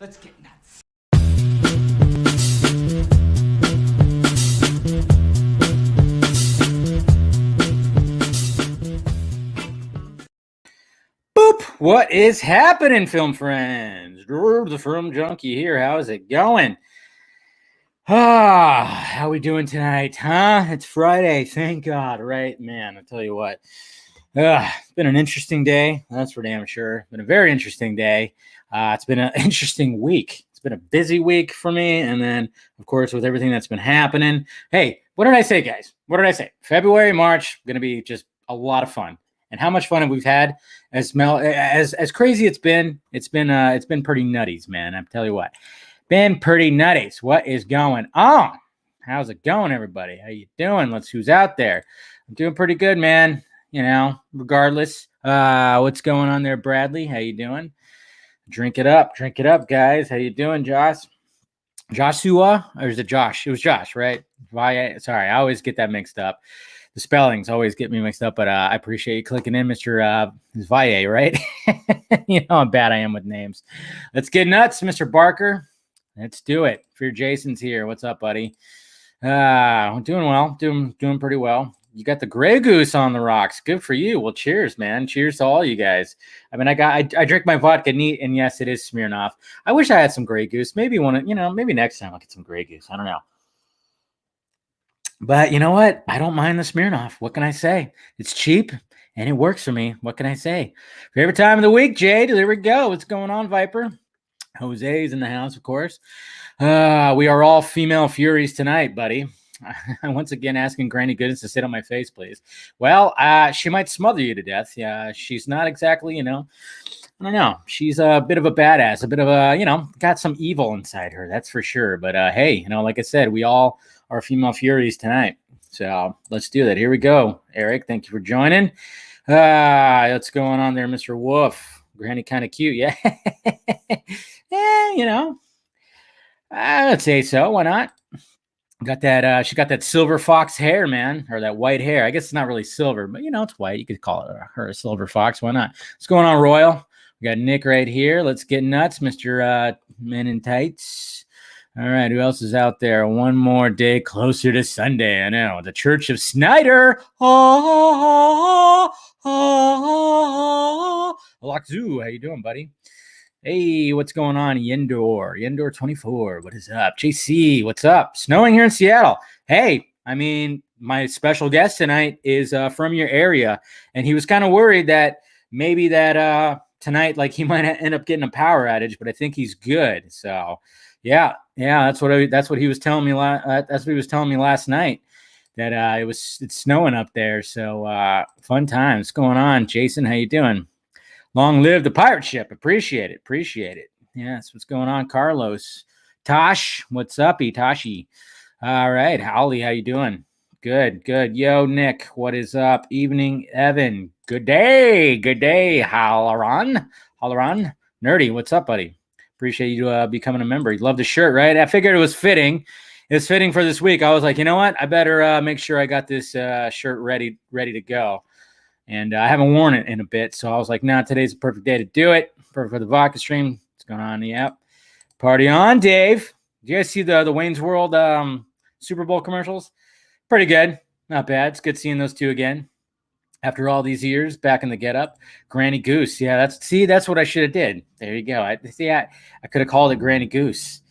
Let's get nuts. Boop! What is happening, film friends? Drew, the Film Junkie here. How's it going? How we doing tonight, huh? It's Friday, thank God, right? Man, I tell you what. It's been an interesting day. That's for damn sure. It's been a very interesting day. It's been an interesting week. It's been a busy week for me. And then, of course, with everything that's been happening. Hey, what did I say, guys? What did I say? February, March, going to be just a lot of fun. And how much fun have we had? As crazy it's been pretty nutties, man. I tell you what. Been pretty nutties. What is going on? How's it going, everybody? How you doing? Who's out there? I'm doing pretty good, man. You know, regardless. What's going on there, Bradley? How you doing? Drink it up, guys. How you doing, Josh? Joshua, or is it Josh? It was Josh, right? Sorry, I always get that mixed up. The spellings always get me mixed up, but I appreciate you clicking in, Mr. Valle, right? You know how bad I am with names. Let's get nuts, Mr. Barker. Let's do it. Fear Jason's here. What's up, buddy? I'm doing well. Doing pretty well. You got the Grey Goose on the rocks. Good for you. Well, cheers, man. Cheers to all you guys. I mean, I drink my vodka neat, and yes, it is Smirnoff. I wish I had some Grey Goose. Maybe maybe next time I'll get some Grey Goose. I don't know. But you know what? I don't mind the Smirnoff. What can I say? It's cheap and it works for me. What can I say? Favorite time of the week, Jade. There we go. What's going on, Viper? Jose's in the house, of course. We are all female furies tonight, buddy. Once again, asking Granny Goodness to sit on my face, please. Well, she might smother you to death. Yeah, she's not exactly, I don't know. She's a bit of a badass, a bit of a, got some evil inside her. That's for sure. But hey, like I said, we all are female furies tonight. So let's do that. Here we go. Eric, thank you for joining. What's going on there, Mr. Wolf? Granny kind of cute. Yeah. Yeah, I'd say so. Why not? Got that. She got that silver fox hair, man, or that white hair. I guess it's not really silver, but it's white. You could call her a silver fox. Why not? What's going on, Royal? We got Nick right here. Let's get nuts, Mr. Men in Tights. All right, who else is out there? One more day closer to Sunday. I know. The Church of Snyder. Alakzu, how you doing, buddy? Hey, what's going on? Yendor 24. What is up? JC, what's up? Snowing here in Seattle. Hey, I mean, my special guest tonight is from your area, and he was kind of worried that maybe that tonight, like, he might end up getting a power outage, but I think he's good. So, yeah, that's what he was telling me. That's what he was telling me last night. That it's snowing up there. So fun times. What's going on, Jason? How you doing? Long live the pirate ship. Appreciate it. Yes, what's going on, Carlos? Tosh, what's up, Itashi? All right, Holly, how you doing? Good. Yo, Nick, what is up? Evening, Evan. Good day. Halloran. Nerdy, what's up, buddy? Appreciate you becoming a member. You love the shirt, right? I figured it was fitting. It's fitting for this week. I was like, you know what? I better make sure I got this shirt ready to go. And I haven't worn it in a bit, so I was like, today's the perfect day to do it. Perfect for the vodka stream. What's going on? Yep. Party on, Dave. Did you guys see the Wayne's World Super Bowl commercials? Pretty good. Not bad. It's good seeing those two again. After all these years, back in the get-up. Granny Goose. Yeah, that's what I should have did. There you go. I could have called it Granny Goose.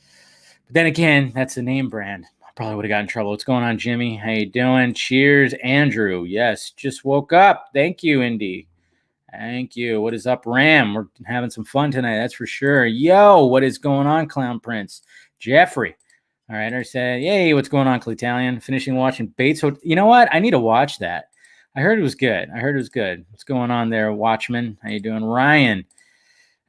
But then again, that's a name brand. Probably would have got in trouble. What's going on, Jimmy? How you doing? Cheers, Andrew. Yes, just woke up. Thank you, Indy. Thank you. What is up, Ram? We're having some fun tonight, that's for sure. Yo, what is going on, Clown Prince? Jeffrey. All right, I said, yay, what's going on, Cletalian? Finishing watching Bates Hotel. You know what? I need to watch that. I heard it was good. What's going on there, Watchman? How you doing, Ryan?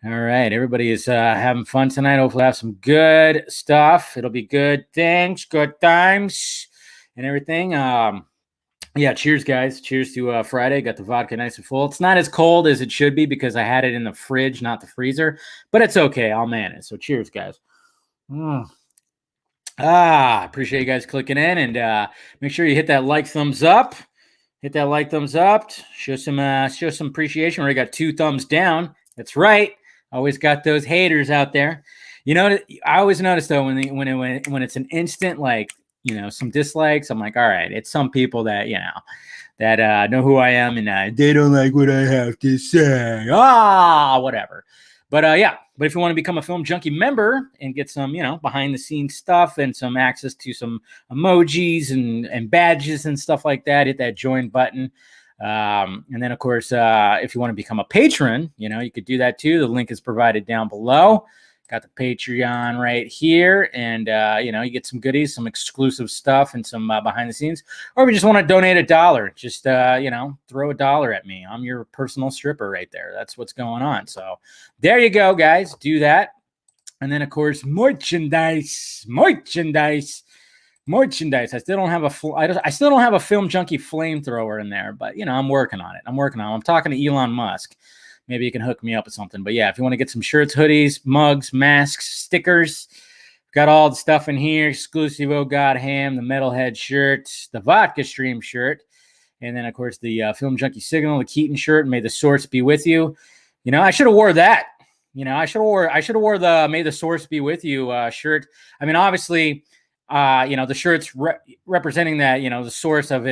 All right, everybody is having fun tonight. Hopefully have some good stuff. It'll be good things, good times, and everything. Yeah, cheers, guys. Cheers to Friday. Got the vodka nice and full. It's not as cold as it should be because I had it in the fridge, not the freezer, but it's okay. I'll manage. So cheers, guys. Appreciate you guys clicking in, and make sure you hit that like, thumbs up. Show some appreciation. We already got 2 thumbs down. That's right. Always got those haters out there. You know, I always notice though when it's an instant like some dislikes, I'm like, all right, it's some people that that know who I am and they don't like what I have to say. Whatever. But yeah, but if you want to become a Film Junkie member and get some behind the scenes stuff and some access to some emojis and badges and stuff like that, hit that join button. And then of course, if you want to become a patron, you could do that too. The link is provided down below. Got the Patreon right here, and you get some goodies, some exclusive stuff, and some behind the scenes. Or if you just want to donate $1, just throw $1 at me. I'm your personal stripper right there. That's what's going on. So there you go, guys. Do that, and then of course merchandise. I still don't have I still don't have a Film Junkie flamethrower in there, but I'm working on it. I'm talking to Elon Musk. Maybe you can hook me up with something. But yeah, if you want to get some shirts, hoodies, mugs, masks, stickers, got all the stuff in here. Exclusive Oh God Ham, the Metalhead shirt, the Vodka Stream shirt, and then of course the Film Junkie Signal, the Keaton shirt. May the source be with you. I should have wore that. I should have wore the May the source be with you shirt. I mean, obviously, the shirt's representing that the source of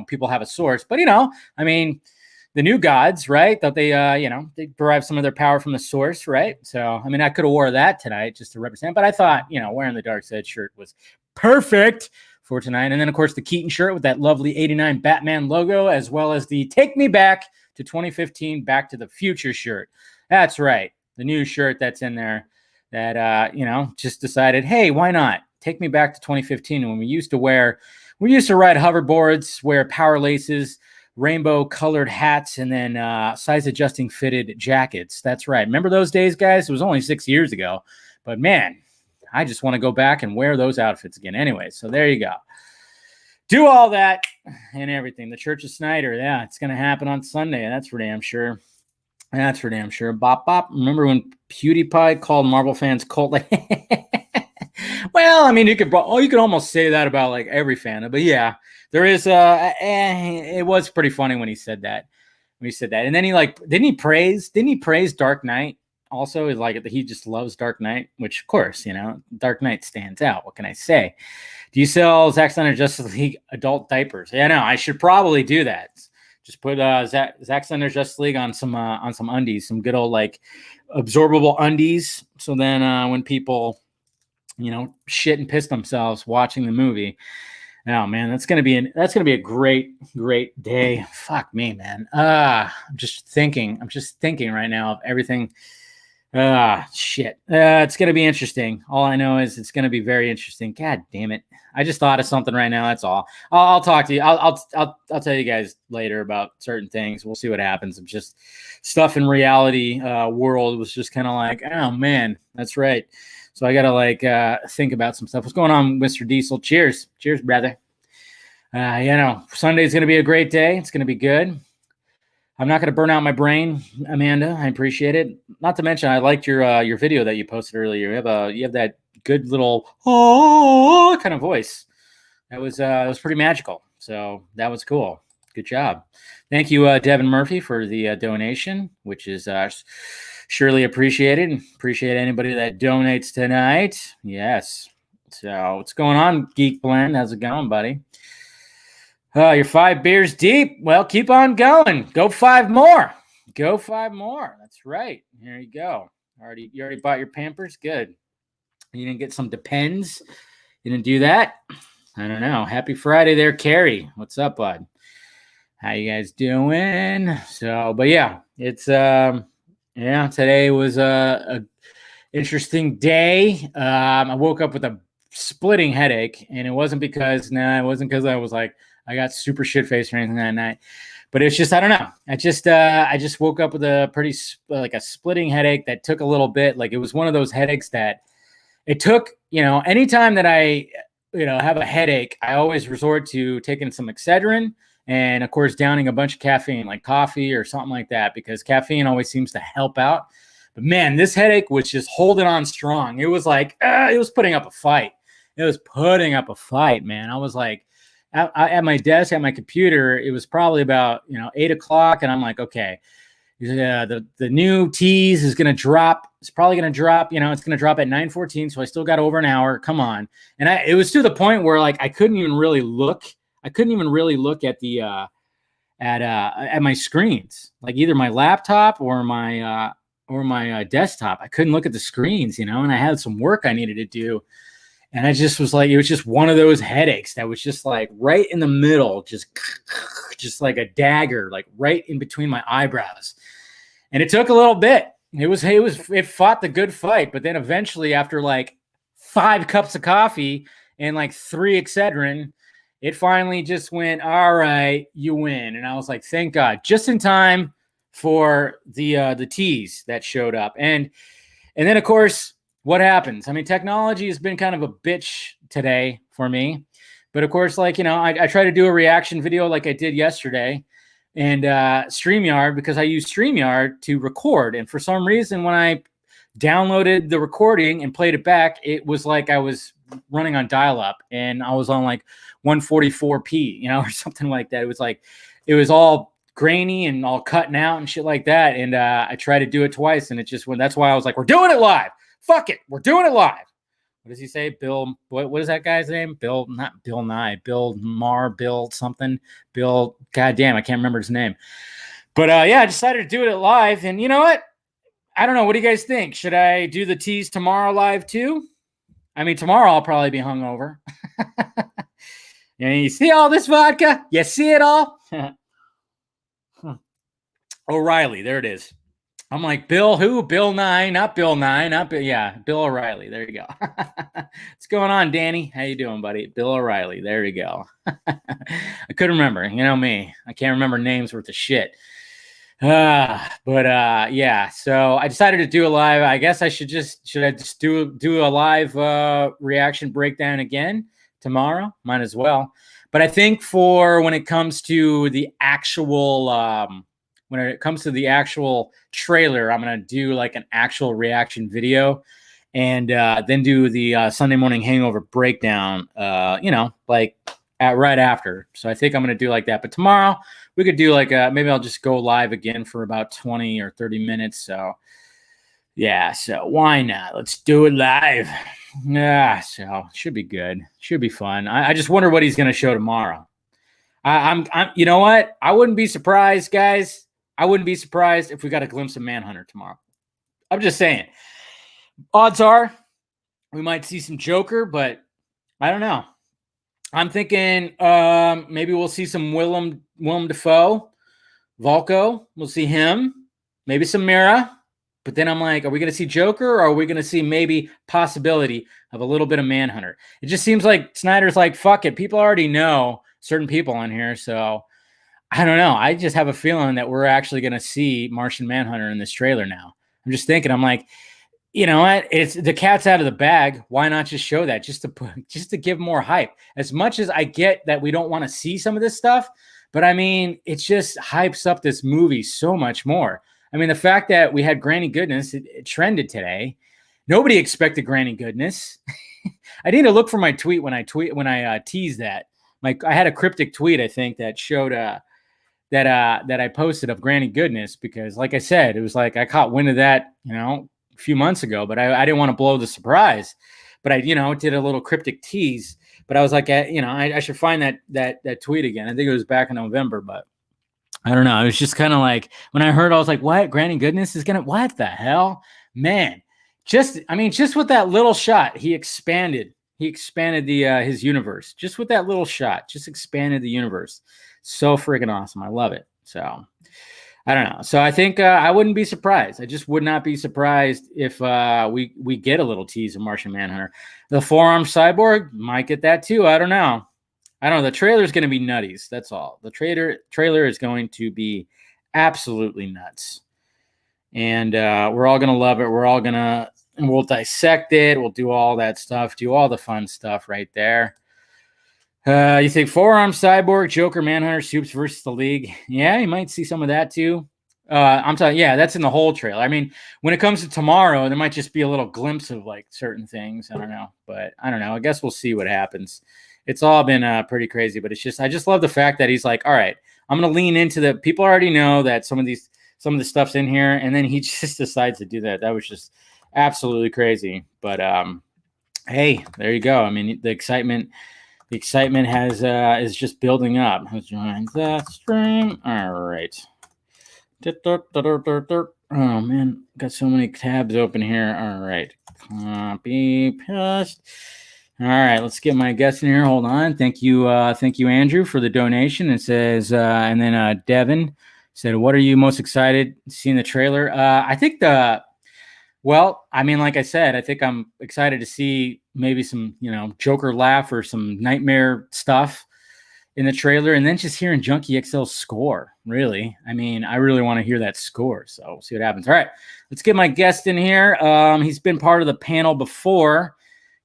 people have a source, but I mean. The new gods, right? That they, they derive some of their power from the source, right? So, I mean, I could have wore that tonight just to represent, but I thought, wearing the Dark Side shirt was perfect for tonight. And then, of course, the Keaton shirt with that lovely 89 Batman logo, as well as the Take Me Back to 2015 Back to the Future shirt. That's right. The new shirt that's in there that, just decided, hey, why not? Take me back to 2015 when we used to ride hoverboards, wear power laces, rainbow colored hats, and then size adjusting fitted jackets. That's right. Remember those days, guys? It was only 6 years ago, but man, I just want to go back and wear those outfits again. Anyway, so there you go. Do all that and everything. The Church of Snyder. Yeah, it's going to happen on Sunday. That's for damn sure. Bop, bop. Remember when PewDiePie called Marvel fans cult? Well, I mean, you could almost say that about like every fan, but yeah, there is. It was pretty funny when he said that. And then didn't he praise Dark Knight? Also, is like he just loves Dark Knight, which of course, Dark Knight stands out. What can I say? Do you sell Zack Snyder Justice League adult diapers? Yeah, no, I should probably do that. Just put Zack Snyder Justice League on some undies, some good old like absorbable undies. So then when people shit and piss themselves watching the movie. Oh man, that's gonna be a great day. Fuck me, man. I'm just thinking right now of everything. Shit. It's gonna be interesting. All I know is it's gonna be very interesting. God damn it. I just thought of something right now. That's all. I'll talk to you. I'll tell you guys later about certain things. We'll see what happens. I'm just stuff in reality world was just kind of like, oh man, that's right. So I gotta think about some stuff. What's going on, Mr. Diesel? Cheers, brother. Sunday's gonna be a great day. It's gonna be good. I'm not gonna burn out my brain, Amanda. I appreciate it. Not to mention, I liked your video that you posted earlier. You have that good little kind of voice. That was pretty magical. So that was cool. Good job. Thank you, Devin Murphy, for the donation, which is surely appreciated. Appreciate anybody that donates tonight. Yes. So what's going on, Geek Blend? How's it going, buddy? You're 5 beers deep. Well, keep on going. Go 5 more. That's right. There you go. You already bought your Pampers? Good. You didn't get some Depends? You didn't do that? I don't know. Happy Friday there, Carrie. What's up, bud? How you guys doing? So, but yeah, it's today was a interesting day. I woke up with a splitting headache, and it wasn't because I was like I got super shit faced or anything that night. But it's just I don't know. I just woke up with a pretty like a splitting headache that took a little bit. Like it was one of those headaches that it took. Anytime that I have a headache, I always resort to taking some Excedrin. And, of course, downing a bunch of caffeine, like coffee or something like that, because caffeine always seems to help out. But, man, this headache was just holding on strong. It was like it was putting up a fight. Man. I was like at my desk, at my computer, it was probably about, 8 o'clock. And I'm like, okay, Yeah, the new tease is gonna drop. It's probably gonna drop. It's gonna drop at 9:14. So I still got over an hour. Come on. And it was to the point where like I couldn't even really look. I couldn't even really look at the at my screens, like either my laptop or my desktop. I couldn't look at the screens, and I had some work I needed to do. And I just was like, it was just one of those headaches that was just like right in the middle, just like a dagger, like right in between my eyebrows. And it took a little bit. It fought the good fight. But then eventually, after like 5 cups of coffee and like 3 Excedrin, it finally just went, all right, you win. And I was like, thank God, just in time for the teas that showed up. And then, of course, what happens? I mean, technology has been kind of a bitch today for me. But, of course, like, I try to do a reaction video like I did yesterday. And StreamYard, because I use StreamYard to record. And for some reason, when I downloaded the recording and played it back, it was like I was running on dial-up. And I was on like 144p, or something like that. It was all grainy and all cutting out and shit like that. And I tried to do it twice, and it just went. That's why I was like, we're doing it live. Fuck it. We're doing it live. What does he say? Bill, what is that guy's name? Bill, not Bill Nye, Bill Maher, Bill something. Bill, goddamn, I can't remember his name. But yeah, I decided to do it live. And you know what? I don't know. What do you guys think? Should I do the teas tomorrow live too? I mean, tomorrow I'll probably be hungover. You see all this vodka? You see it all? O'Reilly, there it is. I'm like, Bill who? Bill Nye, not Bill Nye, not Bill. Yeah, Bill O'Reilly. There you go. What's going on, Danny? How you doing, buddy? Bill O'Reilly. There you go. I couldn't remember. You know me. I can't remember names worth of shit. But yeah. So I decided to do a live. I guess I should I just do a live reaction breakdown again tomorrow? Might as well. But I think when it comes to the actual trailer, I'm going to do like an actual reaction video and then do the Sunday morning hangover breakdown, like right after. So I think I'm going to do like that. But tomorrow we could do like maybe I'll just go live again for about 20 or 30 minutes. So yeah, so why not? Let's do it live. Yeah, so should be good. Should be fun. I just wonder what he's going to show tomorrow. I'm you know what? I wouldn't be surprised, guys. I wouldn't be surprised if we got a glimpse of Manhunter tomorrow. I'm just saying. Odds are we might see some Joker, but I don't know. I'm thinking maybe we'll see some Willem Dafoe, Volko. We'll see him. Maybe some Mira. But then I'm like, are we going to see Joker, or are we going to see maybe possibility of a little bit of Manhunter? It just seems like Snyder's like, fuck it. People already know certain people on here, so I don't know. I just have a feeling that we're actually going to see Martian Manhunter in this trailer now. I'm just thinking, I'm like, you know what? It's the cat's out of the bag. Why not just show that just to give more hype? As much as I get that we don't want to see some of this stuff, but I mean, it just hypes up this movie so much more. I mean, the fact that we had Granny Goodness, it trended today. Nobody expected Granny Goodness. I need to look for my tweet when I teased that. I had a cryptic tweet, I think, that showed that I posted of Granny Goodness, because like I said, it was like I caught wind of that, a few months ago, but I didn't want to blow the surprise, but I did a little cryptic tease, but I was like, I should find that tweet again. I think it was back in November, but I don't know. It was just kind of like when I heard, I was like, what? Granny Goodness is what the hell, man? Just with that little shot, he expanded his universe. Just with that little shot, just expanded the universe. So freaking awesome. I love it. So I don't know. So I think I wouldn't be surprised. I just would not be surprised if we get a little tease of Martian Manhunter. The forearm cyborg might get that too. I don't know. The trailer is going to be nutties. That's all. The trailer is going to be absolutely nuts. And we're all going to love it. We'll dissect it. We'll do all that stuff, do all the fun stuff right there. You think forearm cyborg, Joker, Manhunter, Supes versus the League? Yeah, you might see some of that too. I'm telling you, yeah, that's in the whole trailer. I mean, when it comes to tomorrow, there might just be a little glimpse of like certain things. I don't know, but I don't know. I guess we'll see what happens. It's all been pretty crazy, but I just love the fact that he's like, all right, I'm going to lean into people already know that some of these some of the stuff's in here, and then he just decides to do that. That was just absolutely crazy. But hey, there you go. I mean, the excitement has is just building up. Who's joined the stream? All right. Oh man, got so many tabs open here. All right, copy paste. All right, let's get my guest in here. Hold on. Thank you, Andrew, for the donation. It says, and then Devin said, "What are you most excited seeing the trailer?" I think well, I mean, like I said, I think I'm excited to see maybe some, Joker laugh or some nightmare stuff in the trailer, and then just hearing Junkee XL's score. Really, I mean, I really want to hear that score. So we'll see what happens. All right, let's get my guest in here. He's been part of the panel before.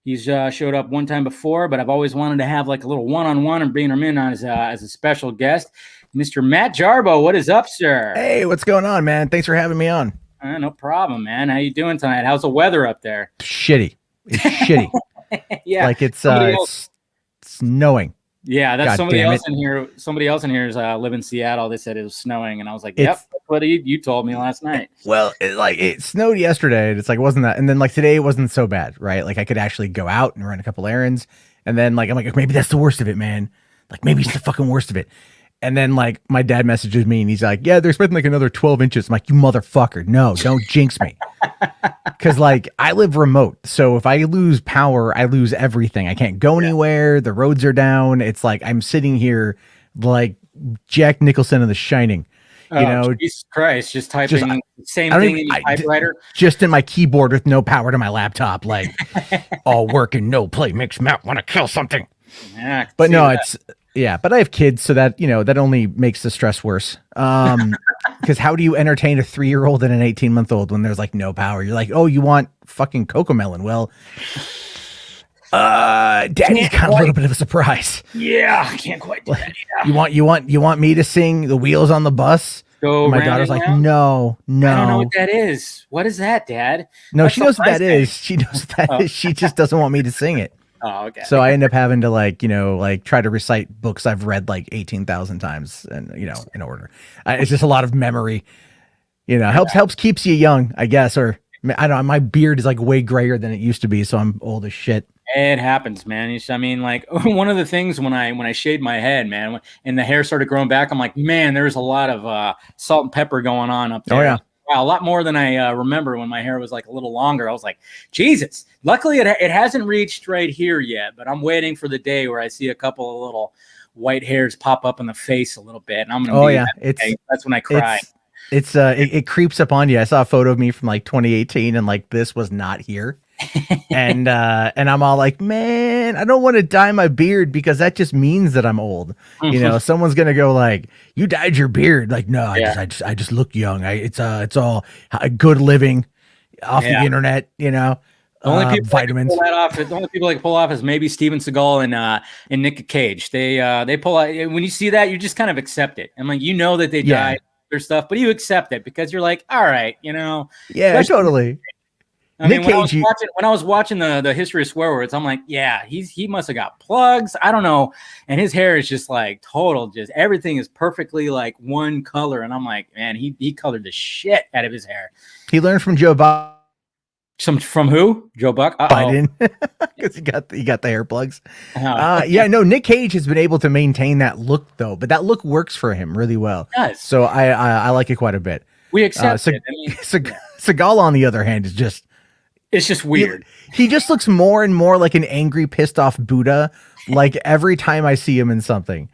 He's showed up one time before, but I've always wanted to have like a little one-on-one and bring him in as a special guest. Mr. Matt Jarbo, what is up, sir? Hey, what's going on, man? Thanks for having me on. No problem, man. How you doing tonight? How's the weather up there? Shitty. It's shitty. Yeah, like it's snowing. Yeah, that's somebody else in here. Somebody else in here is live in Seattle. They said it was snowing, and I was like, "Yep, that's what you told me last night." Well, it snowed yesterday, and it's like wasn't that, and then like today it wasn't so bad, right? Like I could actually go out and run a couple errands, and then like I'm like maybe that's the worst of it, man. Like maybe it's the fucking worst of it. And then like my dad messages me and he's like, yeah, they're expecting like another 12 inches. I'm like, you motherfucker. No, don't jinx me. Cause like I live remote. So if I lose power, I lose everything. I can't go anywhere. The roads are down. It's like, I'm sitting here like Jack Nicholson in The Shining, Jesus Christ, just typing same thing in your typewriter. Just in my keyboard with no power to my laptop. Like all work and no play makes Matt want to kill something. Yeah, but no, yeah, but I have kids, so that, that only makes the stress worse. Because how do you entertain a 3-year-old and an 18-month-old when there's like no power? You're like, oh, you want fucking Cocomelon? Well, Daddy's got a little bit of a surprise. Yeah, I can't quite do that. Yeah. You want me to sing The Wheels on the Bus? My daughter's like, no. I don't know what that is. What is that, Dad? No, she knows what that is. She knows what that is. She just doesn't want me to sing it. Oh, okay. So I end up having to like try to recite books I've read like 18,000 times and, in order. It's just a lot of memory, helps keeps you young, I guess. Or I don't know. My beard is like way grayer than it used to be. So I'm old as shit. It happens, man. I mean, like one of the things when I shaved my head, man, and the hair started growing back, I'm like, man, there's a lot of salt and pepper going on up there. Oh, yeah. Wow, a lot more than I remember when my hair was like a little longer. I was like, Jesus. Luckily, it hasn't reached right here yet, but I'm waiting for the day where I see a couple of little white hairs pop up in the face a little bit, and I'm gonna. That's when I cry. It creeps up on you. I saw a photo of me from like 2018, and like this was not here. and I'm all like, man, I don't want to dye my beard because that just means that I'm old. Someone's gonna go like, you dyed your beard. Like, no, I just look young. It's all good living off the internet. The only people vitamins. The only people that can pull off is maybe Steven Seagal and Nick Cage. They pull out. When you see that, you just kind of accept it. And like that they dyed their stuff, but you accept it because you're like, all right, Yeah, totally. I mean, when I was watching the history of swear words, I'm like, yeah, he must have got plugs. I don't know. And his hair is just like total, just everything is perfectly like one color. And I'm like, man, he colored the shit out of his hair. He learned from Joe Biden. From who? Joe Buck? Biden. Because he got the hair plugs. Nick Cage has been able to maintain that look though, but that look works for him really well. It does. So I like it quite a bit. We accept it. Seagal, on the other hand, is just. It's just weird. He just looks more and more like an angry, pissed off Buddha. Like every time I see him in something,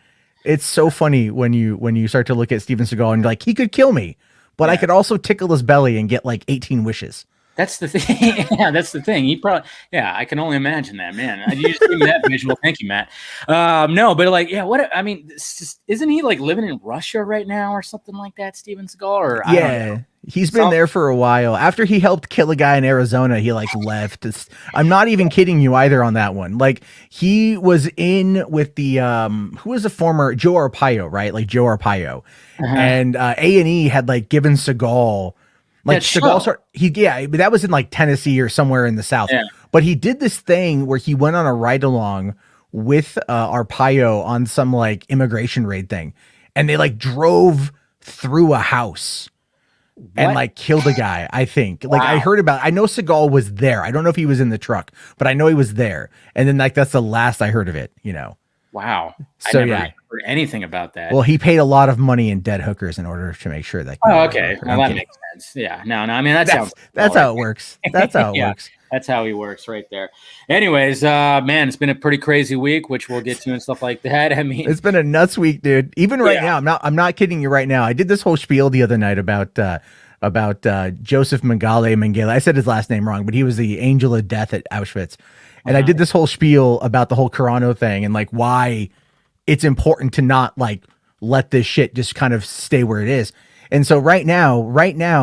it's so funny when you start to look at Steven Seagal and you're like, he could kill me, but I could also tickle his belly and get like 18 wishes. That's the thing. Yeah, that's the thing. He probably, I can only imagine that, man. You just gave me that visual. Thank you, Matt. No, but like, isn't he like living in Russia right now or something like that, Steven Seagal? Or I don't know. He's been there for a while. After he helped kill a guy in Arizona, he like left. I'm not even kidding you either on that one. Like he was in with the who was the former Joe Arpaio, right? Like Joe Arpaio, and A&E had like given Seagal. Like Seagal but that was in like Tennessee or somewhere in the South. Yeah. But he did this thing where he went on a ride along with Arpaio on some like immigration raid thing, and they like drove through a house. and What? like killed a guy. I think like I Wow. heard about. I know Seagal was there. I don't know if he was in the truck, but I know he was there. And then like that's the last I heard of it. Wow. I So never yeah. even heard anything about that. Well, he paid a lot of money in dead hookers in order to make sure that. Oh, okay. Well, I'm that kidding. makes sense. Yeah. No, I mean, that sounds. That's how it works. That's how it Yeah. works. That's how he works right there. Anyways, man, it's been a pretty crazy week, which we'll get to and stuff like that. I mean, It's been a nuts week, dude. Even right Yeah. now, I'm not kidding you right now. I did this whole spiel the other night about Joseph Mengele. I said his last name wrong, but he was the angel of death at Auschwitz. And I did this whole spiel about the whole Carano thing and like why it's important to not like let this shit just kind of stay where it is. And so right now,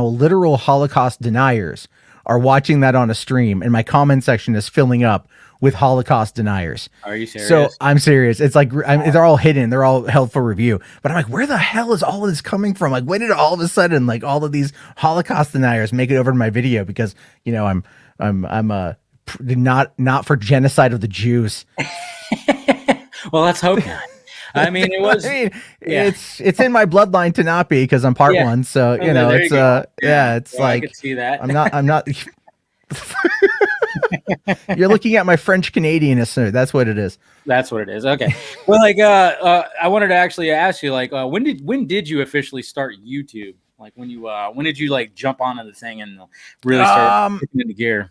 literal Holocaust deniers are watching that on a stream, and my comment section is filling up with Holocaust deniers. Are you serious? So I'm serious. It's like they're all hidden. They're all held for review. But I'm like, where the hell is all of this coming from? Like, when did all of a sudden like all of these Holocaust deniers make it over to my video? Because I'm not for genocide of the Jews. Well, let's hope not. I mean, it was. It's in my bloodline to not be because I'm part one. So there it's you go. it's Yeah, I like could see that. I'm not. You're looking at my French Canadianness, sir. That's what it is. That's what it is. Okay. Well, like, I wanted to actually ask you, like, when did you officially start YouTube? Like, when did you like jump onto the thing and really start kicking into gear?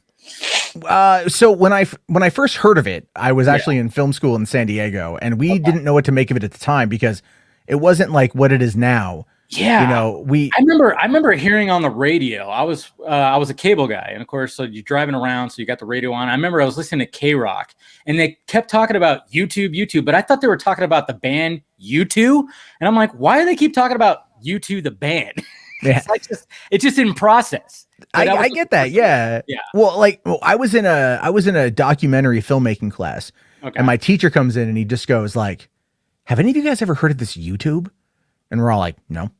So when I first heard of it, I was actually in film school in San Diego, and we didn't know what to make of it at the time because it wasn't like what it is now. Yeah, I remember hearing on the radio. I was a cable guy, and of course, so you're driving around, so you got the radio on. I remember I was listening to K-Rock, and they kept talking about YouTube, but I thought they were talking about the band U2, and I'm like, why do they keep talking about U2 the band? Yeah, it's just in process. I get that. Yeah. Well, I was in a documentary filmmaking class, and my teacher comes in and he just goes like, "Have any of you guys ever heard of this YouTube?" And we're all like, "No." And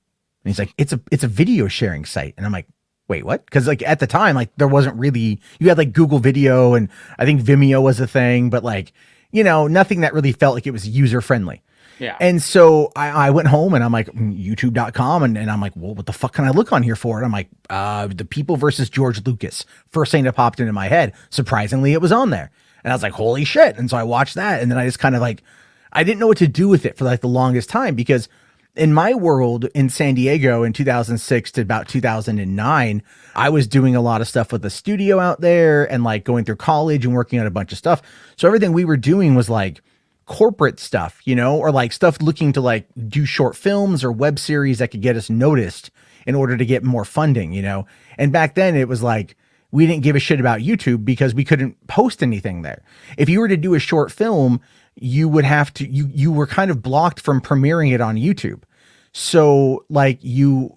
he's like, "It's a video sharing site." And I'm like, "Wait, what?" Because like at the time, like there wasn't really, you had like Google Video and I think Vimeo was a thing, but like nothing that really felt like it was user friendly. Yeah. And so I went home and I'm like, youtube.com. And I'm like, well, what the fuck can I look on here for? And I'm like, The People versus George Lucas. First thing that popped into my head. Surprisingly, it was on there. And I was like, holy shit. And so I watched that. And then I just kind of like, I didn't know what to do with it for like the longest time because in my world in San Diego in 2006 to about 2009, I was doing a lot of stuff with the studio out there and like going through college and working on a bunch of stuff. So everything we were doing was like corporate stuff, or like stuff looking to like do short films or web series that could get us noticed in order to get more funding, And back then it was like, we didn't give a shit about YouTube because we couldn't post anything there. If you were to do a short film, you would have to, you were kind of blocked from premiering it on YouTube. So like you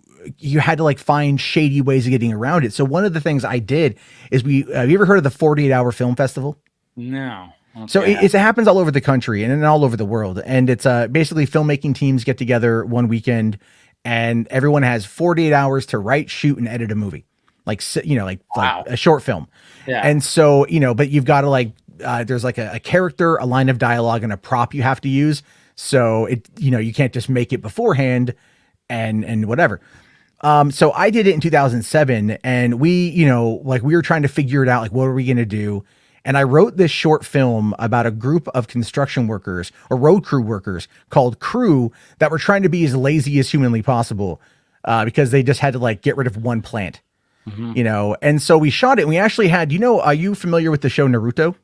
had to like find shady ways of getting around it. So one of the things I did is have you ever heard of the 48-hour film festival? No. Okay. So it happens all over the country and all over the world. And it's basically filmmaking teams get together one weekend and everyone has 48 hours to write, shoot, and edit a movie. Like a short film. Yeah. And so, but you've got to like, there's like a character, a line of dialogue, and a prop you have to use. So it, you can't just make it beforehand and whatever. So I did it in 2007 and we were trying to figure it out. Like, what are we going to do? And I wrote this short film about a group of construction workers or road crew workers called Crew that were trying to be as lazy as humanly possible because they just had to like get rid of one plant, And so we shot it and we actually had, are you familiar with the show Naruto?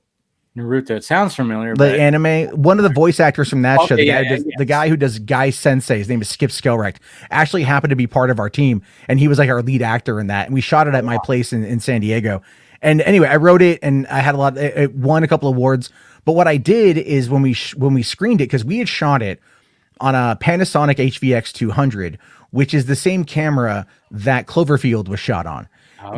Naruto. It sounds familiar. The anime. One of the voice actors from that show, the guy who does Guy Sensei, his name is Skip Skelrecht, actually happened to be part of our team. And he was like our lead actor in that. And we shot it at my place in San Diego. And anyway, I wrote it and I had it won a couple awards. But what I did is when we screened it, because we had shot it on a Panasonic HVX 200, which is the same camera that Cloverfield was shot on,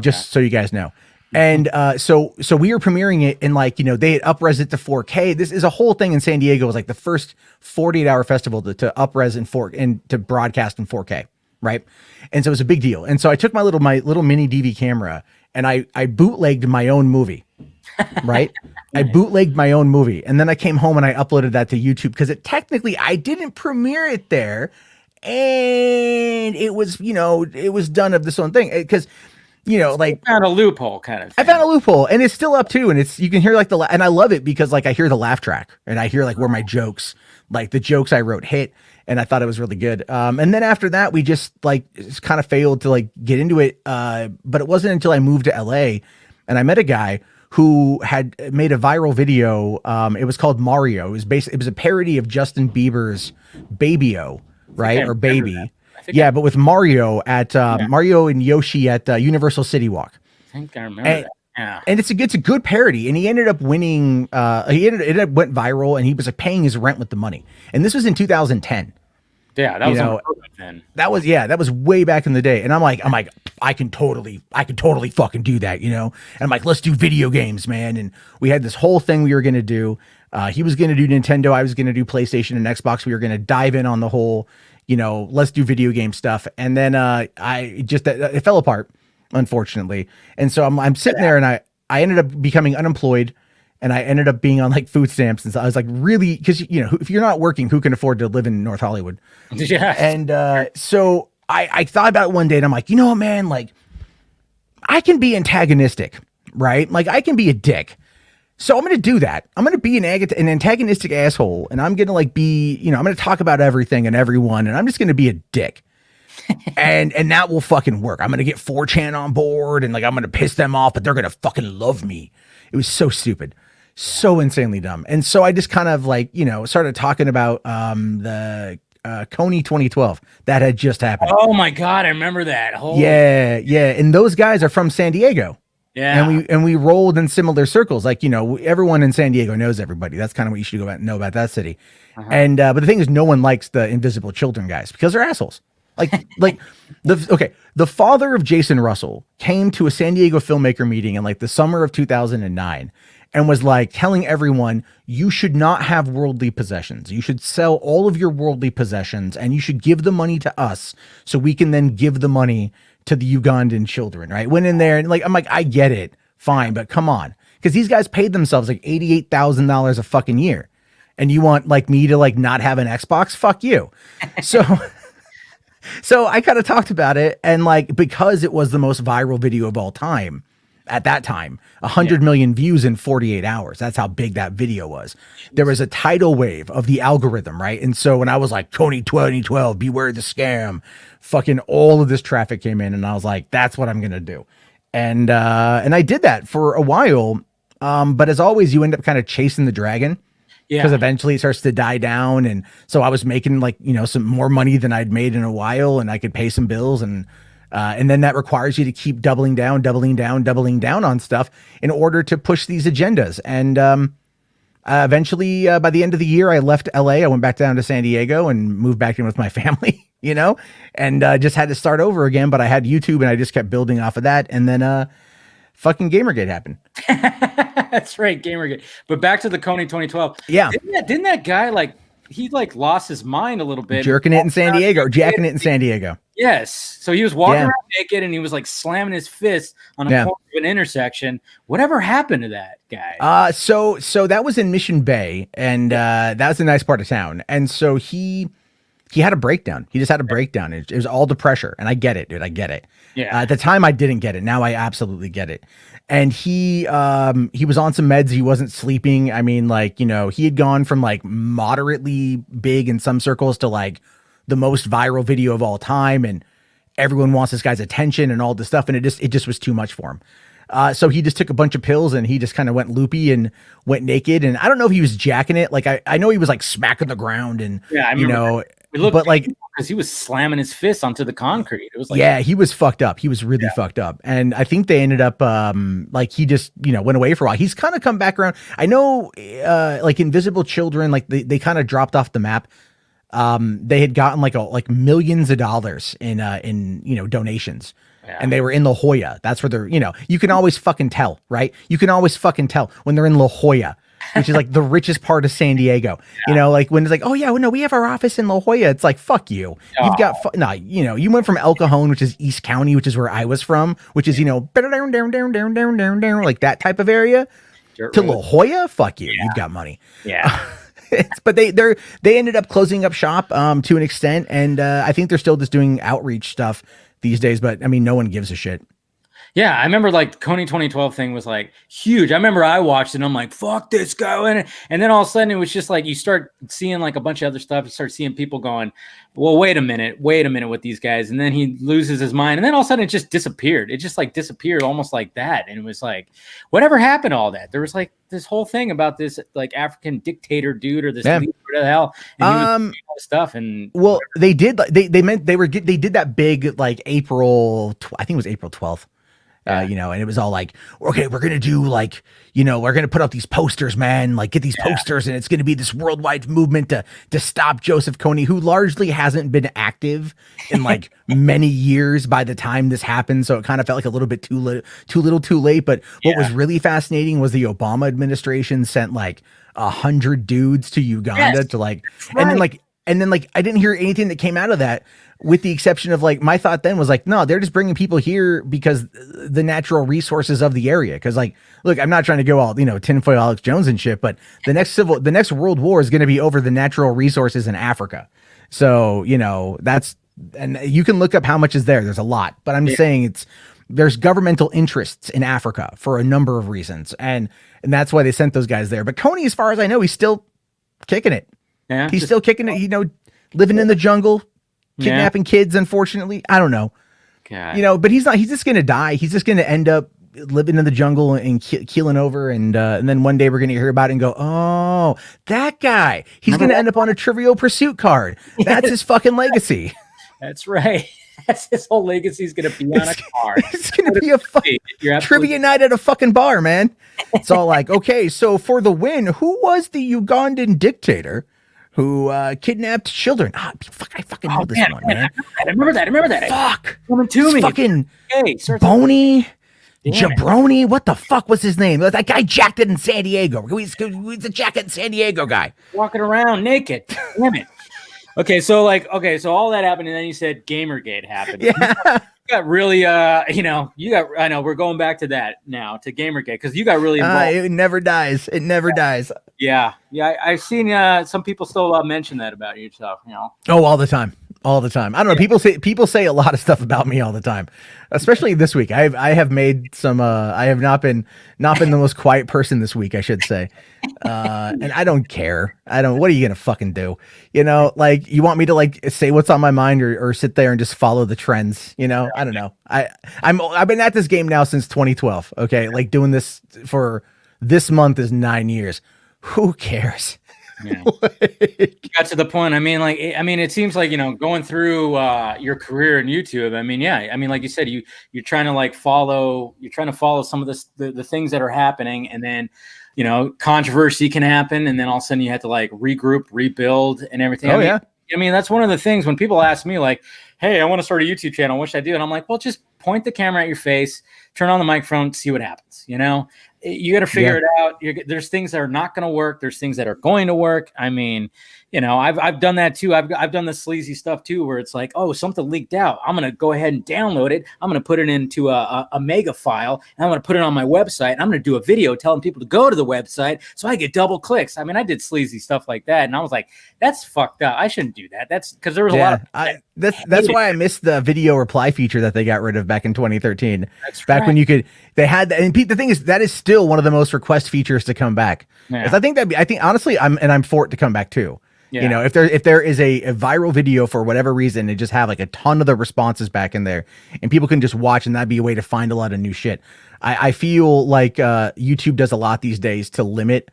just so you guys know. And so we were premiering it and like, they had up-res it to 4K. This is a whole thing in San Diego. It was like the first 48-hour festival to up-res and to broadcast in 4K. Right. And so it was a big deal. And so I took my little mini DV camera and I bootlegged my own movie. Right. I bootlegged my own movie. And then I came home and I uploaded that to YouTube because I didn't premiere it there. and it was, it was done of this own thing because, like found a loophole kind of thing. I found a loophole, and it's still up too, and you can hear like and I love it because like I hear the laugh track, and I hear like where my jokes, like the jokes I wrote hit, and I thought it was really good. And then after that, we just like kind of failed to like get into it. But it wasn't until I moved to LA, and I met a guy who had made a viral video. It was called Mario. It was a parody of Justin Bieber's Baby-O, right? Or Baby. Yeah, but with Mario Mario and Yoshi at Universal City Walk. I think I remember that. Yeah. And it's a good parody, and he ended up winning. It went viral, and he was like paying his rent with the money. And this was in 2010. Yeah, that was then. That was way back in the day. And I'm like, I can totally fucking do that, And I'm like, let's do video games, man. And we had this whole thing we were gonna do. He was gonna do Nintendo, I was gonna do PlayStation and Xbox. We were gonna dive in on the whole, let's do video game stuff. And then it fell apart, unfortunately. And so I'm sitting there, and I ended up becoming unemployed. And I ended up being on like food stamps. And so I was like, really, because, if you're not working, who can afford to live in North Hollywood? Yeah. And so I thought about it one day, and I'm like, you know what, man, like I can be antagonistic, right? Like I can be a dick. So I'm going to do that. I'm going to be an antagonistic asshole. And I'm going to like be, I'm going to talk about everything and everyone. And I'm just going to be a dick. and that will fucking work. I'm going to get 4chan on board, and like I'm going to piss them off, but they're going to fucking love me. It was so stupid. So insanely dumb. And so I just kind of like, started talking about the Coney 2012 that had just happened. Oh my God, I remember that. Yeah. And those guys are from San Diego. Yeah. And we rolled in similar circles. Like, everyone in San Diego knows everybody. That's kind of what you should know about that city. Uh-huh. And but the thing is, no one likes the Invisible Children guys because they're assholes. The father of Jason Russell came to a San Diego filmmaker meeting in like the summer of 2009 and was like telling everyone, you should not have worldly possessions. You should sell all of your worldly possessions, and you should give the money to us so we can then give the money to the Ugandan children, right? Went in there and like, I'm like, I get it. Fine. But come on. Because these guys paid themselves like $88,000 a fucking year. And you want like me to like not have an Xbox? Fuck you. So I kind of talked about it, and like, because it was the most viral video of all time at that time, 100 million views in 48 hours. That's how big that video was. There was a tidal wave of the algorithm, right? And so when I was like, Coney 2012, beware the scam, fucking all of this traffic came in, and I was like, that's what I'm going to do. And I did that for a while. But as always, you end up kind of chasing the dragon. Yeah. Because eventually it starts to die down. And so I was making like, some more money than I'd made in a while, and I could pay some bills. And then that requires you to keep doubling down on stuff in order to push these agendas. And eventually, by the end of the year, I left LA. I went back down to San Diego and moved back in with my family, and just had to start over again. But I had YouTube, and I just kept building off of that. And then fucking Gamergate happened. That's right, Gamergate. But back to the Coney 2012. Yeah. Didn't that guy he lost his mind a little bit? Jacking it in San Diego. Yes. So he was walking around naked, and he was like slamming his fist on a corner of an intersection. Whatever happened to that guy? So that was in Mission Bay, and that was a nice part of town. And so he had a breakdown. He just had a breakdown. It was all the pressure. And I get it, dude. I get it. Yeah. At the time, I didn't get it. Now I absolutely get it. And he was on some meds. He wasn't sleeping. I mean, like, he had gone from like moderately big in some circles to like the most viral video of all time. And everyone wants this guy's attention and all this stuff. And it just was too much for him. So he just took a bunch of pills, and he just kind of went loopy and went naked. And I don't know if he was jacking it. Like, I know he was like smacking the ground, and, I remember but like, because he was slamming his fist onto the concrete. It was like, he was fucked up. He was really fucked up. And I think they ended up, like, he just, went away for a while. He's kind of come back around. I know, like Invisible Children, like they kind of dropped off the map. They had gotten like millions of dollars in donations. Yeah. And they were in La Jolla. That's where they're, you can always fucking tell, right? You can always fucking tell when they're in La Jolla, which is like the richest part of San Diego. Like when it's like, oh yeah, well, no, we have our office in La Jolla. It's like, fuck you. You've got, you went from El Cajon, which is East County, which is where I was from, which is, down, like that type of area, to La Jolla. Fuck you. You've got money. Yeah. But they ended up closing up shop to an extent, and I think they're still just doing outreach stuff these days. But I mean, no one gives a shit. Yeah, I remember like the Coney 2012 thing was like huge. I remember I watched it and I'm like, fuck this guy. And then all of a sudden it was just like you start seeing like a bunch of other stuff. You start seeing people going, well, wait a minute with these guys. And then he loses his mind. And then all of a sudden it just disappeared. It just like disappeared almost like that. And it was like, whatever happened to all that? There was like this whole thing about this like African dictator dude or this leader, what the hell. And he was doing all this stuff. And well, they did, they did that big like April, I think it was April 12th. You know, and it was all like, okay, we're going to do like, you know, we're going to put up these posters, man, like get these posters, and it's going to be this worldwide movement to stop Joseph Kony, who largely hasn't been active in like many years by the time this happened. So it kind of felt like a little bit too little too late. But what was really fascinating was the Obama administration sent like 100 dudes to Uganda to like, and then I didn't hear anything that came out of that, with the exception of like, my thought then was like, no, they're just bringing people here because the natural resources of the area. Cause like, look, I'm not trying to go all, you know, tinfoil Alex Jones and shit, but the next world war is going to be over the natural resources in Africa. So, you know, and you can look up how much is there. There's a lot, but I'm just saying there's governmental interests in Africa for a number of reasons. And that's why they sent those guys there. But Kony, as far as I know, he's still kicking it. Yeah. He's still kicking it, you know, living in the jungle, kidnapping kids, unfortunately. I don't know. God. You know, but he's just going to die. He's just going to end up living in the jungle and keeling over. And then one day we're going to hear about it and go, oh, that guy, he's going to end up on a Trivial Pursuit card. That's his fucking legacy. That's right. That's his whole legacy is going to be on a card. It's going to be a fucking trivia night at a fucking bar, man. It's all like, okay, so for the win, who was the Ugandan dictator who kidnapped children? I fucking know this one, man. I remember that. Fuck. Coming to me. Fucking Boney, Jabroni. What the fuck was his name? That guy jacked it in San Diego. He's a jacket in San Diego guy. Walking around naked. Damn it. So all that happened, and then you said Gamergate happened. Yeah. You got really, I know we're going back to that now, to Gamergate, because you got really involved. It never dies. It never dies. Yeah. I've seen some people still mention that about yourself, you know. Oh, all the time. I don't know. People say a lot of stuff about me all the time, especially this week. I have made some. I have not been the most quiet person this week, I should say. And I don't care. What are you gonna fucking do? You know, like you want me to like say what's on my mind or sit there and just follow the trends? You know, I don't know. I've been at this game now since 2012. Okay, like doing this for this month is 9 years. Who cares? Yeah. Got to the point. I mean, it seems like, you know, going through your career in YouTube. I mean, like you said, you're trying to follow some of the things that are happening, and then, you know, controversy can happen, and then all of a sudden you have to like regroup, rebuild, and everything. I mean, that's one of the things when people ask me like, hey, I want to start a YouTube channel, what should I do? And I'm like, well, just point the camera at your face, turn on the microphone, see what happens. You know, you got to figure it out. There's things that are not going to work. There's things that are going to work. I mean, you know, I've done that too. I've done the sleazy stuff too, where it's like, oh, something leaked out. I'm going to go ahead and download it. I'm going to put it into a mega file, and I'm going to put it on my website. And I'm going to do a video telling people to go to the website so I get double clicks. I mean, I did sleazy stuff like that, and I was like, that's fucked up. I shouldn't do that. That's because there was a lot of that's why I missed the video reply feature that they got rid of back in 2013. That's back when they had that. And Pete, the thing is, that is still one of the most request features to come back. Yeah. I think honestly, I'm for it to come back too. Yeah. You know, if there is a viral video for whatever reason, and just have like a ton of the responses back in there, and people can just watch, and that'd be a way to find a lot of new shit. I feel like YouTube does a lot these days to limit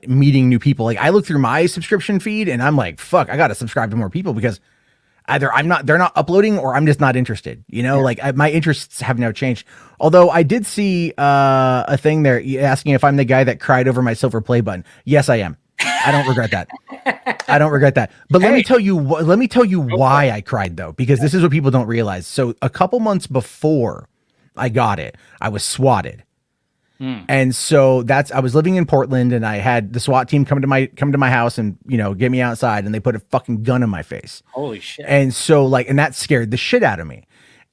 meeting new people. Like I look through my subscription feed, and I'm like, fuck, I got to subscribe to more people because either they're not uploading, or I'm just not interested. You know, my interests have now changed. Although I did see a thing there asking if I'm the guy that cried over my silver play button. Yes, I am. I don't regret that. But let me tell you why I cried though, because this is what people don't realize. So a couple months before I got it, I was swatted. And so I was living in Portland, and I had the SWAT team come to my house and, you know, get me outside, and they put a fucking gun in my face. Holy shit. And so and that scared the shit out of me.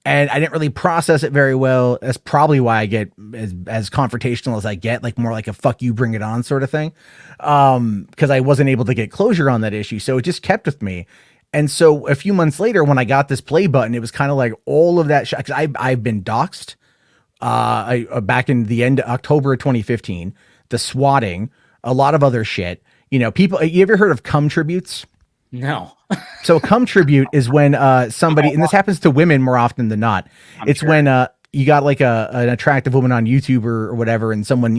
and I didn't really process it very well. That's probably why I get as confrontational as I get, like more like a fuck you, bring it on sort of thing. Because I wasn't able to get closure on that issue. So it just kept with me. And so a few months later, when I got this play button, it was kind of like all of that shit. I've been doxxed back in the end of October of 2015, the swatting, a lot of other shit. You know, people, you ever heard of cum tributes? No. So a cum tribute is when somebody, and this happens to women more often than not. It's sure. When you got like an attractive woman on YouTube or whatever, and someone,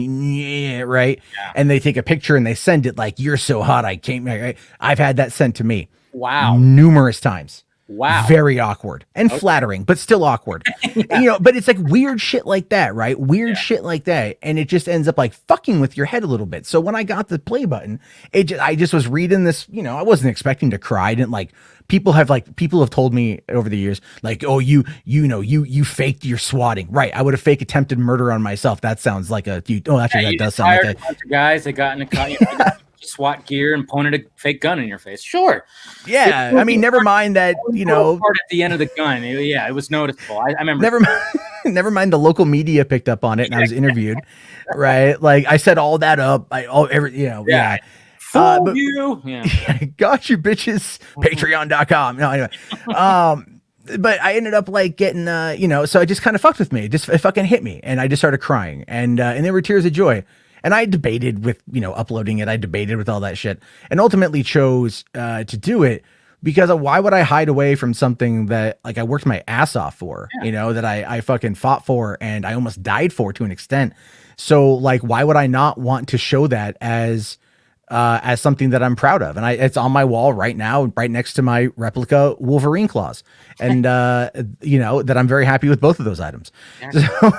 right? Yeah. And they take a picture and they send it like, you're so hot, I can't. Right? I've had that sent to me. Wow. Numerous times. Wow. Very awkward and flattering, but still awkward. Yeah. You know, but it's like weird shit like that, right? Weird shit like that. And it just ends up like fucking with your head a little bit. So when I got the play button, I just was reading this, you know, I wasn't expecting to cry. I didn't like, people have told me over the years, like, oh, you faked your swatting. Right. I would have fake attempted murder on myself. That sounds like actually that does sound like a bunch of guys that got in a car, SWAT gear and pointed a fake gun in your face. Sure. Yeah. I mean, never mind that, you know, part at the end of the gun. Yeah, it was noticeable. I remember. Never mind the local media picked up on it and I was interviewed. Right. Like I set all that up. Yeah. Fool you. Yeah. Got you, bitches. Patreon.com. No, anyway. But I ended up like getting, so it just kind of fucked with me. It fucking hit me. And I just started crying. And there were tears of joy. And I debated with, uploading it. I debated with all that shit and ultimately chose to do it because why would I hide away from something that like I worked my ass off for, that I fucking fought for and I almost died for to an extent. So like, why would I not want to show that as something that I'm proud of? And it's on my wall right now, right next to my replica Wolverine claws. And, that I'm very happy with both of those items. Yeah. So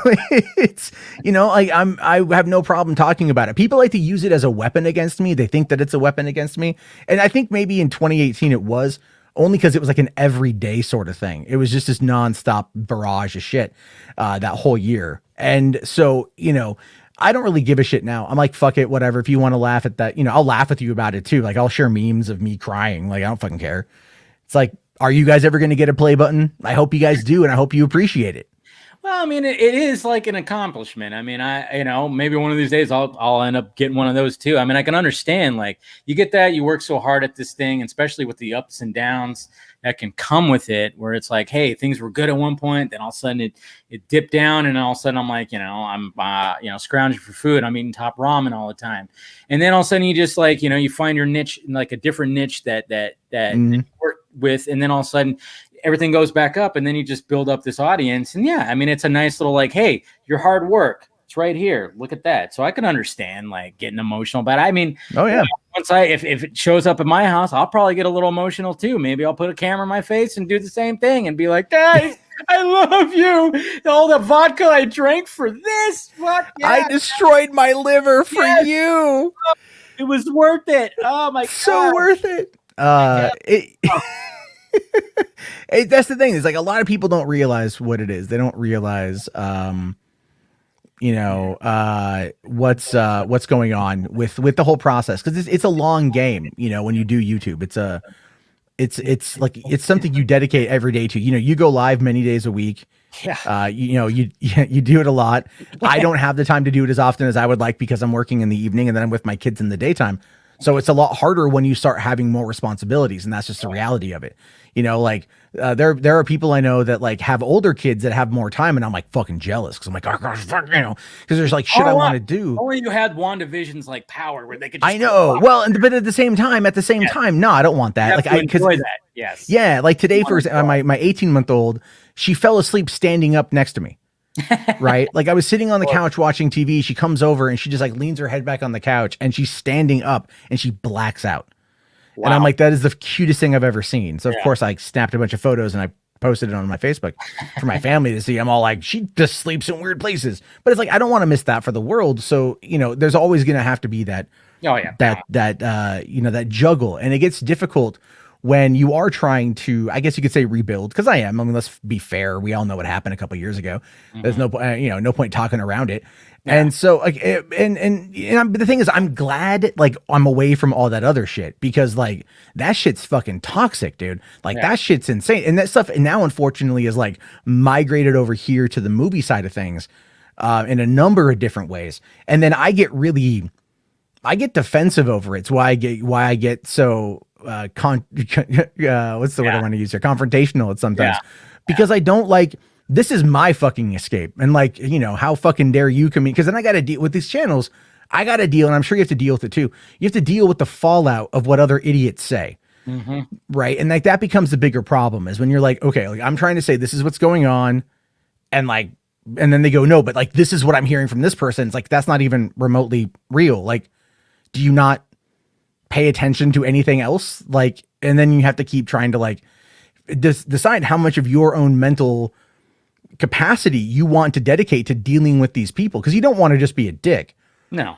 it's, like I have no problem talking about it. People like to use it as a weapon against me. They think that it's a weapon against me. And I think maybe in 2018 it was only because it was like an everyday sort of thing. It was just this nonstop barrage of shit that whole year. And so, I don't really give a shit now. I'm like, fuck it, whatever. If you want to laugh at that, I'll laugh with you about it too. Like I'll share memes of me crying. Like I don't fucking care. It's like, are you guys ever going to get a play button? I hope you guys do. And I hope you appreciate it. Well, I mean, it is like an accomplishment. I mean, maybe one of these days I'll end up getting one of those too. I mean, I can understand like you get that, you work so hard at this thing, and especially with the ups and downs that can come with it, where it's like, hey, things were good at one point, then all of a sudden it dipped down, and all of a sudden I'm like, I'm scrounging for food. I'm eating top ramen all the time, and then all of a sudden you just like, you find your niche, like a different niche that you work with, and then all of a sudden everything goes back up, and then you just build up this audience. And yeah, I mean, it's a nice little like, hey, your hard work, it's right here. Look at that. So I can understand like getting emotional, but I mean, oh yeah. Once if it shows up at my house, I'll probably get a little emotional too. Maybe I'll put a camera in my face and do the same thing and be like, guys, I love you. All the vodka I drank for this. Fuck yeah. I destroyed my liver for you. It was worth it. Oh my God. So worth it. That's the thing. Is like a lot of people don't realize what it is. They don't realize, what's going on with the whole process, because it's a long game. When you do YouTube, it's like it's something you dedicate every day to. You go live many days a week. Yeah. You do it a lot. I don't have the time to do it as often as I would like because I'm working in the evening and then I'm with my kids in the daytime. So it's a lot harder when you start having more responsibilities, and that's just the reality of it. There are people I know that like have older kids that have more time, and I'm like fucking jealous because I'm like, oh gosh, fuck, because there's like shit I want to do. Only you had WandaVision's like power where they could. I know. Well, but at the same time, no, I don't want that. Like I enjoy that. Yes. Yeah. Like today, my 18-month-old, she fell asleep standing up next to me. Right, like I was sitting on the couch watching TV. She comes over and she just like leans her head back on the couch and she's standing up and she blacks out. Wow. And I'm like, that is the cutest thing I've ever seen. So of course I snapped a bunch of photos and I posted it on my Facebook for my family to see. I'm all like, she just sleeps in weird places, but it's like I don't want to miss that for the world. So there's always gonna have to be that. Oh yeah, that juggle, and it gets difficult when you are trying to, I guess you could say, rebuild, because I mean, let's be fair. We all know what happened a couple of years ago. Mm-hmm. There's no point talking around it. Yeah. And so like but the thing is, I'm glad like I'm away from all that other shit, because like that shit's fucking toxic, dude. Like that shit's insane. And that stuff, and now unfortunately is like migrated over here to the movie side of things in a number of different ways. And then I get defensive over it. It's why I get so what's the word I want to use here? Confrontational at sometimes. Because I don't like, this is my fucking escape. And like, you know, how fucking dare you come in? Because then I got to deal with these channels. I got to deal, and I'm sure you have to deal with it too. You have to deal with the fallout of what other idiots say. Mm-hmm. Right. And like that becomes the bigger problem, is when you're like, okay, like I'm trying to say this is what's going on. And like, and then they go, no, but like, this is what I'm hearing from this person. It's like, that's not even remotely real. Like, do you not pay attention to anything else? Like, and then you have to keep trying to like decide how much of your own mental capacity you want to dedicate to dealing with these people. Cause you don't want to just be a dick. No,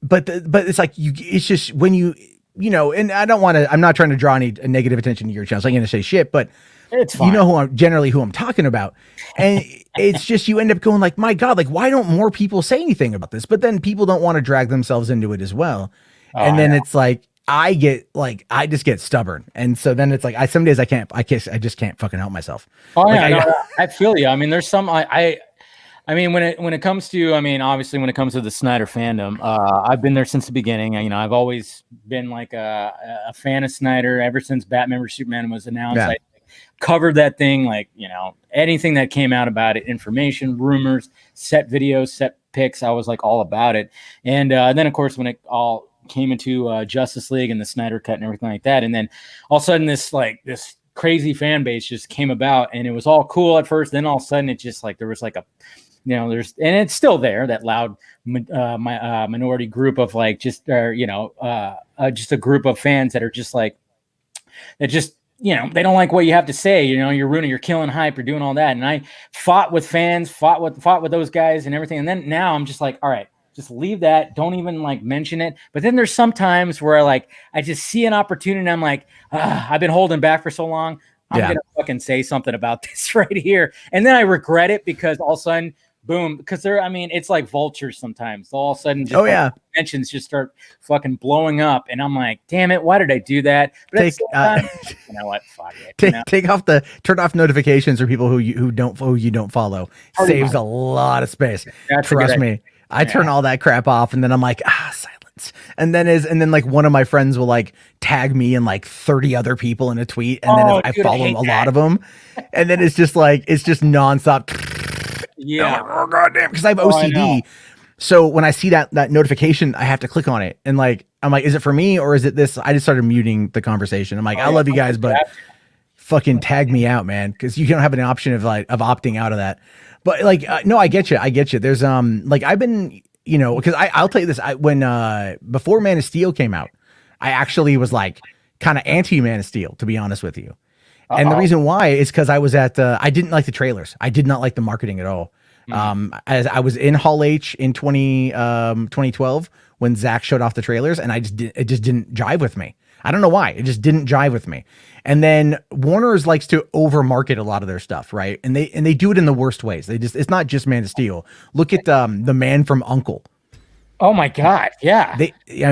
but it's like, it's just when you know, and I'm not trying to draw any negative attention to your channel. So I'm going to say shit, but it's fine. You know who I'm talking about. And it's just, you end up going like, my God, like, why don't more people say anything about this? But then people don't want to drag themselves into it as well. And then it's like, I just get stubborn. And so then it's like, some days I just can't fucking help myself. Oh like, yeah, I feel you. I mean, there's some, I mean, when it comes to, I mean, obviously when it comes to the Snyder fandom, I've been there since the beginning. You know, I've always been like a fan of Snyder ever since Batman vs Superman was announced. Yeah. I covered that thing, like, you know, anything that came out about it, information, rumors, set videos, set pics, I was like all about it. And then of course when it all came into Justice League and the Snyder Cut and everything like that, and then all of a sudden this crazy fan base just came about, and it was all cool at first. Then all of a sudden it just like there was like a, you know, and it's still there, that loud minority group of like just just a group of fans that are just like, that just, you know, they don't like what you have to say. You know, you're killing hype, you're doing all that. And I fought with fans, fought with those guys and everything. And then now I'm just like, all right, just leave that. Don't even like mention it. But then there's some times where like, I just see an opportunity and I'm like, I've been holding back for so long. I'm going to fucking say something about this right here. And then I regret it, because all of a sudden, boom, because it's like vultures sometimes. All of a sudden, just mentions just start fucking blowing up, and I'm like, damn it, why did I do that? But you know what? Fuck it. Turn off notifications for people who you don't follow. Saves a lot of space. Trust me. I turn all that crap off, and then I'm like, silence. And then like one of my friends will like tag me and like 30 other people in a tweet, and then I follow a lot of them, and then it's just nonstop. Yeah. Oh, goddamn. Because I have OCD. So when I see that notification, I have to click on it. And like, I'm like, is it for me or is it this? I just started muting the conversation. I'm like, I love you guys, but fucking tag me out, man. Because you don't have an option of opting out of that. But like, no, I get you. There's like, I've been, you know, because I'll tell you this. When before Man of Steel came out, I actually was like kind of anti Man of Steel, to be honest with you. And the reason why is because I was I didn't like the trailers. I did not like the marketing at all. As I was in Hall H in 2012 when Zach showed off the trailers, and it just didn't jive with me. I don't know why. It just didn't jive with me. And then Warner's likes to over market a lot of their stuff, right? And they do it in the worst ways. It's not just Man of Steel. Look at the Man from U.N.C.L.E. Oh my God. Yeah.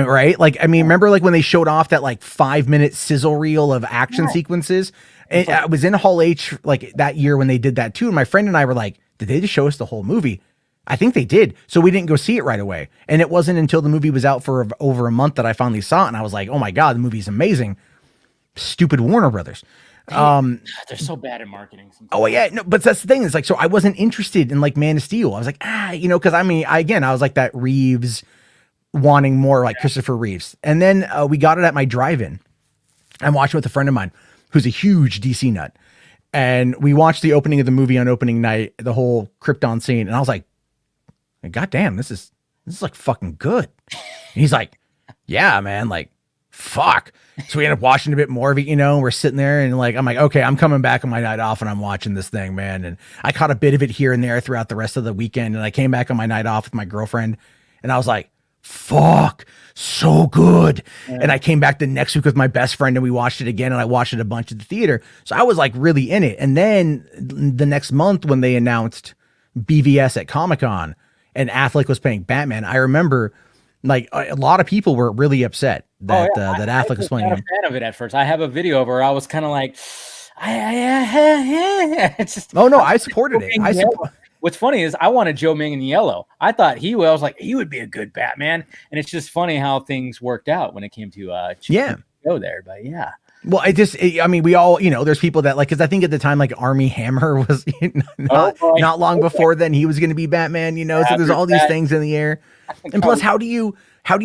Right. Like, I mean, remember like when they showed off that like 5-minute sizzle reel of action sequences? And I was in Hall H like that year when they did that too. And my friend and I were like, did they just show us the whole movie? I think they did. So we didn't go see it right away. And it wasn't until the movie was out for over a month that I finally saw it. And I was like, oh my God, the movie's amazing. Stupid Warner Brothers. They're so bad at marketing sometimes. Oh yeah. No, but that's the thing. It's like, so I wasn't interested in like Man of Steel. I was like, you know, cause I mean, I was like that Reeves wanting more like Christopher Reeves. And then we got it at my drive-in. I'm watching with a friend of mine who's a huge DC nut. And we watched the opening of the movie on opening night, the whole Krypton scene. And I was like, God damn, this is like fucking good. And he's like, yeah, man, like, fuck. So we ended up watching a bit more of it, you know, we're sitting there and like, I'm like, okay, I'm coming back on my night off and I'm watching this thing, man. And I caught a bit of it here and there throughout the rest of the weekend. And I came back on my night off with my girlfriend and I was like, fuck, so good. Yeah. And I came back the next week with my best friend and we watched it again, and I watched it a bunch at the theater. So I was like really in it. And then the next month when they announced BVS at Comic-Con and Affleck was playing Batman, I remember like a lot of people were really upset that that Affleck was playing him. I was not a fan of it at first. I have a video where I was kind of like, it's just. Oh no, I supported it. What's funny is I wanted Joe Manganiello. I thought he was like he would be a good Batman, and it's just funny how things worked out when it came to go there. But yeah. Well, I mean, we all, there's people that like, because I think at the time, like Army Hammer was not long before then he was going to be Batman, so there's all these things in the air. And plus, how do you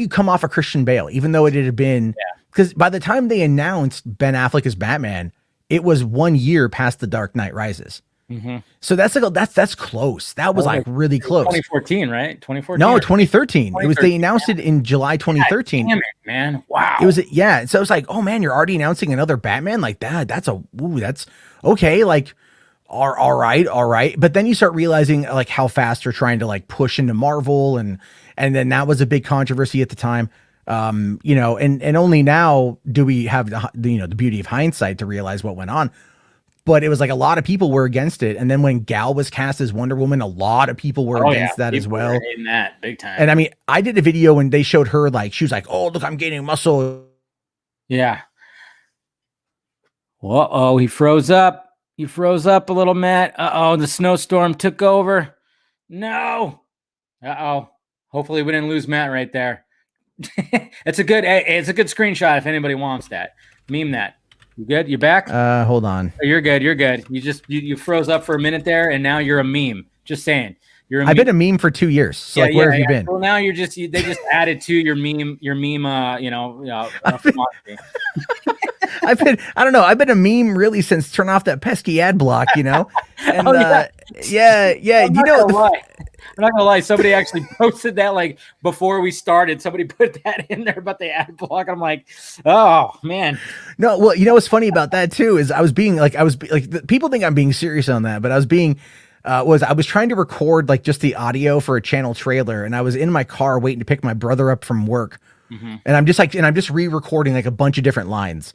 come off a Christian Bale, even though it had been, because by the time they announced Ben Affleck as Batman, it was 1 year past The Dark Knight Rises. Mm-hmm. So that's close. That was like really close. 2014, right? 2014. No, 2013. It was, they announced it in July 2013. Damn it, man. Wow. It was, yeah. So it was like, oh man, you're already announcing another Batman like that. That's okay. Like, all right. But then you start realizing like how fast they're trying to like push into Marvel. And then that was a big controversy at the time. And only now do we have the beauty of hindsight to realize what went on. But it was like a lot of people were against it. And then when Gal was cast as Wonder Woman, a lot of people were against that as well. In that big time. And I mean, I did a video when they showed her, like, she was like, oh, look, I'm gaining muscle. Yeah. Uh-oh, he froze up. He froze up a little, Matt. Uh-oh, the snowstorm took over. No. Uh-oh. Hopefully we didn't lose Matt right there. It's a good screenshot if anybody wants that. Meme that. You good? You back? Hold on. Oh, you're good. You're good. You froze up for a minute there, and now you're a meme. Just saying. I've been a meme for 2 years. So where have you been? Well, now they just added to your meme. I've been a meme really since turn off that pesky ad block, And I'm not gonna lie. Somebody actually posted that like before we started. Somebody put that in there about the ad block. I'm like, oh man. No, well, what's funny about that too is people think I'm being serious on that, but I was being. I was trying to record like just the audio for a channel trailer, and I was in my car waiting to pick my brother up from work, and I'm just re-recording like a bunch of different lines,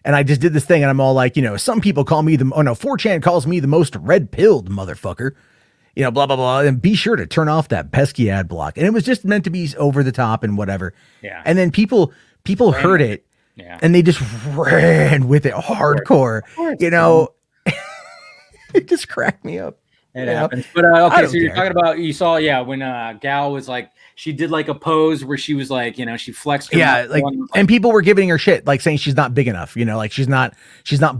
and I just did this thing, and I'm all like, some people call me 4chan calls me the most red-pilled motherfucker, blah blah blah, and be sure to turn off that pesky ad block, and it was just meant to be over the top and whatever, and then people heard it, and they just ran with it hardcore, it just cracked me up. It happens. But okay, so you're talking about when Gal was like, she did like a pose where she was like, she flexed her and people were giving her shit, like saying she's not big enough, like she's not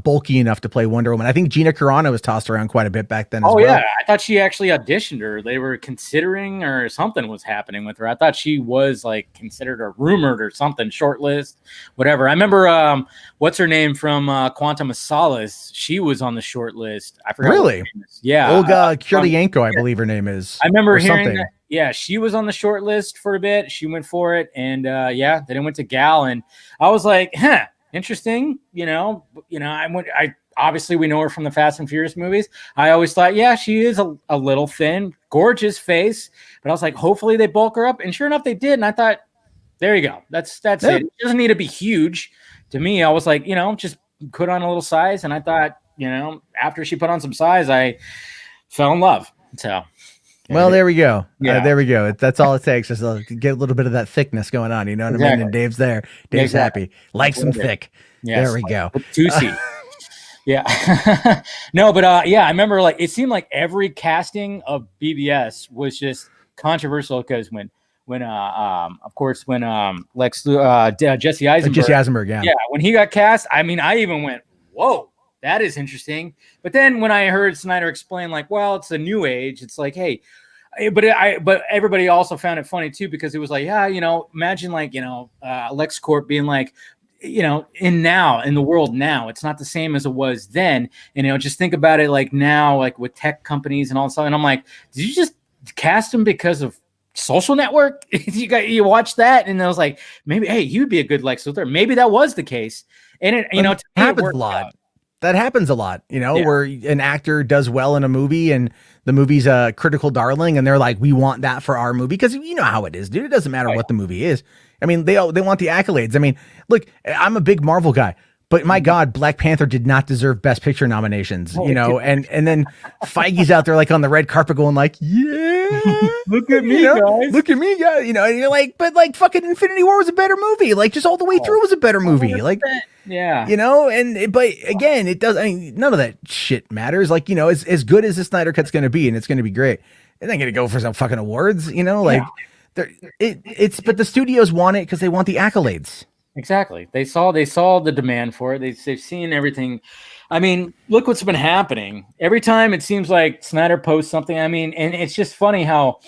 bulky enough to play Wonder Woman. I think Gina Carano was tossed around quite a bit back then as well. Yeah, I thought she actually auditioned her. They were considering, or something was happening with her. I thought she was like considered or rumored or something, shortlist, whatever. I remember what's her name from Quantum of Solace? She was on the short list. I forgot. Really? Yeah. Olga Kurylenko, I believe her name is. I remember hearing that. Yeah, she was on the short list for a bit. She went for it, and then it went to Gal, and I was like, interesting. I obviously we know her from the Fast and Furious movies. I always thought, she is a little thin, gorgeous face, but I was like, hopefully they bulk her up, and sure enough, they did. And I thought, there you go, that's it. It doesn't need to be huge. To me, I was like, just put on a little size, and I thought, after she put on some size, I fell in love. So. Well, there we go. Yeah, there we go. That's all it takes is to get a little bit of that thickness going on. You know what I mean? And Dave's there. Dave's happy. Likes them thick. Yes. There we go. Juicy. Yeah. No, but I remember like it seemed like every casting of BBS was just controversial because when Jesse Eisenberg, when he got cast, I mean, I even went, whoa. That is interesting. But then when I heard Snyder explain, like, well, it's a new age, it's like, hey, but everybody also found it funny too, because it was like, imagine like, LexCorp being like, in the world now, it's not the same as it was then. And, just think about it like now, like with tech companies and all that. And I'm like, did you just cast him because of Social Network? you watched that? And I was like, maybe, hey, he would be a good Lex Luthor. Maybe that was the case. And it happens a lot. That happens a lot, where an actor does well in a movie and the movie's a critical darling and they're like, we want that for our movie. Because you know how it is, dude. It doesn't matter what the movie is. I mean, they want the accolades. I mean, look, I'm a big Marvel guy, But my God, Black Panther did not deserve Best Picture nominations, No, you it know, and then Feige's out there like on the red carpet going like, yeah, Look at me, you know, guys. look at me, guys, you know, and you're like, but like fucking Infinity War was a better movie, like just all the way through was a better movie, like, yeah, you know, but again, it does. I mean, none of that shit matters. Like, you know, as good as the Snyder Cut's going to be, and it's going to be great, they're not going to go for some fucking awards, you know, like, but the studios want it because they want the accolades. exactly. They saw the demand for it. They've seen everything. I mean, look what's been happening. Every time it seems like Snyder posts something. I mean, and it's just funny how,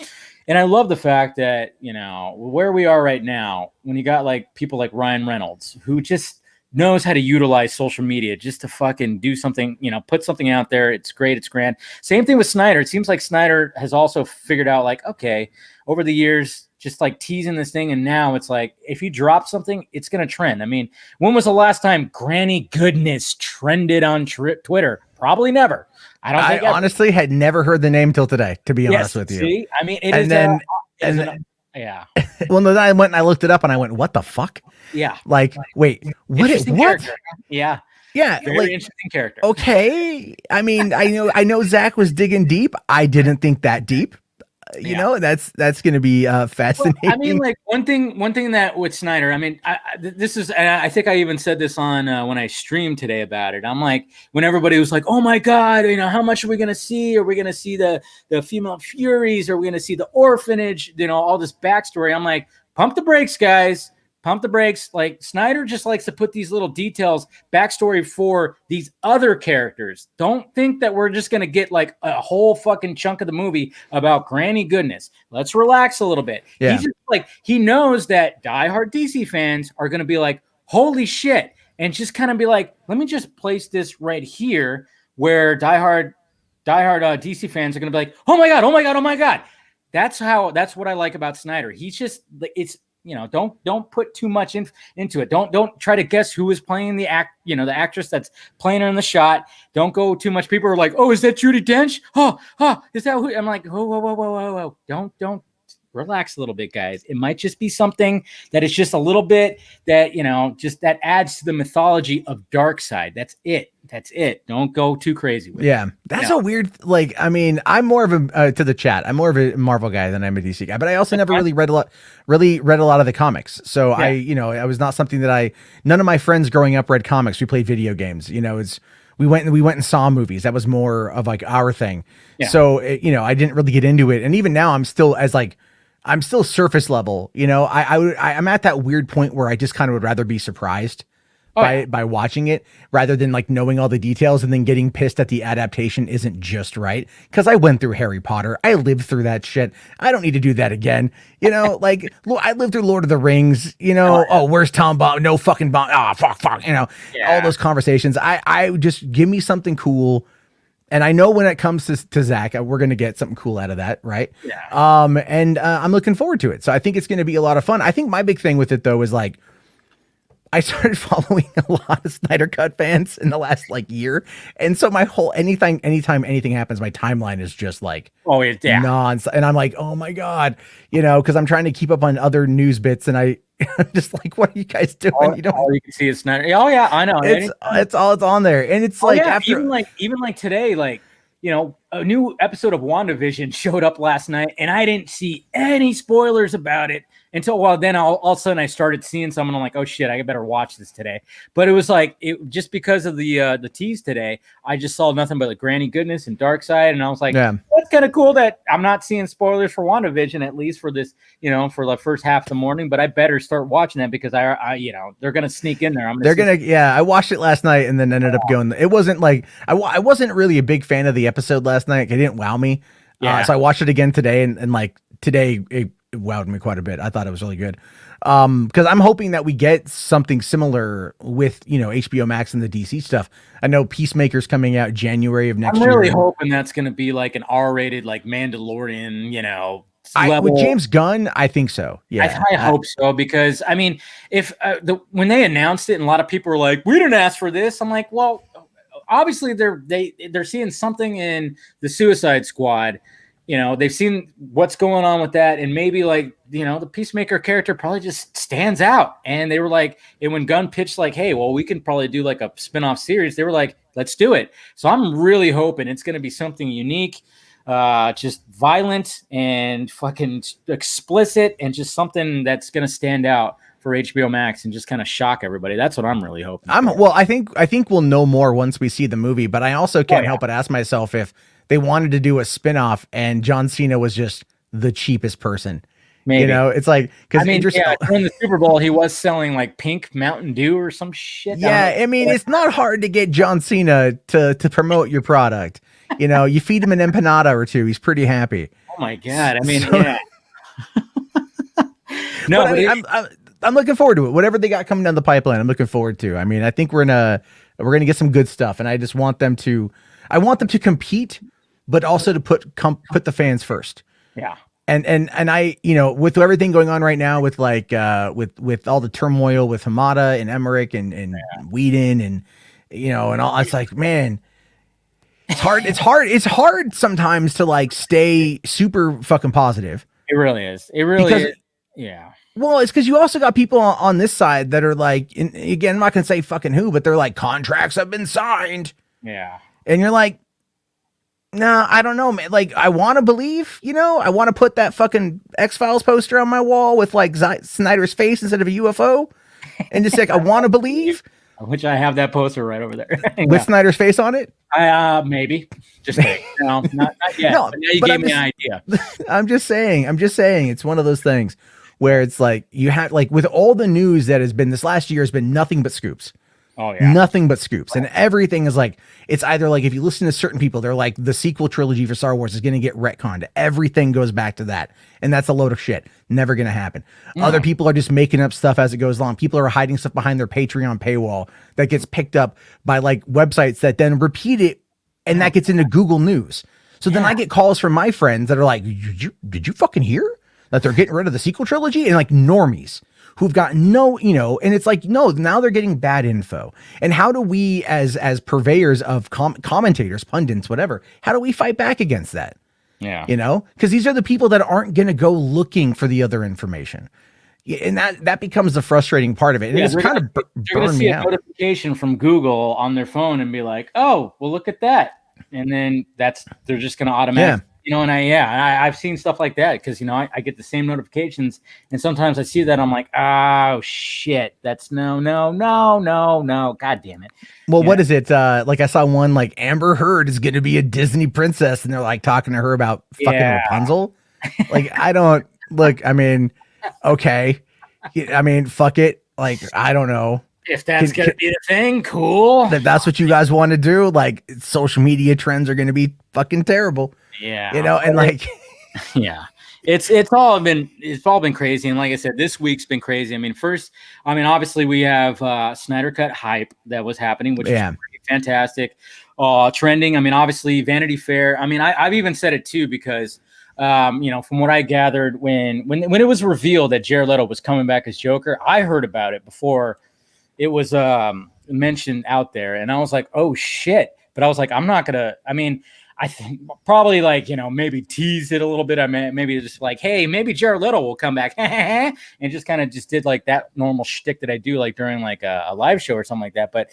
and I love the fact that, you know, where we are right now, when you got like people like Ryan Reynolds, who just knows how to utilize social media just to fucking do something, you know, put something out there. It's great. It's grand. Same thing with Snyder. It seems like Snyder has also figured out like, okay, over the years, just like teasing this thing. And now it's like, if you drop something, it's going to trend. I mean, when was the last time Granny Goodness trended on Twitter? Probably never. I honestly had never heard the name till today, to be honest with you. See, I mean, yeah. Well, no, then I went and I looked it up and I went, what the fuck? Yeah. Like, wait, what? Yeah. Yeah. Very like, interesting character. Okay. I mean, I know Zach was digging deep. I didn't think that deep. You know, that's going to be fascinating. Well, I mean, like one thing that with Snyder, I mean, this is, and I think I even said this on when I streamed today about it. I'm like, when everybody was like, "Oh my God, you know, how much are we going to see? Are we going to see the female Furies? Are we going to see the orphanage? You know, all this backstory." I'm like, pump the brakes, guys. Pump the brakes. Like Snyder just likes to put these little details, backstory for these other characters. Don't think that we're just going to get like a whole fucking chunk of the movie about Granny Goodness. Let's relax a little bit. Yeah. He's just like, he knows that diehard DC fans are going to be like, holy shit. And just kind of be like, let me just place this right here where diehard DC fans are going to be like, oh my God, oh my God, oh my God. That's what I like about Snyder. He's just, it's, you know, don't put too much into it. Don't try to guess who is playing the actress that's playing her in the shot. Don't go too much. People are like, oh, is that Judi Dench? Oh, is that who? I'm like, whoa. Don't relax a little bit, guys. It might just be something that is just a little bit that, you know, just that adds to the mythology of Darkseid. That's it. Don't go too crazy with it. That's a weird, like, I mean, I'm more of a to the chat. I'm more of a Marvel guy than I'm a DC guy, but I also never really read a lot of the comics. So I was not something that none of my friends growing up read comics. We played video games, you know, we went and saw movies. That was more of like our thing. Yeah. So, I didn't really get into it. And even now I'm still surface level, you know. I'm at that weird point where I just kind of would rather be surprised by watching it rather than like knowing all the details and then getting pissed that the adaptation isn't just right. Because I went through Harry Potter, I lived through that shit. I don't need to do that again, you know. Like I lived through Lord of the Rings, you know. Oh, where's Tom Bomb? No fucking bomb. Ah, fuck, you know. Yeah. All those conversations. I just give me something cool. And I know when it comes to Zach, we're going to get something cool out of that, right? Yeah. And I'm looking forward to it. So I think it's going to be a lot of fun. I think my big thing with it, though, is like, I started following a lot of Snyder Cut fans in the last like year. And so my whole, anytime anything happens, my timeline is just like, nonstop. And I'm like, oh my God, you know, because I'm trying to keep up on other news bits. And I'm just like, what are you guys doing? All you can see is Snyder. Oh yeah, I know. It's on there. And it's like, even like today, like, you know, a new episode of WandaVision showed up last night and I didn't see any spoilers about it until, then all of a sudden I started seeing some and I'm like, oh shit, I better watch this today. But it was like, just because of the tease today, I just saw nothing but like Granny Goodness and Darkseid. And I was like, that's kind of cool that I'm not seeing spoilers for WandaVision, at least for this, you know, for the first half of the morning, but I better start watching that because I you know, they're going to sneak in there. I watched it last night and then ended up going, it wasn't like, I wasn't really a big fan of the episode last night. It didn't wow me. So I watched it again today and like today it wowed me quite a bit. I thought it was really good. Because I'm hoping that we get something similar with, you know, HBO Max and the DC stuff. I know Peacemaker's coming out January of next year. I'm really hoping that's going to be like an R-rated, like Mandalorian, you know, with James Gunn, I think so. Yeah, I hope so, because I mean, if when they announced it and a lot of people were like, "We didn't ask for this," I'm like, well, obviously they're seeing something in the Suicide Squad, they've seen what's going on with that, and maybe like, the Peacemaker character probably just stands out. And they were like, and when Gunn pitched like, hey, well, we can probably do like a spinoff series, they were like, let's do it. So I'm really hoping it's going to be something unique, just violent and fucking explicit, and just something that's going to stand out for HBO Max and just kind of shock everybody. That's what I'm really hoping. Well, I think we'll know more once we see the movie, but I also can't help but ask myself if they wanted to do a spinoff and John Cena was just the cheapest person. Maybe. It's like, because during the Super Bowl, he was selling like pink Mountain Dew or some shit. Yeah, it's not hard to get John Cena to promote your product. You feed him an empanada or two, he's pretty happy. Oh my God. Yeah. No, but I'm looking forward to it. Whatever they got coming down the pipeline, I'm looking forward to. I mean, I think we're gonna get some good stuff, and I just want them to compete, but also to put the fans first. Yeah. And I, with everything going on right now, with like with all the turmoil with Hamada and Emmerich and Whedon and and all, it's like, man, it's hard sometimes to like stay super fucking positive. It really is. Is. Yeah. Well, it's because you also got people on this side that are like, again, I'm not going to say fucking who, but they're like, contracts have been signed. Yeah. And you're like, no, I don't know, man. Like, I want to believe, I want to put that fucking X-Files poster on my wall with like Snyder's face instead of a UFO. And just like, I want to believe. Which I have that poster right over there. With Snyder's face on it? Maybe. Just kidding. No, not yet. No, but now you gave me an idea. I'm just saying, it's one of those things where it's like, you have, like, with all the news that has been this last year has been nothing but scoops. Oh yeah. Nothing but scoops. And everything is like, it's either like, if you listen to certain people, they're like, the sequel trilogy for Star Wars is going to get retconned. Everything goes back to that. And that's a load of shit. Never going to happen. Other people are just making up stuff as it goes along. People are hiding stuff behind their Patreon paywall that gets picked up by like websites that then repeat it. And that gets into Google News. So then I get calls from my friends that are like, did you fucking hear that they're getting rid of the sequel trilogy? And like normies who've got no, and it's like, no, now they're getting bad info. And how do we as purveyors of commentators, pundits, whatever, how do we fight back against that? Yeah. Because these are the people that aren't going to go looking for the other information. And that becomes the frustrating part of it. And it's kind of you're going to see a notification from Google on their phone and be like, oh, well, look at that. And then they're just going to automatically, and I've seen stuff like that because, I get the same notifications, and sometimes I see that I'm like, oh shit, that's no, God damn it. Well, what is it? Like I saw one like Amber Heard is going to be a Disney princess, and they're like talking to her about fucking Rapunzel. Like, I don't look, I mean, okay. I mean, fuck it. Like, I don't know. If that's going to be the thing, cool. If that's what you guys want to do, like, social media trends are going to be fucking terrible. Yeah. And like, yeah, it's all been crazy. And like I said, this week's been crazy. I mean, obviously we have Snyder Cut hype that was happening, which is fantastic. Trending. I mean, obviously Vanity Fair. I mean, I've even said it too, because from what I gathered when it was revealed that Jared Leto was coming back as Joker, I heard about it before it was mentioned out there, and I was like, oh shit. But I was like, I'm not gonna, I think probably like, maybe tease it a little bit. I mean, maybe just like, hey, maybe Jared Leto will come back and just kind of just did like that normal shtick that I do like during like a live show or something like that. But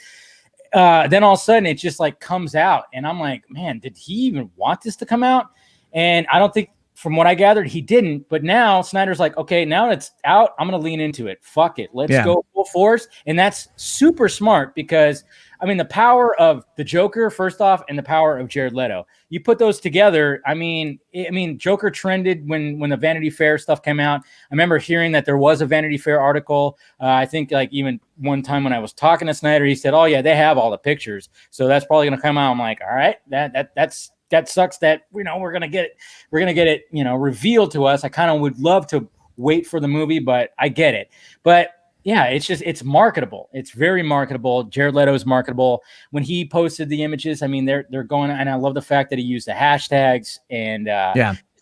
then all of a sudden it just like comes out, and I'm like, man, did he even want this to come out? And I don't think, from what I gathered, he didn't. But now Snyder's like, okay, now it's out, I'm going to lean into it. Fuck it. Let's go full force. And that's super smart because, the power of the Joker, first off, and the power of Jared Leto. You put those together. Joker trended when the Vanity Fair stuff came out. I remember hearing that there was a Vanity Fair article. I think like even one time when I was talking to Snyder, he said, oh yeah, they have all the pictures. So that's probably going to come out. I'm like, all right, that sucks that, we're going to get it, revealed to us. I kind of would love to wait for the movie, but I get it. But yeah, it's marketable. It's very marketable. Jared Leto is marketable. When he posted the images, they're going, and I love the fact that he used the hashtags and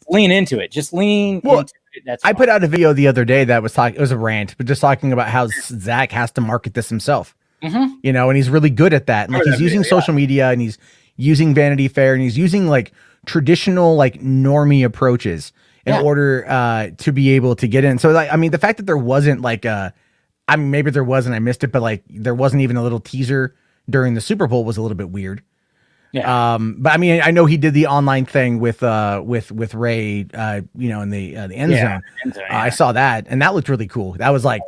lean into it. Just lean into it. I put out a video the other day that was it was a rant, but just talking about how Zach has to market this himself, and he's really good at that. And like, he's using social media, and he's using Vanity Fair, and he's using like traditional like normie approaches in order to be able to get in. So like, I mean, the fact that there wasn't like I mean, maybe there was and I missed it, but like there wasn't even a little teaser during the Super Bowl was a little bit weird. Yeah. But I mean, I know he did the online thing with Ray, you know, in the end zone. I saw that, and that looked really cool. That was like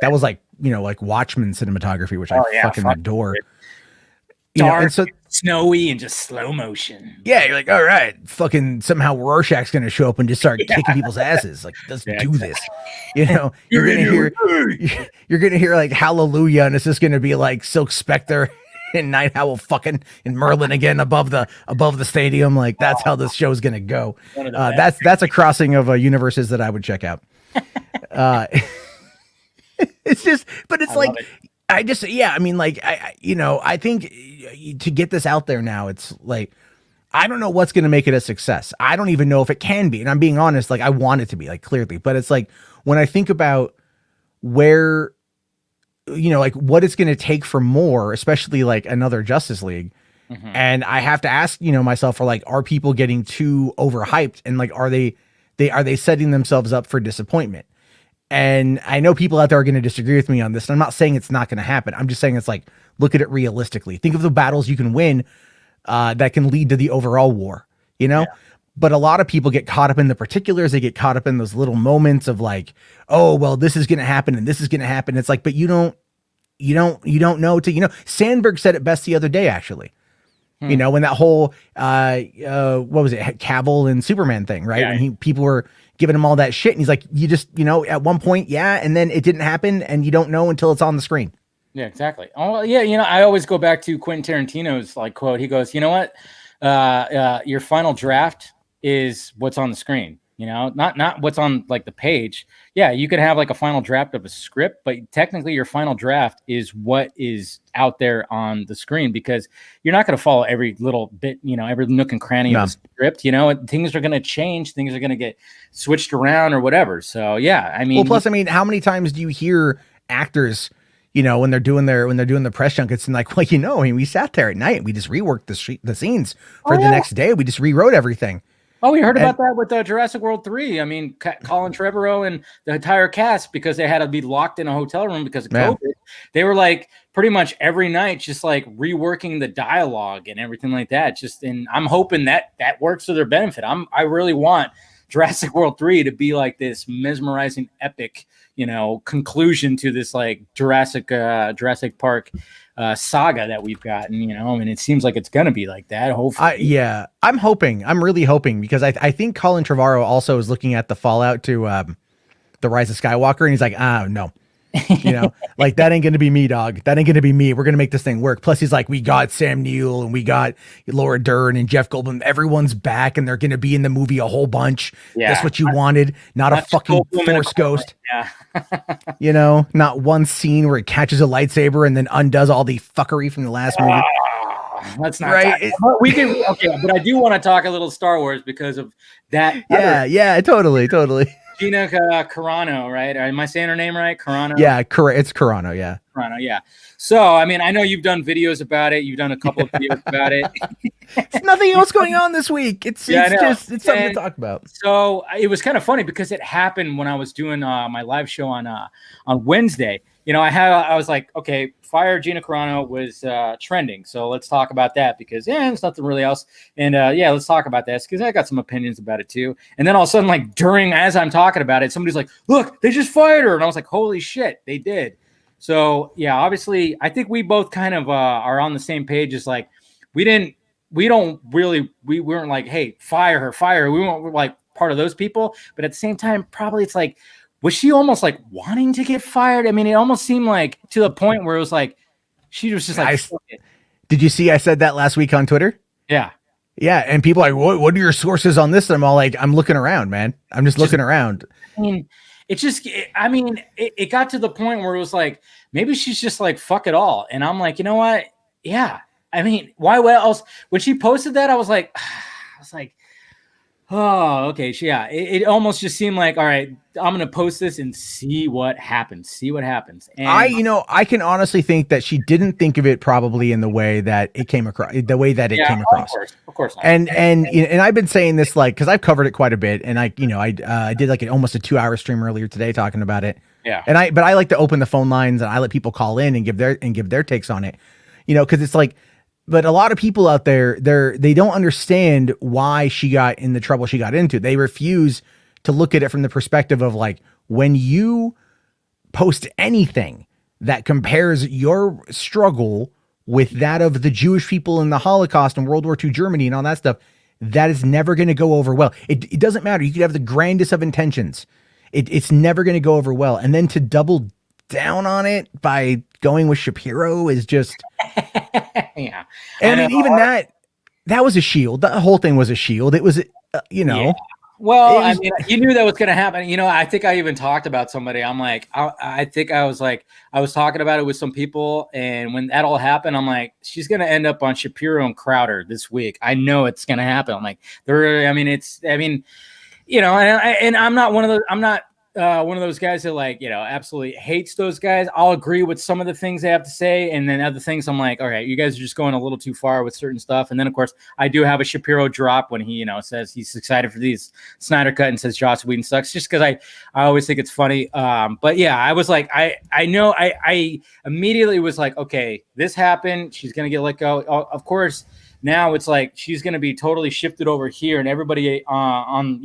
you know, like Watchmen cinematography, which I fucking adore. You know, and so snowy and just slow motion. Yeah, you're like, all right, fucking somehow Rorschach's gonna show up and just start kicking people's asses. Like, let's do this. You know, you're gonna hear like Hallelujah, and it's just gonna be like Silk Spectre and Night Owl fucking and Merlin again above the stadium. Like, that's how this show's gonna go. That's a crossing of universes that I would check out. It's just, but it's like, I just, yeah, I mean, like, you know, I think to get this out there now, it's like, I don't know what's going to make it a success. I don't even know if it can be. And I'm being honest, like, I want it to be, like, clearly. But it's like, when I think about where, you know, like, what it's going to take for more, especially, like, another Justice League, and I have to ask, you know, myself, for, like, are people getting too overhyped? And, like, are they setting themselves up for disappointment? And I know people out there are going to disagree with me on this. And I'm not saying it's not going to happen. I'm just saying it's like, look at it realistically. Think of the battles you can win that can lead to the overall war, you know? Yeah. But a lot of people get caught up in the particulars. They get caught up in those little moments of like, oh, well, this is going to happen and this is going to happen. It's like, but you don't know to, you know, Sandberg said it best the other day, actually. You know, when that whole, what was it? Cavill and Superman thing, right? Yeah. When people were giving him all that shit. And he's like, you just, you know, at one point, yeah. And then it didn't happen and you don't know until it's on the screen. Yeah, exactly. Oh, yeah. You know, I always go back to Quentin Tarantino's like quote. He goes, you know what? Your final draft is what's on the screen. You know, not what's on like the page. Yeah, you could have like a final draft of a script, but technically your final draft is what is out there on the screen, because you're not going to follow every little bit, you know, every nook and cranny of the script. You know, things are going to change, things are going to get switched around or whatever. So yeah, I mean, well, plus, I mean, how many times do you hear actors, you know, when they're doing the press junkets and like, well, you know, I mean, we sat there at night, we just reworked the scenes for the next day, we just rewrote everything. Oh, we heard about that with Jurassic World 3. I mean, Colin Trevorrow and the entire cast, because they had to be locked in a hotel room because of COVID. They were like pretty much every night just like reworking the dialogue and everything like that. Just, and I'm hoping that works to their benefit. I really want Jurassic World 3 to be like this mesmerizing epic, you know, conclusion to this like Jurassic Park saga that we've gotten, you know, and it seems like it's going to be like that. Hopefully. Yeah, I'm really hoping, because I think Colin Trevorrow also is looking at the fallout to the Rise of Skywalker, and he's like, no, you know, like that ain't going to be me, dog. That ain't going to be me. We're going to make this thing work. Plus he's like, we got Sam Neill and we got Laura Dern and Jeff Goldblum. Everyone's back and they're going to be in the movie a whole bunch. Yeah. That's what you wanted. Not a fucking Force ghost. Yeah. You know, not one scene where it catches a lightsaber and then undoes all the fuckery from the last movie. That's not right. We can, okay, but I do want to talk a little Star Wars because of that. Yeah, totally. Gina Carano, right? Am I saying her name right? Carano? Yeah, it's Carano, yeah. Carano, yeah. So, I mean, I know you've done videos about it. You've done a couple of videos about it. There's nothing else going on this week. It's something to talk about. So it was kind of funny because it happened when I was doing my live show on Wednesday. You know, I was like, okay, Fire Gina Carano was trending, so let's talk about that because there's nothing really else. And let's talk about this because I got some opinions about it too. And then all of a sudden, like as I'm talking about it, somebody's like, "Look, they just fired her," and I was like, "Holy shit, they did!" So yeah, obviously, I think we both kind of are on the same page. As like, we weren't like, "Hey, fire her." We weren't like part of those people, but at the same time, probably it's like, was she almost like wanting to get fired? I mean, it almost seemed like to the point where it was like she was just like. Did you see I said that last week on Twitter? Yeah. Yeah, and people are like, what are your sources on this? And I'm all like, I'm looking around, man. I'm just looking around. I mean, it got to the point where it was like, maybe she's just like, fuck it all. And I'm like, you know what? Yeah. I mean, why else? When she posted that, I was like, Oh, okay. So yeah, it almost just seemed like, all right, I'm gonna post this and see what happens. See what happens. And I can honestly think that she didn't think of it probably in the way that it came across, the way that it yeah, came across. of course not. And I've been saying this like because I've covered it quite a bit, and I did like almost a 2-hour stream earlier today talking about it. Yeah. And I like to open the phone lines and I let people call in and give their takes on it, because it's like, but a lot of people out there they don't understand why she got in the trouble she got into. They refuse to look at it from the perspective of like when you post anything that compares your struggle with that of the Jewish people in the Holocaust and World War II Germany and all that stuff, that is never going to go over well. It doesn't matter. You could have the grandest of intentions. It's never going to go over well. And then to double down on it by going with Shapiro is just, Yeah. and I mean, even that was a shield. The whole thing was a shield. It was, Yeah. Well, it was, I mean, you knew that was going to happen. I think I even talked about somebody. I'm like, I think I was like, I was talking about it with some people. And when that all happened, I'm like, she's going to end up on Shapiro and Crowder this week. I know it's going to happen. I'm like, and I'm not one of those, one of those guys that like, absolutely hates those guys. I'll agree with some of the things they have to say. And then other things I'm like, all right, you guys are just going a little too far with certain stuff. And then of course I do have a Shapiro drop when he, says he's excited for these Snyder Cut and says Joss Whedon sucks, just because I always think it's funny. But yeah, I was like, I know I immediately was like, okay, this happened. She's going to get let go. Of course, now it's like she's going to be totally shifted over here, and everybody on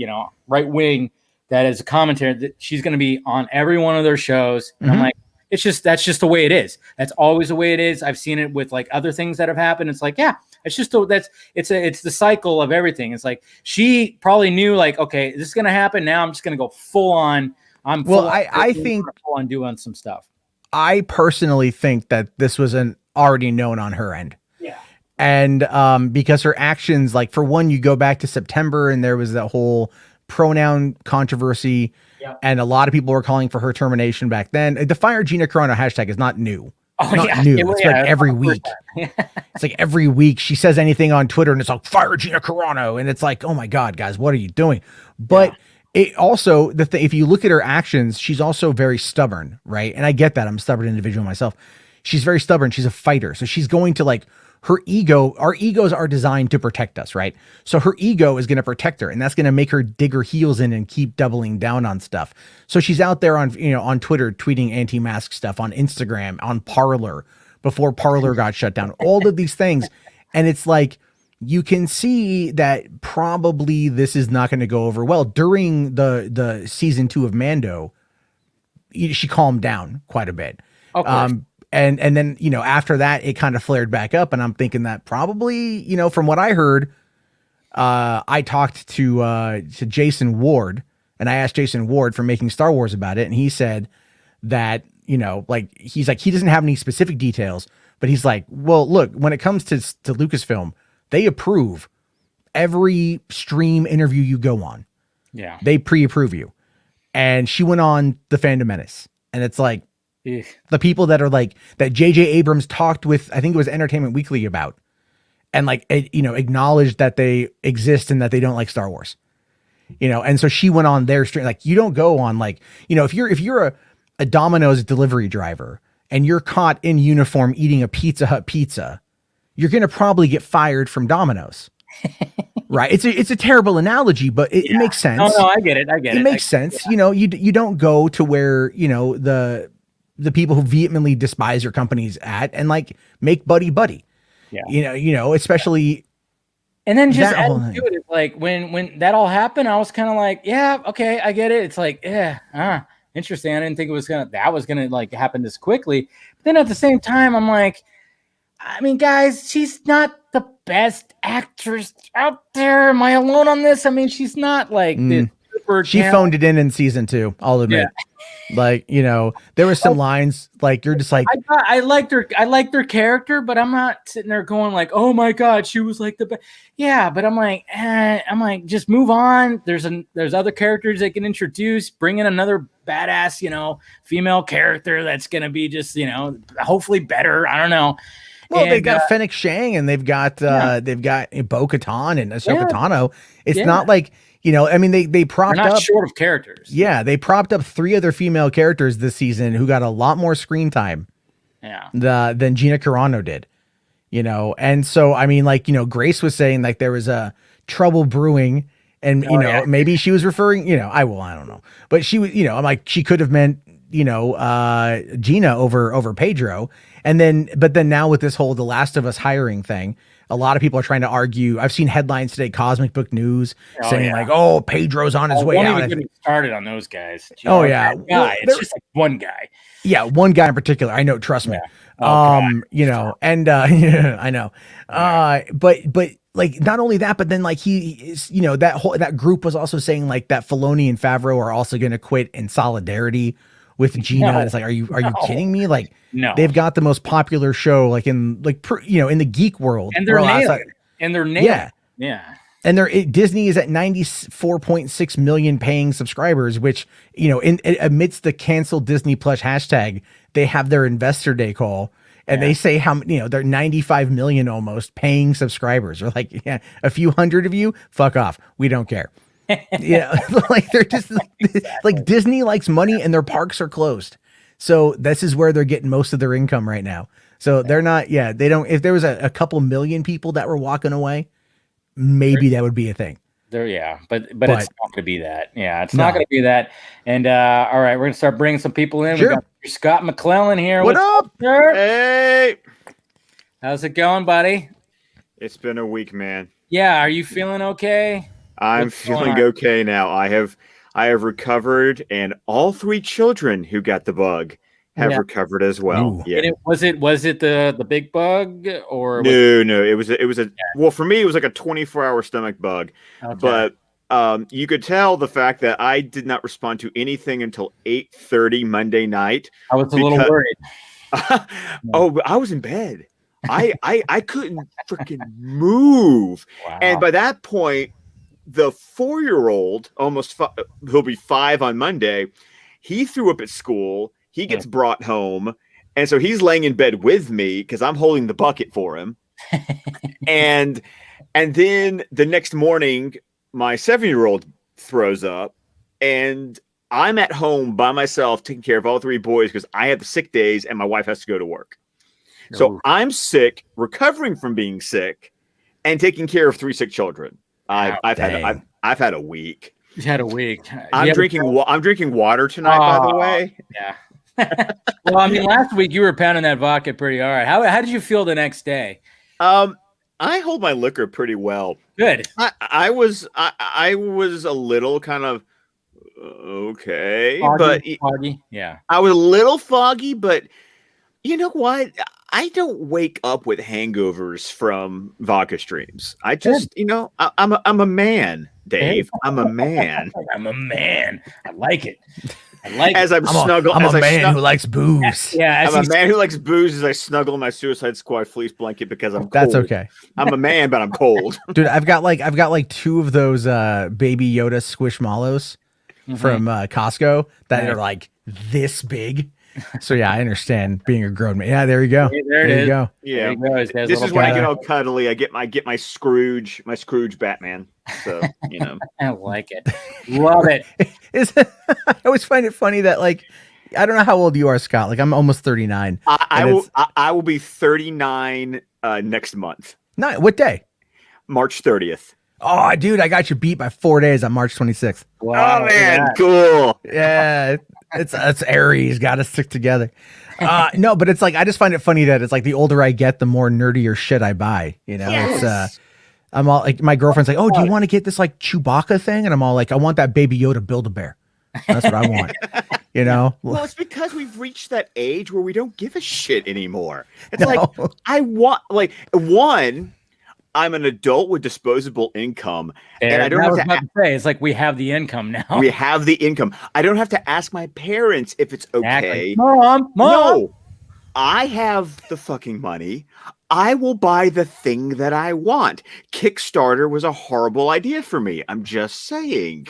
right wing that is a commentator that she's going to be on every one of their shows. And I'm like, that's just the way it is. That's always the way it is. I've seen it with like other things that have happened. It's like, yeah, it's just it's the cycle of everything. It's like she probably knew like, okay, this is going to happen. Now I'm just going to go full on. I think full on doing some stuff. I personally think that this was already known on her end. Yeah. And because her actions, like for one, you go back to September and there was that whole pronoun controversy. Yep. And a lot of people were calling for her termination back then. The Fire Gina Carano hashtag is not new. Oh, not yeah. new. It's like every week. It's like every week she says anything on Twitter and it's like fire Gina Carano. And it's like, oh my God, guys, what are you doing? But it also, if you look at her actions, she's also very stubborn, right? And I get that. I'm a stubborn individual myself. She's very stubborn. She's a fighter. So she's going to like, her ego, our egos are designed to protect us, right? So her ego is going to protect her, and that's going to make her dig her heels in and keep doubling down on stuff. So she's out there on Twitter tweeting anti-mask stuff, on Instagram, on Parler, before Parler got shut down, all of these things. And it's like, you can see that probably this is not going to go over well. During the season 2 of Mando, she calmed down quite a bit. And then, after that, it kind of flared back up. And I'm thinking that probably, from what I heard, I talked to Jason Ward, and I asked Jason Ward for Making Star Wars about it. And he said that, he's like, he doesn't have any specific details, but he's like, well, look, when it comes to Lucasfilm, they approve every stream interview you go on. Yeah. They pre-approve you. And she went on The Phantom Menace. And it's like, the people that are like that J.J. Abrams talked with, I think it was Entertainment Weekly about, and like, acknowledged that they exist and that they don't like Star Wars, and so she went on their stream. Like, you don't go on like, if you're a Domino's delivery driver and you're caught in uniform eating a Pizza Hut pizza, you're going to probably get fired from Domino's. Right. It's a terrible analogy, but it makes sense. No, I get it. It makes sense. Yeah. You don't go to where, the people who vehemently despise your companies at and like make buddy. Yeah. Especially. And then just add to it, like when that all happened, I was kind of like, yeah, okay, I get it. It's like, interesting. I didn't think that was gonna like happen this quickly. But then at the same time, I'm like, I mean, guys, she's not the best actress out there. Am I alone on this? I mean, she's not like this super. She phoned it in season 2. I'll admit. Yeah. Like, there were some lines like you're just like, I liked her character, but I'm not sitting there going like, oh my God, she was like the best. Yeah, but I'm like, just move on. There's other characters they can introduce. Bring in another badass, female character that's gonna be just, hopefully better. I don't know. Well, And, they got Fennec Shang, and they've got Bo-Katan and Ahsoka Tano. It's not like, I mean, they propped they're not up short of characters. Yeah, they propped up 3 other female characters this season who got a lot more screen time. Than Gina Carano did. And so I mean, like, Grace was saying like there was a trouble brewing, and maybe she was referring, I don't know, but she was, I'm like, she could have meant, Gina over Pedro. But then now with this whole The Last of Us hiring thing, a lot of people are trying to argue. I've seen headlines today, Cosmic Book News, saying like, "Oh, Pedro's on his way out." Don't even get started on those guys. Guy. Well, it's just like one guy. Yeah, one guy in particular. I know. Trust me. And I know. But like, not only that, but then like he is, that group was also saying like that Filoni and Favreau are also going to quit in solidarity with Gina. And it's like, are you kidding me? Like, they've got the most popular show like in the geek world, and they're nailing. Yeah. And Disney is at 94.6 million paying subscribers, which, amidst the canceled Disney Plus hashtag, they have their investor day call, and they say how, they're 95 million almost paying subscribers. Or like, a few hundred of you, fuck off. We don't care. Like they're just like Disney likes money, and their parks are closed. So this is where they're getting most of their income right now. So they're not, they don't, if there was a couple million people that were walking away, maybe that would be a thing. But it's not going to be that. Yeah, it's not going to be that. And all right, we're going to start bringing some people in. Sure. We got Scott McClellan here. What up, sir? Hey, how's it going, buddy? It's been a week, man. Yeah, are you feeling okay? I'm feeling okay now. I have recovered, and all 3 children who got the bug have recovered as well. Ooh. Yeah. Was it the big bug, or no? It was a well, for me it was like a 24-hour stomach bug. Okay. But you could tell the fact that I did not respond to anything until 8:30 Monday night. I was a little worried. I was in bed. I couldn't freaking move. Wow. And by that point, the 4-year-old, he'll be 5 on Monday, he threw up at school. He gets brought home, and so he's laying in bed with me because I'm holding the bucket for him. and then the next morning, my 7-year-old throws up, and I'm at home by myself taking care of all 3 boys because I have the sick days and my wife has to go to work. So I'm sick, recovering from being sick, and taking care of 3 sick children. I've had a week. You had a week. I'm drinking water tonight, by the way. Yeah. Well, I mean, last week you were pounding that vodka pretty hard. How did you feel the next day? I hold my liquor pretty well. Good. I was a little kind of okay, foggy. Yeah. I was a little foggy, but you know what? I don't wake up with hangovers from vodka streams. I just, I'm a man, Dave. I'm a man. I'm a man. I like it. I'm a man who likes booze. I'm a man who likes booze as I snuggle in my Suicide Squad fleece blanket because I'm cold. That's okay. I'm a man, but I'm cold. Dude, I've got like 2 of those Baby Yoda Squishmallows from Costco that are like this big. So yeah, I understand being a grown man. Yeah, there you go. There you go. Yeah, this is when I get all cuddly. I get my Scrooge Batman. So I like it, love it. I always find it funny that like, I don't know how old you are, Scott. Like I'm almost 39. I will be 39 next month. What day? March 30th. Oh, dude, I got you beat by 4 days on March 26th. Wow, oh man, cool. Yeah, it's Aries. Got to stick together. No, but it's like, I just find it funny that it's like the older I get, the more nerdier shit I buy. Yes. It's I'm all like, my girlfriend's like, oh, do you want to get this like Chewbacca thing? And I'm all like, I want that Baby Yoda Build-A-Bear. That's what I want. Well, it's because we've reached that age where we don't give a shit anymore. It's like, I want, like, one, I'm an adult with disposable income, and I don't have to say. It's like we have the income now. We have the income. I don't have to ask my parents if it's okay. Exactly. Mom. No, I have the fucking money. I will buy the thing that I want. Kickstarter was a horrible idea for me. I'm just saying.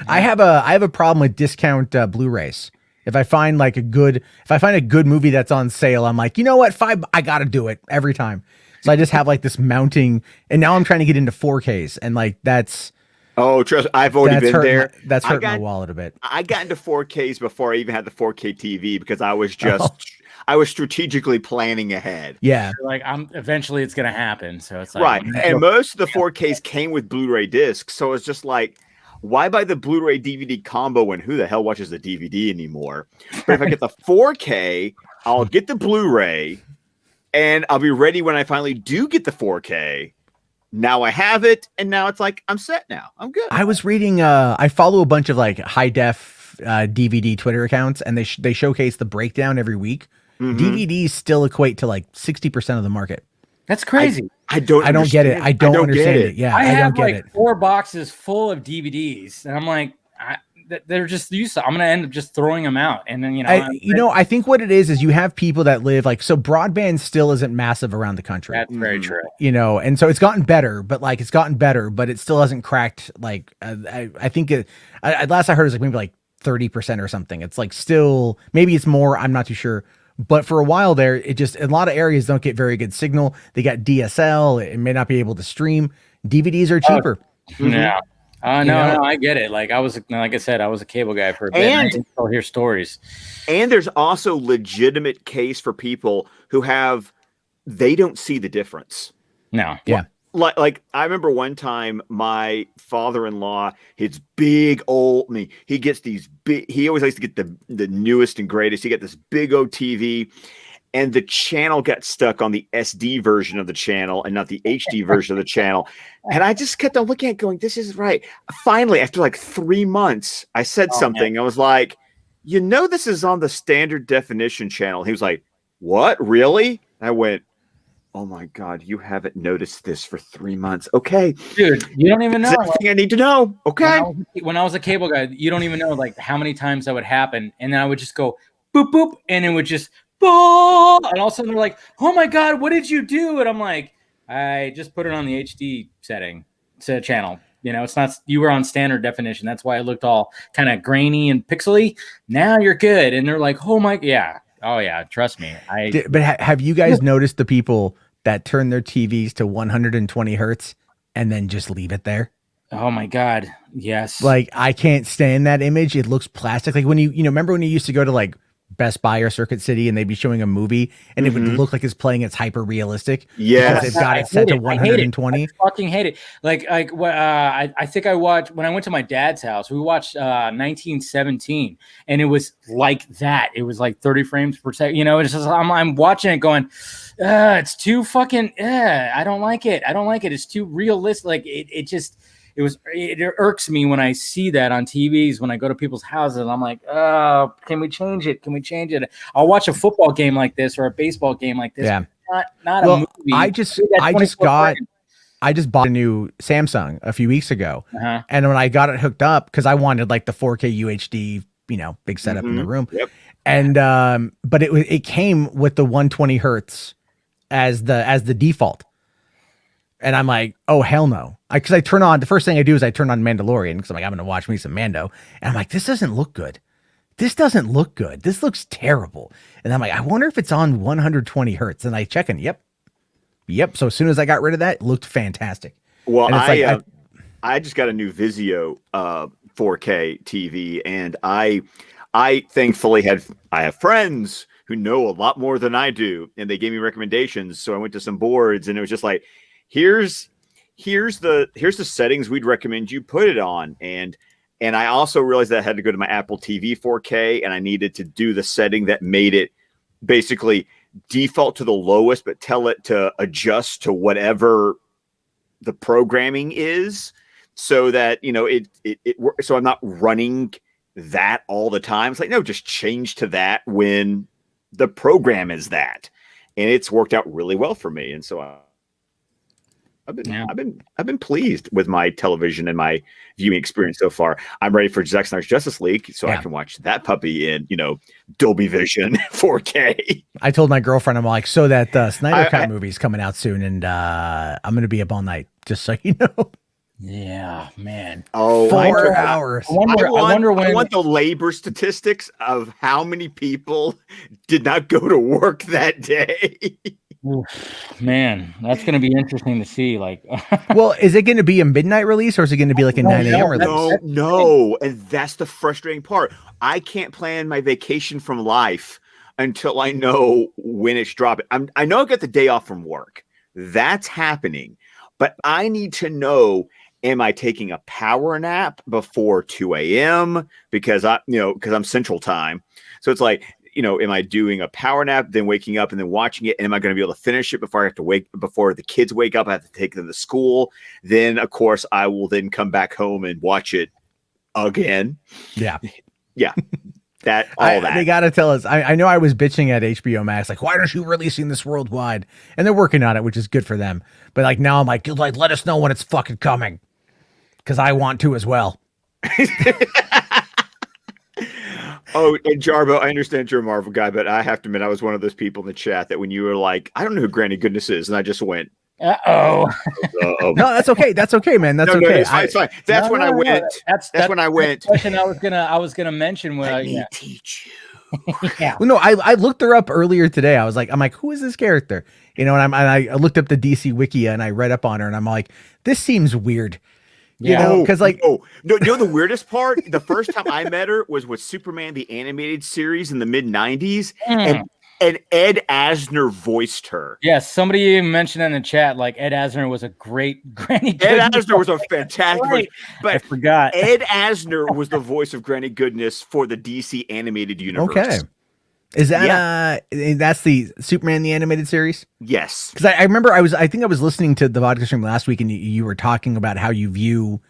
I have a problem with discount Blu-rays. If I find a good movie that's on sale, I'm like, you know what, I gotta do it every time. So I just have like this mounting, and now I'm trying to get into 4Ks, and like that's trust, I've already been there. That's hurting my wallet a bit. I got into 4Ks before I even had the 4K TV because I was I was strategically planning ahead. Yeah, like eventually it's gonna happen. So it's like, right, and most of the 4Ks came with Blu-ray discs, so it's just like, why buy the Blu-ray DVD combo when who the hell watches the DVD anymore? But if I get the 4K, I'll get the Blu-ray, and I'll be ready when I finally do get the 4K. Now I have it, and now it's like, I'm set now. I'm good. I was reading, I follow a bunch of like high def DVD Twitter accounts, and they showcase the breakdown every week. DVDs still equate to like 60% of the market. That's crazy. I don't get it. I don't understand it. Yeah, I don't get like it. 4 boxes full of DVDs, and I'm like, they're just used. I'm gonna end up just throwing them out, and then I think what it is you have people that live like, so broadband still isn't massive around the country. That's very true. And so it's gotten better, but it still hasn't cracked. Like I think last I heard it was like maybe like 30% or something. It's like still, maybe it's more. I'm not too sure. But for a while there, it just, in a lot of areas don't get very good signal. They got DSL. It may not be able to stream. DVDs are cheaper. Yeah. No, I get it. Like I said, I was a cable guy for a bit, and I can still hear stories. And there's also legitimate case for people who they don't see the difference. No. Yeah. Like I remember one time my father-in-law, his big old he gets these big, he always likes to get the newest and greatest. He got this big old TV, and the channel got stuck on the SD version of the channel and not the HD version of the channel. And I just kept on looking at it going, this is right. Finally, after like 3 months, I said something. Man. I was like, this is on the standard definition channel. He was like, what? Really? I went, oh my God, you haven't noticed this for 3 months. Okay. Dude, you don't even know. That's everything I need to know. Okay. When I was a cable guy, you don't even know like how many times that would happen. And then I would just go boop, boop. And it would just, boop, and all of a sudden they're like, oh my God, what did you do? And I'm like, I just put it on the HD setting to channel. It's not, you were on standard definition. That's why it looked all kind of grainy and pixely. Now you're good. And they're like, oh my, yeah. Oh yeah. Trust me. But have you guys noticed the people that turn their TVs to 120 hertz and then just leave it there? Oh my God. Yes. Like, I can't stand that image. It looks plastic. Like when you remember when you used to go to like Best Buy or Circuit City and they'd be showing a movie and it would look like it's playing, it's hyper realistic. Yeah, they've got it set to 120. I fucking hate it. I think I watched when I went to my dad's house. We watched 1917, and it was like that. It was like 30 frames per second. It's just I'm watching it going, it's too fucking. I don't like it. It's too realistic. Like it irks me when I see that on TVs when I go to people's houses, and I'm like, oh, can we change it? I'll watch a football game like this or a baseball game like this. Yeah. Not a movie. I just bought a new Samsung a few weeks ago. And when I got it hooked up, because I wanted like the 4K UHD, big setup in the room. Yep. And but it came with the 120 hertz as the default. And I'm like, oh, hell no. Because the first thing I do is I turn on Mandalorian because I'm like, I'm going to watch me some Mando. And I'm like, this doesn't look good. This looks terrible. And I'm like, I wonder if it's on 120 hertz. And I check and yep. So as soon as I got rid of that, it looked fantastic. Well, I just got a new Vizio 4K TV, and I thankfully I have friends who know a lot more than I do, and they gave me recommendations. So I went to some boards, and it was just like, here's the settings we'd recommend you put it on. And I also realized that I had to go to my Apple TV 4K, and I needed to do the setting that made it basically default to the lowest, but tell it to adjust to whatever the programming is, so that so I'm not running that all the time. It's like, no, just change to that when the program is that, and it's worked out really well for me. And so I've been pleased with my television and my viewing experience so far. I'm ready for Zack Snyder's Justice League, so I can watch that puppy in Dolby Vision 4K. I told my girlfriend, I'm like, so that Snyder Cut movie is coming out soon, and I'm going to be up all night, just so you know. Yeah, man. Oh, 4 hours. I wonder when. I want the labor statistics of how many people did not go to work that day. Oof, man, that's going to be interesting to see. Like, Well, is it going to be a midnight release or is it going to be like a 9 a.m. release? No, and that's the frustrating part. I can't plan my vacation from life until I know when it's dropping. I know I got the day off from work. That's happening, but I need to know: am I taking a power nap before 2 a.m. because I'm Central Time? So it's like, am I doing a power nap, then waking up and then watching it? And am I going to be able to finish it before before the kids wake up? I have to take them to school. Then, of course, I will then come back home and watch it again. Yeah. Yeah. That. They got to tell us. I know I was bitching at HBO Max, like, why aren't you releasing this worldwide? And they're working on it, which is good for them. But like now I'm like, let us know when it's fucking coming. Because I want to as well. Oh, and Jarbo, I understand you're a Marvel guy, but I have to admit, I was one of those people in the chat that when you were like, I don't know who Granny Goodness is, and I just went, uh-oh. No, that's okay. That's okay, man. That's okay. It's fine. That's when I went. That's when I went. Question I was gonna mention. Let me teach you. Yeah. Well, no, I looked her up earlier today. I'm like, who is this character? And I looked up the DC Wiki and I read up on her, and I'm like, this seems weird. Because the weirdest part, the first time I met her was with Superman the animated series in the mid '90s, and Ed Asner voiced her. Yes, somebody even mentioned in the chat, like Ed Asner was a great Granny Goodness. Ed Asner was a fantastic voice, but I forgot. Ed Asner was the voice of Granny Goodness for the DC animated universe. Okay. Is that that's the Superman the animated series? Yes. Because I remember I think I was listening to the vodka stream last week and you were talking about how you view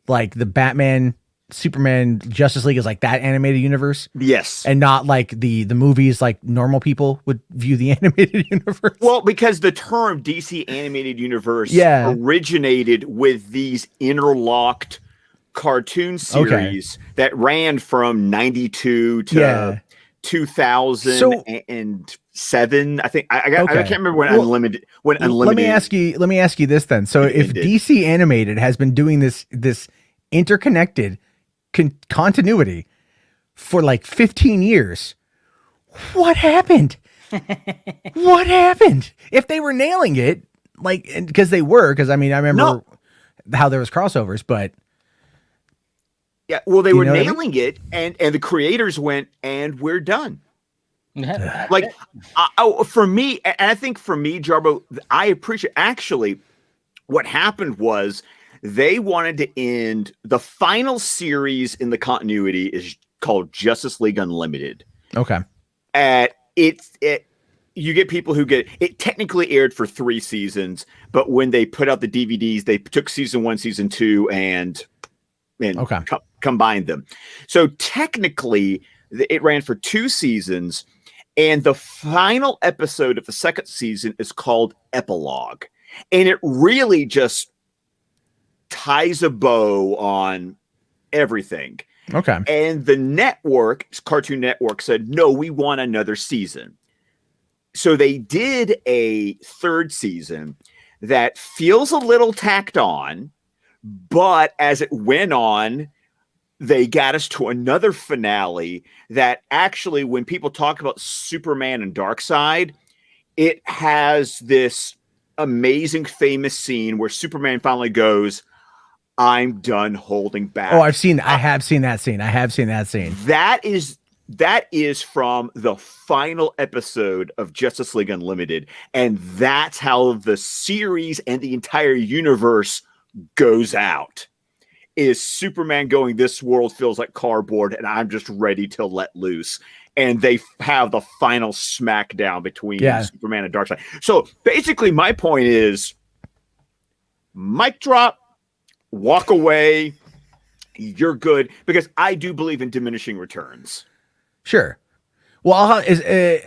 like the Batman, Superman, Justice League as like that animated universe. Yes. And not like the movies like normal people would view the animated universe. Well, because the term DC animated universe originated with these interlocked cartoon series that ran from 92 to 2007. I think I can't remember when Unlimited. Let me ask you this then. So if DC animated has been doing this interconnected continuity for like 15 years, what happened? What happened? If they were nailing it, like, because I remember how there was crossovers, but. Yeah, well, they were nailing it, and the creators went, and we're done. Like, for me, and I think for me, Jarbo, I appreciate, actually, what happened was they wanted to end, the final series in the continuity is called Justice League Unlimited. Okay. You get people who it technically aired for 3 seasons, but when they put out the DVDs, they took season 1, season 2, and combined them. So technically it ran for 2 seasons, and the final episode of the second season is called Epilogue. And it really just ties a bow on everything. Okay. And the Cartoon Network said, no, we want another season. So they did a 3rd season that feels a little tacked on, but as it went on, they got us to another finale that actually, when people talk about Superman and Darkseid, it has this amazing, famous scene where Superman finally goes, I'm done holding back. Oh, I have seen that scene. That is from the final episode of Justice League Unlimited. And that's how the series and the entire universe goes out. Is Superman going, this world feels like cardboard and I'm just ready to let loose. And they have the final smackdown between Superman and Darkseid. So basically my point is, mic drop, walk away, you're good. Because I do believe in diminishing returns. Sure. Well,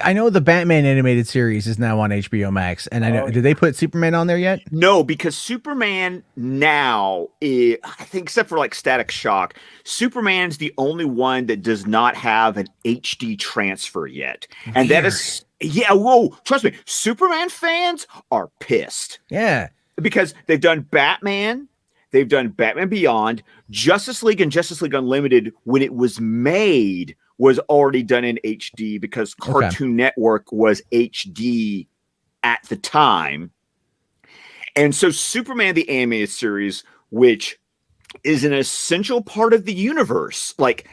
I know the Batman animated series is now on HBO Max, and I know. Did they put Superman on there yet? No, because Superman now, I think, except for like Static Shock, Superman's the only one that does not have an HD transfer yet, and that is trust me, Superman fans are pissed. Yeah, because they've done Batman, They've done Batman Beyond, Justice League, and Justice League Unlimited. When it was made, was already done in HD because Cartoon Network was HD at the time. And so Superman the Animated Series, which is an essential part of the universe, like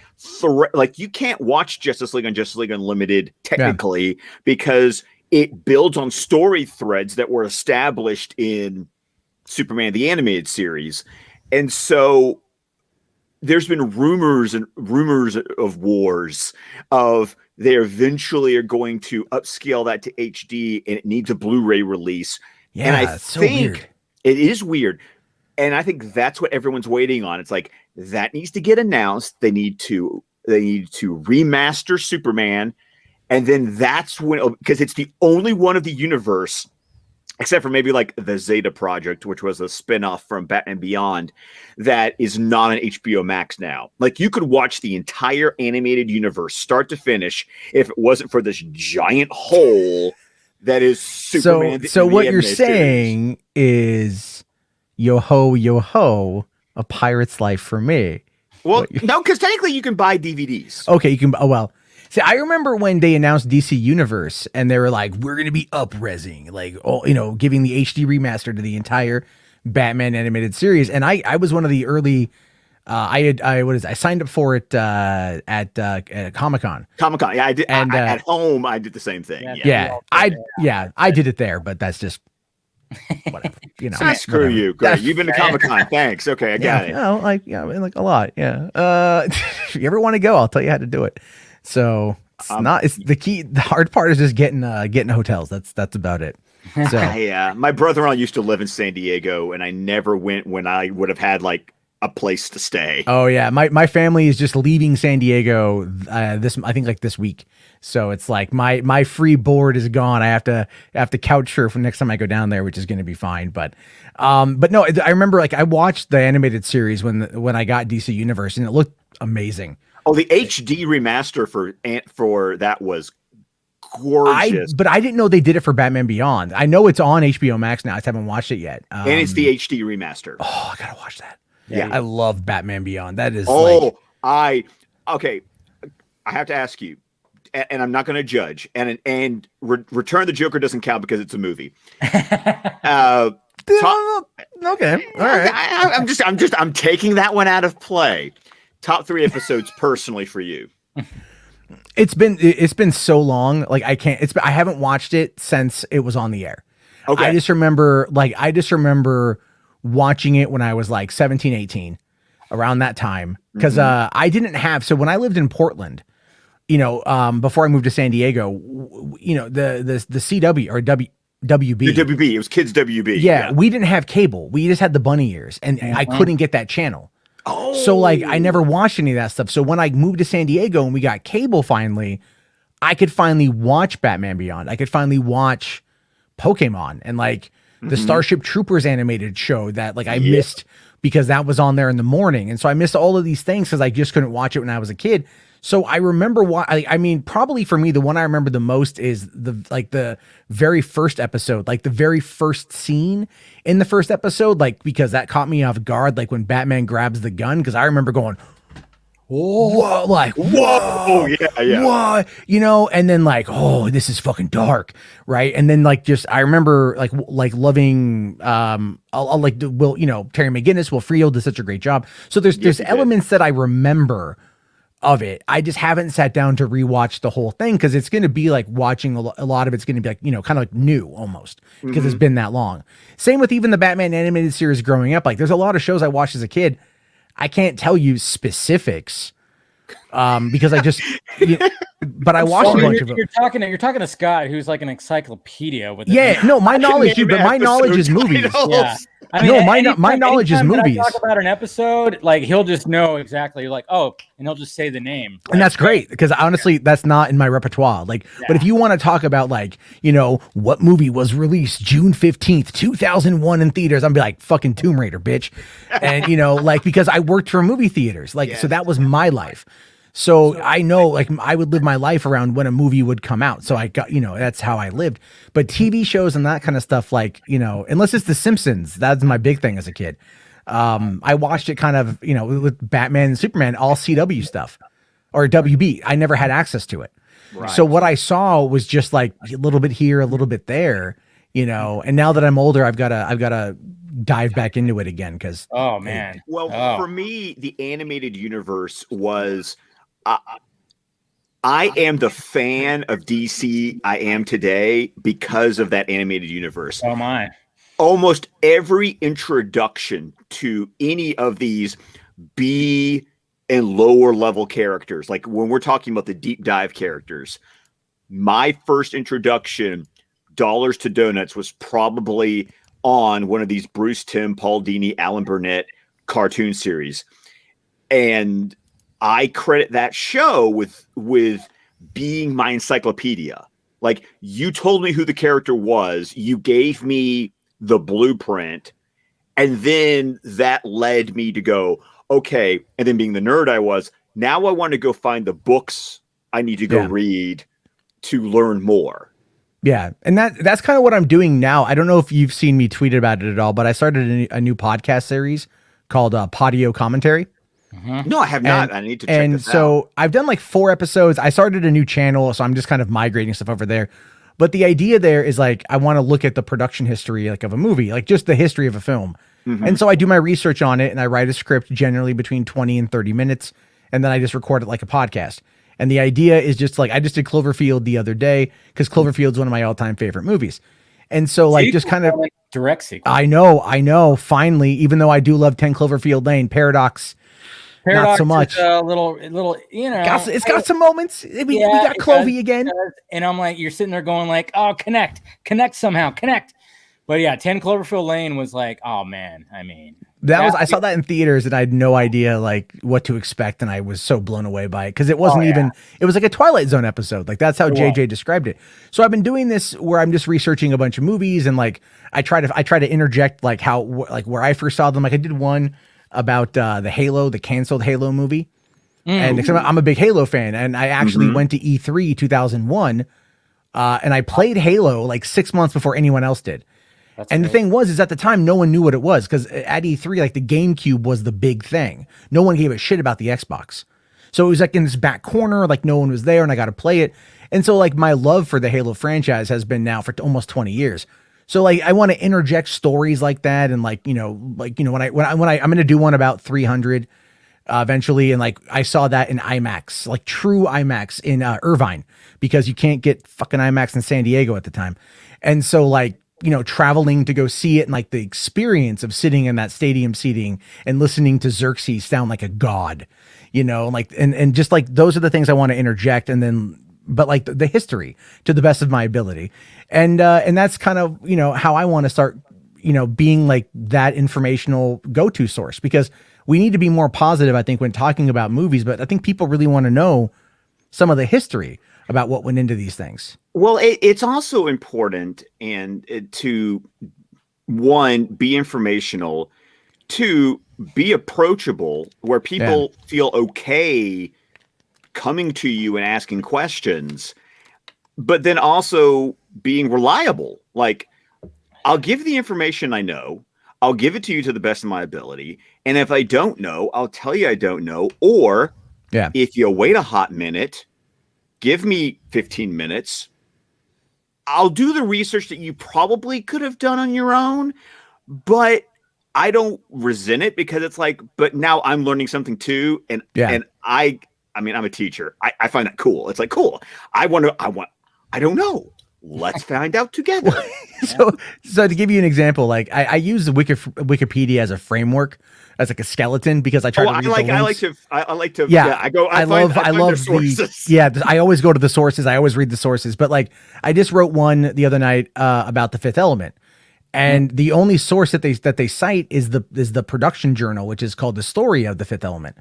you can't watch Justice League on Justice League Unlimited technically because it builds on story threads that were established in Superman the Animated Series. And so there's been rumors of wars of they eventually are going to upscale that to HD and it needs a Blu-ray release. Yeah, and I it's so think weird. it is weird. And I think that's what everyone's waiting on. It's like that needs to get announced. They need to remaster Superman. And then that's when, because it's the only one of the universe, except for maybe like the Zeta Project, which was a spinoff from Batman Beyond, that is not on HBO Max now. Like you could watch the entire animated universe start to finish if it wasn't for this giant hole that is Superman. So what you're saying is yo ho, a pirate's life for me. Well, no, because technically you can buy DVDs. Okay, you can. Oh well. See, I remember when they announced DC Universe, and they were like, "We're going to be up-resing, like, giving the HD remaster to the entire Batman animated series." And I was one of the early. I signed up for it at Comic-Con. Comic-Con, yeah, I did. And at home, I did the same thing. I did it there, but that's just. Whatever, screw you. Great. You've been to Comic-Con. Thanks. Okay, I got it. Like a lot. Yeah. If you ever want to go, I'll tell you how to do it. So it's the key. The hard part is just getting hotels. That's about it. So yeah, my brother-in-law used to live in San Diego, and I never went when I would have had like a place to stay. Oh yeah, my family is just leaving San Diego this week. So it's like my free board is gone. I have to couch surf next time I go down there, which is going to be fine. But no, I remember like I watched the animated series when I got DC Universe, and it looked amazing. Oh, the HD remaster for that was gorgeous. But I didn't know they did it for Batman Beyond. I know it's on HBO Max now. I just haven't watched it yet. And it's the HD remaster. Oh, I gotta watch that. Yeah, I love Batman Beyond. That is. I have to ask you, and I'm not going to judge. And Return of the Joker doesn't count because it's a movie. Okay, all right. I'm taking that one out of play. Top 3 episodes personally for you. It's been so long. Like I haven't watched it since it was on the air. Okay. I just remember watching it when I was like 17, 18, around that time. Because I didn't have, so when I lived in Portland, before I moved to San Diego, the CW or WB. The WB, it was Kids WB. Yeah, we didn't have cable. We just had the bunny ears, and I couldn't get that channel. Oh. So like I never watched any of that stuff. So when I moved to San Diego and we got cable finally, I could finally watch Batman Beyond. I could finally watch Pokemon and like the Starship Troopers animated show that like I missed because that was on there in the morning. And so I missed all of these things because I just couldn't watch it when I was a kid. So I remember probably for me, the one I remember the most is the very first episode, like the very first scene in the first episode, like, because that caught me off guard. Like when Batman grabs the gun, cause I remember going, whoa, like, whoa, yeah. Whoa, and then like, oh, this is fucking dark. Right. And then like, I remember like loving, Terry McGinnis, Will Friedle did such a great job. So there's elements that I remember of it. I just haven't sat down to rewatch the whole thing because it's going to be like watching a lot of it's going to be like, kind of like new almost because it's been that long. Same with even the Batman animated series growing up. Like there's a lot of shows I watched as a kid. I can't tell you specifics because I just, but I watched a bunch of them. You're talking to Scott, who's like an encyclopedia with my knowledge is movies. Yeah. My knowledge is movies. Talk about an episode, like he'll just know exactly, like, and he'll just say the name, and that's great because honestly, that's not in my repertoire. Like, but if you want to talk about like, what movie was released June 15th, 2001 in theaters, I'm be like fucking Tomb Raider, bitch, and like because I worked for movie theaters, like so that was my life. So I know, like, I would live my life around when a movie would come out. So I got, that's how I lived. But TV shows and that kind of stuff, like, unless it's The Simpsons, that's my big thing as a kid. I watched it kind of, with Batman and Superman, all CW stuff or WB. I never had access to it. Right. So what I saw was just like a little bit here, a little bit there, and now that I'm older, I've got to dive back into it again. Cause oh man. Well, for me, the animated universe was, I am the fan of DC I am today because of that animated universe. Oh my. Almost every introduction to any of these B and lower level characters, like when we're talking about the deep dive characters, my first introduction, Dollars to Donuts, was probably on one of these Bruce Timm, Paul Dini, Alan Burnett cartoon series. And I credit that show with being my encyclopedia. Like, you told me who the character was, you gave me the blueprint, and then that led me to go, okay, and then being the nerd I was, now I want to go find the books I need to go read to learn more. Yeah, and that's kind of what I'm doing now. I don't know if you've seen me tweet about it at all, but I started a new podcast series called Podio Commentary. No, I have not. I need to check this out. And so I've done like 4 episodes. I started a new channel, so I'm just kind of migrating stuff over there. But the idea there is like, I want to look at the production history like of a movie, like just the history of a film. And so I do my research on it, and I write a script generally between 20 and 30 minutes, and then I just record it like a podcast. And the idea is just like, I just did Cloverfield the other day because Cloverfield's one of my all-time favorite movies. And so like just kind of like direct sequel. I know. Finally, even though I do love 10 Cloverfield Lane, Paradox not so much. Is a little, it's got some moments. We got Clovey again. And I'm like, you're sitting there going like, oh, connect somehow. But yeah, 10 Cloverfield Lane was like, oh man. I mean, I saw that in theaters and I had no idea like what to expect. And I was so blown away by it because it wasn't it was like a Twilight Zone episode. Like that's how JJ described it. So I've been doing this where I'm just researching a bunch of movies and like, I try to interject like where I first saw them. Like I did one about the canceled Halo movie. And I'm a big Halo fan, and I actually went to E3 2001, and I played Halo like 6 months before anyone else did. The thing is at the time, no one knew what it was, because at E3, like the GameCube was the big thing. No one gave a shit about the Xbox. So it was like in this back corner, like no one was there, and I got to play it. And so like my love for the Halo franchise has been now for almost 20 years. So like I want to interject stories like that, and when I'm going to do one about 300 eventually, and like I saw that in IMAX, like true IMAX in Irvine, because you can't get fucking IMAX in San Diego at the time. And so like, traveling to go see it, and like the experience of sitting in that stadium seating and listening to Xerxes sound like a god, and just like those are the things I want to interject, and then but like the history to the best of my ability. And that's kind of, how I want to start, being like that informational go-to source, because we need to be more positive, I think, when talking about movies, but I think people really want to know some of the history about what went into these things. Well, it's also important to, one, be informational, two, be approachable, where people feel okay coming to you and asking questions, but then also being reliable. Like, I'll give the information I know, I'll give it to you to the best of my ability, and if I don't know, I'll tell you I don't know, or if you wait a hot minute, give me 15 minutes, I'll do the research that you probably could have done on your own, but I don't resent it, because it's like, but now I'm learning something too, and I mean, I'm a teacher. I find that cool. It's like, cool. I don't know. Let's find out together. So to give you an example, like I use the Wikipedia as a framework, as like a skeleton, because I try to read the links. I like to. I love sources. I always go to the sources. I always read the sources. But like, I just wrote one the other night about The Fifth Element, and the only source that they cite is the production journal, which is called The Story of the Fifth Element.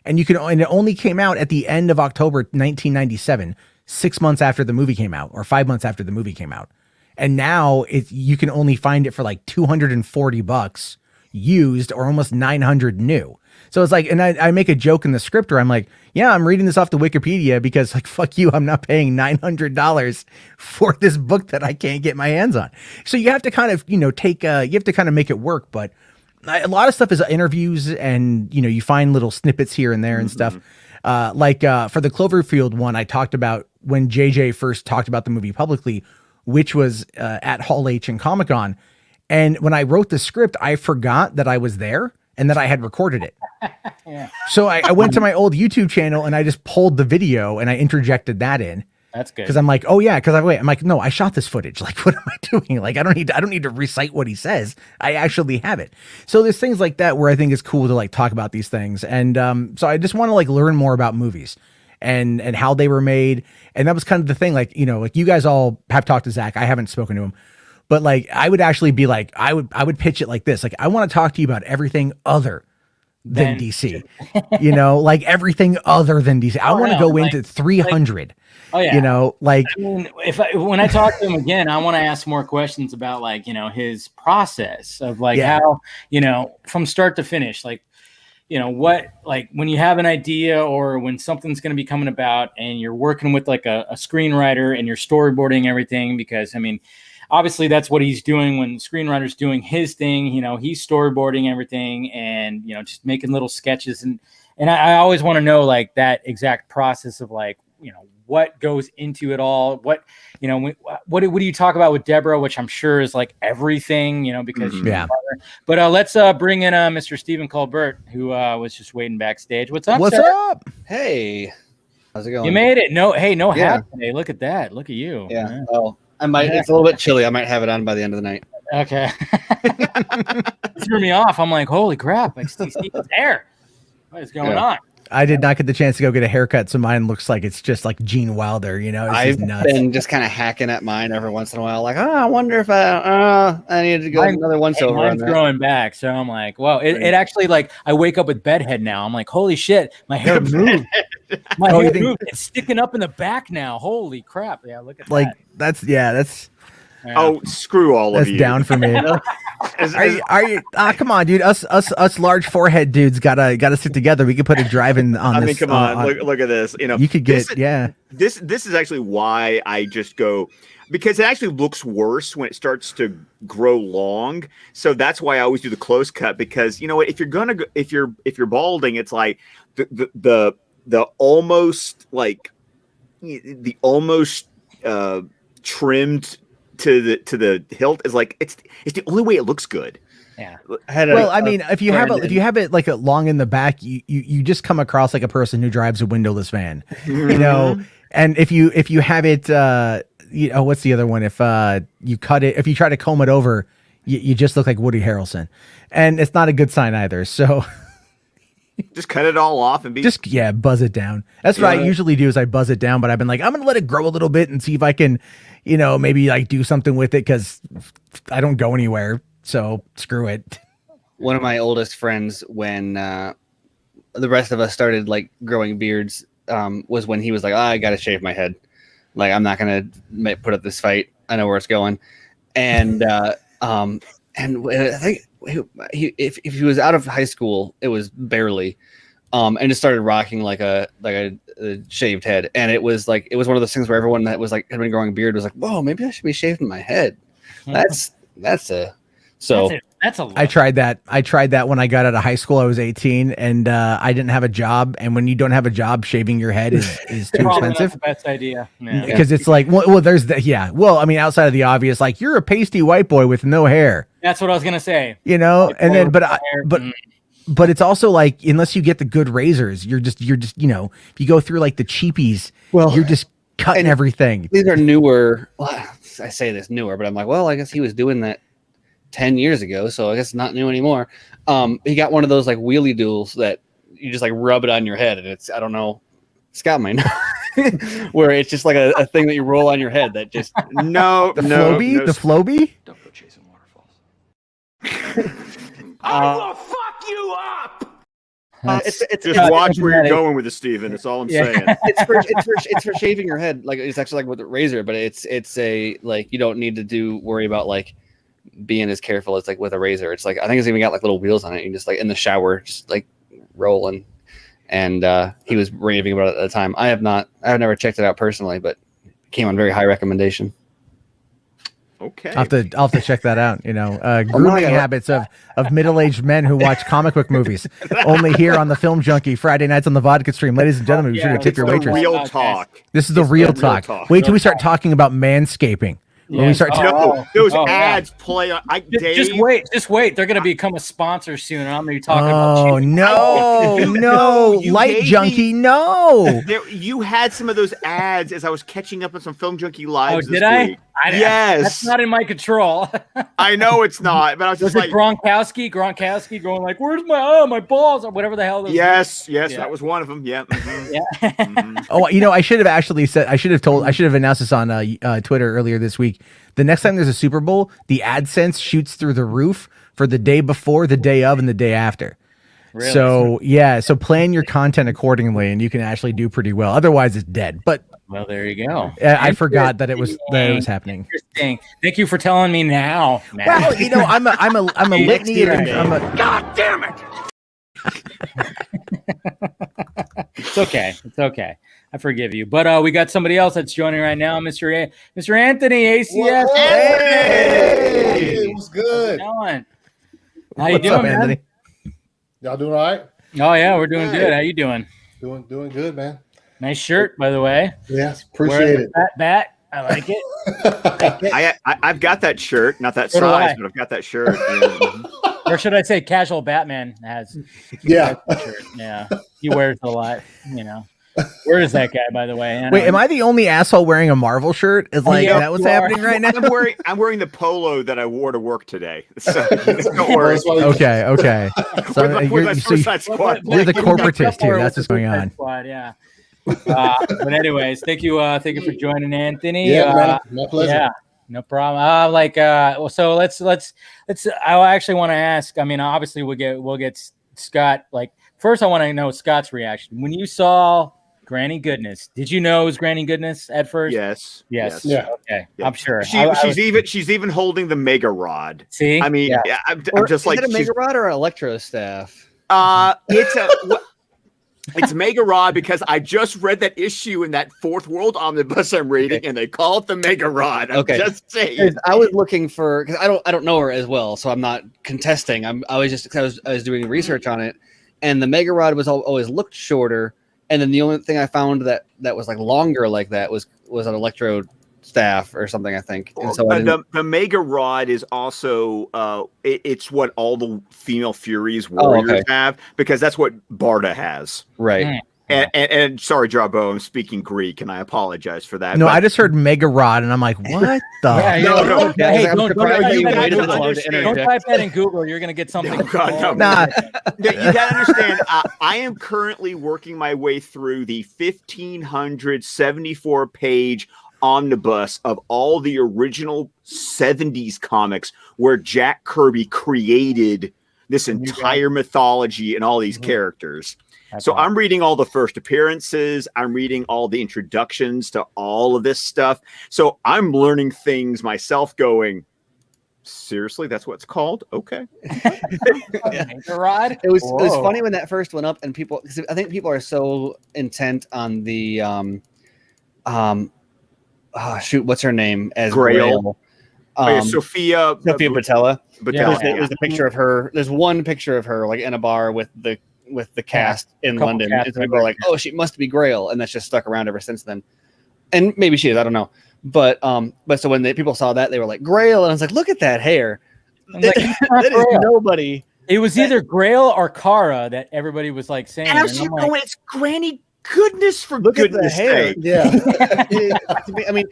And it only came out at the end of October 1997, 6 months after the movie came out, or 5 months after the movie came out. And now you can only find it for like $240 used, or almost 900 new. So it's like, and I make a joke in the script where I'm like, yeah, I'm reading this off the Wikipedia because like, fuck you, I'm not paying $900 for this book that I can't get my hands on. So you have to kind of, you have to kind of make it work. But a lot of stuff is interviews, and you find little snippets here and there and stuff. Like for the Cloverfield one, I talked about when JJ first talked about the movie publicly, which was at Hall H and Comic-Con. And when I wrote the script, I forgot that I was there and that I had recorded it. So I went to my old YouTube channel and I just pulled the video and I interjected that in. That's good. Because I'm like, oh yeah, I'm like, no, I shot this footage. Like, what am I doing? Like, I don't need to recite what he says. I actually have it. So there's things like that where I think it's cool to like talk about these things. And so I just want to like learn more about movies and how they were made. And that was kind of the thing. Like, like you guys all have talked to Zach. I haven't spoken to him, but like, I would actually be like, I would pitch it like this. Like, I want to talk to you about everything other than DC, like everything other than DC. I want to go into 300. Oh yeah. Like I mean, when I talk to him again, I want to ask more questions about like, his process of like how, from start to finish, like, what, like when you have an idea or when something's going to be coming about and you're working with like a screenwriter and you're storyboarding everything, because I mean, obviously that's what he's doing when the screenwriter's doing his thing, he's storyboarding everything and, just making little sketches. And I always want to know like that exact process of like, what goes into it all, what do you talk about with Deborah, which I'm sure is like everything, because she's but let's bring in Mr. Stephen Colbert, who was just waiting backstage. What's up, sir? Up? Hey, how's it going? You made it. No hat today. Look at that. Look at you. Yeah. Well, I might. It's a little bit chilly. I might have it on by the end of the night. Okay. It threw me off. I'm like, holy crap! I see Stephen's hair. What is going on? I did not get the chance to go get a haircut, so mine looks like it's just like Gene Wilder, I've been just kind of hacking at mine every once in a while, like, I wonder if I need to go another once over. Mine's growing back, so I'm like, well, it actually like I wake up with bedhead now. I'm like, holy shit, my hair moved. My hair moved. It's sticking up in the back now. Holy crap! Yeah, look at like that. That's. Oh, screw all of you. That's down for me. Are you? Come on, dude. Us large forehead dudes gotta stick together. We could put a drive in on this. I mean, come on. Look at this. You could get This is actually why I just go, because it actually looks worse when it starts to grow long. So that's why I always do the close cut, because you know what? If you're balding, it's like the almost like the almost trimmed to the hilt is like it's the only way it looks good. Yeah. I mean, if you have it like a long in the back, you just come across like a person who drives a windowless van, And if you have it, what's the other one? If you cut it, if you try to comb it over, you just look like Woody Harrelson, and it's not a good sign either. So. Just cut it all off and buzz it down. That's what I usually do is I buzz it down, but I've been like, I'm going to let it grow a little bit and see if I can, maybe like do something with it, because I don't go anywhere. So screw it. One of my oldest friends, when the rest of us started like growing beards, was when he was like, I got to shave my head. Like, I'm not going to put up this fight. I know where it's going. And, and I think if he was out of high school, it was barely, and just started rocking like a shaved head. And it was one of those things where everyone that was like had been growing a beard was like, whoa, maybe I should be shaving my head. That's a lot. I tried that when I got out of high school. I was 18 and I didn't have a job. And when you don't have a job, shaving your head is too expensive. Not the best idea. Because it's like, well, there's the, well, I mean, outside of the obvious, like you're a pasty white boy with no hair. That's what I was going to say. And then, but it's also like, unless you get the good razors, you're just, if you go through like the cheapies, you're just cutting everything. These are newer. Well, I say this newer, but I'm like, well, I guess he was doing that 10 years ago, so I guess it's not new anymore. He got one of those like wheelie duals that you just like rub it on your head, and it's, I don't know, Scott might know, where it's just like a thing that you roll on your head that just the Floby. Don't go chasing waterfalls. I will fuck you up. It's just watch where you're going with it, Steven. That's all I'm saying. It's for shaving your head. Like, it's actually like with a razor, but it's a like, you don't need to worry about like being as careful as like with a razor. It's like, I think it's even got like little wheels on it. You can just like in the shower, just like rolling. And he was raving about it at the time. I've never checked it out personally, but it came on very high recommendation. Okay. I'll have to check that out. Grooming habits of middle-aged men who watch comic book movies. Only here on the Film Junkie, Friday nights on the Vodka Stream. Ladies and gentlemen, be sure to tip your waitress. Real talk. This is the real talk. Wait till we start talking about manscaping. When we start those ads play on. Just wait. They're going to become a sponsor soon. And I'm going to be talking about. No, Light Junkie, no. You had some of those ads as I was catching up on some Film Junkie lives. Oh, did I? Week. Yes, that's not in my control. I know it's not, but I was just like Gronkowski going like, "Where's my balls?" or whatever the hell. Yes, that was one of them. Yeah. Mm-hmm. Yeah. Mm-hmm. Oh, I should have actually said. I should have announced this on Twitter earlier this week. The next time there's a Super Bowl, the AdSense shoots through the roof for the day before, the day of, and the day after. Really? So plan your content accordingly, and you can actually do pretty well. Otherwise, it's dead. But well, there you go. I forgot that it was happening. Interesting. Thank you for telling me now. Well, I'm a litany. God damn it! It's okay. I forgive you. But we got somebody else that's joining right now, Mr. Anthony ACS. Hey, what's good? How you doing, man? Anthony? Y'all doing all right? Oh yeah, we're doing good. How you doing? Doing good, man. Nice shirt, by the way. Yes, appreciate it. Fat bat. I like it. I've got that shirt, not that size, but I've got that shirt. Yeah. Or should I say casual Batman has. Yeah. Yeah. He wears a lot, Where is that guy, by the way? Wait, am I the only asshole wearing a Marvel shirt? Is that what's happening right now? I'm wearing the polo that I wore to work today. So don't worry. Okay. So you're the corporatist here. That's what's going on. Squad, yeah. But anyways, thank you for joining, Anthony. Yeah, my pleasure. Yeah, no problem. So let's. I actually want to ask. I mean, obviously we'll get Scott. Like, first, I want to know Scott's reaction when you saw Granny Goodness. Did you know it was Granny Goodness at first? Yes. Yeah. Okay. Yeah. I'm sure. She's even holding the mega rod. See? I mean, I'm just like, is it a mega rod or an electro staff? It's Mega Rod because I just read that issue in that Fourth World Omnibus I'm reading, and they call it the Mega Rod. I'm just saying. I was looking for, because I don't know her as well, so I'm not contesting. I was doing research on it, and the Mega Rod was always looked shorter, and then the only thing I found that was like longer like that was an electro staff or something, I think. And so the Mega Rod is also it's what all the female Furies warriors have, because that's what Barda has. Right. And sorry, Jarbo, I'm speaking Greek, and I apologize for that. No, I just heard Mega Rod, and I'm like, what the? No. Hey, don't type that in Google. You're gonna get something. No. Nah. You gotta understand. I am currently working my way through the 1,574-page omnibus of all the original 70s comics where Jack Kirby created this entire mythology and all these characters. So I'm reading all the first appearances. I'm reading all the introductions to all of this stuff. So I'm learning things myself going, seriously, that's what it's called? Okay. Rod? It was funny when that first went up, and people, because I think people are so intent on the what's her name as Grail? Sophia Botella. Yeah, there's a picture of her. There's one picture of her like in a bar with the cast in London. And people are like, oh, she must be Grail, and that's just stuck around ever since then. And maybe she is, I don't know. But so when people saw that, they were like, Grail, and I was like, look at that hair. Like, that is nobody. It was either Grail or Kara that everybody was like saying. And I was just going, it's Granny Goodness, for goodness sake. Yeah. I mean,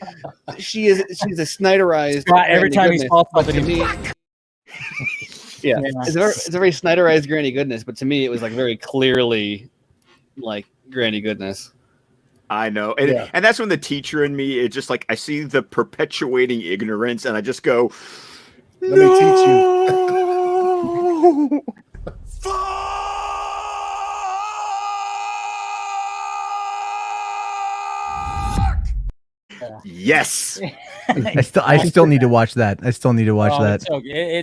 she's a Snyderized. Every time he's called something, yeah, it's a very Snyderized Granny Goodness, but to me, it was like very clearly like Granny Goodness. I know, and that's when the teacher in me, it's just like I see the perpetuating ignorance, and I just go, "Let me teach you." Yes. I still need to watch that. It's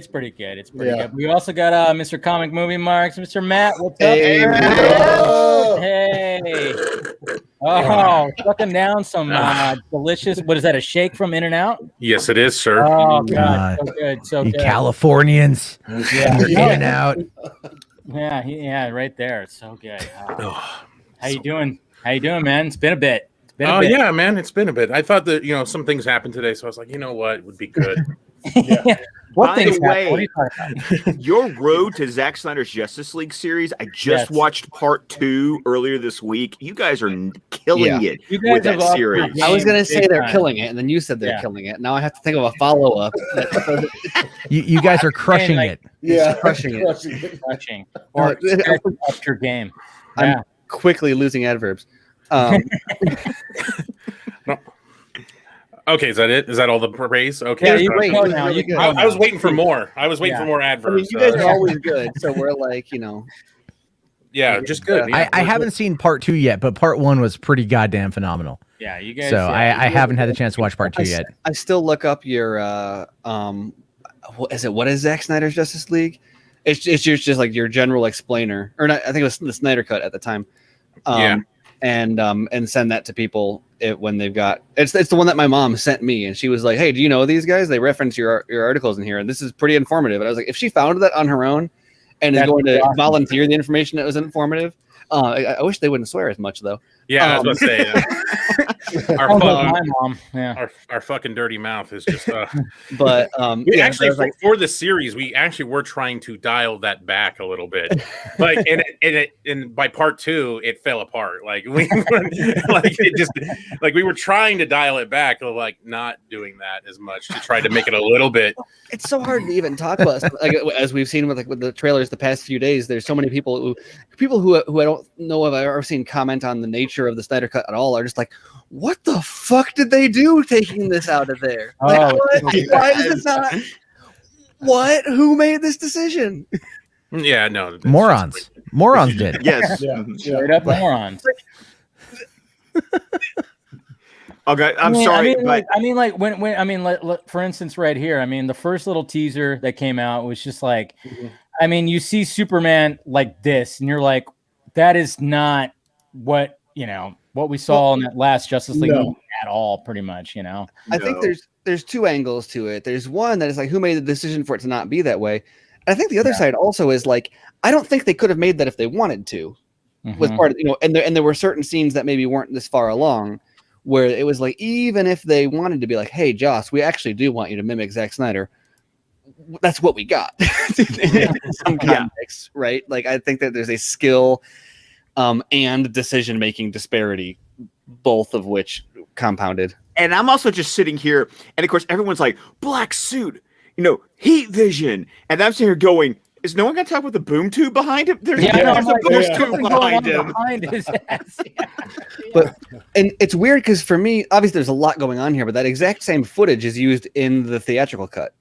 pretty good. It's pretty good. We also got Mr. Comic Movie Marks, Mr. Matt. What's up? Hey, Matt. Hey. Oh, sucking down some delicious. What is that? A shake from In-N-Out? Yes, it is, sir. Oh God. God, so good, so You good. Californians. Yeah. You're in and out. Yeah, right there. It's so good. Oh, How you doing? How you doing, man? It's been a bit. It's been a oh bit. yeah, man, it's been a bit. I thought that some things happened today, so I was like, you know what, it would be good. What By things the happened? What are way, you talking about? your road to Zack Snyder's Justice League series, I just Yes. watched part 2 earlier this week. You guys are killing it You guys with that have upped your series. game. I was gonna say Big they're time. killing it, and then you said they're Yeah. killing it. Now I have to think of a follow up. You guys are crushing like- it. Yeah, crushing it. Touching. Or you guys have upped your game. I'm Yeah. quickly losing adverbs. Okay, is that it? Is that all the praise? Okay. Yeah, you great. can go It was now. really You can good. go I was now. waiting for more. I was waiting for more I adverbs. mean, you guys are always good, so we're like, yeah, just good. Yeah, I haven't seen part 2 yet, but part 1 was pretty goddamn phenomenal. Yeah, you guys. So yeah, I haven't had the chance to watch part 2 I, yet. I still look up your what is Zack Snyder's Justice League? It's just like your general explainer, or not, I think it was the Snyder Cut at the time. Yeah. And send that to people when they've got it's the one that my mom sent me, and she was like, "Hey, do you know these guys? They reference your articles in here, and this is pretty informative." And I was like, if she found that on her own and is That's going to awesome. volunteer the information that was informative, I wish they wouldn't swear as much though. Yeah, I was about to say. Our Sounds like fucking, my mom. Yeah. our fucking dirty mouth is just. But We yeah, actually I was like, for the series, we actually were trying to dial that back a little bit, like and by part 2, it fell apart. Like we we were trying to dial it back, like not doing that as much to try to make it a little bit. it's so hard to even talk about like as we've seen with the trailers the past few days. There's so many people who I don't know if I've ever seen comment on the nature of the Snyder Cut at all are just like, what the fuck did they do taking this out of there? Like, Oh, why is it not? What? Who made this decision? Yeah, no, it's Morons. Morons did. Yes. yeah, Straight up morons. Okay, I'm sorry, but when for instance, right here, I mean, the first little teaser that came out was just like, I mean, you see Superman like this, and you're like, that is not what we saw in that last Justice League movie at all, pretty much. I think there's two angles to it. There's one that is like, who made the decision for it to not be that way? And I think the other side also is like, I don't think they could have made that if they wanted to. Was part of and there were certain scenes that maybe weren't this far along, where it was like, even if they wanted to be like, hey, Joss, we actually do want you to mimic Zack Snyder, that's what we got. In some context, right? Like, I think that there's a skill and decision-making disparity, both of which compounded. And I'm also just sitting here, and of course, everyone's like, black suit, heat vision. And I'm sitting here going, is no one going to talk about the boom tube behind him? There's a boom tube behind him. Behind his ass. And it's weird because for me, obviously, there's a lot going on here, but that exact same footage is used in the theatrical cut.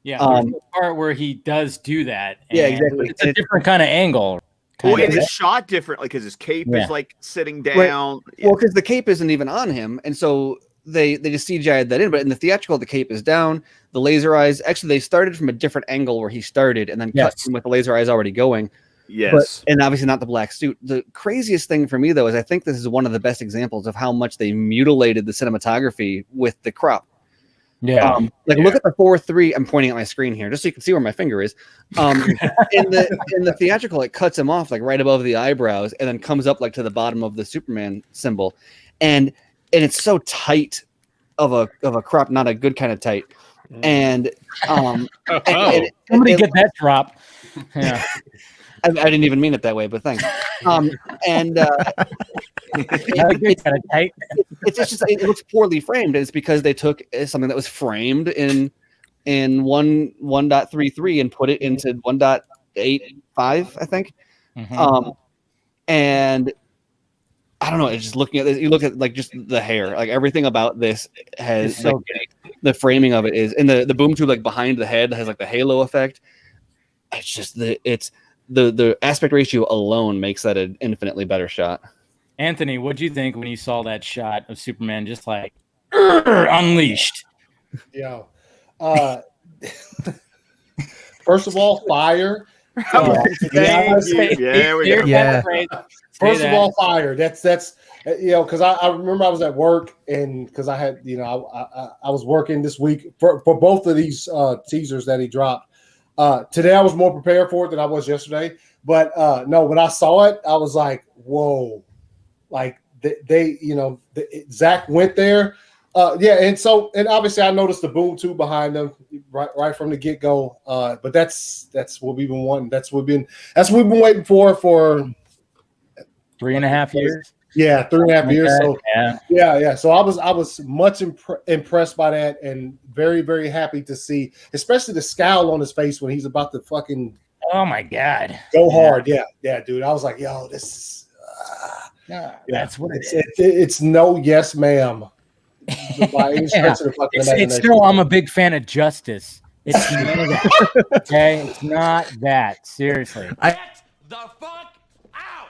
Yeah, there's the part where he does do that. Yeah, and exactly. It's a different kind of angle. Well, kind and of. it's shot differently because his cape is like sitting down. Right. Well, because the cape isn't even on him, and so they just CGI'd that in. But in the theatrical, the cape is down. The laser eyes. Actually, they started from a different angle where he started, and then cut him with the laser eyes already going. Yes, and obviously not the black suit. The craziest thing for me though is I think this is one of the best examples of how much they mutilated the cinematography with the crop. Yeah. Look at the 4:3. I'm pointing at my screen here just so you can see where my finger is. In the theatrical, it cuts him off like right above the eyebrows and then comes up like to the bottom of the Superman symbol, and it's so tight of a crop, not a good kind of tight. And somebody get that drop. Yeah. I didn't even mean it that way, but thanks. It's just it looks poorly framed, and it's because they took something that was framed in 1.33 and put it into 1.85, I think. And I don't know. It's just looking at this. You look at like just the hair, like everything about this has the framing of it is, and the boom tube like behind the head has like the halo effect. It's just the aspect ratio alone makes that an infinitely better shot. Anthony, what'd you think when you saw that shot of Superman just like unleashed? Yeah. First of all, fire. Thank you. Yeah, we go. Yeah. First of all, fire. That's because I remember I was at work and because I had I was working this week for both of these teasers that he dropped. Today I was more prepared for it than I was yesterday. But no, when I saw it, I was like, whoa, like Zach went there. And obviously I noticed the boom tube behind them right from the get go. But that's what we've been wanting. That's what we've been waiting for 3.5 years. Yeah, 3.5 years. So yeah. So I was much impressed by that and very, very happy to see, especially the scowl on his face when he's about to fucking oh my god go hard. Yeah, dude. I was like, yo, this is that's what it's no yes, ma'am. By any stretch of the fucking imagination. It's no, I'm a big fan of justice. It's none of that. Okay, it's not that. Seriously. Get the fuck out!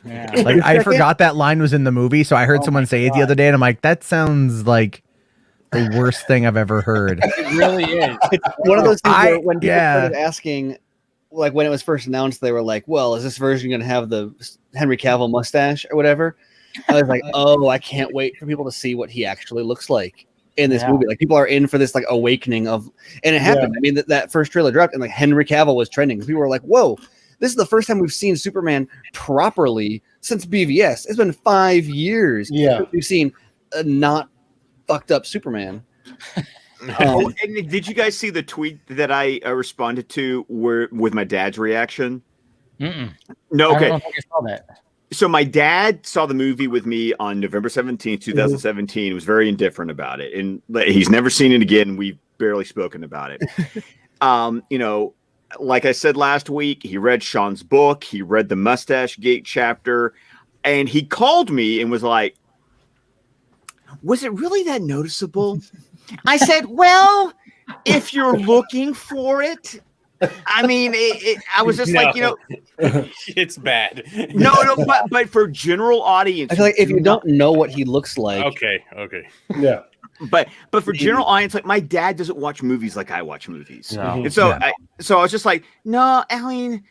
Yeah. Like I forgot that line was in the movie, so I heard someone say it the other day, and I'm like, that sounds like the worst thing I've ever heard. It really is. It's one of those things where when people started asking, like when it was first announced, they were like, well, is this version going to have the Henry Cavill mustache or whatever? I was like, oh, I can't wait for people to see what he actually looks like in this movie. Like people are in for this like awakening of, and it happened. I mean, that first trailer dropped and like Henry Cavill was trending. People were like, whoa, this is the first time we've seen Superman properly since BVS. It's been 5 years. Yeah. We've seen a not fucked up Superman. And did you guys see the tweet that I responded to with my dad's reaction? Mm-mm. No, okay. I don't think I saw that. So my dad saw the movie with me on November 17th, 2017. He was very indifferent about it. And he's never seen it again. We've barely spoken about it. Like I said last week, he read Sean's book. He read the Mustache Gate chapter. And he called me and was like, was it really that noticeable? I said, well, if you're looking for it, I mean, I was just like, it's bad. No, but for general audience, I feel like if you don't know what he looks like, okay, yeah. But for general audience, like my dad doesn't watch movies like I watch movies, No. and so I was just like, no, I mean,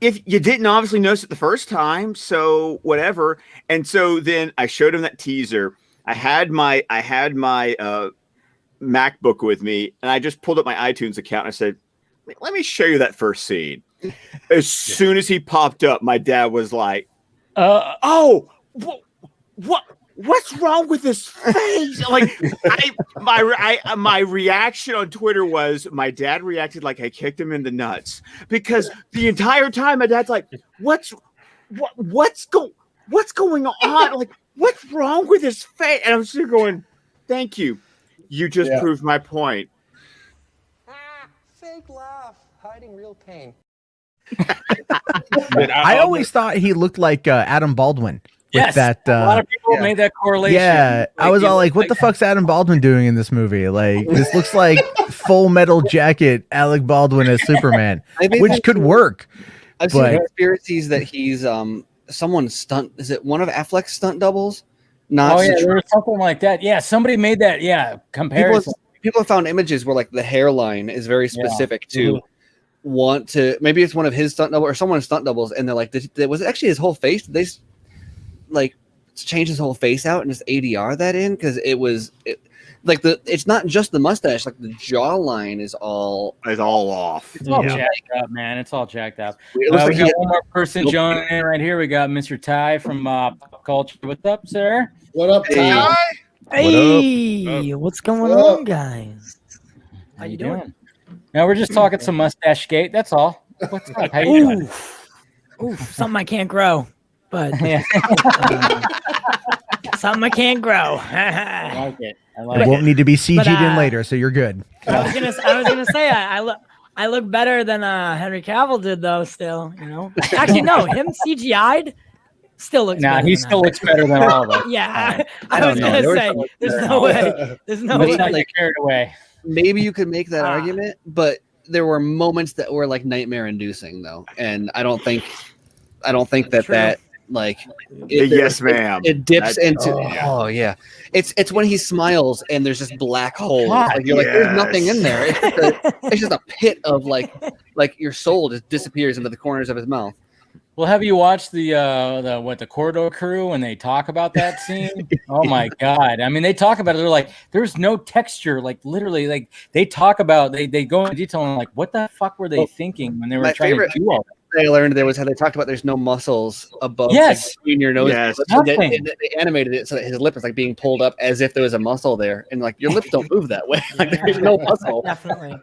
if you didn't obviously notice it the first time, so whatever. And so then I showed him that teaser. I had my MacBook with me, and I just pulled up my iTunes account and I said, let me show you that first scene. As soon as he popped up, my dad was like, what's wrong with his face? Like my reaction on Twitter was my dad reacted like I kicked him in the nuts, because the entire time my dad's like, what's going on? Like, what's wrong with his face? And I'm still going, thank you. You just proved my point. Fake laugh, hiding real pain. I always thought he looked like Adam Baldwin. Yes, a lot of people made that correlation. Yeah, I was all like, what the fuck's Adam Baldwin doing in this movie? Like, this looks like Full Metal Jacket, Alec Baldwin as Superman, which could work. I've seen conspiracies that he's someone's stunt. Is it one of Affleck's stunt doubles? There was something like that. Yeah, somebody made that. Yeah, comparison. People have found images where like the hairline is very specific to want to. Maybe it's one of his stunt double or someone's stunt doubles, and they're like, was it actually his whole face? Did they like change his whole face out and just ADR that in? Because it's not just the mustache, like the jawline is all off. It's all jacked up, man. It's all jacked up. We got one more person joining in right here. We got Mr. Ty from Pop Culture. What's up, sir? What up, Ty? Hey, what's going on, guys? How you doing? Now we're just talking some mustache gate. That's all. What's up? How you doing? Ooh, something I can't grow, but something I can't grow. I like it. It won't need to be CG'd in later, so you're good. I was gonna say I look better than Henry Cavill did, though. Still, Actually, no, him CGI'd still looks. Nah, he still looks better than all of us. Yeah, I was gonna say, there's no way. There's no way. Like carried away. Maybe you could make that argument, but there were moments that were like nightmare inducing, though, and I don't think that like yes, ma'am. It dips into It's when he smiles and there's just black holes. Like you're like, there's nothing in there. It's just a pit of like your soul just disappears into the corners of his mouth. Well, have you watched the Corridor Crew when they talk about that scene? Oh my God. I mean, they talk about it. They're like, there's no texture. Like literally, like they talk about, they go into detail and like, what the fuck were they thinking when they were My trying favorite to do all that? thing I learned there was how they talked about there's no muscles above Yes. like, between your nose. Yes. And Nothing. they animated it so that his lip was like being pulled up as if there was a muscle there. And like your lips don't move that way. Like there's no muscle. Definitely.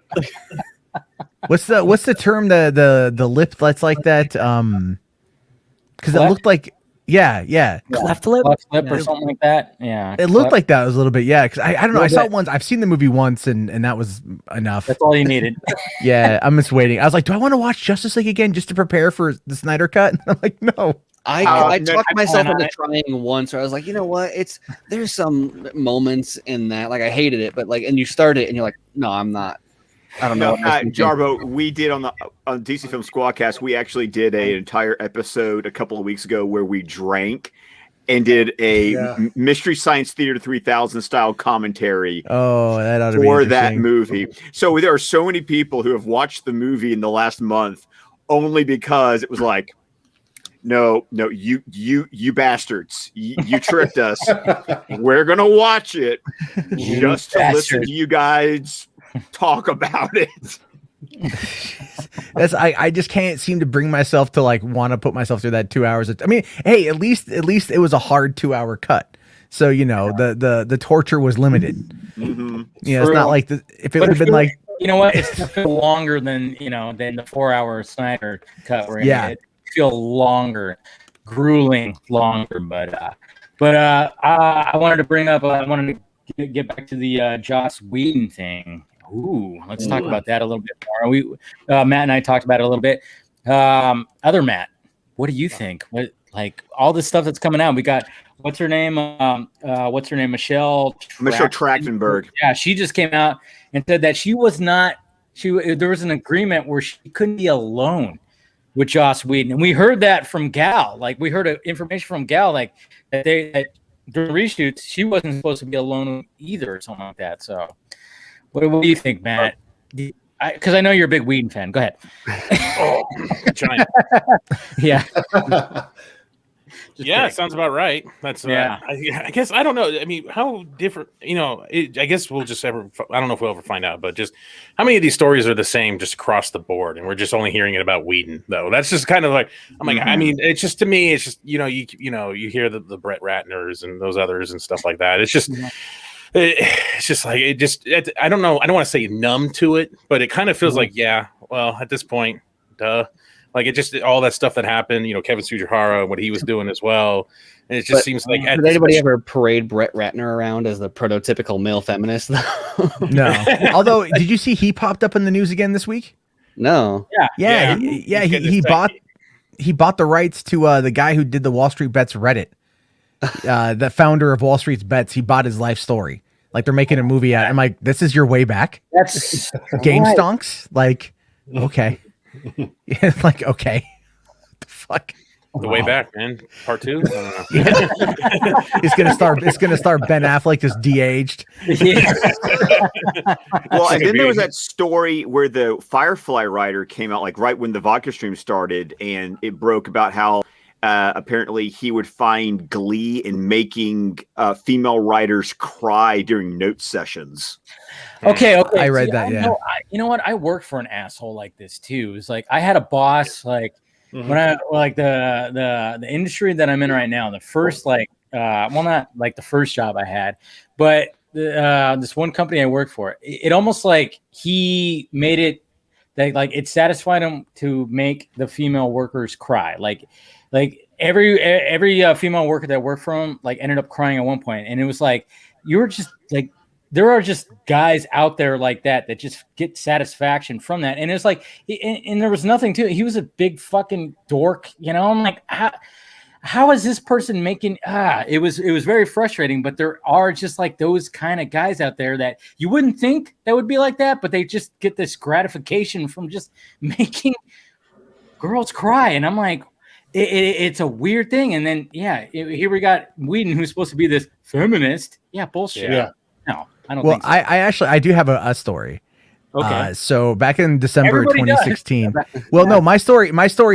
What's the term, the lip that's like that? Because it Cleft? looked like yeah. Cleft lip. Left lip or something like that. Yeah. It looked like that was a little bit, yeah. Because I don't know. I Little saw bit. it once. I've seen the movie once, and that was enough. That's all you needed. Yeah, I'm just waiting. I was like, do I want to watch Justice League again just to prepare for the Snyder Cut? And I'm like, no. I no, talked myself no, into trying once where I was like, you know what? There's some moments in that. Like I hated it, but like, and you start it and you're like, no, I'm not. I don't know. Jarbo, we did on DC Film Squadcast, we actually did an entire episode a couple of weeks ago where we drank and did a Mystery Science Theater 3000 style commentary Oh, that ought to be for that interesting. movie. So there are so many people who have watched the movie in the last month only because it was like, no, you bastards, you tricked us. We're gonna watch it just to listen to you guys talk about it. I just can't seem to bring myself to like want to put myself through that 2 hours. I mean, hey, at least it was a hard 2 hour cut. So, you know, the torture was limited. Mm-hmm. Yeah, it's not like if it would have been like, you know what, it's longer than the 4 hour Snyder cut. Where it feel longer, grueling longer. But I wanted to bring up. I wanted to get back to the Joss Whedon thing. Ooh, let's talk about that a little bit more. Matt and I talked about it a little bit. Other Matt, what do you think? What, like all this stuff that's coming out? We got what's her name? Michelle Trachtenberg. Yeah, she just came out and said that she was not. There was an agreement where she couldn't be alone with Joss Whedon, and we heard that from Gal. Like we heard information from Gal, like that during reshoots she wasn't supposed to be alone either, or something like that. So. What do you think, Matt? Because I know you're a big Whedon fan. Go ahead. Oh, giant. Yeah. Yeah, sounds about right. That's I guess I don't know. I mean, how different? You know, I guess we'll just ever. I don't know if we'll ever find out, but just how many of these stories are the same just across the board, and we're just only hearing it about Whedon, though. That's just kind of like I'm like. I mean, it's just to me, it's just you hear the Brett Ratners and those others and stuff like that. It's just. It's just like I don't know. I don't want to say numb to it, but it kind of feels like, well, at this point, duh. Like it just all that stuff that happened, Kevin Tsujihara, what he was doing as well. And it just seems like did anybody ever parade Brett Ratner around as the prototypical male feminist? No. Although, did you see he popped up in the news again this week? No. Yeah. He bought the rights to the guy who did the Wall Street Bets Reddit. The founder of Wall Street's Bets, he bought his life story. Like they're making a movie out. I'm like, this is your way back. That's Game stonks. Like, okay. Yeah, like, okay. What the fuck? The way back, man. Part 2. It's gonna start Ben Affleck just de-aged. Well, and then there was that story where the Firefly writer came out like right when the vodka stream started, and it broke about how apparently he would find glee in making female writers cry during note sessions. Okay. I read that. You know what? I work for an asshole like this too. It's like I had a boss like when I like the industry that I'm in right now. The first not like the first job I had, but this one company I worked for. It almost like he made it that like it satisfied him to make the female workers cry. Like every female worker that worked for him like ended up crying at one point, and it was like you were just like there are just guys out there like that just get satisfaction from that, and it's like and there was nothing to it. He was a big fucking dork, I'm like how is this person making it was very frustrating, but there are just like those kind of guys out there that you wouldn't think that would be like that, but they just get this gratification from just making girls cry, and I'm like it's a weird thing. And then here we got Whedon, who's supposed to be this feminist. Bullshit. No, I don't think so. I actually do have a story. Okay. So back in December Everybody does. 2016. Well, no, my story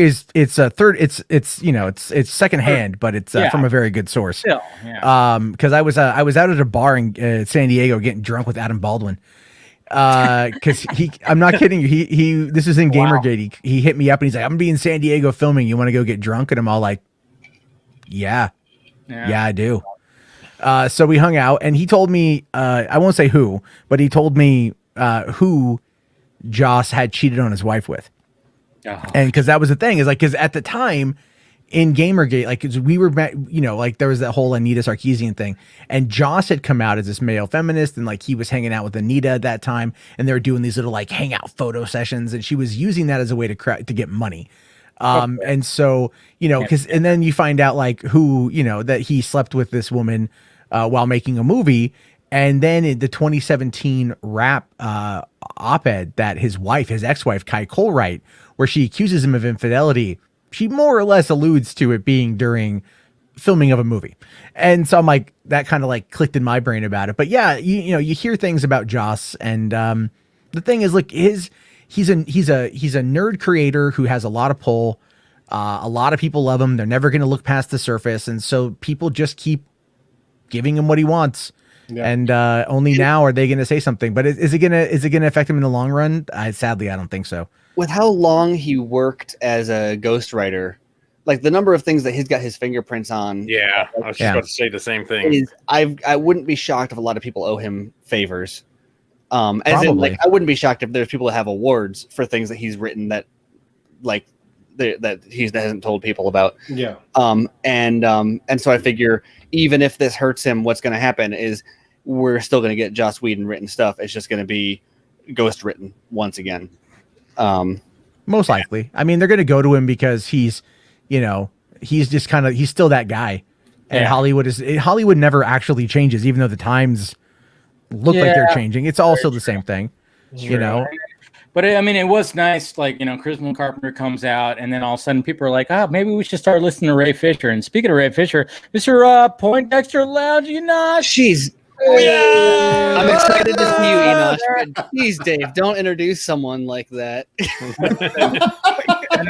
is it's a third. It's you know it's secondhand, but it's Yeah. from a very good source. Still, yeah. Because I was out at a bar in San Diego getting drunk with Adam Baldwin. Because I'm not kidding you. This is in Gamergate. He hit me up and he's like, I'm gonna be in San Diego filming. You want to go get drunk? And I'm all like, yeah, I do. So we hung out and he told me, I won't say who, but he told me who Joss had cheated on his wife with. Oh. And because that was the thing, is like, because at the time in Gamergate, like, 'cause we were, you know, like there was that whole Anita Sarkeesian thing, and Joss had come out as this male feminist, and like he was hanging out with Anita at that time, and they were doing these little like hangout photo sessions, and she was using that as a way to get money. And so, you know, and then you find out like who, you know, that he slept with this woman while making a movie. And then in the 2017 rap op-ed that his ex-wife, Kai Colwright, where she accuses him of infidelity, she more or less alludes to it being during filming of a movie. And so I'm like, that kind of like clicked in my brain about it. But yeah, you know, you hear things about Joss, and the thing is, like, he's a nerd creator who has a lot of pull. A lot of people love him. They're never going to look past the surface. And so people just keep giving him what he wants. Yeah. And only now are they going to say something. But is it gonna affect him in the long run? Sadly, I don't think so. With how long he worked as a ghostwriter, like the number of things that he's got his fingerprints on. Yeah, I was just about to say the same thing. I wouldn't be shocked if a lot of people owe him favors. As in, like, I wouldn't be shocked if there's people that have awards for things that he's written that, like, that hasn't told people about. Yeah. And so I figure even if this hurts him, what's going to happen is we're still going to get Joss Whedon written stuff. It's just going to be ghost written once again. Most likely. I mean, they're going to go to him because he's, you know, he's just kind of, he's still that guy. And Hollywood never actually changes, even though the times look like they're changing. It's also the same thing, you know. But I mean, it was nice, like, you know, Charisma Carpenter comes out, and then all of a sudden people are like, maybe we should start listening to Ray Fisher. And speaking of Ray Fisher, Mr. Poindexter Lounge, Jeez. I'm excited to see you, Enosh. Please, Dave, don't introduce someone like that. I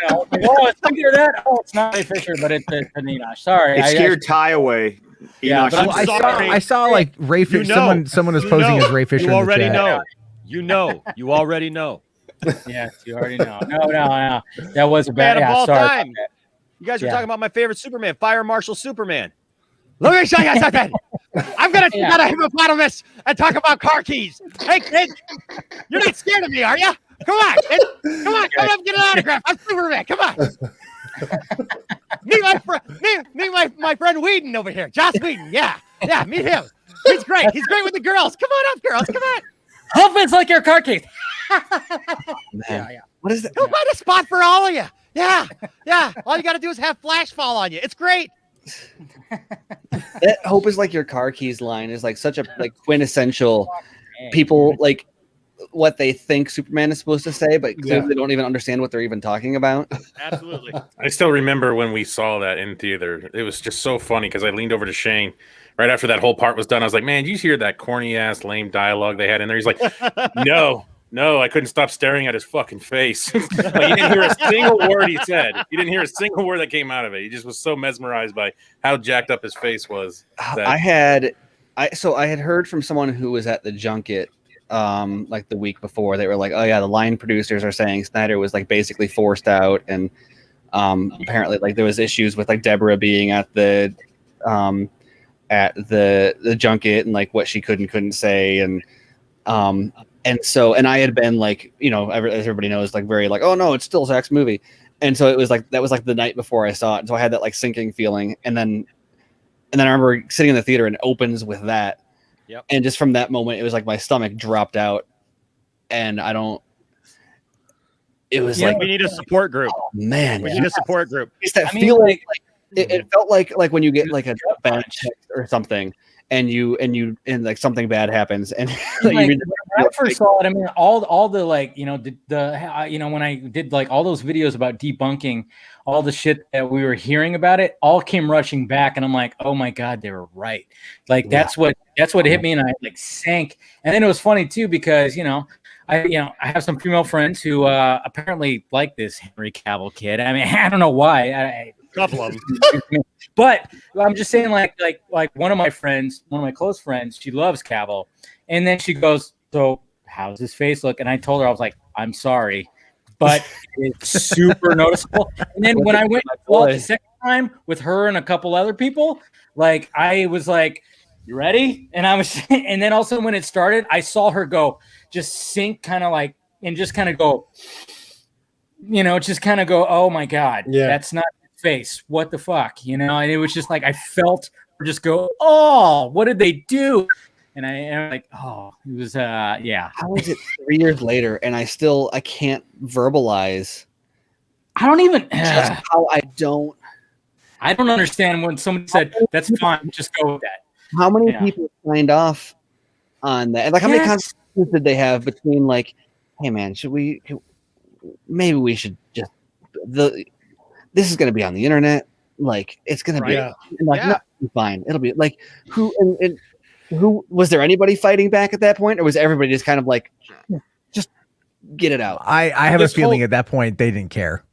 know. Oh, speaking of that, it's not Ray Fisher, but it's Enosh. Sorry. It scared Ty away. Yeah, but I saw like Ray Fisher. You know, someone was posing as Ray Fisher. You already in the chat. know. You already know. Yes, you already know. No. That was a bad man of all sorry. time. You guys were talking about my favorite Superman, Fire Marshal Superman. Let me show you something. I'm gonna take out a hippopotamus and talk about car keys. Hey, kid, you're not scared of me, are you? Come on, kid. Come up, get an autograph. I'm Superman. Come on. meet my friend Whedon over here, Joss Whedon. Yeah, meet him. He's great. He's great with the girls. Come on up, girls. Come on. Hope it's like your car keys. Yeah. What is that? He'll find a spot for all of you. Yeah. All you got to do is have flash fall on you. It's great. That hope is like your car keys line is like such a like quintessential people like what they think Superman is supposed to say, but clearly they don't even understand what they're even talking about. Absolutely. I still remember when we saw that in theater. It was just so funny because I leaned over to Shane right after that whole part was done. I was like, man, did you hear that corny ass lame dialogue they had in there? He's like, no, I couldn't stop staring at his fucking face. Like, he didn't hear a single word he said. He didn't hear a single word that came out of it. He just was so mesmerized by how jacked up his face was. I had heard from someone who was at the junket like the week before. They were like, oh yeah, the line producers are saying Snyder was like basically forced out, and apparently like there was issues with like Deborah being at the junket and like what she could and couldn't say, and I had been like, you know, as everybody knows, like very like, oh no, it's still Zach's movie. And so it was like, that was like the night before I saw it. And so I had that like sinking feeling. And then I remember sitting in the theater and it opens with that. Yep. And just from that moment, it was like my stomach dropped out. And it was like, we need a support group. Oh, man. We need a support group. It's that feeling it felt like when you get like a bad text or something. And like something bad happens, and like, when I first saw it, I mean, all the like, you know, when I did like all those videos about debunking all the shit that we were hearing about it, all came rushing back, and I'm like, oh my god, they were right. Like that's what hit me, and I like sank. And then it was funny too because, you know, I have some female friends who apparently like this Henry Cavill kid. I mean, I don't know why. Couple of them. But I'm just saying, like one of my close friends, she loves Cavill, and then she goes, "So how's his face look?" And I told her, I was like, "I'm sorry, but it's super noticeable." And then when I went the second time with her and a couple other people, like I was like, "You ready?" And I was, and then also when it started, I saw her go just sink, kind of like, and just kind of go, just kind of go, "Oh my God, that's not his face. What the fuck?" And it was just like I felt her just go, "Oh, what did they do?" And I'm like, "Oh, it was yeah." How is it 3 years later and I can't verbalize? I don't even just how I don't understand when somebody said that's fine, just go with that. How many people signed off on that? And like, how many conversations did they have between like, "Hey man, maybe we should just this is going to be on the internet. Like, it's going to be like, no, fine. It'll be like who was there anybody fighting back at that point, or was everybody just kind of like, just get it out?" I have a feeling at that point they didn't care.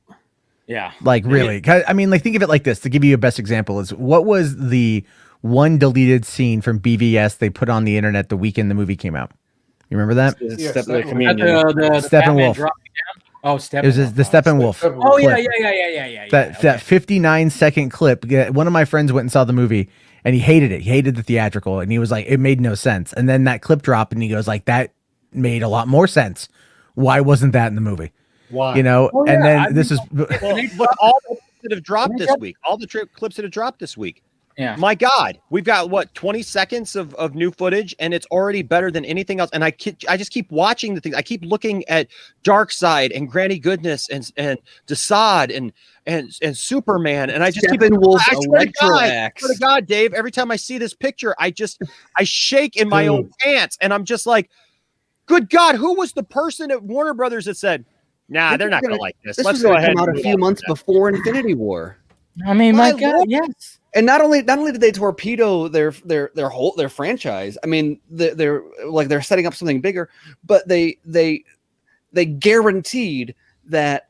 Yeah. Like, really. I mean, like, think of it like this. To give you a best example is, what was the one deleted scene from BVS they put on the internet the weekend the movie came out? You remember that? The Steppenwolf. Oh, Steppenwolf. It was the Steppenwolf. Oh, yeah. That 59-second clip. One of my friends went and saw the movie, and he hated it. He hated the theatrical, and he was like, it made no sense. And then that clip dropped, and he goes like, that made a lot more sense. Why wasn't that in the movie? Why? And then this is look, all the clips that have dropped this week. All the clips that have dropped this week. Yeah. My God, we've got what, 20 seconds of new footage, and it's already better than anything else. And I just keep watching the things. I keep looking at Darkseid and Granny Goodness and Desaad and Superman, and I just keep. I swear to God, Dave. Every time I see this picture, I shake in my own pants, and I'm just like, good God, who was the person at Warner Brothers that said, "Nah, they're not going to like this"? Let's go ahead. Come out a few months before Infinity War. I mean, my God, yes. And not only did they torpedo their franchise, I mean, they're setting up something bigger, but they guaranteed that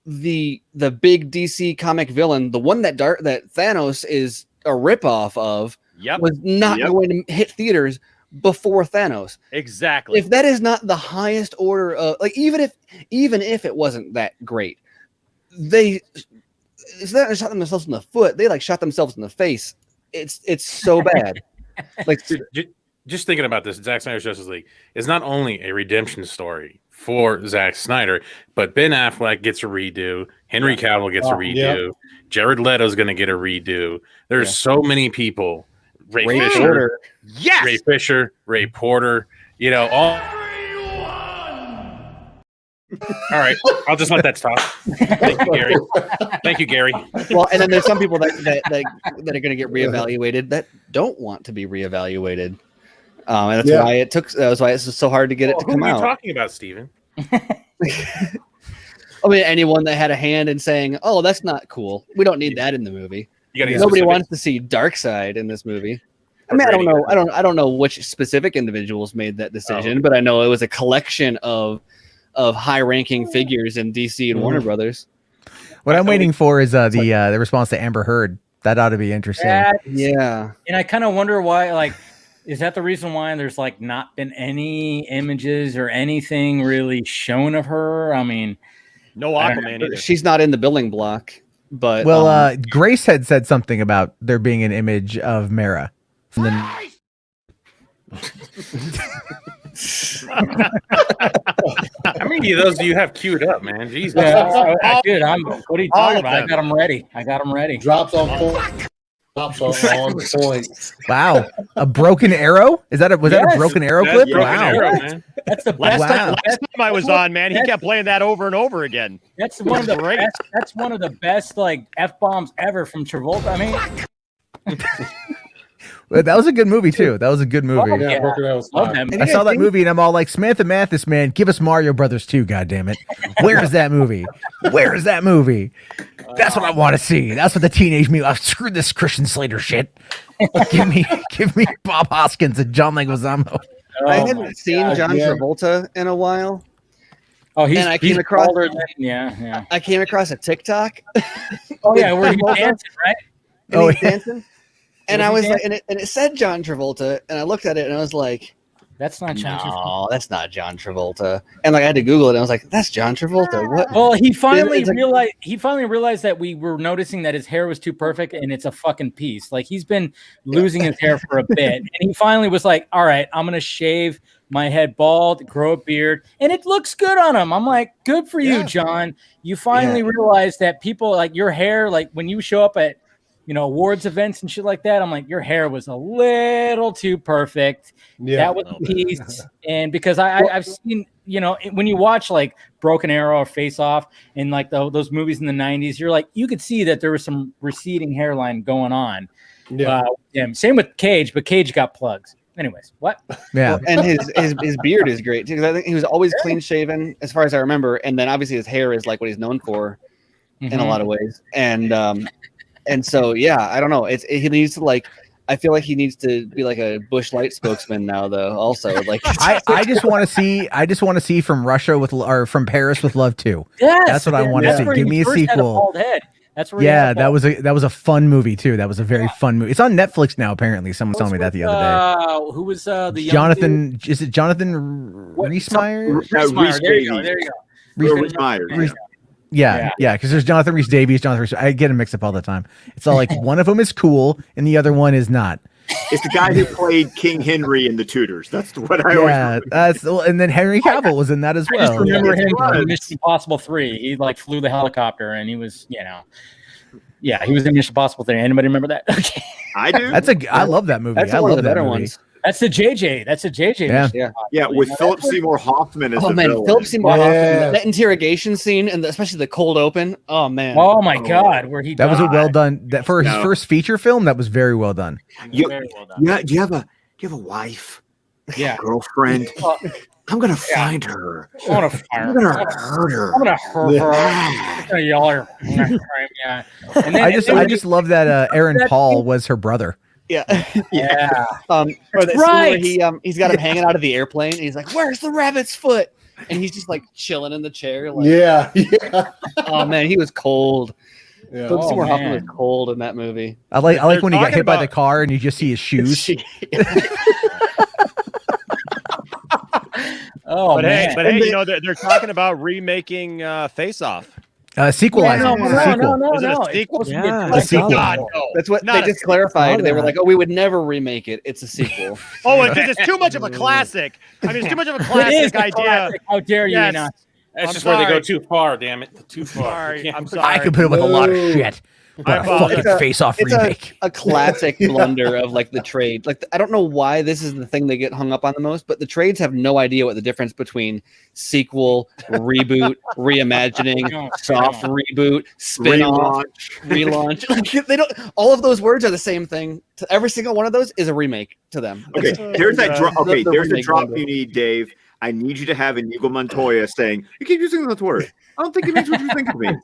the big DC comic villain, the one that Thanos is a ripoff of, was not going to hit theaters before Thanos. Exactly. If that is not the highest order of, like, even if it wasn't that great, it's not shot themselves in the foot. They like shot themselves in the face. It's so bad. Like, just thinking about this, Zack Snyder's Justice League is not only a redemption story for Zack Snyder, but Ben Affleck gets a redo. Henry Cavill gets a redo. Jared Leto's going to get a redo. There's so many people. Ray Fisher. Yes. Ray Fisher, Ray Porter, all. All right, I'll just let that stop. Thank you, Gary. Well, and then there's some people that are going to get reevaluated that don't want to be reevaluated, and that's why it's so hard to get it to come out. Who are you talking about, Steven? I mean, anyone that had a hand in saying, "Oh, that's not cool. We don't need that in the movie." Nobody specific. wants to see Darkseid in this movie. I mean, I don't know which specific individuals made that decision, but I know it was a collection of high-ranking figures in DC and Warner Brothers. What I'm waiting for is the response to Amber Heard. That ought to be interesting. Yeah. And I kind of wonder why, like, is that the reason why there's like not been any images or anything really shown of her? I mean, no Aquaman either. She's not in the building block, but Grace had said something about there being an image of Mara. And then How many of those do you have queued up, man? Jesus. Yeah, dude, what are you talking about? I got them ready. Drops on point. Drops on point. Wow. A broken arrow? Was that a broken arrow clip? Wow. Arrow, man. That's the best. Last time I was on, man, he kept playing that over and over again. That's one of the best. That's one of the best like F-bombs ever from Travolta. I mean, that was a good movie too. That was a good movie. Yeah, I saw that movie and I'm all like, Samantha Mathis, man, give us Mario Brothers 2, goddammit. Where is that movie? Where is that movie? That's what I want to see. That's what the teenage me. Screw this Christian Slater shit. Give me Bob Hoskins and John Leguizamo. I Oh my hadn't seen God. John Yeah. Travolta in a while. Oh, he's And I he's came across- older than yeah. I came across a TikTok. Oh yeah, where he's Travolta. dancing, right? And Oh, he's dancing. And Was I he was like, and it said John Travolta, and I looked at it and I was like, That's not John Travolta. no, that's not John Travolta. And like I had to Google it, and I was like, that's John Travolta. What? Well, he finally It's like- realized. He finally realized that we were noticing that his hair was too perfect, and it's a fucking piece. Like he's been losing his hair for a bit, and he finally was like, "All right, I'm gonna shave my head bald, grow a beard, and it looks good on him." I'm like, "Good for you, Yeah. John. You finally realized that people like your hair. Like when you show up at, awards events and shit like that, I'm like, your hair was a little too perfect. Yeah. That was a piece." And because I've seen, when you watch like Broken Arrow or Face Off and like those movies in the 90s, you're like, you could see that there was some receding hairline going on. Yeah. Same with Cage, but Cage got plugs. Anyways, what? Yeah. Well, and his beard is great too, because I think he was always clean shaven, as far as I remember. And then obviously his hair is like what he's known for in a lot of ways. And so yeah, I don't know. He needs to like. I feel like he needs to be like a Bush Light spokesman now, though. Also, like I just want to see from Russia or from Paris with Love too. Yes, That's what I want to that's see. where Give he me a first had sequel. bald head. That's where he Yeah, had a that bald- was a fun movie too. That was a very fun movie. It's on Netflix now. Apparently, someone told me that the other day. Who was the young Jonathan? dude? Is it Jonathan Rhys-Meyers? Rhys Meyer. Rhys There you go. Davies. There you go. Rhys Myers. Yeah, because there's Jonathan Rhys-Davies, Jonathan Rhys. I get them mixed up all the time. It's all like one of them is cool and the other one is not. It's the guy who played King Henry in The Tudors. That's what I always Yeah, and then Henry Cavill was in that as I just well. remember Yes, him he was. in Mission Impossible 3. He like flew the helicopter and he was, he was in Mission Impossible 3. Anybody remember that? Okay. I do. I love that movie. that's I one love of the that better movie. ones. That's the JJ. That's a JJ. Yeah. Mission Yeah. Impossible, Yeah, with Philip That's Seymour Hoffman as Oh the man, villain. Philip Seymour Yeah. Hoffman, that interrogation scene, and especially the cold open. Oh man. oh my God, where he That was a died. well done. That for his No. first feature film, that was very well done. You- Very well done. Yeah, do you have a wife, Yeah. girlfriend? Well, I'm gonna find her. I want to fire. I'm gonna hurt her. I'm gonna hurt her. I'm gonna yell her. Yeah. And then, I just love that Aaron Paul was her brother. Yeah. yeah. Or that scene right. where he's got him hanging out of the airplane, and he's like, "Where's the rabbit's foot?" And he's just like chilling in the chair. Like, Yeah. oh man, he was cold. Yeah. Philip Oh, Seymour Hoffman was man. cold in that movie. I like They're when he got talking hit by the about- car and you just see his shoes. Oh But man. hey, they're talking about remaking Face Off. Sequelizing. No, It's a sequel. no. Is it a It's sequel? supposed to be Yeah, a sequel. God, no. That's what Not they a just clarified. saw They were that. like, "Oh, we would never remake it. It's a sequel." Oh, because it's too much of a classic. I mean, it's too much of a classic a idea. classic. How dare you Yes. not? That's I'm just where they go sorry. too far. Damn it, too far. Sorry, I'm I sorry. could put up with a lot of No. shit. But I a apologize. fucking face-off It's remake. a classic blunder of like the trade. Like I don't know why this is the thing they get hung up on the most, but the trades have no idea what the difference between sequel, reboot, reimagining, No, soft no. reboot, spin-off, relaunch. Like, they don't. All of those words are the same thing. To every single one of those is a remake to them. Okay, there's that drop. Okay, The there's a remake drop bundle. you need, Dave. I need you to have Inigo Montoya saying, "You keep using that word. I don't think it means what you think it means."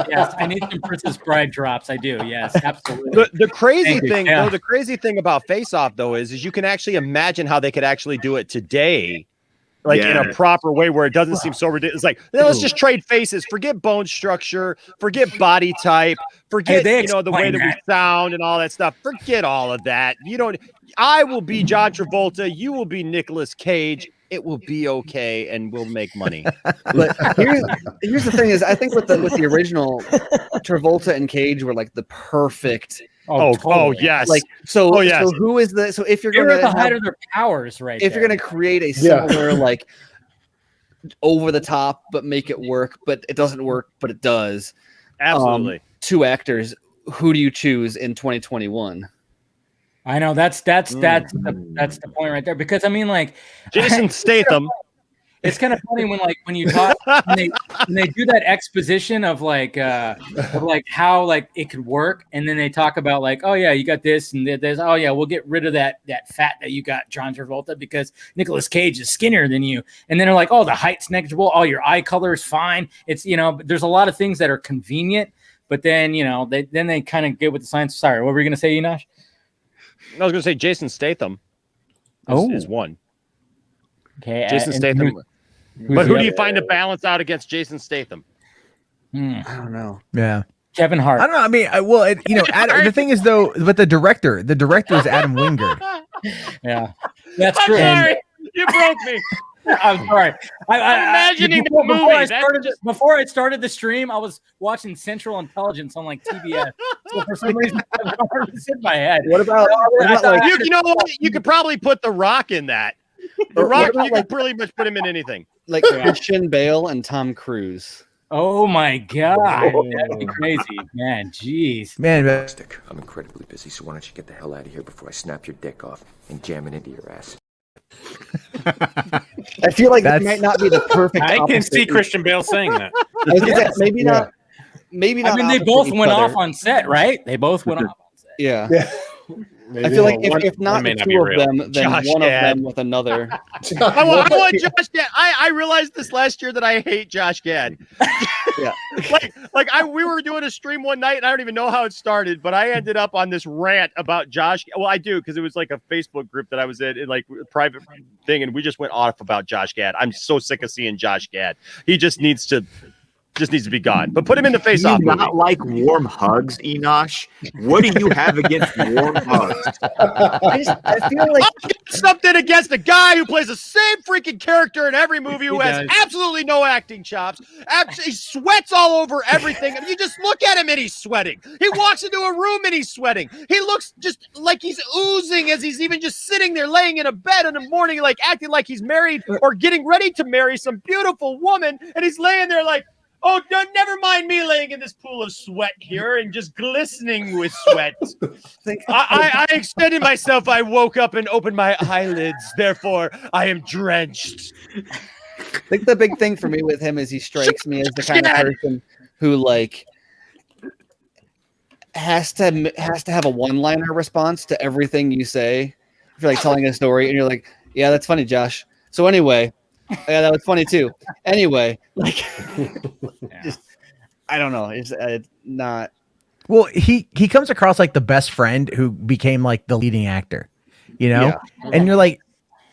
Yes, I need some Princess Bride drops. I do. Yes, absolutely. The crazy Thank you. thing, Yeah. though, the crazy thing about Face Off, though, is you can actually imagine how they could actually do it today, like in Yeah. a proper way where it doesn't seem so ridiculous. It's like, let's just trade faces, forget bone structure, forget body type, forget they the way explain that we sound and all that stuff. Forget all of that. You don't. I will be John Travolta. You will be Nicolas Cage. It will be okay, and we'll make money. But here's the thing: is I think with the original, Travolta and Cage were like the perfect. Oh, yes. Like so. Oh, yes. So who is the? So if you're They're going at the to height of their powers, right? if you're going to create a Yeah. similar like over the top but make it work, but it doesn't work, but it does. Absolutely. Two actors. Who do you choose in 2021? I know that's the point right there. Because I mean, like, Jason Statham. it's kind of funny when you talk when they do that exposition of how like it could work, and then they talk about like, oh yeah, you got this and this. Oh yeah, we'll get rid of that fat that you got, John Travolta, because Nicolas Cage is skinnier than you. And then they're like, oh, the height's negligible. Oh, your eye color is fine. It's there's a lot of things that are convenient, but then they kind of get with the science. Sorry, what were you gonna say, Enosh? I was going to say Jason Statham. is one. Okay. Jason and Statham. who's But who the do you other? find to balance out against Jason Statham? I don't know. Yeah. Kevin Hart. I don't know. I mean, Adam, the thing is though, but the director is Adam Wingard. Yeah, that's I'm true. sorry, you broke me. I'm sorry. I'm imagining before, the movie. Before I started the stream, I was watching Central Intelligence on like TBS. So for some reason, it was in my head. What about You know what? You could probably put The Rock in that. The Rock, you could pretty much put him in anything. Like Christian Bale and Tom Cruise. Oh my god, that'd be crazy, man. Jeez, Man, I'm incredibly busy, so why don't you get the hell out of here before I snap your dick off and jam it into your ass? I feel like that might not be the perfect. I can see Christian Bale saying that. I was gonna say, maybe not. Maybe not. I mean, they both went off on set, right? They both went off on set. Yeah. Maybe I feel like one- if not may the not be two of real. them, then Josh one Gad. of them with another. I want Josh Gad. I realized this last year that I hate Josh Gad. Yeah. We were doing a stream one night and I don't even know how it started, but I ended up on this rant about Josh. Well, I do because it was like a Facebook group that I was in like a private thing, and we just went off about Josh Gad. I'm so sick of seeing Josh Gad. He just needs to be gone. But put him in the face-off Do you not like warm hugs, Enosh? What do you have against warm hugs? I feel like I've got something against a guy who plays the same freaking character in every movie, who He has does. absolutely no acting chops. He sweats all over everything. I mean, you just look at him and he's sweating. He walks into a room and he's sweating. He looks just like he's oozing as he's even just sitting there laying in a bed in the morning, like acting like he's married or getting ready to marry some beautiful woman. And he's laying there like, oh, never mind me laying in this pool of sweat here and just glistening with sweat. I extended myself. I woke up and opened my eyelids. Therefore, I am drenched. I think the big thing for me with him is he strikes me as the kind of person who like has to have a one-liner response to everything you say. If you're like telling a story and you're like, yeah, that's funny, Josh. So anyway, yeah, that was funny too. Anyway, like, just I don't know. It's not. well, he comes across like the best friend who became like the leading actor, you know? Yeah. And you're like,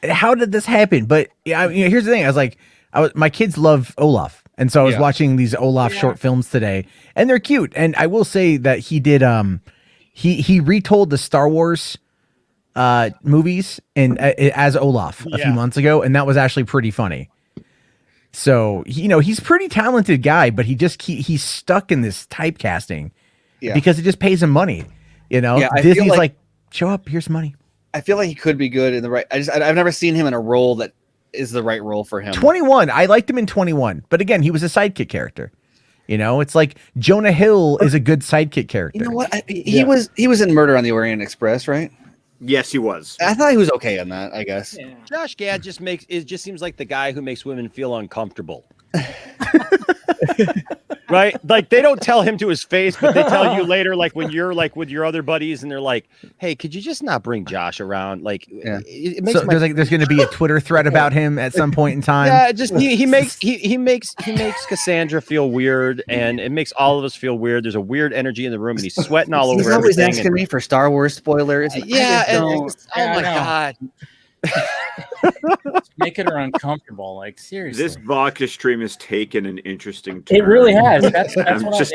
how did this happen? But yeah, here's the thing. My kids love Olaf. And so I was watching these Olaf short films today, and they're cute. And I will say that he did, he retold the Star Wars movies and as Olaf a few months ago, and that was actually pretty funny. So he's a pretty talented guy, but he's stuck in this typecasting because it just pays him money. Disney's like, show up, here's money. I feel like he could be good in the right. I've never seen him in a role that is the right role for him. 21, I liked him in 21, but again, he was a sidekick character. It's like Jonah Hill is a good sidekick character. You know what? He was in Murder on the Orient Express, right? Yes, he was. I thought he was okay in that, I guess. Yeah. Josh Gad just seems like the guy who makes women feel uncomfortable. Right? Like they don't tell him to his face, but they tell you later, like when you're like with your other buddies and they're like, hey, could you just not bring Josh around? Like it makes there's going to be a Twitter thread about him at some point in time. Yeah, just he makes Cassandra feel weird, and it makes all of us feel weird. There's a weird energy in the room, and he's sweating all over He's always everything. asking me for Star Wars spoilers. Oh my god. Making her uncomfortable. Like seriously, This vodka stream has taken an interesting turn. it really has. That's I'm what just-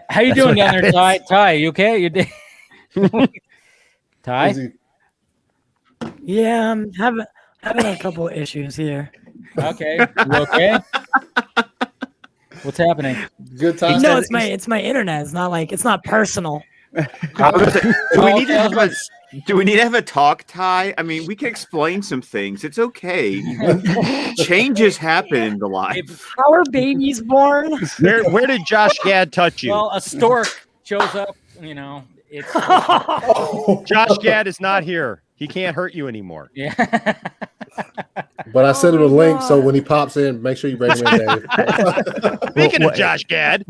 How you doing down there, Ty? Ty, you okay? You Ty? Is he- Yeah, I'm having a couple of issues here. Okay. You okay? What's happening? Good time. No, it's my internet. It's not personal. I was gonna say, do we need to Okay, have do we need to have a talk, Ty? I mean, we can explain some things. It's okay. Changes happen in the life. How are babies born? Where did Josh Gad touch you? Well, a stork shows up. It's Josh Gad is not here. He can't hurt you anymore. yeah. But I sent him a link, so when he pops in, make sure you bring him in, Dave. Speaking of Josh Gad,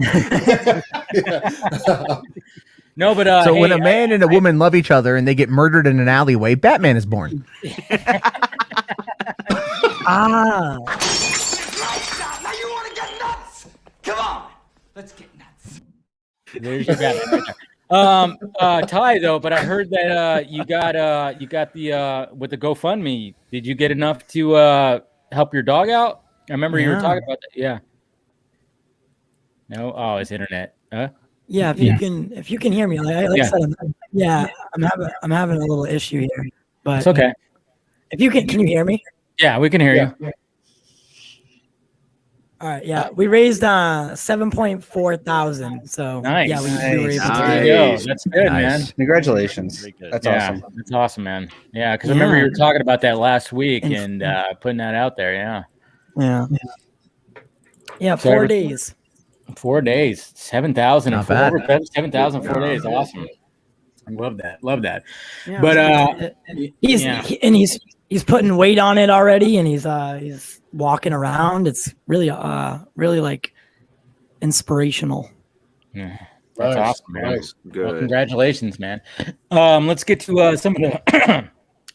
No, but So when a man and a woman love each other and they get murdered in an alleyway, Batman is born. Ah, Now you want to get nuts? Come on, let's get nuts. there's your Batman right Ty though, but I heard that you got the with the GoFundMe. Did you get enough to help your dog out? I remember you were talking about that. Yeah. No. Oh, it's internet. Huh? Yeah, if you can hear me, like I said, I'm having a little issue here, but It's okay. If you can you hear me? Yeah, we can hear you. All right, yeah, we raised 7.4 thousand. So Nice. yeah, we were able to. There you go. That's good, man. Congratulations. That's awesome. That's awesome, man. Yeah, because I remember you were talking about that last week and putting that out there. Yeah. Yeah. 4 days. 4 days, 7,000 Not bad. over 7,000 4 days. Awesome. I love that. Yeah, but he's putting weight on it already, and he's walking around. It's really like inspirational. Yeah, that's awesome, man. Nice. Good. Well, congratulations, man. Let's get to some of the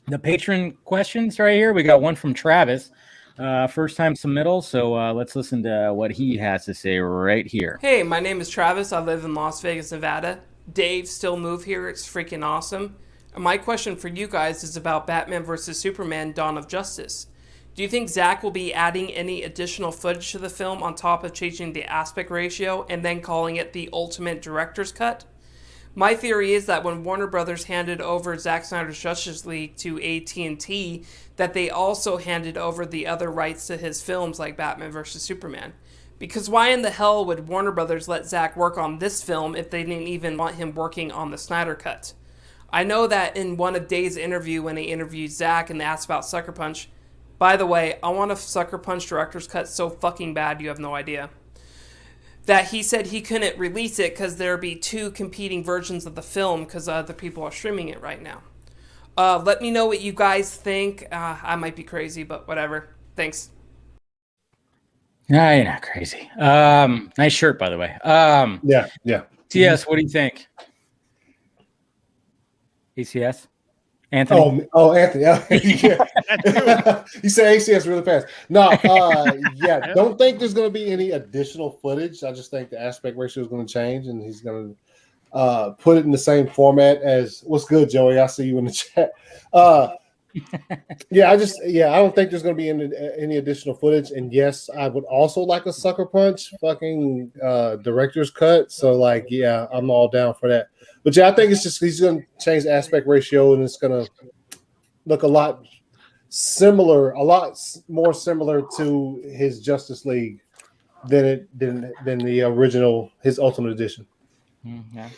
the patron questions right here. We got one from Travis. First time submittal, so let's listen to what he has to say right here. Hey, my name is Travis. I live in Las Vegas, Nevada. Dave still moved here. It's freaking awesome. And my question for you guys is about Batman vs. Superman: Dawn of Justice. Do you think Zack will be adding any additional footage to the film on top of changing the aspect ratio and then calling it the ultimate director's cut? My theory is that when Warner Brothers handed over Zack Snyder's Justice League to AT&T, that they also handed over the other rights to his films like Batman vs. Superman. Because why in the hell would Warner Brothers let Zack work on this film if they didn't even want him working on the Snyder Cut? I know that in one of Dave's interview when they interviewed Zack and they asked about Sucker Punch, by the way, I want a Sucker Punch director's cut so fucking bad you have no idea, that he said he couldn't release it because there'd be two competing versions of the film because other people are streaming it right now. Let me know what you guys think. I might be crazy, but whatever. Thanks. Nah, you're not crazy. Nice shirt, by the way. Yeah. TS, what do you think? ACS? Anthony? Oh, Anthony. Yeah. He said ACS really fast. No, don't think there's going to be any additional footage. I just think the aspect ratio is going to change, and he's going to put it in the same format as what's good, Joey. I see you in the chat. I don't think there's going to be any additional footage. And yes, I would also like a Sucker Punch fucking director's cut. So I'm all down for that. But yeah, I think it's just he's going to change the aspect ratio, and it's going to look a lot more similar to his Justice League than the original, his Ultimate Edition. Yeah.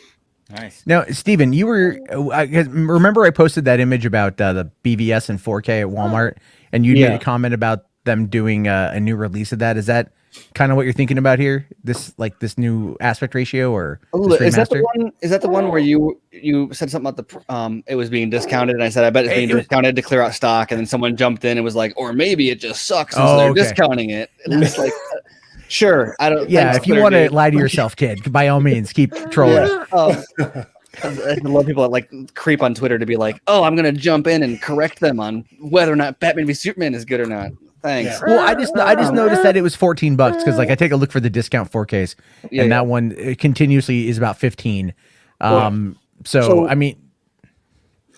Nice. Now, Steven, you were remember I posted that image about the BVS and 4K at Walmart, and you made a comment about them doing a new release of that. Is that kind of what you're thinking about here? This new aspect ratio, or is that the one? Is that the one where you said something about the it was being discounted, and I said I bet it's being discounted to clear out stock, and then someone jumped in and was like, or maybe it just sucks, so they're discounting it. And it's like, sure, I don't. Yeah, if you want to lie to yourself, kid, by all means, keep trolling. I love people that like creep on Twitter to be like, oh, I'm gonna jump in and correct them on whether or not Batman v Superman is good or not. Thanks. Yeah. Well, I just noticed that it was $14 because I take a look for the discount 4Ks, and that one continuously is about 15. So I mean,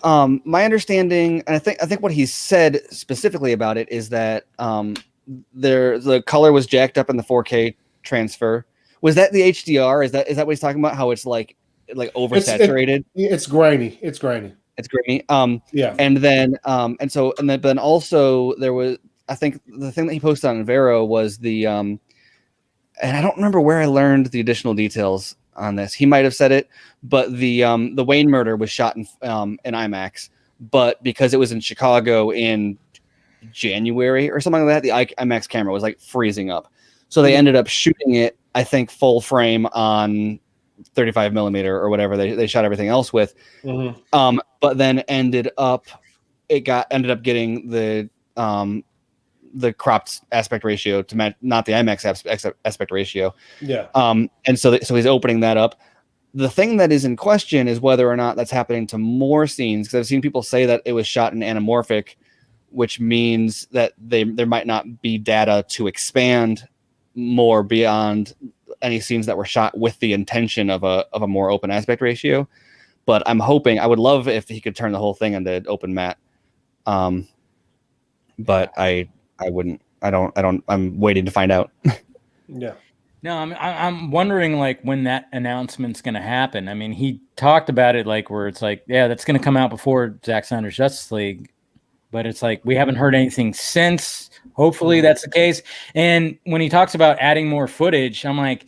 my understanding, and I think what he said specifically about it is that the color was jacked up in the 4K transfer. Was that the HDR? Is that what he's talking about? How it's like oversaturated? It's grainy. It's grainy. And then also there was, I think the thing that he posted on Vero was the and I don't remember where I learned the additional details on this. He might have said it, but the Wayne murder was shot in IMAX, but because it was in Chicago in January or something like that, the IMAX camera was like freezing up. So they ended up shooting it, I think, full frame on 35 millimeter or whatever they shot everything else with. But then ended up getting the cropped aspect ratio to match, not the IMAX aspect ratio. Yeah. And so he's opening that up. The thing that is in question is whether or not that's happening to more scenes, because I've seen people say that it was shot in anamorphic, which means that there might not be data to expand more beyond any scenes that were shot with the intention of a more open aspect ratio. But I'm hoping, I would love if he could turn the whole thing into open matte. But I wouldn't. I'm waiting to find out. Yeah. No, I'm wondering like when that announcement's going to happen. I mean, he talked about it like where it's like, yeah, that's going to come out before Zack Snyder's Justice League, but it's like we haven't heard anything since. Hopefully that's the case. And when he talks about adding more footage, I'm like,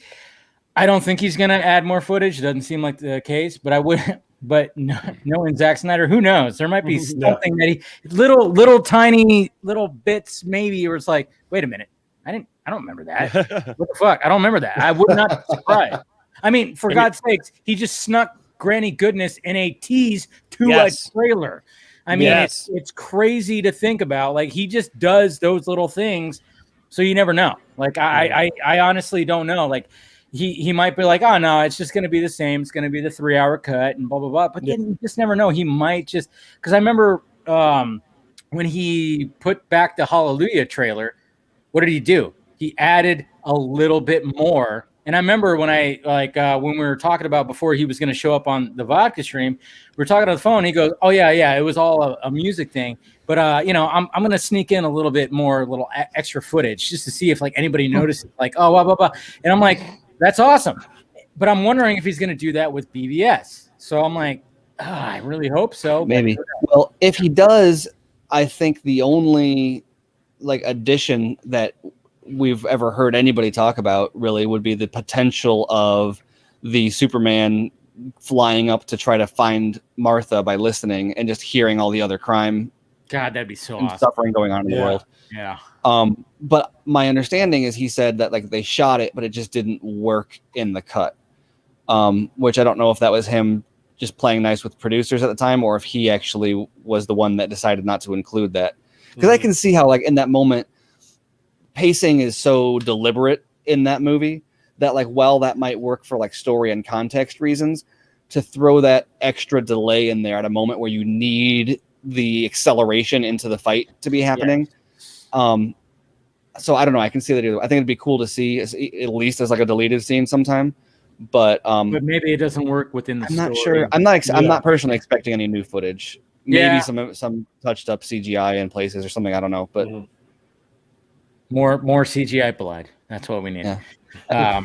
I don't think he's going to add more footage. It doesn't seem like the case, but I would. But knowing Zack Snyder, who knows? There might be something that little tiny little bits maybe, where it's like, wait a minute, I don't remember that. What the fuck? I don't remember that. I would not be surprised. I mean, for God's sakes, he just snuck Granny Goodness in a tease to a trailer. I mean, it's crazy to think about. Like, he just does those little things, so you never know. Like, I honestly don't know. Like, he might be like, oh no, it's just going to be the same. It's going to be the 3-hour cut and blah blah blah. But then you just never know. He might just, because I remember when he put back the Hallelujah trailer, what did he do? He added a little bit more. And I remember when when we were talking about before he was going to show up on the vodka stream, we were talking on the phone. He goes, "Oh yeah, it was all a music thing, but I'm going to sneak in a little bit more, little extra footage just to see if like anybody notices." Like, oh, blah blah blah. And I'm like, that's awesome, but I'm wondering if he's going to do that with BVS. So I'm like, I really hope so. Maybe. Well, if he does, I think the only like addition that we've ever heard anybody talk about really would be the potential of the Superman flying up to try to find Martha by listening and just hearing all the other crime. God, that'd be so and awesome. Suffering going on in the world. Yeah. But my understanding is he said that like they shot it, but it just didn't work in the cut. Which I don't know if that was him just playing nice with producers at the time, or if he actually was the one that decided not to include that. Because I can see how like in that moment, pacing is so deliberate in that movie that like while that might work for like story and context reasons, to throw that extra delay in there at a moment where you need the acceleration into the fight to be happening. So I don't know. I can see that either. I think it'd be cool to see at least as like a deleted scene sometime. But maybe it doesn't work within the I'm story. not sure. I'm not personally expecting any new footage. Maybe some touched up CGI in places or something. I don't know. But more CGI blood. That's what we need. Yeah.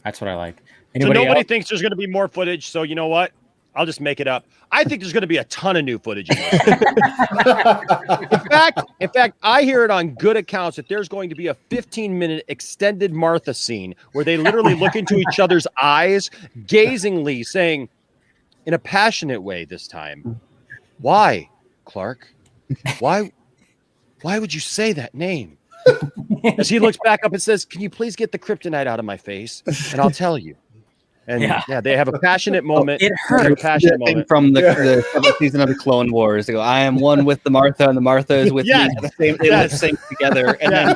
That's what I like. Anybody so nobody thinks there's going to be more footage. So you know what? I'll just make it up. I think there's going to be a ton of new footage. In fact, I hear it on good accounts that there's going to be a 15-minute extended Martha scene where they literally look into each other's eyes, gazingly saying, in a passionate way this time, "Why, Clark? Why would you say that name?" As he looks back up and says, "Can you please get the kryptonite out of my face, and I'll tell you." And they have a passionate moment. It hurts. From the seventh season of the Clone Wars. They go, "I am one with the Martha, and the Martha is with me." They lip sync together, and then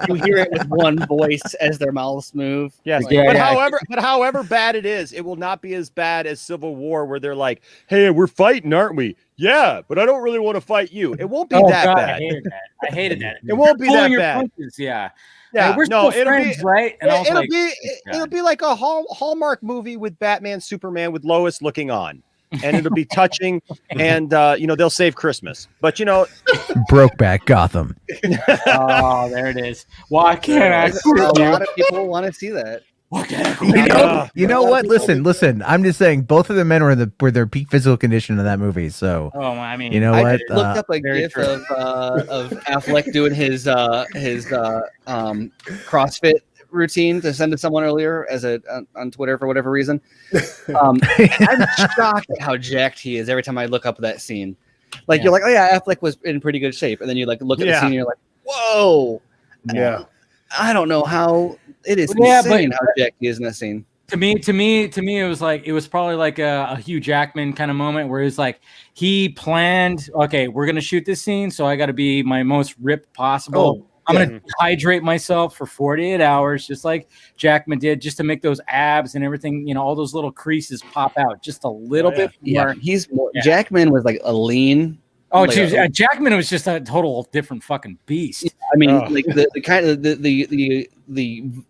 you hear it with one voice as their mouths move. Yes, but however bad it is, it will not be as bad as Civil War, where they're like, "Hey, we're fighting, aren't we?" "Yeah, but I don't really want to fight you." It won't be that bad. I hated that. It won't be that bad. Punches, yeah. Yeah, we're still friends, right? And it'll be like a Hallmark movie with Batman, Superman, with Lois looking on, and it'll be touching, and they'll save Christmas. But Brokeback Gotham. Oh, there it is. Why can't I? A lot of people want to see that. You know what? Listen. I'm just saying, both of the men were their peak physical condition in that movie. So, I mean, you know I what? looked up a GIF of Affleck doing his CrossFit routine to send to someone earlier on Twitter for whatever reason. I'm shocked at how jacked he is every time I look up that scene. Like you're like, oh yeah, Affleck was in pretty good shape, and then you like look at the scene, and you're like, whoa, yeah. I don't know how it is insane how jacked he is in that scene. To me, it was probably like a Hugh Jackman kind of moment where it's like he planned, okay, we're gonna shoot this scene, so I got to be my most ripped possible. I'm gonna hydrate myself for 48 hours, just like Jackman did, just to make those abs and everything, all those little creases pop out just a little bit more. Jackman was like a lean Oh, like, geez, Jackman was just a total different fucking beast. I mean, like the kind of the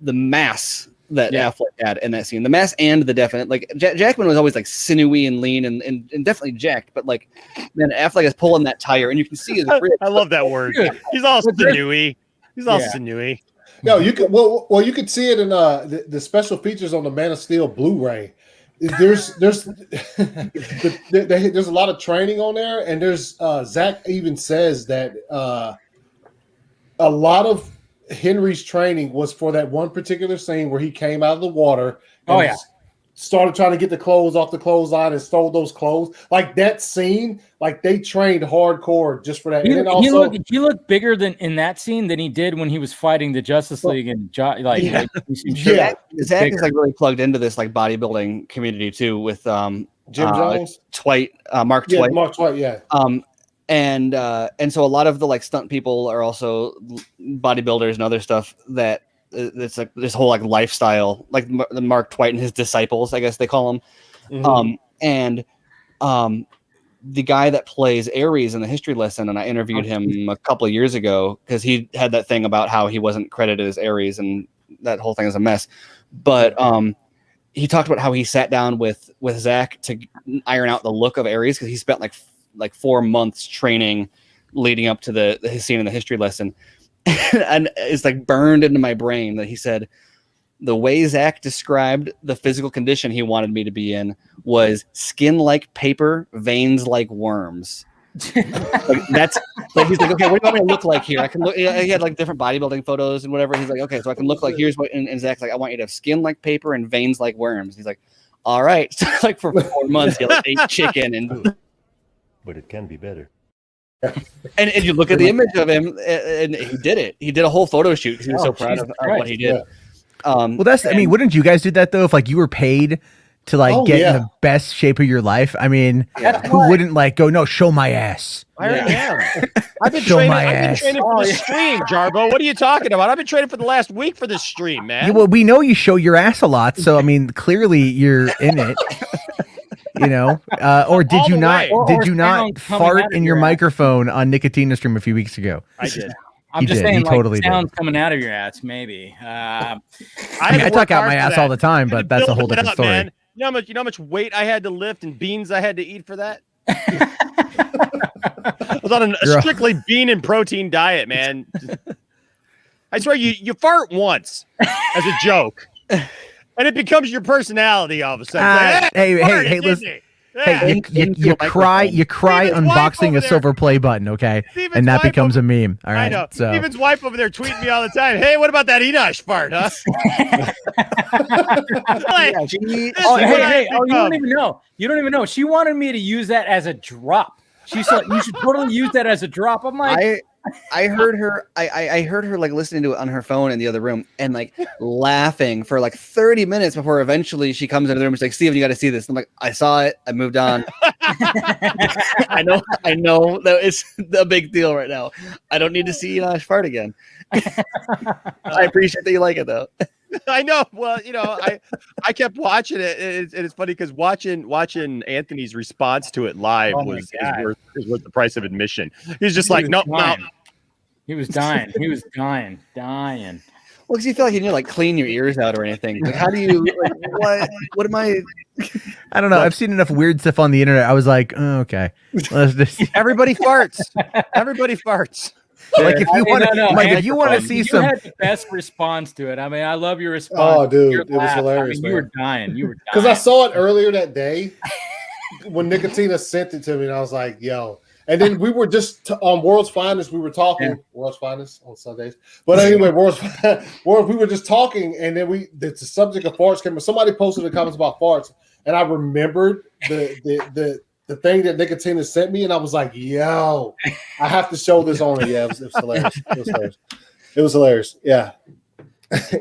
mass that Affleck had in that scene, the mass and the definite. Like Jackman was always like sinewy and lean and definitely jacked, but like, man, Affleck is pulling that tire, and you can see his ribs. I love that word. He's all sinewy. He's all sinewy. No, you could you could see it in the special features on the Man of Steel Blu-ray. There's there's a lot of training on there, and there's Zach even says that a lot of Henry's training was for that one particular scene where he came out of the water and started trying to get the clothes off the clothesline and stole those clothes. Like that scene, like they trained hardcore just for that. He, and then also, he looked bigger than in that scene than he did when he was fighting the Justice League and Zach is like really plugged into this like bodybuilding community too with Jim Jones, Twite, Mark Twite. Mark Twite, yeah. And so a lot of the like stunt people are also bodybuilders and other stuff that it's like this whole like lifestyle, like the Mark Twite and his disciples, I guess they call them. Mm-hmm. The guy that plays Ares in the history lesson, and I interviewed him a couple of years ago because he had that thing about how he wasn't credited as Ares, and that whole thing is a mess. But he talked about how he sat down with Zach to iron out the look of Ares because he spent like 4 months training leading up to his scene in the history lesson. And it's like burned into my brain that he said the way Zach described the physical condition he wanted me to be in was skin like paper, veins like worms. Like that's like he's like, okay, what do you want me to look like here? I can look. He had like different bodybuilding photos and whatever. He's like, okay, so I can look like here's what. And Zach's like, I want you to have skin like paper and veins like worms. He's like, all right. So like for 4 months, he like ate chicken and. But it can be better. And you look at the image of him, and he did it. He did a whole photo shoot because he was so proud of what he did. Well, that's. I mean, wouldn't you guys do that though? If like you were paid to like get in the best shape of your life, I mean, who wouldn't like go? No, show my ass. I already am. I've been training for the stream, Jarbo. What are you talking about? I've been training for the last week for this stream, man. Yeah, well, we know you show your ass a lot, so I mean, clearly you're in it. You know, or did you not? Did you not fart in your microphone on Nicotina stream a few weeks ago? I did. I'm just saying, like, totally sounds coming out of your ass, maybe. I talk out my ass all the time, but that's a whole different story. Man. You know how much weight I had to lift and beans I had to eat for that? I was on a strictly bean and protein diet, man. I swear, you fart once as a joke. And it becomes your personality all of a sudden. Hey, listen. Hey, you cry unboxing a silver play button, okay? Steven's and that becomes a meme. All right. I know. So. Steven's wife over there tweeting me all the time. Hey, what about that Enosh fart, huh? You don't even know. You don't even know. She wanted me to use that as a drop. She said you should totally use that as a drop. I'm like, I heard her. I heard her like listening to it on her phone in the other room and like laughing for like 30 minutes before eventually she comes into the room. She's like, "Steven, you got to see this." I'm like, "I saw it. I moved on." I know that it's a big deal right now. I don't need to see Enosh fart again. I appreciate that you like it though. I know. Well, you know, I kept watching it. It's funny because watching Anthony's response to it live is worth the price of admission. He's just like, no. He was dying. He was dying. Well, because you feel like you need to like clean your ears out or anything. Like, how do you? Like, what am I? I don't know. I've seen enough weird stuff on the internet. I was like, oh, okay. Let's just... Everybody farts. Everybody farts. Like if you want to, Mike, if you want to see some, you had the best response to it. I mean, I love your response. Oh, dude, it was hilarious. I mean, you were dying. Because I saw it earlier that day when Nicotina sent it to me, and I was like, "Yo!" And then we were just on World's Finest. We were talking World's Finest on Sundays, but anyway, we were just talking, and then the subject of farts came. Somebody posted in the comments about farts, and I remembered the thing that Nicotina sent me, and I was like, "Yo, I have to show this on it." Yeah, it was hilarious. It was hilarious. Yeah,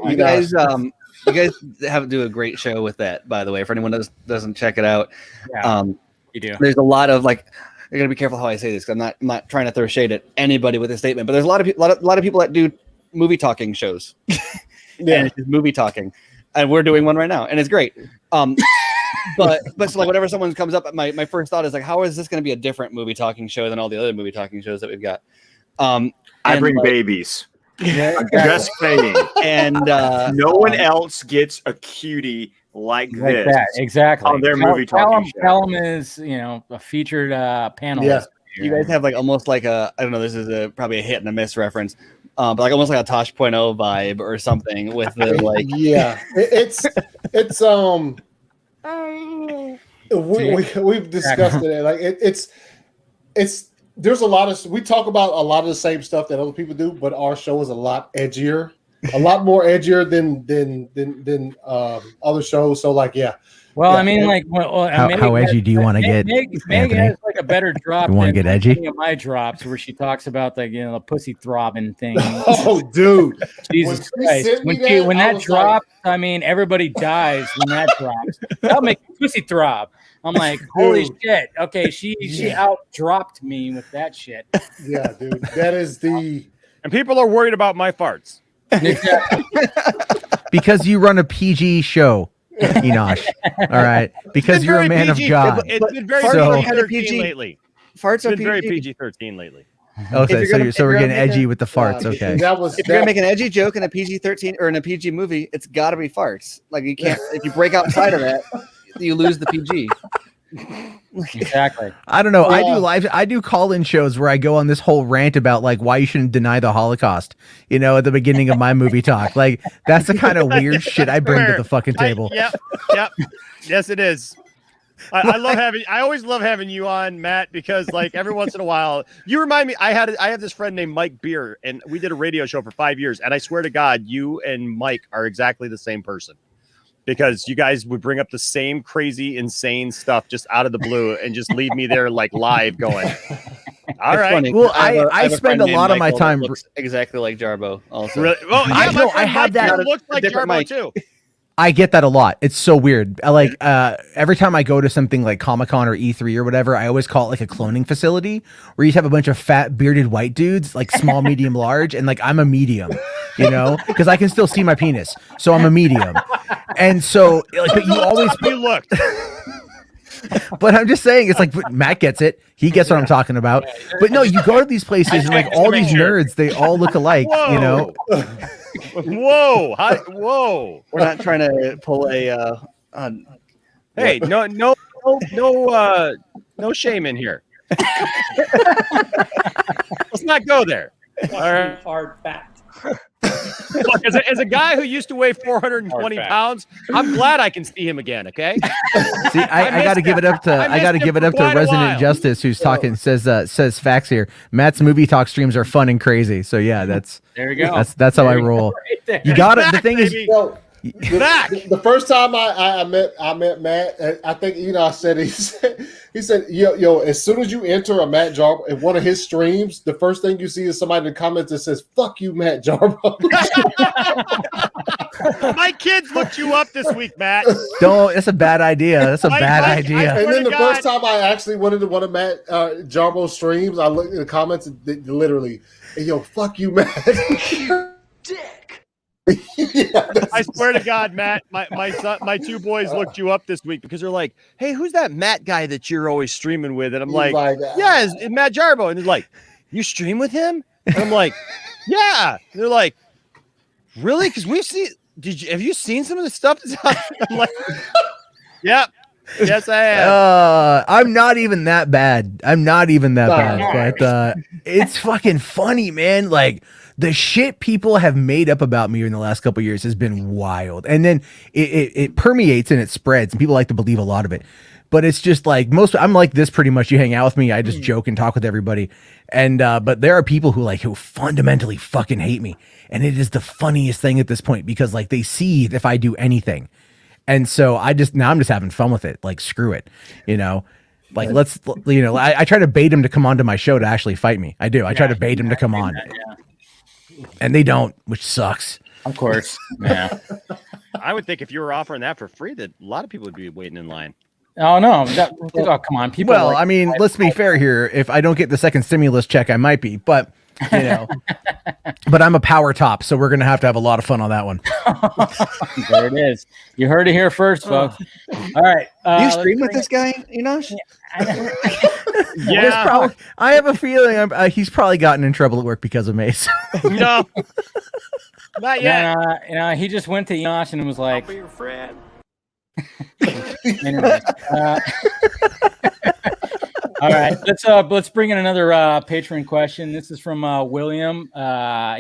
you guys have to do a great show with that. By the way, for anyone that doesn't check it out, you do. There's a lot of like. I gotta be careful how I say this because I'm not trying to throw shade at anybody with this statement, but there's a lot of people that do movie talking shows. And it's just movie talking, and we're doing one right now, and it's great. but so like whenever someone comes up, my first thought is like, how is this going to be a different movie talking show than all the other movie talking shows that we've got? I bring babies. Yeah, I'm just saying. And no one else gets a cutie like this. That, exactly. On their movie talking show. Callum is, a featured panelist. Yeah. You guys have like almost like I don't know, this is probably a hit and a miss reference, but like almost like a Tosh.0 vibe or something with the like. Yeah, it's we've discussed it. Like it's there's a lot of, we talk about a lot of the same stuff that other people do, but our show is a lot edgier, a lot more edgier than other shows. So like, yeah. Well, yeah. I mean, like, how edgy do you want to get? Meg has like a better drop. You want to get edgy? Any of my drops where she talks about the pussy throbbing thing. Oh, dude, Jesus Christ! When that drops, like, I mean, everybody dies when that drops. That'll make pussy throb. I'm like, holy shit! Okay, she out dropped me with that shit. Yeah, dude, that is the. And people are worried about my farts. Exactly. Because you run a PG show. Enosh. All right. Because you're a man PG. of God. It's been very PG-13 lately. Farts are been very PG-13 lately. Okay, so we're getting edgy with the farts. Okay. If you're gonna make an edgy joke in a PG-13 or in a PG movie, it's got to be farts. Like you can't, if you break outside of that, you lose the PG. Exactly. I don't know. I do call-in shows where I go on this whole rant about like why you shouldn't deny the Holocaust, at the beginning of my movie talk. Like that's the kind of weird shit I bring to the fucking table. Yep. Yes, it is. I always love having you on, Matt, because like every once in a while you remind me. I had this friend named Mike Beer, and we did a radio show for 5 years, and I swear to God, you and Mike are exactly the same person. Because you guys would bring up the same crazy, insane stuff just out of the blue and just leave me there like live going. All right. Funny. Well, I spend a lot of my time exactly like Jarbo. Also, really? Well, yeah, I have that. Looks like Jarbo too. I get that a lot. It's so weird. Like every time I go to something like Comic-Con or E3 or whatever, I always call it like a cloning facility where you have a bunch of fat bearded white dudes, like small, medium, large, and like I'm a medium, because I can still see my penis, so I'm a medium. And so, like, but you always looked. But I'm just saying, it's like Matt gets it. He gets what I'm talking about. But no, you go to these places and like all these nerds, they all look alike. Whoa. Whoa! We're not trying to pull a. Hey, no shame in here. Let's not go there. All right. Hard fact. Look, as a guy who used to weigh 420 pounds, I'm glad I can see him again. Okay. See, I got to give it up to Resident Justice, who's talking. Says facts here. Matt's movie talk streams are fun and crazy. So yeah, there you go. That's how I roll. Right, you got it. The thing is. The first time I met Matt, I think I said he said yo, as soon as you enter a Matt Jarbo in one of his streams, the first thing you see is somebody in the comments that says "fuck you, Matt Jarbo." My kids looked you up this week, Matt. Don't. That's a bad idea. That's a bad idea. And then the first time I actually went into one of Matt Jarbo's streams, I looked in the comments and they literally, hey, yo, fuck you, Matt. Dick. Yeah, I swear to God, Matt, my two boys looked you up this week because they're like, "Hey, who's that Matt guy that you're always streaming with?" And I'm like, "Yeah, it's Matt Jarbo." And they're like, "You stream with him?" And I'm like, "Yeah." And they're like, "Really?" Because we've seen. Have you seen some of the stuff that's out there? I'm like, "Yep, yes, I am." I'm not even that bad. But it's fucking funny, man. Like the shit people have made up about me in the last couple of years has been wild, and then it permeates and it spreads, and people like to believe a lot of it. But it's just like I'm like this pretty much. You hang out with me, I just joke and talk with everybody, and but there are people who fundamentally fucking hate me, and it is the funniest thing at this point because like they see if I do anything. And so I'm just having fun with it. Like, screw it, like let's, I try to bait him to come onto my show to actually fight me. I do. I try to bait him to come on and they don't, which sucks. Of course. Yeah. I would think if you were offering that for free, that a lot of people would be waiting in line. Oh no! Come on, people. Well, I mean, let's be fair here. If I don't get the second stimulus check, I might be, but But I'm a power top, so we're gonna have to have a lot of fun on that one. There it is. You heard it here first, folks. All right. You stream with this guy, Enosh? Yeah. I have a feeling he's probably gotten in trouble at work because of Mace. No, not yet. Yeah, he just went to Enosh and was like, I'll be your friend. Anyways, all right, let's bring in another Patreon question. This is from William.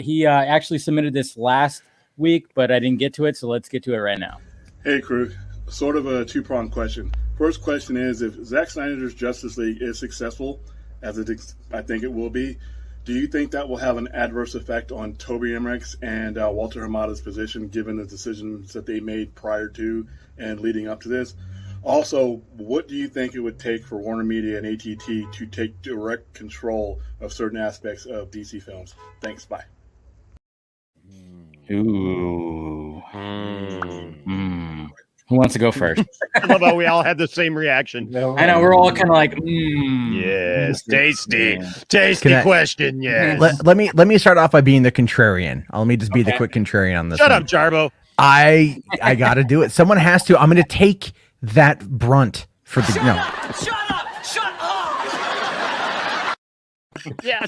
He actually submitted this last week, but I didn't get to it, so let's get to it right now. Hey, crew. Sort of a two-pronged question. First question is, if Zack Snyder's Justice League is successful, as I think it will be, do you think that will have an adverse effect on Toby Emmerich's and Walter Hamada's position, given the decisions that they made prior to and leading up to this? Also, what do you think it would take for Warner Media and AT&T to take direct control of certain aspects of DC films? Thanks. Bye. Ooh. Who wants to go first? I love how we all had the same reaction. I know, we're all kind of like, Yes, tasty question. Yes. Let me start off by being the contrarian. Let me just be the quick contrarian on this. Shut one. up, Jarbo. I got to do it. Someone has to. I'm going to take that brunt for the no. Yes.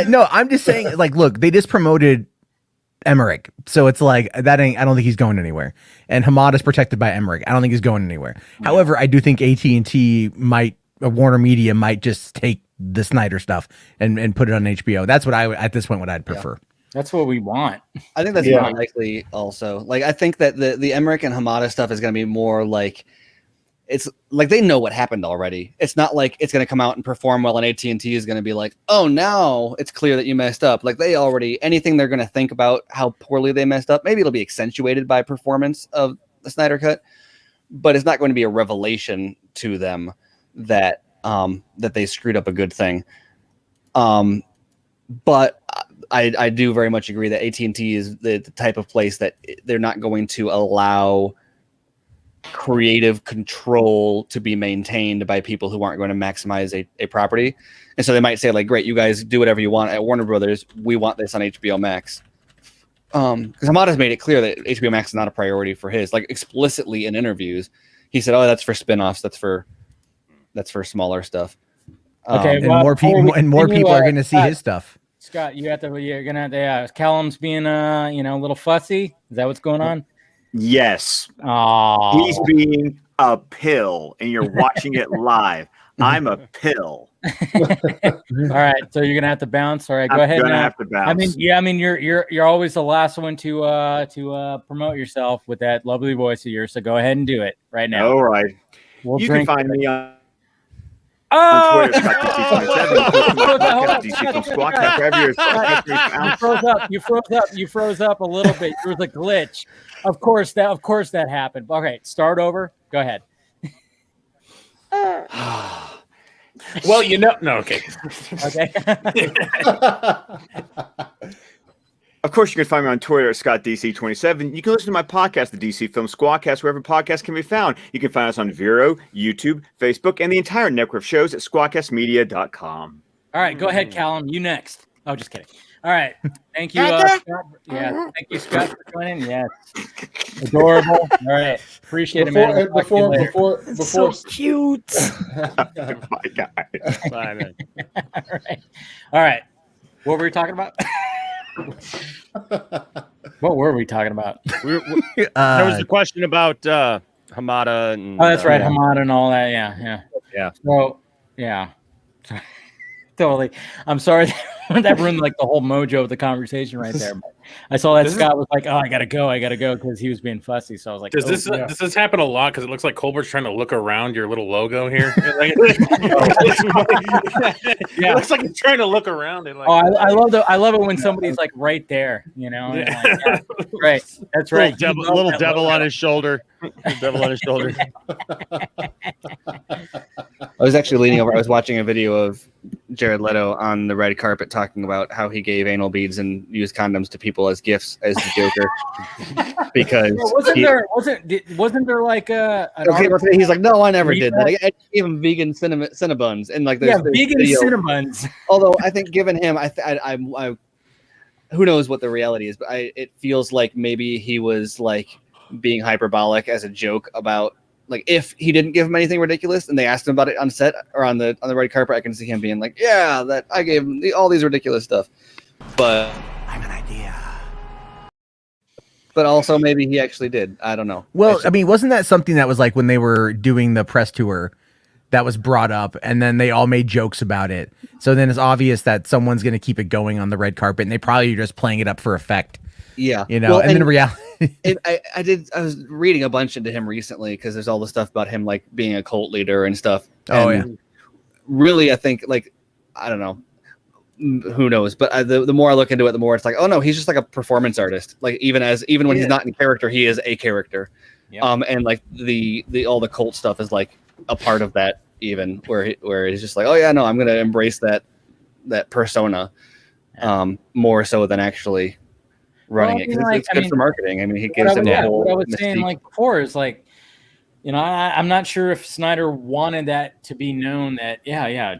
No, I'm just saying. Like, look, they just promoted Emmerich, so it's like that ain't. I don't think he's going anywhere. And Hamada's protected by Emmerich. I don't think he's going anywhere. However, I do think AT&T might, Warner Media might just take the Snyder stuff and put it on HBO. That's what at this point what I'd prefer. That's what we want. I think that's more likely also. Like, I think that the Emmerich and Hamada stuff is going to be more like, it's like they know what happened already. It's not like it's going to come out and perform well, and AT&T is going to be like, oh, now it's clear that you messed up. Like, they already, anything they're going to think about how poorly they messed up, maybe it'll be accentuated by performance of the Snyder Cut, but it's not going to be a revelation to them that that they screwed up a good thing. But I do very much agree that AT&T is the type of place that they're not going to allow creative control to be maintained by people who aren't going to maximize a property. And so they might say, like, great, you guys do whatever you want at Warner Brothers. We want this on HBO Max. Because Hamada's made it clear that HBO Max is not a priority for his, like, explicitly in interviews. He said, oh, that's for spin-offs. That's for smaller stuff. Okay, and more people are going to see his stuff. Scott, you're gonna have to. Callum's being a little fussy. Is that what's going on? Yes. Oh, He's being a pill, and you're watching it live. I'm a pill. All right, so you're gonna have to bounce. All right, go ahead. I'm gonna have to bounce. I mean, you're always the last one to promote yourself with that lovely voice of yours. So go ahead and do it right now. All right. We'll you can find me on Twitter. You froze up a little bit. There was a glitch. Of course that happened. Okay, start over. Go ahead. Well, no, okay. Okay. Of course, you can find me on Twitter at ScottDC27. You can listen to my podcast, the DC Film Squadcast, wherever podcasts can be found. You can find us on Vero, YouTube, Facebook, and the entire network of shows at squadcastmedia.com. All right, go ahead, Callum. You next. Oh, just kidding. All right. Thank you, Scott. Yeah, thank you, Scott, for joining. Yes. Adorable. All right. Appreciate it, man. Before so cute. My God. Bye, man. All right. What were we talking about? What were we talking about? There was a question about Hamada and that's right, Hamada and all that. Yeah. So, yeah. Totally. I'm sorry that ruined like the whole mojo of the conversation right there. But I saw that Scott was like, "Oh, I gotta go," because he was being fussy. So I was like, Does this happen a lot? Because it looks like Colbert's trying to look around your little logo here. It looks like he's trying to look around and like. Oh, I love it when somebody's like right there. Like, right. That's right. Little devil on his shoulder. Devil on his shoulder. I was actually leaning over. I was watching a video of Jared Leto on the red carpet talking about how he gave anal beads and used condoms to people as gifts as the Joker. Because wasn't there like a he's like, no, I never did that. I gave him vegan Cinnabuns and like vegan Cinnabuns. Although I think given him, I who knows what the reality is, but it feels like maybe he was like being hyperbolic as a joke about like if he didn't give him anything ridiculous and they asked him about it on set or on the red carpet, I can see him being like, yeah, that I gave him all these ridiculous stuff. But I have an idea. But also maybe he actually did. I don't know. Well, I mean, wasn't that something that was like when they were doing the press tour that was brought up and then they all made jokes about it. So then it's obvious that someone's going to keep it going on the red carpet and they probably are just playing it up for effect. Yeah. You know, well, and then in reality. I was reading a bunch into him recently because there's all the stuff about him like being a cult leader and stuff. Oh, and yeah. Really, I think like, I don't know. Who knows? But the more I look into it, the more it's like, oh no, he's just like a performance artist. Like even when he's not in character, he is a character. Yep. And like the all the cult stuff is like a part of that. Even where he's just like, oh yeah, no, I'm gonna embrace that persona, more so than actually running it. It's good for marketing. I mean, he gives him the whole what I was mystique. saying like before is like, you know, I'm not sure if Snyder wanted that to be known that,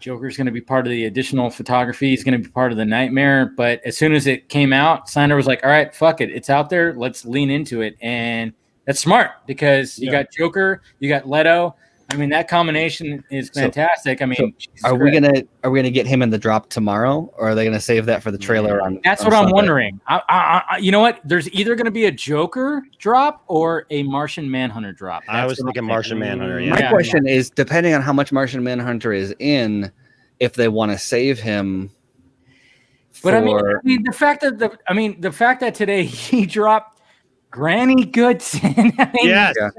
Joker's going to be part of the additional photography. He's going to be part of the nightmare. But as soon as it came out, Snyder was like, all right, fuck it. It's out there. Let's lean into it. And that's smart because you got Joker, you got Leto. I mean, that combination is fantastic. Are we gonna get him in the drop tomorrow, or are they gonna save that for the trailer? That's on what Sunday? I'm wondering. You know what? There's either gonna be a Joker drop or a Martian Manhunter drop. I was thinking Martian Manhunter. Yeah. My question is, depending on how much Martian Manhunter is in, if they want to save him. But I mean, the fact that today he dropped Granny Goodson. Yes. Yeah.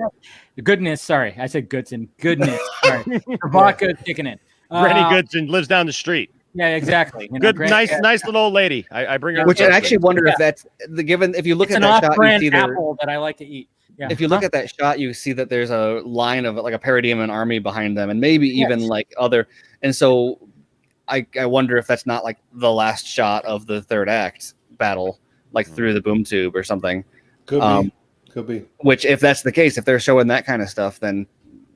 Goodness, sorry. I said Goodson. Goodness. Sorry. Vodka kicking in. Granny Goodson lives down the street. Yeah, exactly. You know, good, nice little old lady. I bring her. Which I actually wonder if that's given. If you look at that shot, you see apple that I like to eat. Yeah. If you look at that shot, you see that there's a line of like a parademon army behind them, and maybe even like other. And so, I wonder if that's not like the last shot of the third act battle, like through the boom tube or something. Could be. Which, if that's the case, if they're showing that kind of stuff, then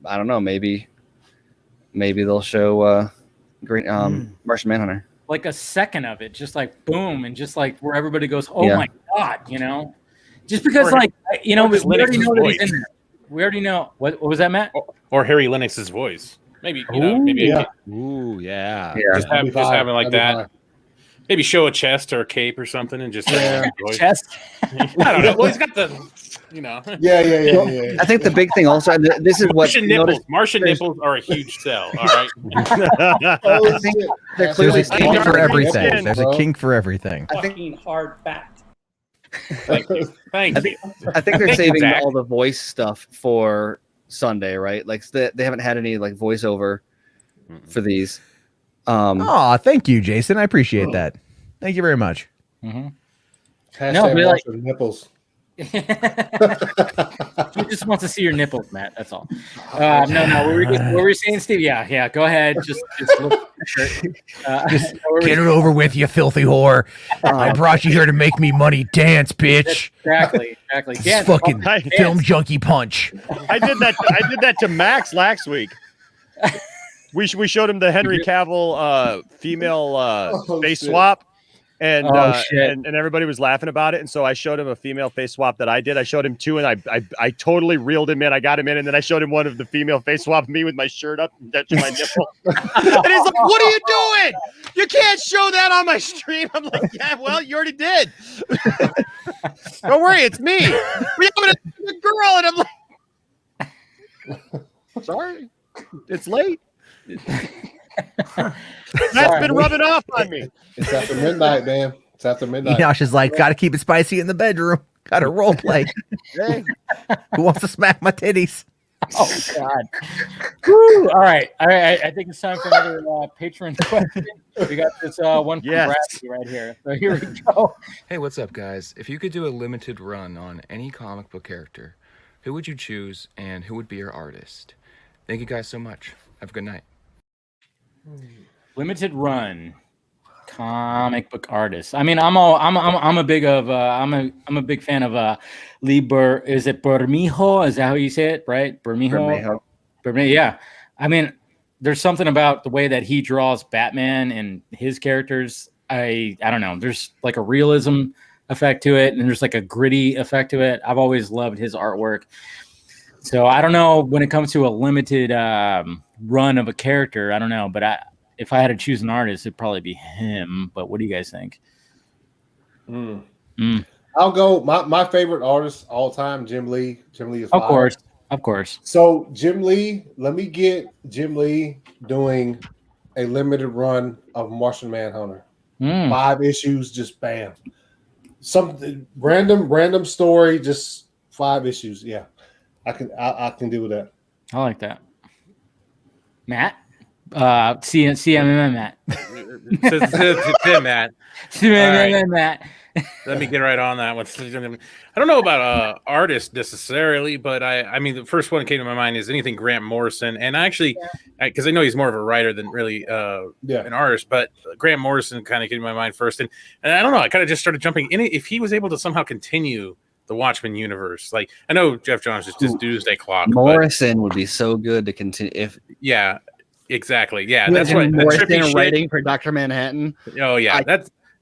I don't know. Maybe they'll show Martian Manhunter. Like a second of it, just like boom, and just like where everybody goes, oh my god, you know, just because we already know that he's in there. We already know what was that, Matt? Or Harry Lennox's voice, maybe. Ooh, yeah. Just having like that. Maybe show a chest or a cape or something, and just chest. I don't know. Well, he's got the, you know. Yeah. I think the big thing also, and this is what Martian nipples are a huge sell. All right. I think they're clearly There's a kink for everything. There's a kink for everything. Fucking hard fact. Thank you. I think they're saving all the voice stuff for Sunday, right? Like they haven't had any like voiceover for these. Thank you, Jason. I appreciate that. Thank you very much. Mm-hmm. Nipples. He just wants to see your nipples, Matt. That's all. No. What were you saying, Steve? Yeah. Go ahead. Just look. Just get it over with, you filthy whore. I brought you here to make me money. Dance, bitch. Exactly. Dance, fucking film junkie punch. I did that to Max last week. We showed him the Henry Cavill female face swap, and everybody was laughing about it. And so I showed him a female face swap that I did. I showed him two, and I totally reeled him in. I got him in, and then I showed him one of the female face swap of me with my shirt up and touching my nipple. And he's like, "What are you doing? You can't show that on my stream." I'm like, "Yeah, well, you already did. Don't worry, it's me. We have a girl," and I'm like, "Sorry, it's late." That's been rubbing off on me. It's after midnight, man. It's after midnight. Yash is like, gotta keep it spicy in the bedroom. Gotta role play. Hey. Who wants to smack my titties? Oh God! Woo. All right. I think it's time for another patron question. We got this one from Bradley right here. So here we go. Hey, what's up, guys? If you could do a limited run on any comic book character, who would you choose, and who would be your artist? Thank you guys so much. Have a good night. Limited run comic book artist. I mean, I'm a big fan of Lee Is it Bermejo? Is that how you say it? Right? Bermejo. Yeah. I mean, there's something about the way that he draws Batman and his characters. I don't know. There's like a realism effect to it, and there's like a gritty effect to it. I've always loved his artwork. So I don't know when it comes to a limited run of a character. I don't know, but if I had to choose an artist, it'd probably be him. But what do you guys think? I'll go. My favorite artist all time, Jim Lee. Jim Lee is fire. Of course. So Jim Lee, let me get Jim Lee doing a limited run of Martian Manhunter. 5 issues, just bam. Some random story, just 5 issues. Yeah, I can deal with that. I like that. Matt, CMMM Matt. Tim, Matt. CMMM Matt. Let me get right on that one. I don't know about artists necessarily, but I mean, the first one that came to my mind is anything Grant Morrison. And actually, because I know he's more of a writer than really an artist, but Grant Morrison kind of came to my mind first. And I don't know, I kind of just started jumping in. If he was able to somehow continue the Watchmen universe, like I know Jeff Johns is just Doomsday Clock. Morrison would be so good to continue. Yeah, exactly. Yeah, that's what Morrison writing for Dr. Manhattan. Oh yeah,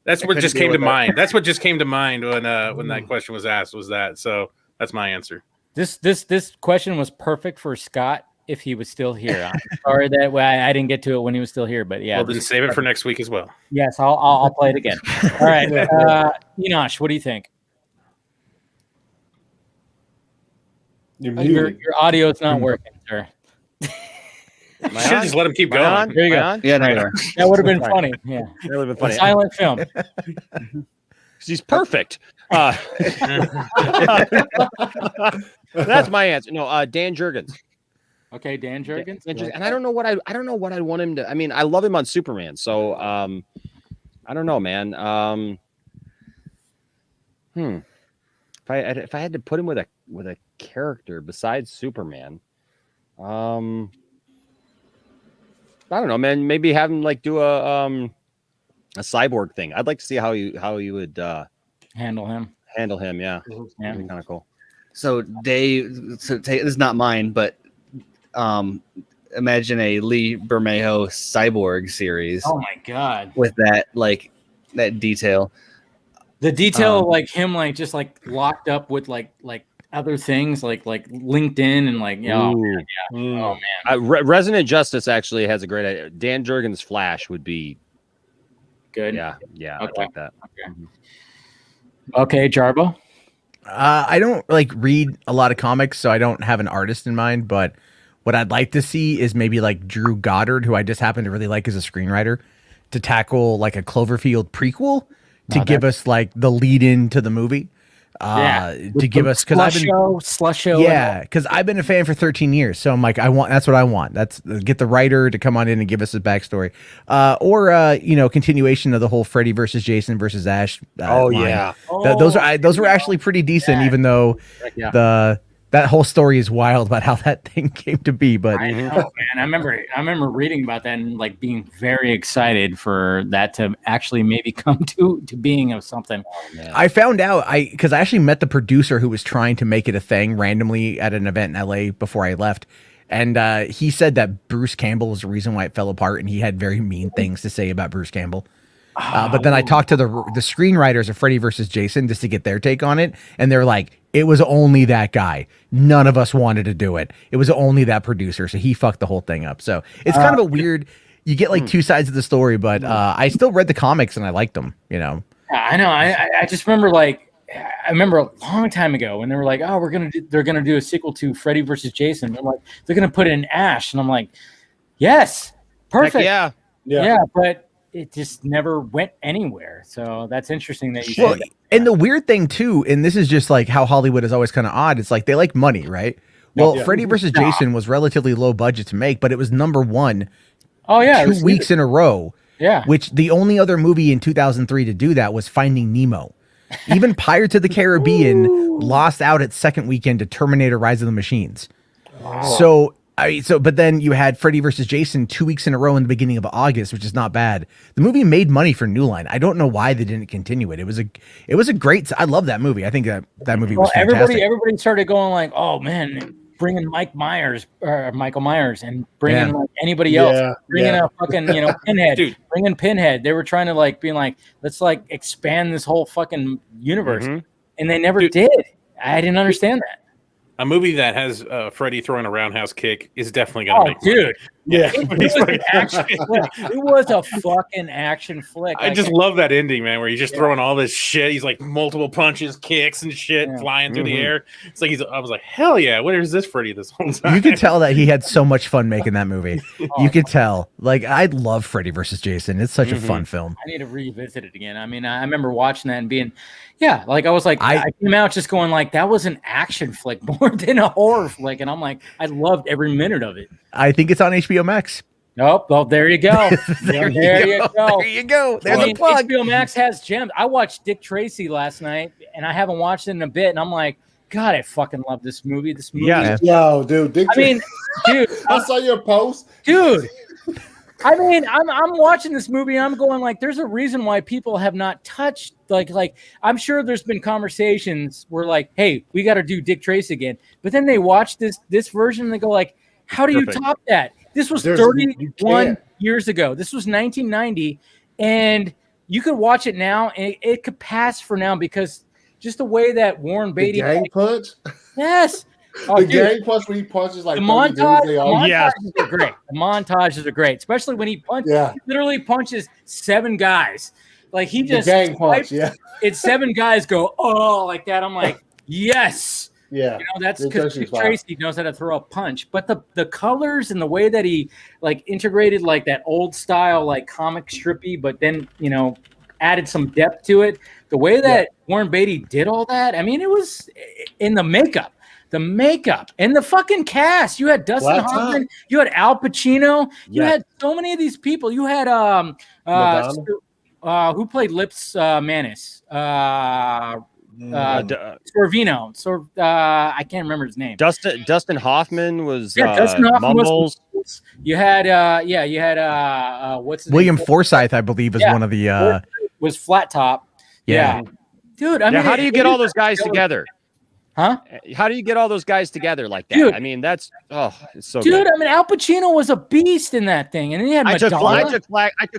that's what just came to mind. That's what just came to mind when that question was asked. Was that so? That's my answer. This question was perfect for Scott if he was still here. I'm sorry that I didn't get to it when he was still here, but yeah. Well, then save it for next week as well. Yes, I'll play it again. All right, Enosh, what do you think? Your audio is not working, sir. You should just let him keep going. There you go. Yeah, that would have been funny. Yeah, that would have been funny. Silent film. He's perfect. That's my answer. No, Dan Jurgens. Okay, Dan Jurgens. And I don't know what I'd want him to. I mean, I love him on Superman, so I don't know, man. If I had to put him with a character besides Superman, I don't know, man. Maybe have him like do a cyborg thing. I'd like to see how you would handle him. Yeah, yeah, kind of cool. So Dave, this is not mine, but imagine a Lee Bermejo cyborg series. Oh my god! With that detail. The detail, like him, like just like locked up with like other things, like LinkedIn and like oh man. Resonant Justice actually has a great idea. Dan Jurgens' Flash would be good. Yeah, okay. I like that. Okay, Jarbo. I don't read a lot of comics, so I don't have an artist in mind. But what I'd like to see is maybe like Drew Goddard, who I just happen to really like as a screenwriter, to tackle like a Cloverfield prequel to give us like the lead in to the movie. To give us slush show. Yeah, because I've been a fan for 13 years, so I'm like, that's what I want. That's get the writer to come on in and give us a backstory, or continuation of the whole Freddy versus Jason versus Ash. Line. Those were actually pretty decent, even though that whole story is wild about how that thing came to be. But I know, man. I remember reading about that and like being very excited for that to actually maybe come to being of something. I found out because I actually met the producer who was trying to make it a thing randomly at an event in LA before I left. And he said that Bruce Campbell was the reason why it fell apart, and he had very mean things to say about Bruce Campbell. But then I talked to the screenwriters of Freddy versus Jason just to get their take on it, and they're like, it was only that guy. None of us wanted to do it. It was only that producer, so he fucked the whole thing up. So it's kind of a weird. You get like two sides of the story, but I still read the comics and I liked them. You know. I know. I just remember I remember a long time ago when they were like, oh, they're gonna do a sequel to Freddy versus Jason. They're like, they're gonna put in Ash, and I'm like, yes, perfect. Heck yeah, but it just never went anywhere. So that's interesting that you said that. And the weird thing too, and this is just like how Hollywood is always kind of odd. It's like they like money, right? Well, Freddy versus Jason was relatively low budget to make, but it was #1. Oh yeah, 2 weeks in a row. Yeah. Which the only other movie in 2003 to do that was Finding Nemo. Even Pirates of the Caribbean lost out its second weekend to Terminator: Rise of the Machines. Oh. But then you had Freddy versus Jason 2 weeks in a row in the beginning of August, which is not bad. The movie made money for New Line. I don't know why they didn't continue it. It was a great. I love that movie. I think that movie was fantastic. Everybody started going like, oh man, bringing Michael Myers, and bringing like anybody else, bringing a fucking Pinhead, Dude. bringing Pinhead. They were trying to like being like, let's like expand this whole fucking universe, and they never did. I didn't understand that. A movie that has Freddy throwing a roundhouse kick is definitely gonna make money. Dude. Yeah, it was an action flick. It was a fucking action flick. I just love that ending, man, where he's just throwing all this shit. He's like multiple punches, kicks, and shit flying through the air. It's like I was like, hell yeah, where's this Freddy this whole time? You could tell that he had so much fun making that movie. You could tell. Like, I love Freddy versus Jason. It's such a fun film. I need to revisit it again. I mean, I remember watching that and being, like I was like, I came out just going like, that was an action flick more than a horror flick, and I'm like, I loved every minute of it. I think it's on HBO Max. Oh, well, there you go. There you go. There's a plug. HBO Max has gems. I watched Dick Tracy last night, and I haven't watched it in a bit, and I'm like, God, I fucking love this movie. This movie. Yeah. Yo, dude. Dick dude, I saw your post. Dude. I mean, I'm watching this movie, and I'm going like, there's a reason why people have not touched like I'm sure there's been conversations where like, hey, we got to do Dick Tracy again, but then they watch this version and they go like, how do you top that? This was 31 years ago. This was 1990, and you could watch it now, and it could pass for now because just the way that Warren Beatty gang punch. Yes. The gang punch when he punches like the montages are great. The montages are great, especially when he punches. Yeah. He literally punches 7 guys. Like he just gang punch. Yeah. It's 7 guys go like that. I'm like, yes. Yeah. That's because Tracy knows how to throw a punch. But the colors and the way that he like integrated like that old style like comic strippy, but then added some depth to it. The way that Warren Beatty did all that. I mean, it was in the makeup and the fucking cast. You had Dustin Hoffman, you had Al Pacino, you had so many of these people. You had who played Lips Manus? Sorvino. I can't remember his name. Dustin Hoffman was Dustin Hoffman Mumbles. You had what's his William name? Forsythe, I believe, is one of the was Flat Top. Yeah. Dude, I mean, how do you get all those guys together? Huh? How do you get all those guys together like that? Dude, I mean, it's so dude. good. I mean, Al Pacino was a beast in that thing, and then he had Madonna. I took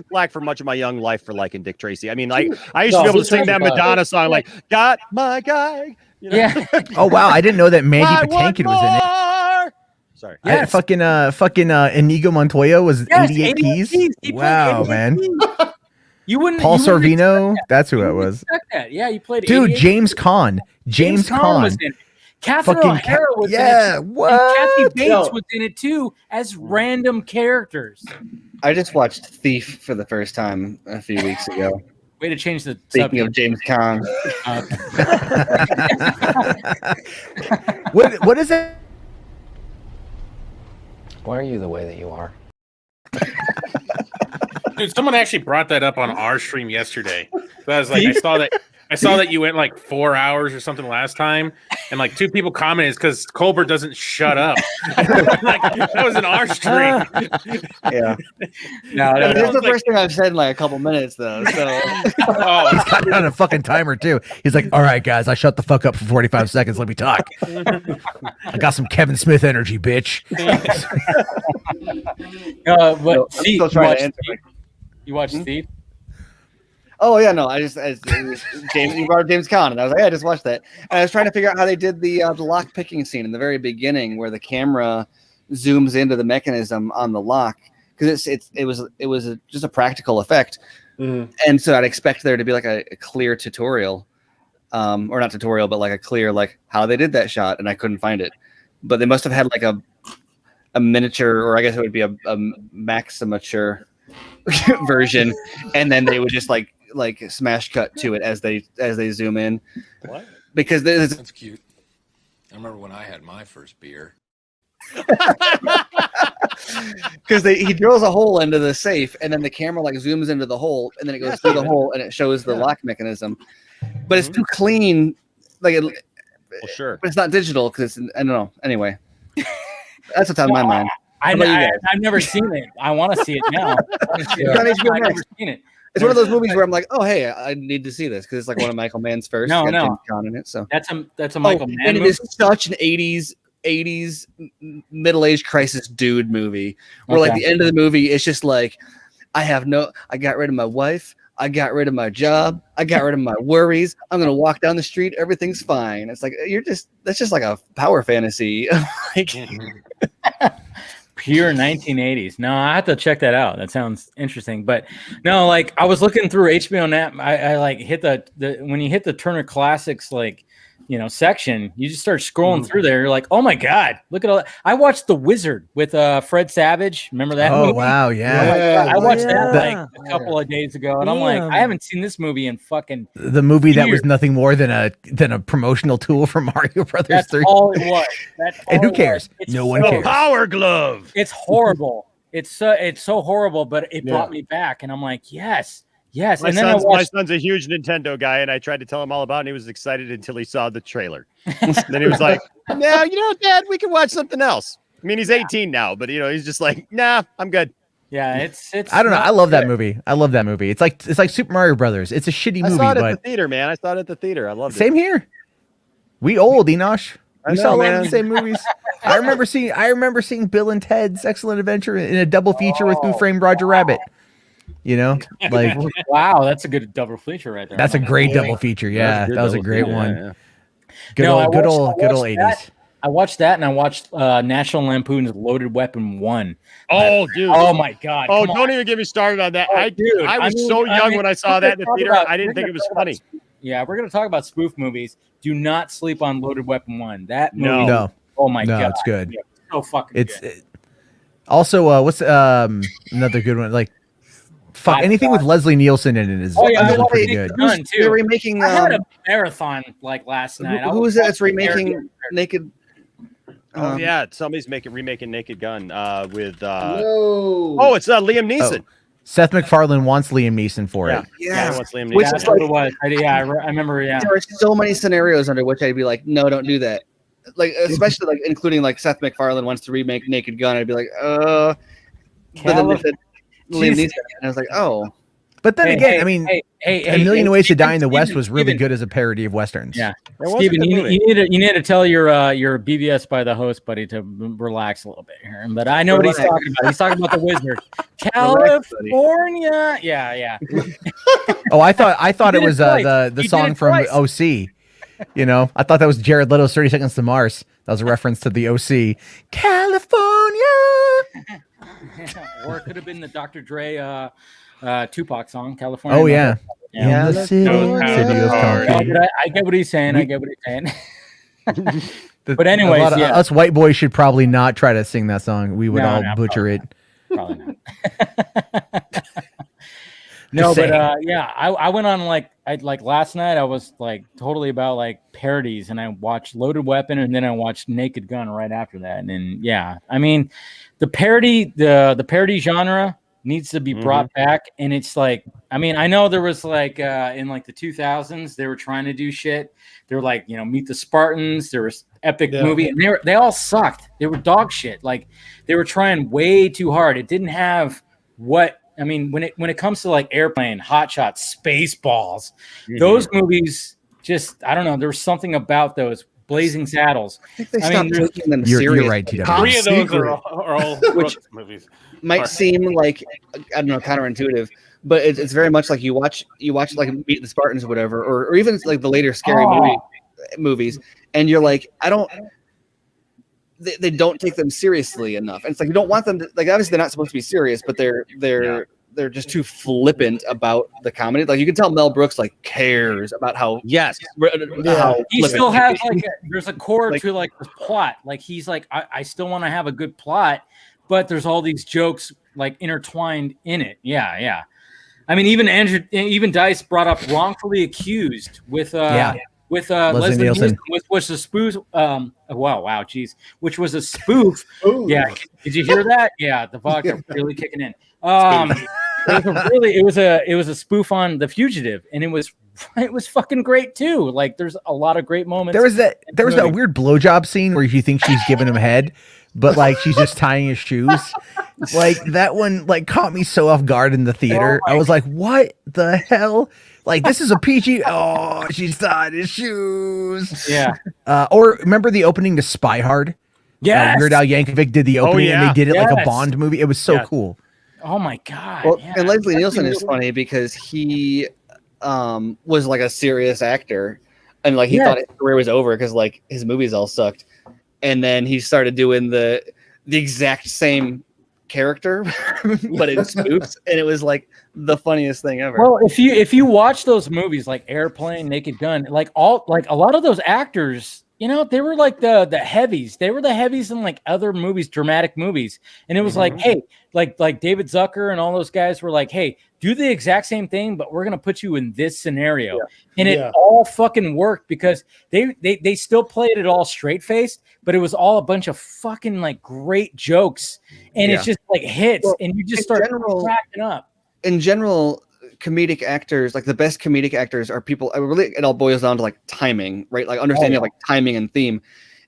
flack for much of my young life for liking Dick Tracy. I mean, like I used to be able to sing that Madonna song, like "Got My Guy." Yeah. Oh wow, I didn't know that Mandy Patinkin was in it. Sorry. Yes. Fucking Inigo Montoya was 88 Keys. Wow, man. You wouldn't. Paul you wouldn't Sorvino. That's who it was. That. Yeah, he played. Dude, James Caan. James Caan was in it. Catherine O'Hara was in it. What? And Kathy Bates was in it too as random characters. I just watched Thief for the first time a few weeks ago. Way to change the Speaking of James Caan. What is it? Why are you the way that you are? Dude, someone actually brought that up on our stream yesterday. So I was like, I saw that you went like 4 hours or something last time, and like 2 people commented because Colbert doesn't shut up. Like, that was in our stream. Yeah. No, this is the first thing I've said in like a couple minutes though. So He's got it on a fucking timer too. He's like, all right, guys, I shut the fuck up for 45 seconds. Let me talk. I got some Kevin Smith energy, bitch. But Steve, you watched Hmm? Steve? Oh yeah, no, you brought James Caan, and I was like, I just watched that, and I was trying to figure out how they did the lock picking scene in the very beginning, where the camera zooms into the mechanism on the lock, because it was just a practical effect, and so I'd expect there to be like a clear tutorial, or not tutorial, but like a clear like how they did that shot, and I couldn't find it, but they must have had like a miniature, or I guess it would be a Maximature version, and then they would just like smash cut to it as they zoom in. What? Because that's cute. I remember when I had my first beer. Because he drills a hole into the safe, and then the camera like zooms into the hole, and then it goes through the hole, and it shows the lock mechanism. But it's too clean, like it. Well, sure. But it's not digital because I don't know. Anyway, that's what's on my mind. I've never seen it. I want to see it now. I've never seen it. It's one of those movies where I'm like, oh hey, I need to see this because it's like one of Michael Mann's first. No. James Caan in it, so that's a Michael Mann and movie? it is such an '80s '80s middle-aged crisis dude movie where like Okay. the end of the movie it's just like I got rid of my wife, I got rid of my job, I got rid of my worries, I'm gonna walk down the street, everything's fine. It's like that's just like a power fantasy. Like Pure 1980s. No, I have to check that out. That sounds interesting. But no, like I was looking through HBO Net. I like hit the when you hit the Turner Classics like section, you just start scrolling through there. You're like, oh my god, look at all that. I watched The Wizard with Fred Savage. Remember that? Oh movie? wow, yeah. I watched that Yeah. like a couple of days ago, and I'm like, I haven't seen this movie in fucking The movie that years. was nothing more than a promotional tool for Mario Brothers That's 3. all it was. That's And all who it cares? was. It's No one so- cares. Power glove. It's horrible. It's so horrible, but it brought me back, and I'm like, yes. My, And then I my watched. son's a huge Nintendo guy, and I tried to tell him all about it, and he was excited until he saw the trailer. Then he was like, "No, Dad, we can watch something else." I mean, he's 18 now, but he's just like, "Nah, I'm good." Yeah, it's. I don't know. not I love that good. movie. I love that movie. It's like Super Mario Brothers. It's a shitty I movie, saw it at but the theater, man. I saw it at the theater. I loved it. same here. We old, Enosh. I We saw a know, lot of man. the same movies. I remember seeing Bill and Ted's Excellent Adventure in a double feature with Who Framed Roger Rabbit. Like Wow, that's a good double feature right there. that's a great double feature. Yeah, that was a great one. Yeah. Good No, I old, good watched- old, I good old watched 80s. that. I watched that, and I watched National Lampoon's Loaded Weapon 1. Oh, dude. Oh my god. Oh, come don't on. even get me started on that. Oh, I dude, was so young when I saw that in the we're theater. gonna talk I didn't about- think it was funny. Yeah, we're gonna talk about spoof movies. Do not sleep on Loaded Weapon 1. That movie. No. No, Oh my no, god. it's good. Yeah, so fucking It's good. also what's another good one? Like fuck Hot anything with Shots. Leslie Nielsen in it is Oh, yeah, I usually watched pretty Naked good. Gun, too. They're remaking. I had a marathon like last night. I Who was is it that's watching remaking Naked? Oh yeah, somebody's remaking Naked Gun with. No. Oh, it's Liam Neeson. Seth MacFarlane wants Liam Neeson for it. Yeah. he wants Liam Which Neeson. is That's what it was. I remember. Yeah. There are so many scenarios under which I'd be like, no, don't do that. Like, especially like including like Seth MacFarlane wants to remake Naked Gun. I'd be like, But then they said Liam Neeson, and I was like, oh. But then Hey, again, hey, I mean, hey, A Million Ways to Die in the West Steven, was really Steven. good as a parody of westerns. Yeah, That was a Steven, good you movie. need to tell your BBS by the host buddy to relax a little bit here. But I know what he's talking about. He's talking about the Wizard, California. Yeah. Oh, I thought You it did was it twice. the You did song it from twice. OC. I thought that was Jared Leto's 30 Seconds to Mars. That was a reference to the OC. California. Or it could have been the Dr. Dre Tupac song, California. Oh yeah. Yeah. In the city of No, concrete. but I get what he's saying. I get what he's saying. But anyways, a lot of, yeah. us white boys should probably not try to sing that song. We would No, all no, butcher it. Probably not. No, saying. but yeah, I went on like last night. I was like totally about like parodies, and I watched Loaded Weapon, and then I watched Naked Gun right after that. And then, yeah, I mean, the parody genre needs to be brought back, and it's like, I mean, I know there was like in like the 2000s they were trying to do shit. They were like, Meet the Spartans. There was epic movie, and they all sucked. They were dog shit. Like they were trying way too hard. It didn't have what. I mean, when it comes to like Airplane, Hot Shots, Spaceballs, those movies just, I don't know. There was something about those. Blazing Saddles. I think they stopped taking them serious. You're right, TW. Three of those are all Which Brooks movies. might seem like, I don't know, counterintuitive, but it's very much like you watch like Meet the Spartans or whatever, or even like the later scary movies, and you're like, they don't take them seriously enough. And it's like you don't want them to, like, obviously they're not supposed to be serious, but they're just too flippant about the comedy. Like you can tell Mel Brooks like cares about how how he flippant. still has like there's a core to like the plot. Like he's like, I still want to have a good plot, but there's all these jokes like intertwined in it. Yeah. I mean, even Dice brought up Wrongfully Accused with Leslie Nielsen, which was a spoof. Which was a spoof. Yeah, did you hear that? Yeah, the vodka really kicking in. It was a spoof on The Fugitive, and it was fucking great too. Like, there's a lot of great moments. There was that weird blowjob scene where you think she's giving him head, but like she's just tying his shoes. Like that one, like caught me so off guard in the theater. I was like, "What the hell?" Like, this is a PG. Oh, she's tied his shoes. Yeah. Or remember the opening to Spy Hard Yes. Weird Al Yankovic did the opening, and they did it like a Yes. Bond movie. It was so cool. Oh my god. Well, yeah. and Leslie That's Nielsen is really- funny because he was like a serious actor, and like he Yeah. thought his career was over because like his movies all sucked, and then he started doing the exact same character, but in spoofs, and it was like the funniest thing ever. Well, if you watch those movies like Airplane, Naked Gun, like a lot of those actors, you know, they were like the heavies. They were the heavies in like other movies, dramatic movies. And it was like, hey, like David Zucker and all those guys were like, hey, do the exact same thing, but we're gonna put you in this scenario. And it all fucking worked because they still played it all straight faced, but it was all a bunch of fucking like great jokes. And it's just like hits, and you just start cracking up. In general, comedic actors, like the best comedic actors are people, really it all boils down to like timing, right? Like understanding of like timing and theme.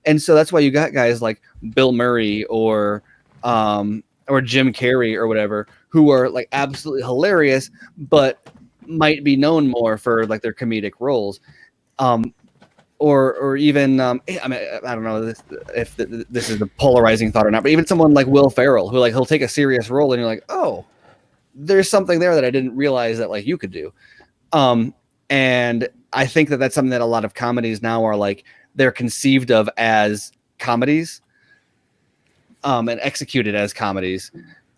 And so that's why you got guys like Bill Murray or Jim Carrey or whatever, who are like absolutely hilarious, but might be known more for like their comedic roles. Or even I mean, I don't know if this is a polarizing thought or not, but even someone like Will Ferrell, who like he'll take a serious role and you're like, oh, there's something there that I didn't realize that like you could do. And I think that that's something that a lot of comedies now are like, they're conceived of as comedies, and executed as comedies.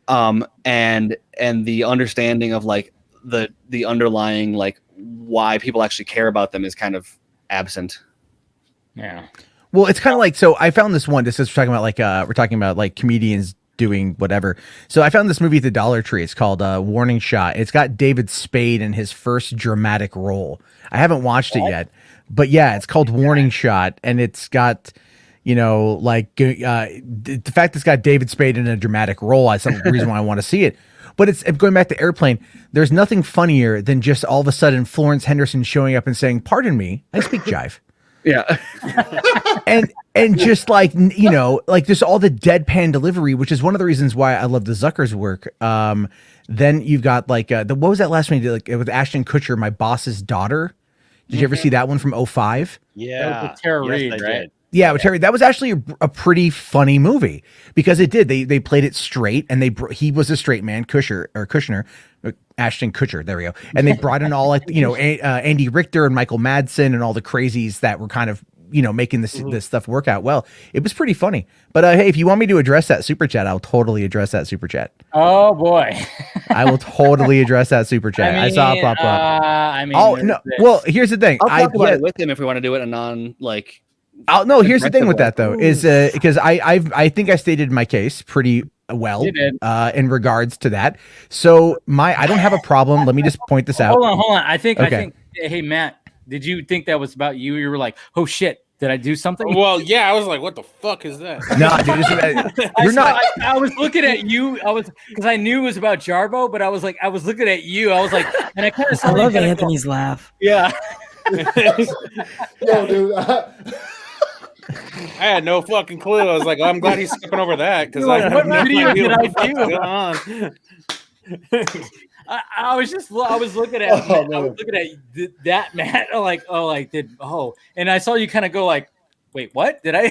And the understanding of like the underlying, like why people actually care about them is kind of absent. Yeah. Well, it's kind of like, so I found this one, just as we're talking about like comedians doing whatever. So I found this movie at the Dollar Tree. It's called Warning Shot. It's got David Spade in his first dramatic role. I haven't watched it yet, but yeah, it's called Warning Shot, and it's got, you know, like the fact it's got David Spade in a dramatic role is some reason why I want to see it. But it's going back to Airplane. There's nothing funnier than just all of a sudden Florence Henderson showing up and saying, "Pardon me, I speak jive." Yeah. and just like, you know, like there's all the deadpan delivery, which is one of the reasons why I love the Zucker's work. Then you've got like what was that last one you did, like with Ashton Kutcher, My Boss's Daughter? Did you ever see that one from 2005? Yeah. Tara Yes, Reid, I right? did. Yeah, but Terry, that was actually a pretty funny movie because it did. They played it straight, and he was a straight man, Kushner, Ashton Kutcher. There we go. And they brought in all like, you know, Andy Richter and Michael Madsen and all the crazies that were kind of, you know, making this stuff work out well. It was pretty funny. But hey, if you want me to address that super chat, I'll totally address that super chat. Oh boy. I will totally address that super chat. I saw it pop up. I mean, oh no. Well, here's the thing. I'll talk about it with him if we want to do it a non like. No, here's the thing with that though, is because I think I stated my case pretty well in regards to that. So I don't have a problem. Let me just point this out. Hold on. I think hey Matt, did you think that was about you? You were like, oh shit, did I do something? Well, yeah, I was like, what the fuck is that? No, dude, you're not. I was looking at you. Because I knew it was about Jarbo, but I was looking at you. I was like, and I kind of I love Anthony's laugh. Yeah. Yo, dude. I had no fucking clue. I was like, I'm glad he's skipping over that because Like, I what have no video idea did what I the fuck's do? going on. I was looking at that Matt. And I saw you kind of go like, wait, what did I?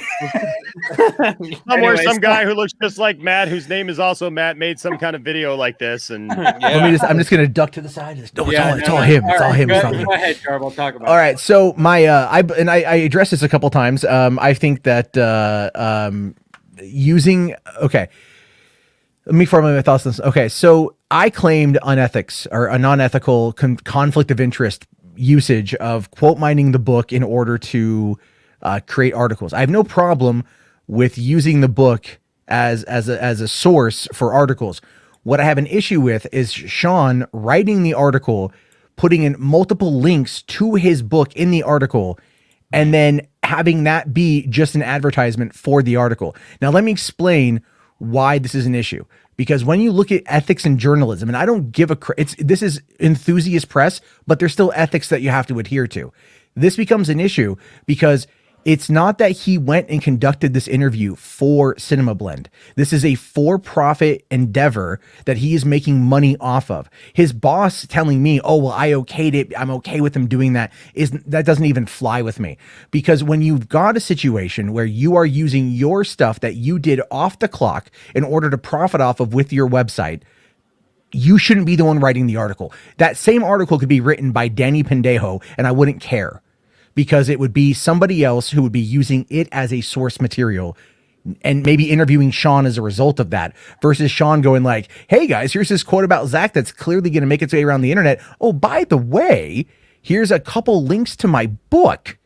Somewhere, some guy who looks just like Matt, whose name is also Matt, made some kind of video like this, and I'm just gonna duck to the side. It's all him. It's all him. Go ahead, Jarbo. Talk about. All right. So I addressed this a couple times. I think that using Let me formulate my thoughts on this. Okay, so I claimed unethics or a non-ethical conflict of interest usage of quote mining the book in order to create articles. I have no problem with using the book as a source for articles. What I have an issue with is Sean writing the article, putting in multiple links to his book in the article, and then having that be just an advertisement for the article. Now, let me explain why this is an issue. Because when you look at ethics in journalism, and I don't give this is enthusiast press, but there's still ethics that you have to adhere to. This becomes an issue because It's not that he went and conducted this interview for Cinema Blend. This is a for-profit endeavor that he is making money off of. His boss telling me, oh, well, I okayed it, I'm okay with him doing that, that doesn't even fly with me. Because when you've got a situation where you are using your stuff that you did off the clock in order to profit off of with your website, you shouldn't be the one writing the article. That same article could be written by Danny Pendejo, and I wouldn't care, because it would be somebody else who would be using it as a source material and maybe interviewing Sean as a result of that, versus Sean going like, hey guys, here's this quote about Zach that's clearly going to make its way around the internet. Oh, by the way, here's a couple links to my book.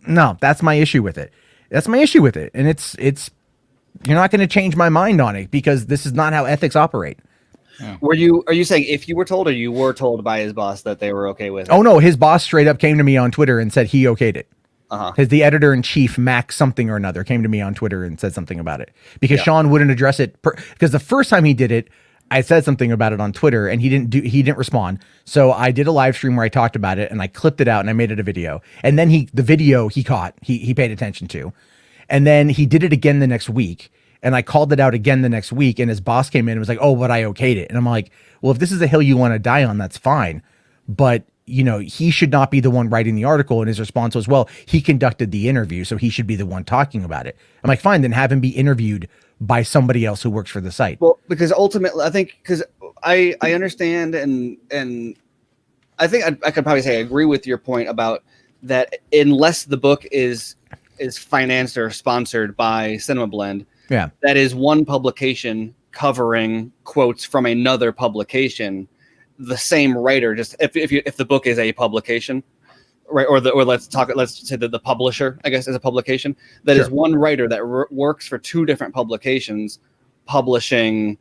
No, that's my issue with it. That's my issue with it. And it's, you're not going to change my mind on it, because this is not how ethics operate. Yeah. Are you saying if you were told, or you were told by his boss that they were okay with it? Oh no, his boss straight up came to me on Twitter and said he okayed it. The editor-in-chief, Mac something or another, came to me on Twitter and said something about it, because Sean wouldn't address it. Because the first time he did it, I said something about it on Twitter and he didn't respond. So I did a live stream where I talked about it and I clipped it out and I made it a video. And then the video he caught, he paid attention to. And then he did it again the next week. And I called it out again the next week, and his boss came in and was like, oh, but I okayed it. And I'm like, well, if this is the hill you want to die on, that's fine. But, you know, he should not be the one writing the article. And his response was, well, he conducted the interview, so he should be the one talking about it. I'm like, fine, then have him be interviewed by somebody else who works for the site. Well, because ultimately, I think, because I understand, and I think I could probably say I agree with your point about that, unless the book is financed or sponsored by Cinema Blend, yeah, that is one publication covering quotes from another publication. The same writer, just if the book is a publication, right, or let's say that the publisher, I guess, is a publication, that is one writer that works for two different publications, publishing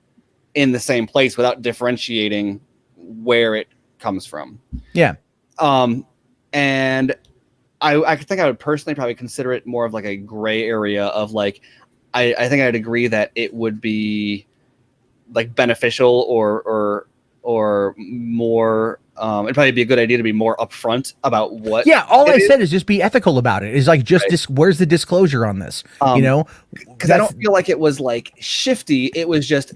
in the same place without differentiating where it comes from. Yeah. And I think I would personally probably consider it more of like a gray area of like, I think I'd agree that it would be like beneficial or more, it'd probably be a good idea to be more upfront about what. Yeah, all I said is just be ethical about it. Is like, just where's the disclosure on this? You know, because I don't feel like it was like shifty. It was just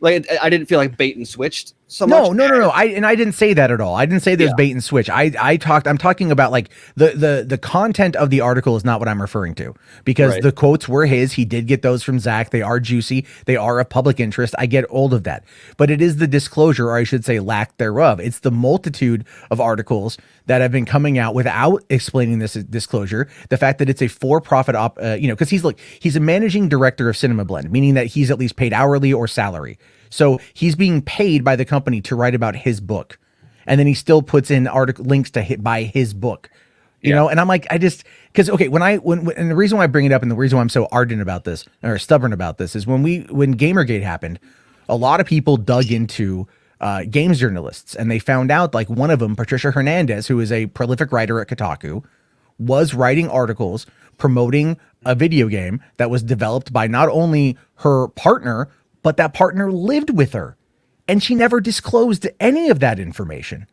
like, I didn't feel like bait and switched so much. No. I didn't say that at all. I didn't say there's bait and switch. I'm talking about like the content of the article is not what I'm referring to, because the quotes were his. He did get those from Zach. They are juicy. They are of public interest. I get all of that, but it is the disclosure, or I should say lack thereof. It's the multitude of articles that have been coming out without explaining this disclosure. The fact that it's a for-profit because he's a managing director of Cinema Blend, meaning that he's at least paid hourly or salary. So he's being paid by the company to write about his book. And then he still puts in links to buy his book, you know? And I'm like, because when and the reason why I bring it up and the reason why I'm so ardent about this or stubborn about this is when Gamergate happened, a lot of people dug into games journalists, and they found out, like, one of them, Patricia Hernandez, who is a prolific writer at Kotaku, was writing articles promoting a video game that was developed by not only her partner, but that partner lived with her, and she never disclosed any of that information.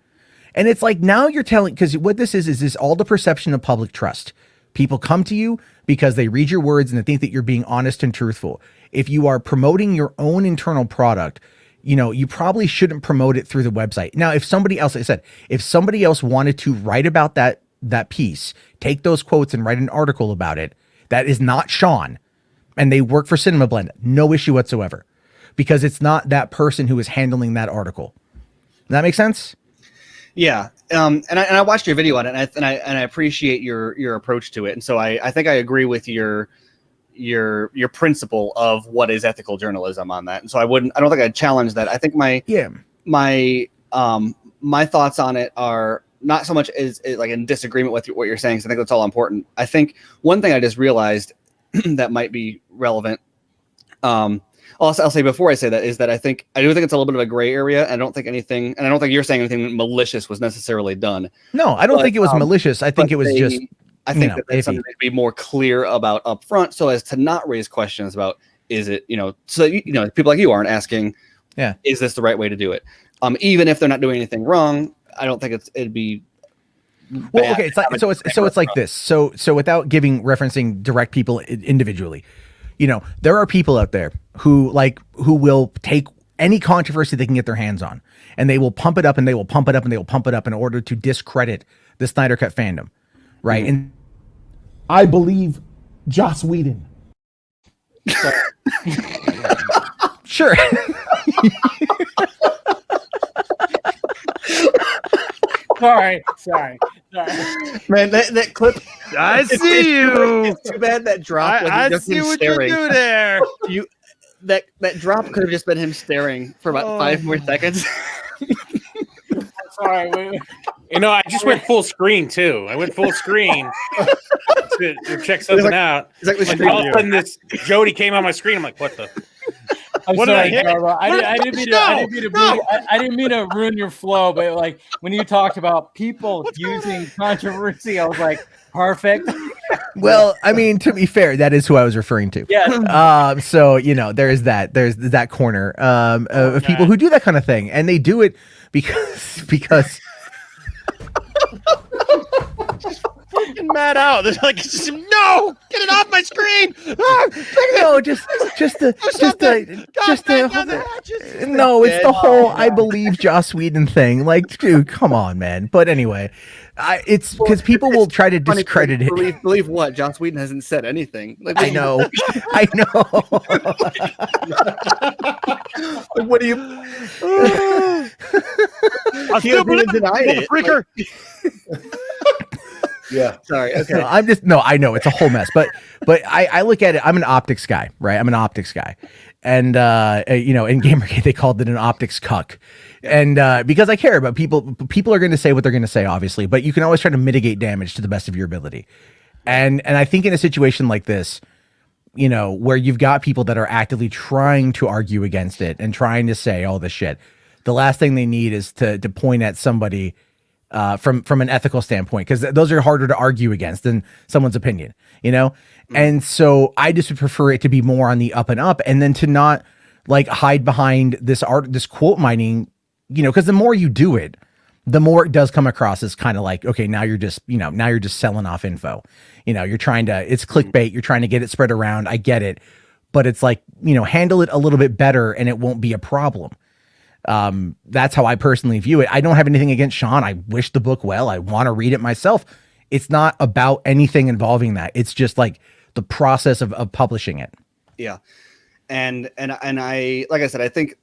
And it's like, now you're telling, because what this is this all the perception of public trust. People come to you because they read your words and they think that you're being honest and truthful. If you are promoting your own internal product, you know, you probably shouldn't promote it through the website. Now, if somebody else wanted to write about that piece, take those quotes and write an article about it, that is not Sean, and they work for Cinema Blend, no issue whatsoever. Because it's not that person who is handling that article. Does that make sense? Yeah. And I watched your video on it, and I appreciate your approach to it. And so I think I agree with your principle of what is ethical journalism on that. And so I don't think I'd challenge that. I think my thoughts on it are not so much as like in disagreement with what you're saying. So I think that's all important. I think one thing I just realized that might be relevant, I'll say before I say that, is that I do think it's a little bit of a gray area. I don't think anything, and I don't think you're saying anything malicious was necessarily done. No, I don't think it was malicious. I think it was I think that that's something to be more clear about up front, so as to not raise questions about, is it, so people like you aren't asking, is this the right way to do it? Even if they're not doing anything wrong, I don't think it'd be Well, okay, it's like it's like this. So without referencing direct people individually, there are people out there who will take any controversy they can get their hands on, and they will pump it up and they will pump it up and they will pump it up in order to discredit the Snyder Cut fandom, right? Mm-hmm. And I believe Joss Whedon. Sure. Sorry. Man, that clip. I see you. It's too bad that drop. I see what you do there. That drop could have just been him staring for about 5 more seconds. Sorry. Wait. I just went full screen too. I went full screen to check something out. Exactly. All of a sudden, this Jody came on my screen. I'm like, what the? I'm What sorry, did I hit? Jarbo. I didn't mean to ruin your flow, but like when you talked about people using controversy, I was like, perfect. Well, I mean, to be fair, that is who I was referring to. Yes. So there's that corner of people who do that kind of thing, and they do it because Fucking mad out. They're like, no, get it off my screen. No, no, it's the whole I believe Joss Whedon thing. Like, dude, come on, man. But anyway, it's because people will try to discredit it. Believe what? Joss Whedon hasn't said anything. Like, I know. What do you? I still believe it, motherfreaker. Yeah. Sorry. Okay. I know it's a whole mess, but I look at it. I'm an optics guy, right? I'm an optics guy, and in Gamergate they called it an optics cuck, and because I care about people are going to say what they're going to say, obviously, but you can always try to mitigate damage to the best of your ability, and I think in a situation like this, where you've got people that are actively trying to argue against it and trying to say all this shit, the last thing they need is to point at somebody. From an ethical standpoint, because those are harder to argue against than someone's opinion, And so I just would prefer it to be more on the up and up, and then to not like hide behind this quote mining, because the more you do it, the more it does come across as kind of like, okay, now you're just selling off info, you're trying to, it's clickbait, you're trying to get it spread around. I get it, but it's like, handle it a little bit better and it won't be a problem. That's how I personally view it. I don't have anything against Sean. I wish the book well. I want to read it myself. It's not about anything involving that. It's just like the process of publishing it. Yeah. And I, like I said, I think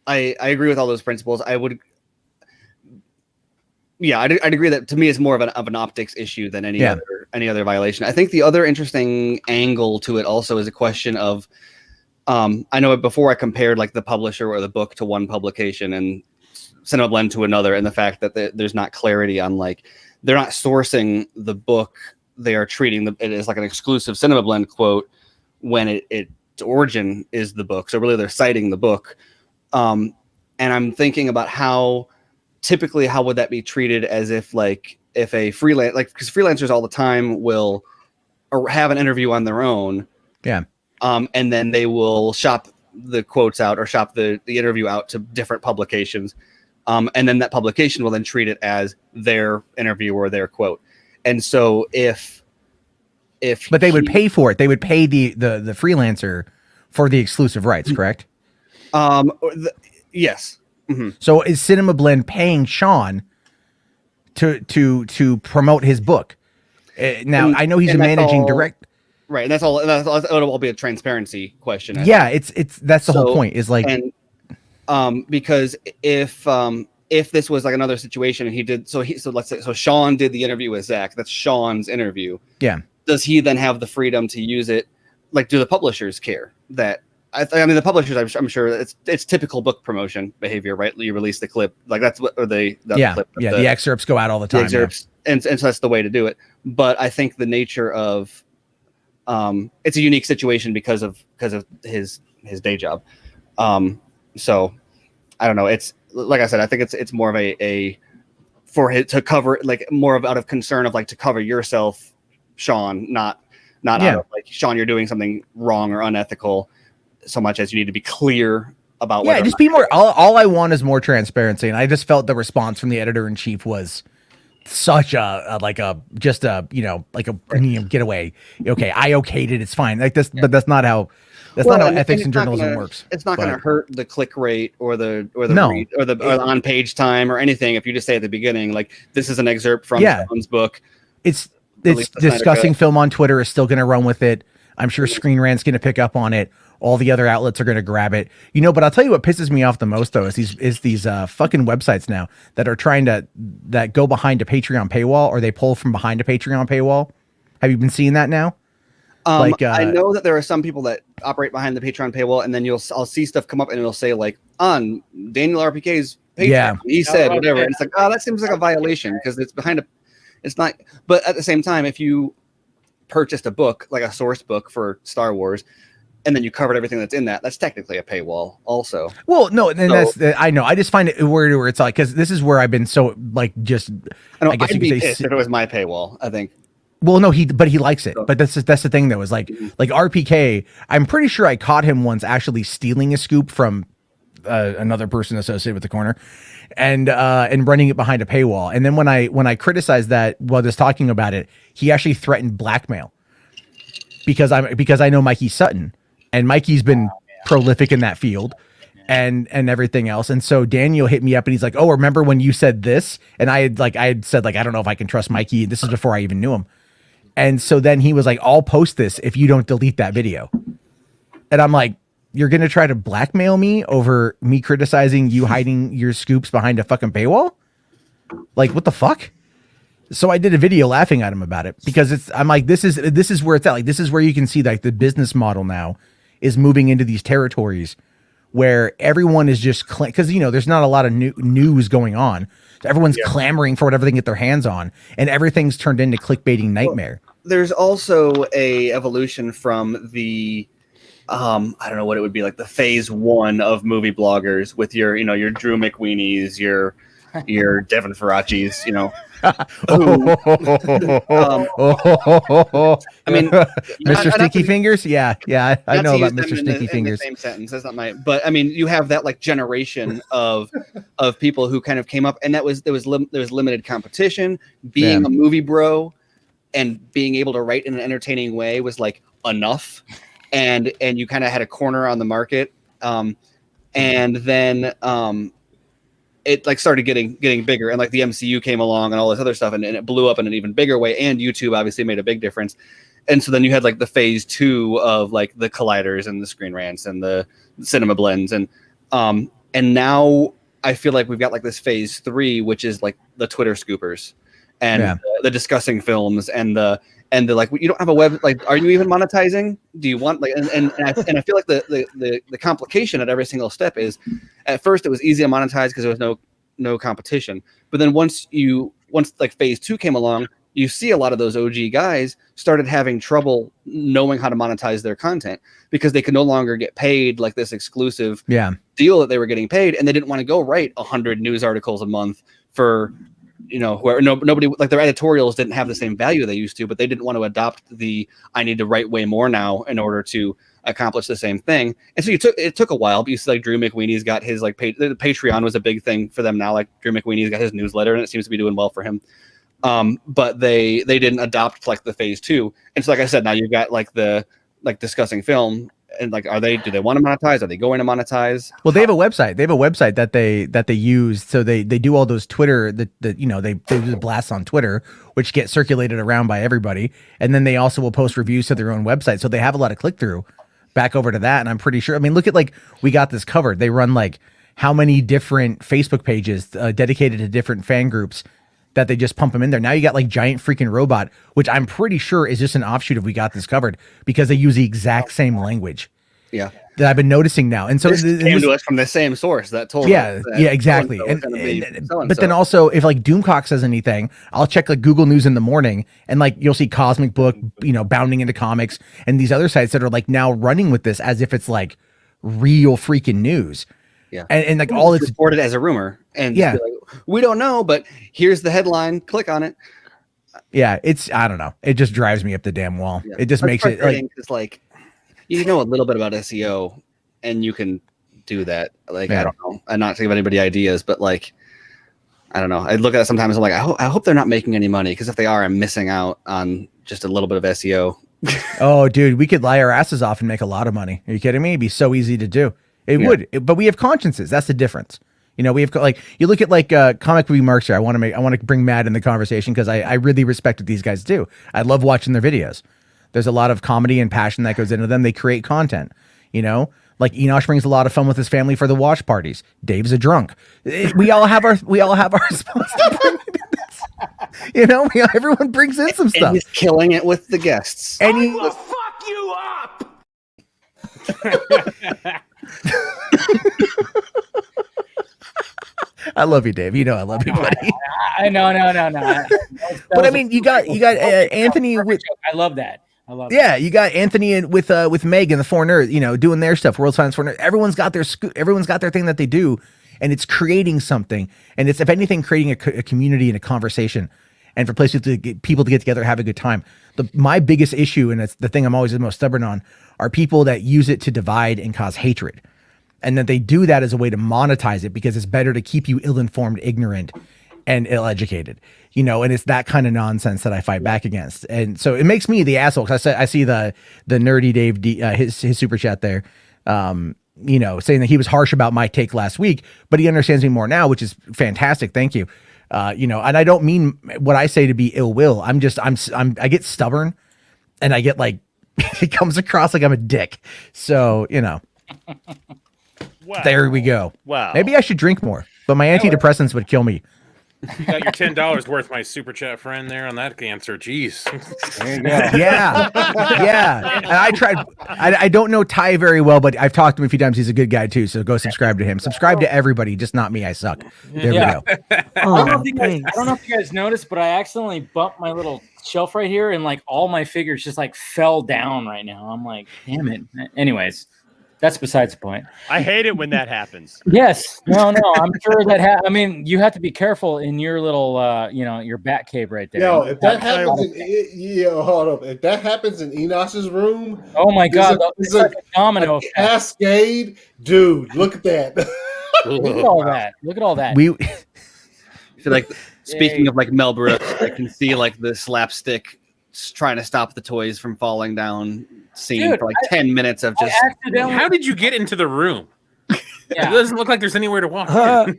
I agree with all those principles. I'd agree that to me it's more of an optics issue than any other violation. I think the other interesting angle to it also is a question of, I know before I compared like the publisher or the book to one publication and Cinema Blend to another, and the fact that there's not clarity on like they're not sourcing the book, they are treating it as like an exclusive Cinema Blend quote when its origin is the book. So really they're citing the book. And I'm thinking about how would that be treated as if a freelance, like, because freelancers all the time will have an interview on their own. Yeah. And then they will shop the quotes out or shop the interview out to different publications. And then that publication will then treat it as their interview or their quote. And so but they would pay for it. They would pay the freelancer for the exclusive rights, correct? Yes. Mm-hmm. So is Cinema Blend paying Sean to promote his book? Now I know he's a managing director. Right, and that'll all be a transparency question. That's the whole point. Is like, and because if this was like another situation and let's say Sean did the interview with Zach, that's Sean's interview. Yeah. Does he then have the freedom to use it? Like, do the publishers care that? I mean, the publishers, I'm sure it's typical book promotion behavior, right? You release the clip, like that's what, or the clip, the excerpts go out all the time. Excerpts, and so that's the way to do it. But I think the nature of it's a unique situation because of his day job. So I don't know. It's like I said, I think it's more of a for it to cover, like more of out of concern of like to cover yourself, Sean, not out of like, Sean, you're doing something wrong or unethical, so much as you need to be clear about. Just be more. All I want is more transparency, and I just felt the response from the editor in chief was such a getaway. Okay, I okayed it. It's fine. Like this, but that's not how ethics and journalism works. It's not going to hurt the click rate or the No. read, or the on page time or anything if you just say at the beginning like this is an excerpt from someone's book. It's discussing film on Twitter is still going to run with it. I'm sure Screen Rant's going to pick up on it. All the other outlets are going to grab it, but I'll tell you what pisses me off the most though is these fucking websites now that are trying that go behind a Patreon paywall or they pull from behind a Patreon paywall. Have you been seeing that now? I know that there are some people that operate behind the Patreon paywall, and then I'll see stuff come up and it'll say like on Daniel RPK's Patreon, he said whatever. And it's like, oh, that seems like a violation because it's behind it's not. But at the same time, if you purchased a book like a source book for Star Wars, and then you covered everything that's in that, that's technically a paywall also. Well, no, and I know. I just find it weird where it's like, because this is where I've been so like just. I guess I'd be pissed if it was my paywall. I think. Well, no, he likes it, but that's the thing though is like RPK. I'm pretty sure I caught him once actually stealing a scoop from another person associated with the corner, and running it behind a paywall. And then when I criticized that while just talking about it, he actually threatened blackmail because I know Mikey Sutton. And Mikey's been prolific in that field and everything else. And so Daniel hit me up and he's like, oh, remember when you said this? And I had said, I don't know if I can trust Mikey. This is before I even knew him. And so then he was like, I'll post this if you don't delete that video. And I'm like, you're going to try to blackmail me over me criticizing you hiding your scoops behind a fucking paywall? Like, what the fuck? So I did a video laughing at him about it because I'm like, this is where it's at. Like, this is where you can see like the business model now is moving into these territories where everyone is just because there's not a lot of news going on. So everyone's clamoring for whatever they can get their hands on, and everything's turned into clickbaiting nightmare. There's also a evolution from the I don't know what it would be like the phase 1 of movie bloggers with your your Drew McWeenies, your Devin Faracis, I mean, Mr. Stinky Fingers. Yeah, I know about Mr. Stinky Fingers. Same sentence. That's not but I mean, you have that like generation of people who kind of came up, and there was limited competition. Being a movie bro and being able to write in an entertaining way was like enough, and you kind of had a corner on the market, and then it like started getting bigger, and like the MCU came along and all this other stuff, and it blew up in an even bigger way. And YouTube obviously made a big difference. And so then you had like the phase 2 of like the Colliders and the Screen Rants and the Cinema Blends, and now I feel like we've got like this phase 3, which is like the Twitter scoopers and the discussing films and the like. You don't have a web, like, are you even monetizing? Do you want like and I feel like the complication at every single step is at first it was easy to monetize because there was no competition, but then once like phase 2 came along, you see a lot of those OG guys started having trouble knowing how to monetize their content because they could no longer get paid like this exclusive deal that they were getting paid, and they didn't want to go write 100 news articles a month for where nobody, like, their editorials didn't have the same value they used to, but they didn't want to adopt I need to write way more now in order to accomplish the same thing. And so it took a while, but you see like Drew McWeenie's got his like the Patreon was a big thing for them now. Like Drew McWeenie's got his newsletter and it seems to be doing well for him. But they didn't adopt like the phase 2. And so, like I said, now you've got like the discussing film, and like, do they want to monetize? Are they going to monetize? Well, they have a website. They have a website that they use. So they do all those Twitter they do blasts on Twitter, which get circulated around by everybody. And then they also will post reviews to their own website. So they have a lot of click through back over to that. And I'm pretty sure, I mean, look at like, We Got This Covered. They run like how many different Facebook pages dedicated to different fan groups that they just pump them in there. Now you got like Giant Freaking Robot, which I'm pretty sure is just an offshoot of We Got This Covered because they use the exact same language. Yeah. That I've been noticing now. And so this came to us from the same source that told us. Yeah, exactly. But then also if like Doomcock says anything, I'll check like Google News in the morning and like you'll see Cosmic Book, bounding into comics and these other sites that are like now running with this as if it's like real freaking news. Yeah. And like all it's reported as a rumor. And like, we don't know, but here's the headline. Click on it. Yeah, I don't know. It just drives me up the damn wall. Yeah. It just makes it like it's like you know a little bit about SEO and you can do that. Like, I don't know. I'm not to give anybody ideas, but like I don't know. I look at it sometimes. I'm like, I hope they're not making any money, because if they are, I'm missing out on just a little bit of SEO. Oh, dude, we could lie our asses off and make a lot of money. Are you kidding me? It'd be so easy to do. It would, but we have consciences. That's the difference. You know, we have like, you look at like comic movie Markster. I want to bring Matt in the conversation because I really respect what these guys do. I love watching their videos. There's a lot of comedy and passion that goes into them. They create content, you know, like Enosh brings a lot of fun with his family for the watch parties. Dave's a drunk. We all have our response to bring into this. You know, everyone brings in some stuff. And he's killing it with the guests. And I will fuck you up. I love you, Dave. You know I love you, buddy. No. But I mean, you got Anthony with. I love that. Yeah, you got Anthony with Meg and the Four Nerds, you know, doing their stuff. World's Finest Four Nerds. Everyone's got their thing that they do, and it's creating something. And it's, if anything, creating a community and a conversation, and for places to get people to get together, have a good time. My biggest issue, and it's the thing I'm always the most stubborn on, are people that use it to divide and cause hatred, and that they do that as a way to monetize it because it's better to keep you ill-informed, ignorant, and ill-educated, you know, and it's that kind of nonsense that I fight back against. And so it makes me the asshole. Cause I see the nerdy Dave, his super chat there, you know, saying that he was harsh about my take last week, but he understands me more now, which is fantastic. Thank you. You know, and I don't mean what I say to be ill will. I get stubborn, and I get like, it comes across like I'm a dick. So, you know, there we go. Wow. Maybe I should drink more, but my antidepressants would kill me. You got your $10 worth, my super chat friend there on that answer. Jeez. There you go. Yeah. And I tried. I don't know Ty very well, but I've talked to him a few times. He's a good guy too. So go subscribe to him. Subscribe to everybody, just not me. I suck. There we go. I don't know if you guys noticed, but I accidentally bumped my little shelf right here, and like all my figures just like fell down right now. I'm like, damn it. Anyways, that's besides the point. I hate it when that happens. Yes. No. I'm sure that. I mean, you have to be careful in your little, you know, your bat cave right there. Yo, if that happens, hold up. If that happens in Enosh's room, oh my God, it's like a domino effect. Cascade, dude. Look at that. Look at all that. Look at all that. So like, speaking of like Mel Brooks, I can see like the slapstick trying to stop the toys from falling down scene. Dude, for like 10 minutes of just. How did you get into the room? Yeah. It doesn't look like there's anywhere to walk in.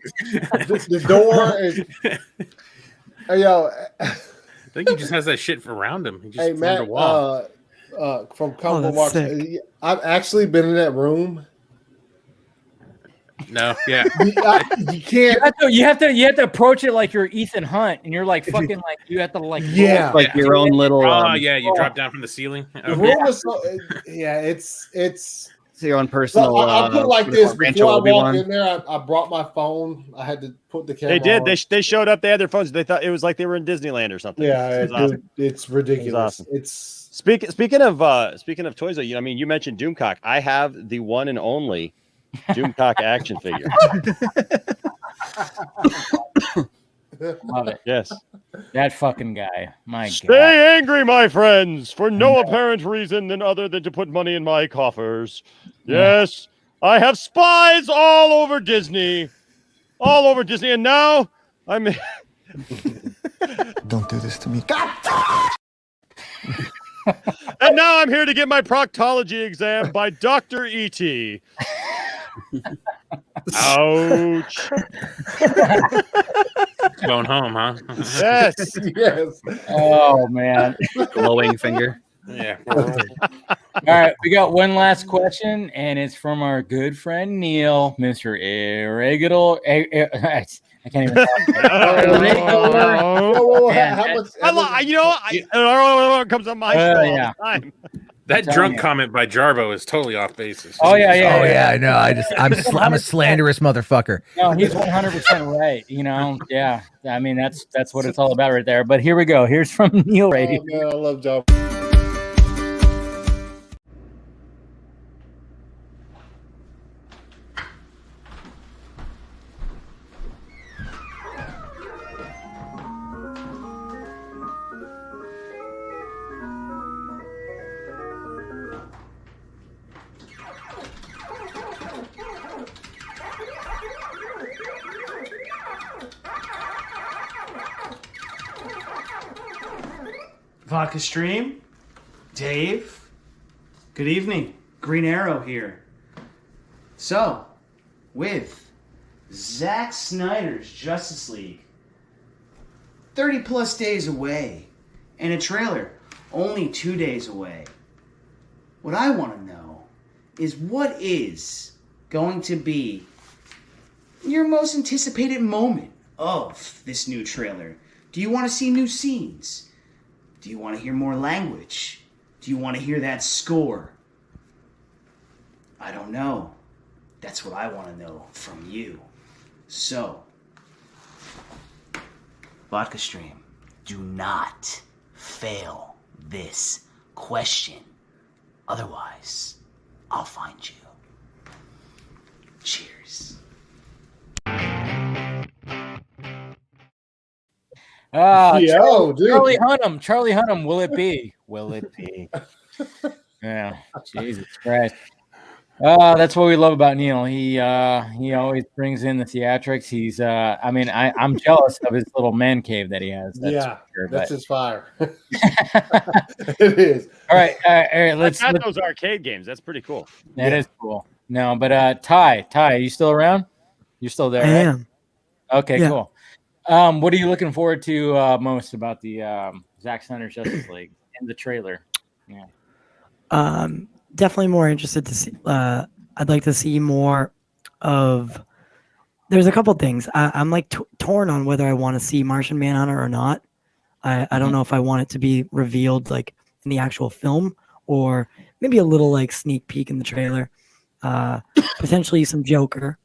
The door is. Hey, yo. I think he just has that shit around him. He just hey, Matt, a wall. From Combo Marks, I've actually been in that room. No, yeah. You can't. You have to approach it like you're Ethan Hunt, and you're like fucking like you have to like like your own little. Yeah, you drop down from the ceiling. The room is so, it's your own personal. I'll put it like this: before I walked in there, I brought my phone. I had to put the camera. They did. On. They showed up. They had their phones. They thought it was like they were in Disneyland or something. Yeah, awesome. It's ridiculous. It awesome. It's speaking of toys. I mean, you mentioned Doomcock. I have the one and only Doomcock action figure. Love it. Yes. That fucking guy. My God. Stay angry, my friends, for no apparent reason other than to put money in my coffers. Yes, I have spies all over Disney. And now I'm... Don't do this to me. And now I'm here to get my proctology exam by Dr. E.T. Ouch. Going home, huh? Yes. Yes. Oh man. Glowing finger. Yeah. All right, we got one last question, and it's from our good friend Neil, Mr. Irregular. I can't even talk. It comes on my show all the time. That drunk comment by Jarbo is totally off basis. Oh yeah. I know. I'm a slanderous motherfucker. No, he's 100% right. You know, yeah. I mean, that's what it's all about right there. But here we go. Here's from Neil right here. man, I love Jarbo. Vodka Stream, Dave. Good evening. Green Arrow here. So, with Zack Snyder's Justice League 30 plus days away and a trailer only 2 days away, what I want to know is what is going to be your most anticipated moment of this new trailer? Do you want to see new scenes? Do you want to hear more language? Do you want to hear that score? I don't know. That's what I want to know from you. So, Vodka Stream, do not fail this question. Otherwise, I'll find you. Cheers. Charlie Hunnam. Charlie Hunnam. Will it be? Will it be? Yeah. Jesus Christ. That's what we love about Neil. He always brings in the theatrics. He's I'm jealous of his little man cave that he has. That's his fire. It is. All right. Let's those arcade games. That's pretty cool. That is cool. No, but Ty, are you still around? You're still there, I right? am. Okay, Yeah. cool. What are you looking forward to most about the Zack Snyder Justice League in the trailer? Yeah. Definitely more interested to see. I'd like to see more of. There's a couple things I'm like torn on whether I want to see Martian Manhunter or not. I don't know if I want it to be revealed like in the actual film or maybe a little like sneak peek in the trailer. Potentially some Joker.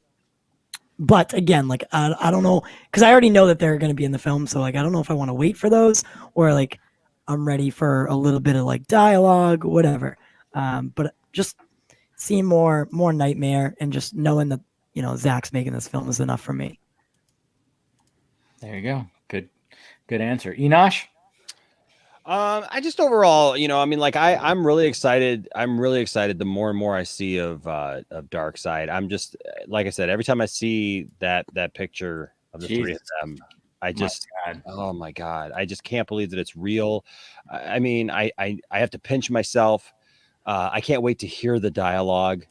But again, like I don't know, because I already know that they're going to be in the film, so like I don't know if I want to wait for those or like I'm ready for a little bit of like dialogue, whatever. But just seeing more Nightmare and just knowing that Zach's making this film is enough for me. There you go. Good answer, Enosh. I just overall, I'm really excited. I'm really excited the more and more I see of Darkseid. I'm just, like I said, every time I see that picture of the three of them, oh my God, I just can't believe that it's real. I have to pinch myself. I can't wait to hear the dialogue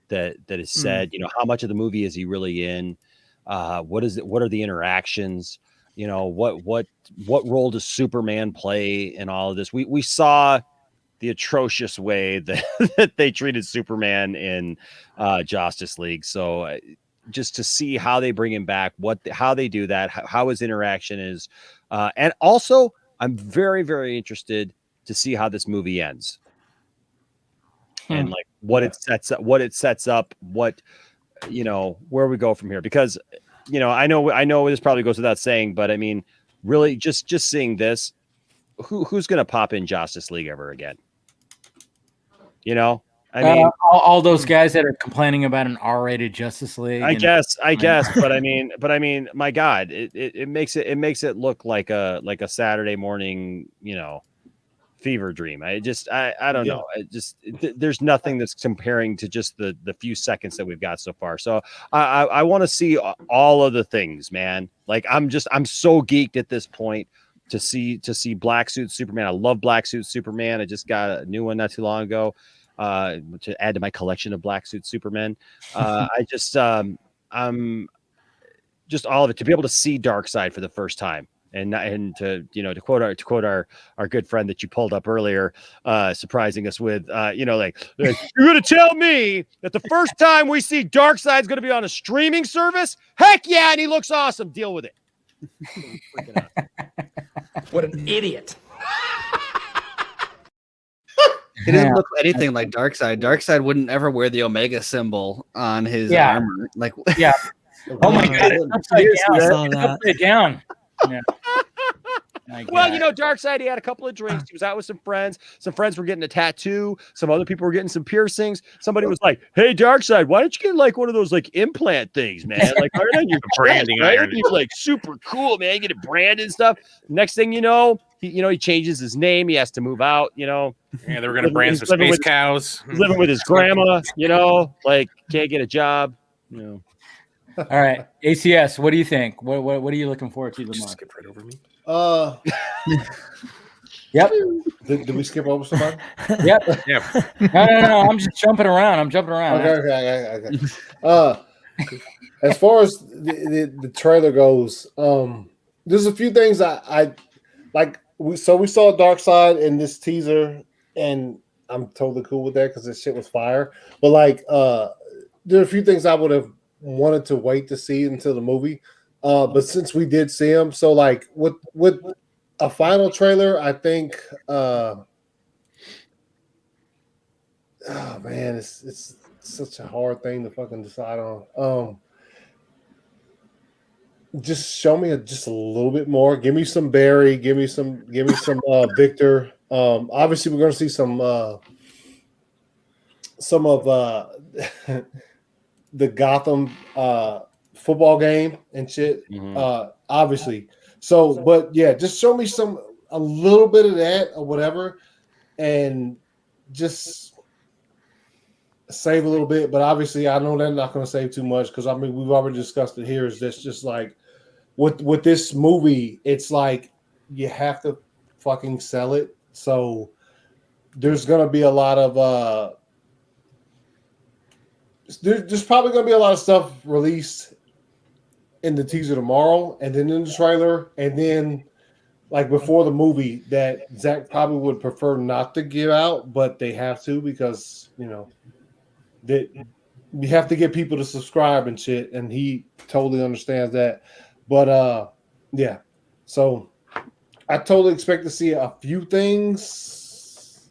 that is said. How much of the movie is he really in? What are the interactions? What role does Superman play in all of this? We saw the atrocious way that they treated Superman in Justice League. So just to see how they bring him back, how they do that, how his interaction is, and also I'm very, very interested to see how this movie ends. And like what it sets up, where we go from here, because I know this probably goes without saying, but I mean, really just seeing this, who's going to pop in Justice League ever again? All those guys that are complaining about an R-rated Justice League. I guess, but I mean, my God, it makes it look like a Saturday morning, fever dream. I don't know. There's nothing that's comparing to just the few seconds that we've got so far. So I want to see all of the things, man. Like I'm so geeked at this point to see Black Suit Superman. I love Black Suit Superman. I just got a new one not too long ago to add to my collection of Black Suit Superman. I'm just all of it, to be able to see Darkseid for the first time. And to quote our good friend that you pulled up earlier, surprising us with you're gonna tell me that the first time we see Darkseid's gonna be on a streaming service? Heck yeah, and he looks awesome. Deal with it. What an idiot. He doesn't look anything like Darkseid. Darkseid wouldn't ever wear the Omega symbol on his armor. Like, yeah. Oh my God, it's upside down. Yeah. Well, Darkseid, he had a couple of drinks. He was out with some friends. Some friends were getting a tattoo. Some other people were getting some piercings. Somebody was like, "Hey, Darkseid, why don't you get like one of those like implant things, man? Like iron on your branding right? iron. He's like super cool, man. You get it branded and stuff. Next thing you know, he changes his name. He has to move out. Yeah, they were gonna brand some space cows. He's living with his grandma. Like can't get a job. All right, ACS. What do you think? What are you looking forward to the most? Skip right over me. Yep. Did we skip over somebody? Yep. Yeah. No. I'm just jumping around. Okay. As far as the trailer goes, there's a few things I like. We saw Dark Side in this teaser, and I'm totally cool with that because this shit was fire. But like, there are a few things I would have wanted to wait to see until the movie. But since we did see them, so like with a final trailer, I think. Oh man, it's such a hard thing to fucking decide on. Just show me just a little bit more. Give me some Barry. Give me some Victor. Obviously, we're going to see some of the Gotham football game and shit. Obviously, so but yeah, just show me a little bit of that or whatever, and just save a little bit. But obviously, I know they're not going to save too much because I mean we've already discussed it here. Is this just like with this movie? It's like you have to fucking sell it. So there's going to be a lot of there's probably going to be a lot of stuff released in the teaser tomorrow, and then in the trailer, and then like before the movie that Zach probably would prefer not to give out, but they have to because that you have to get people to subscribe and shit, and he totally understands that. But yeah, so I totally expect to see a few things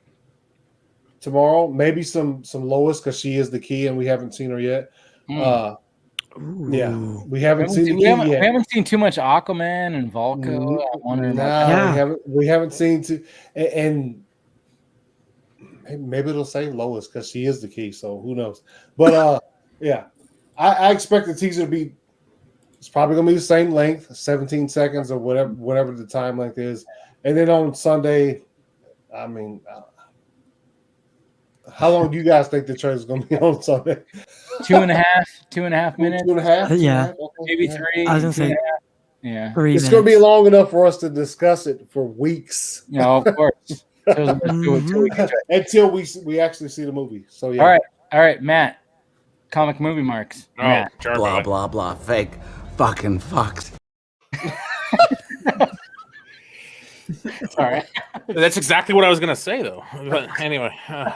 tomorrow. Maybe some Lois because she is the key, and we haven't seen her yet. Yeah, we haven't seen the key yet. We haven't seen too much Aquaman and Volko. I wonder we haven't seen and maybe it'll say Lois because she is the key. So who knows? But yeah, I expect the teaser to be. It's probably gonna be the same length, 17 seconds or whatever the time length is, and then on Sunday, I mean. How long do you guys think the trailer is going to be on Sunday? 2.5 minutes. 2.5? Yeah. Maybe 3. I was going to say, yeah. It's going to be long enough for us to discuss it for weeks. No, of course. Until we actually see the movie. So yeah. All right, Matt. Comic movie marks. Matt. Blah blah blah. Fake. Fucking fucked. All right. That's exactly what I was gonna say, though. But anyway, no,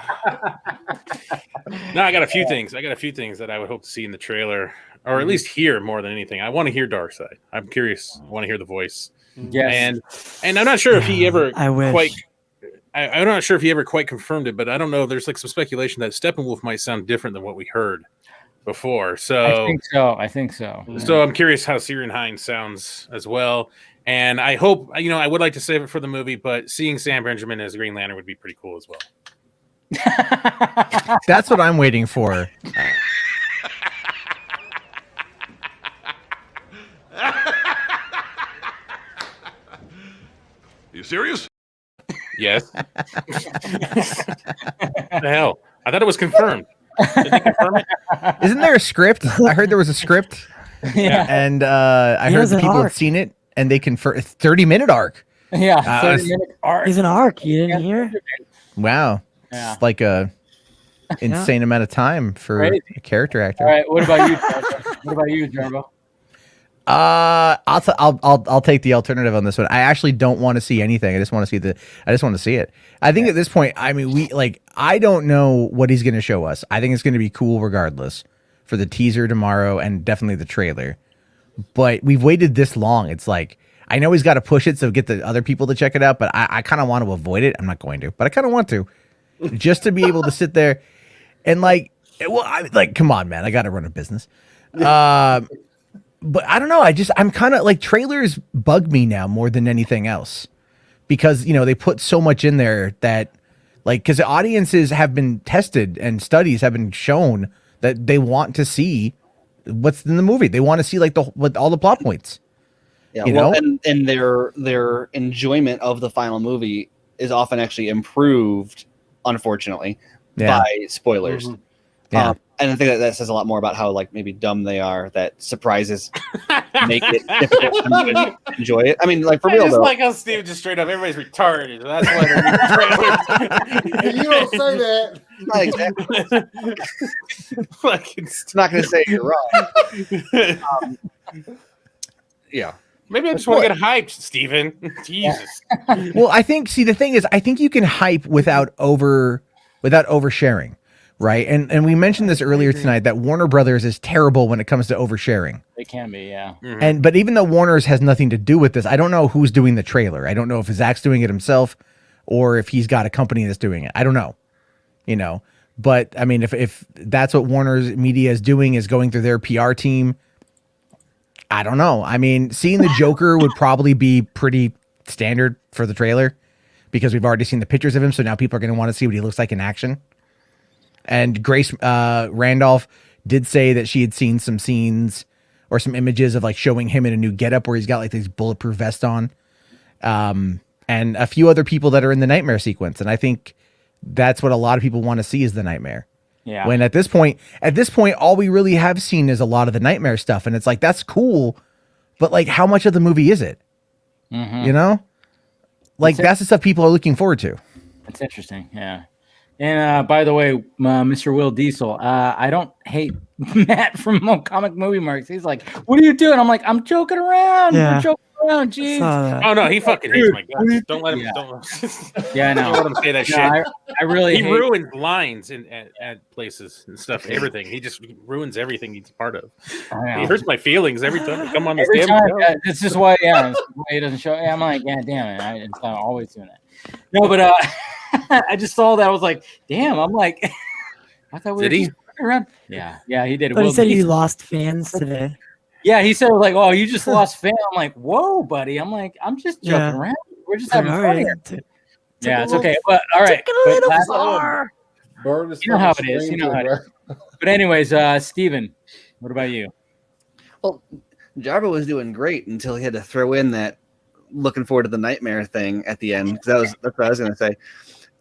I got a few things. That I would hope to see in the trailer, or at least hear more than anything. I want to hear Darkseid. I'm curious. I want to hear the voice. Yes. And I'm not sure if he ever I wish. quite. I'm not sure if he ever quite confirmed it, but I don't know. There's like some speculation that Steppenwolf might sound different than what we heard before. So I think so. So I'm curious how Syrian Hines sounds as well. And I hope, I would like to save it for the movie, but seeing Sam Benjamin as Green Lantern would be pretty cool as well. That's what I'm waiting for. You serious? Yes. The hell? I thought it was confirmed. Did they confirm it? Isn't there a script? I heard there was a script. Yeah. And I heard the people had seen it. And they confirm 30-minute arc. Yeah, 30-minute arc. He's an arc. You didn't hear? Wow. Yeah. It's like a insane amount of time for a character actor. All right. What about you, Jarbo? What about you, Jarbo? I'll take the alternative on this one. I actually don't want to see anything. I just want to see it. I think at this point, I mean, I don't know what he's going to show us. I think it's going to be cool regardless for the teaser tomorrow and definitely the trailer. But we've waited this long. It's like, I know he's got to push it so get the other people to check it out, but I kind of want to avoid it. I'm not going to, but I kind of want to just to be able to sit there and come on, man, I got to run a business. But I don't know. I'm kind of like, trailers bug me now more than anything else because, they put so much in there that because the audiences have been tested and studies have been shown that they want to see what's in the movie. They want to see all the plot points. Yeah, and their enjoyment of the final movie is often actually improved, unfortunately, by spoilers. Mm-hmm. Yeah. And I think that says a lot more about how like maybe dumb they are, that surprises make it difficult for them to enjoy it. I mean, like for real just though. like how Steve just straight up, everybody's retarded. That's why they're trailers. You don't say that. Not exactly. Fucking It's not going to say you're wrong. Yeah. Maybe I just want to get hyped, Steven. Jesus. Well, I think the thing is, I think you can hype without oversharing, right? And we mentioned this earlier tonight that Warner Brothers is terrible when it comes to oversharing. They can be, yeah. But even though Warner's has nothing to do with this, I don't know who's doing the trailer. I don't know if Zach's doing it himself or if he's got a company that's doing it. I don't know. But I mean, if that's what Warner's media is doing, is going through their PR team, I don't know. I mean, seeing the Joker would probably be pretty standard for the trailer because we've already seen the pictures of him. So now people are going to want to see what he looks like in action. And Grace Randolph did say that she had seen some scenes or some images of like showing him in a new getup where he's got like this bulletproof vest on. And a few other people that are in the nightmare sequence. And I think that's what a lot of people want to see is the nightmare. Yeah. When at this point, all we really have seen is a lot of the nightmare stuff. And it's like, that's cool. But like, how much of the movie is it? Like that's the stuff people are looking forward to. That's interesting. Yeah. And by the way, Mr. Will Diesel, I don't hate Matt from Comic Movie Marks. He's like, "What are you doing?" I'm like, "I'm joking around. Yeah. We're joking around." Jeez. Oh no, he fucking hates my guts. Don't let him. Yeah. Don't, Yeah, I know. Don't let him say that No, shit. I really he hate- ruins lines at places and stuff. Everything. He just ruins everything he's part of. I know. He hurts my feelings every time I come on this Every damn time, show. yeah, it's just why, it's why he doesn't show. Yeah, I'm like, yeah, damn it. It's not always doing that. No, but I just saw that. I was like, damn. I'm like, I thought we Did were he? just running around. Yeah, he did. But he Will said you Diesel. lost fans today. Yeah, he said like, "Oh, you just lost fan." I'm like, "Whoa, buddy!" I'm like, "I'm just joking Yeah. around. We're just It's like, having all fun right, here." Yeah, it's okay. But all right, took it a little last- far. Burn the you know how it fucking is. You know screen, how it bro. is. But anyways, Steven, what about you? Well, Jarbo was doing great until he had to throw in that looking forward to the nightmare thing at the end. That's what I was going to say.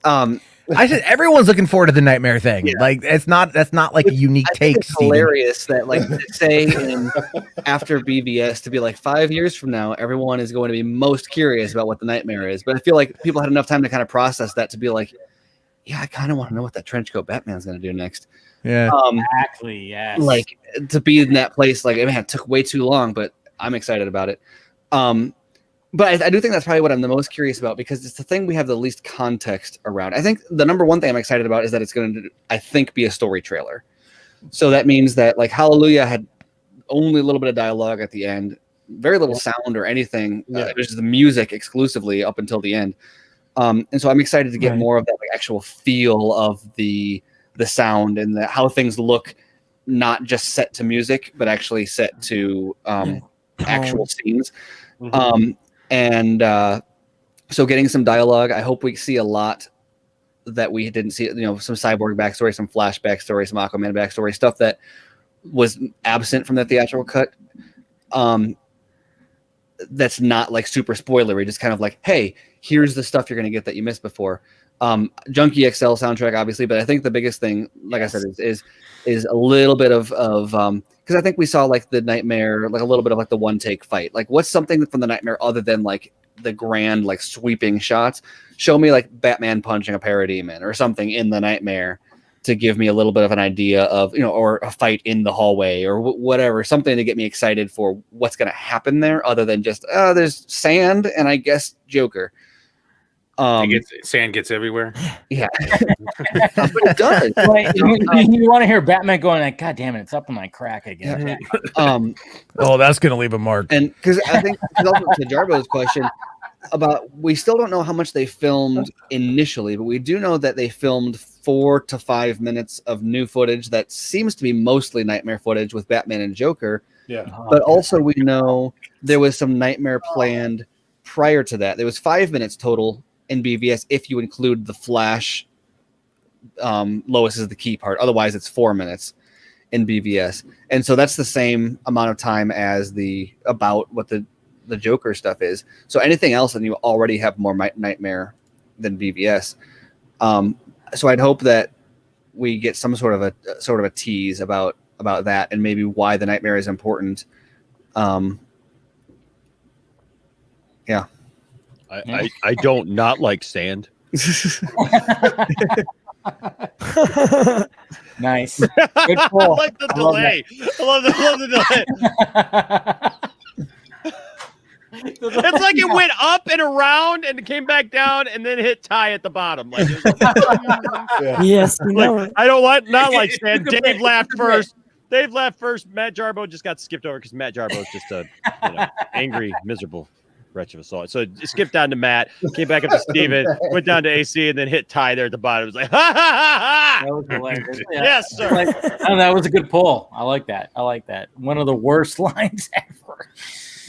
I said everyone's looking forward to the nightmare thing. Yeah. Like that's not like a unique I think take. it's Steven. hilarious that like say after BVS to be like 5 years from now, everyone is going to be most curious about what the nightmare is. But I feel like people had enough time to kind of process that to be like, yeah, I kind of want to know what that trench coat Batman's going to do next. Yeah. Exactly. Yes. Like to be in that place, like it took way too long, but I'm excited about it. But I do think that's probably what I'm the most curious about because it's the thing we have the least context around. I think the number one thing I'm excited about is that it's going to, I think, be a story trailer. So that means that like Hallelujah had only a little bit of dialogue at the end, very little sound or anything. Just the music exclusively up until the end. And so I'm excited to get more of that like, actual feel of the sound and how things look, not just set to music, but actually set to actual scenes. So getting some dialogue, I hope we see a lot that we didn't see, some Cyborg backstory, some Flash backstory, some Aquaman backstory, stuff that was absent from the theatrical cut. That's not like super spoilery, just kind of like, hey, here's the stuff you're going to get that you missed before. Junkee XL soundtrack, obviously, but I think the biggest thing, like I said, is a little bit of because I think we saw like the Nightmare, like a little bit of like the one take fight. Like, what's something from the Nightmare other than like the grand like sweeping shots? Show me like Batman punching a parademon or something in the Nightmare to give me a little bit of an idea of or a fight in the hallway or whatever, something to get me excited for what's going to happen there, other than just there's sand and I guess Joker. Sand gets everywhere. Yeah, but it does. You want to hear Batman going like, "God damn it, it's up in my crack again." Oh, that's gonna leave a mark. And because I think to Jarbo's question about, we still don't know how much they filmed initially, but we do know that they filmed 4 to 5 minutes of new footage that seems to be mostly Nightmare footage with Batman and Joker. Yeah, but also we know there was some Nightmare planned prior to that. There was 5 minutes total in BVS if you include the Flash Lois is the key part. Otherwise it's 4 minutes in BVS, and so that's the same amount of time as about what the Joker stuff is. So anything else, and you already have more Nightmare than BVS. So I'd hope that we get some sort of a tease about that and maybe why the nightmare is important. Yeah. I don't not like sand. Nice. Good I pull. like the I love delay. I love the delay. It's like it went up and around and came back down and then hit tie at the bottom. Like, Yes, you know like it. I don't not like sand. Dave laughed first. Dave laughed first. Matt Jarbo just got skipped over because Matt Jarbo is just a angry, miserable wretch of a soul. So it skipped down to Matt, came back up to Steven, went down to AC, and then hit tie there at the bottom. It was like, ha ha ha ha! That was hilarious. Yeah. Yes, sir. That was a good pull. I like that. One of the worst lines ever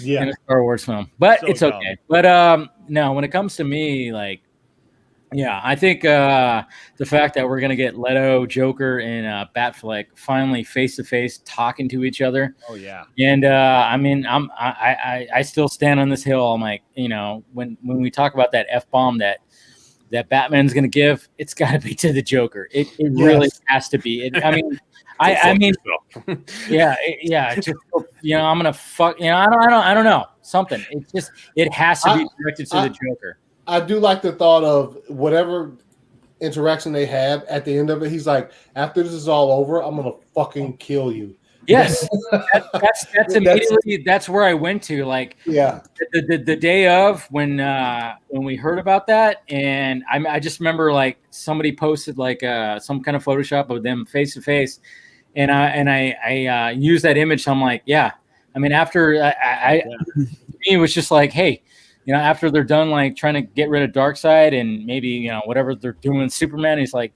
in a Star Wars film, but So it's dumb. okay. But no, when it comes to me, like, yeah, I think the fact that we're gonna get Leto, Joker, and Batfleck finally face to face talking to each other. Oh yeah. And I mean, I still stand on this hill. I'm like, when we talk about that F-bomb that Batman's gonna give, it's got to be to the Joker. It really has to be. I mean, I mean, yeah. Just I'm gonna fuck. I don't know something. It's just it has to be directed to the Joker. I do like the thought of whatever interaction they have at the end of it. He's like, after this is all over, I'm gonna fucking kill you. Yes, that's immediately. That's where I went to. Like, yeah, the day of when we heard about that, and I just remember like somebody posted like some kind of Photoshop of them face to face, and I used that image. So I'm like, yeah. I mean, after it was just like, hey. After they're done, like trying to get rid of Darkseid and maybe whatever they're doing, Superman, he's like,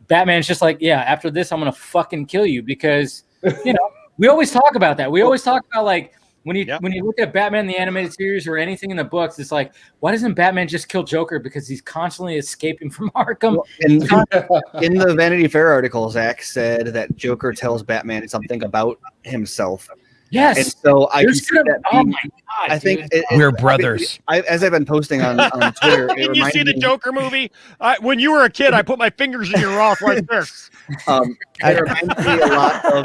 Batman's just like, yeah. After this, I'm gonna fucking kill you because we always talk about that. We always talk about like when you look at Batman the animated series or anything in the books, it's like, why doesn't Batman just kill Joker because he's constantly escaping from Arkham? In the Vanity Fair article, Zach said that Joker tells Batman something about himself. Yes. And so I can see that being, my God, I think we're brothers. As I've been posting on Twitter, it Can you see the Joker movie? When you were a kid, I put my fingers in your mouth like this. It reminds me a lot of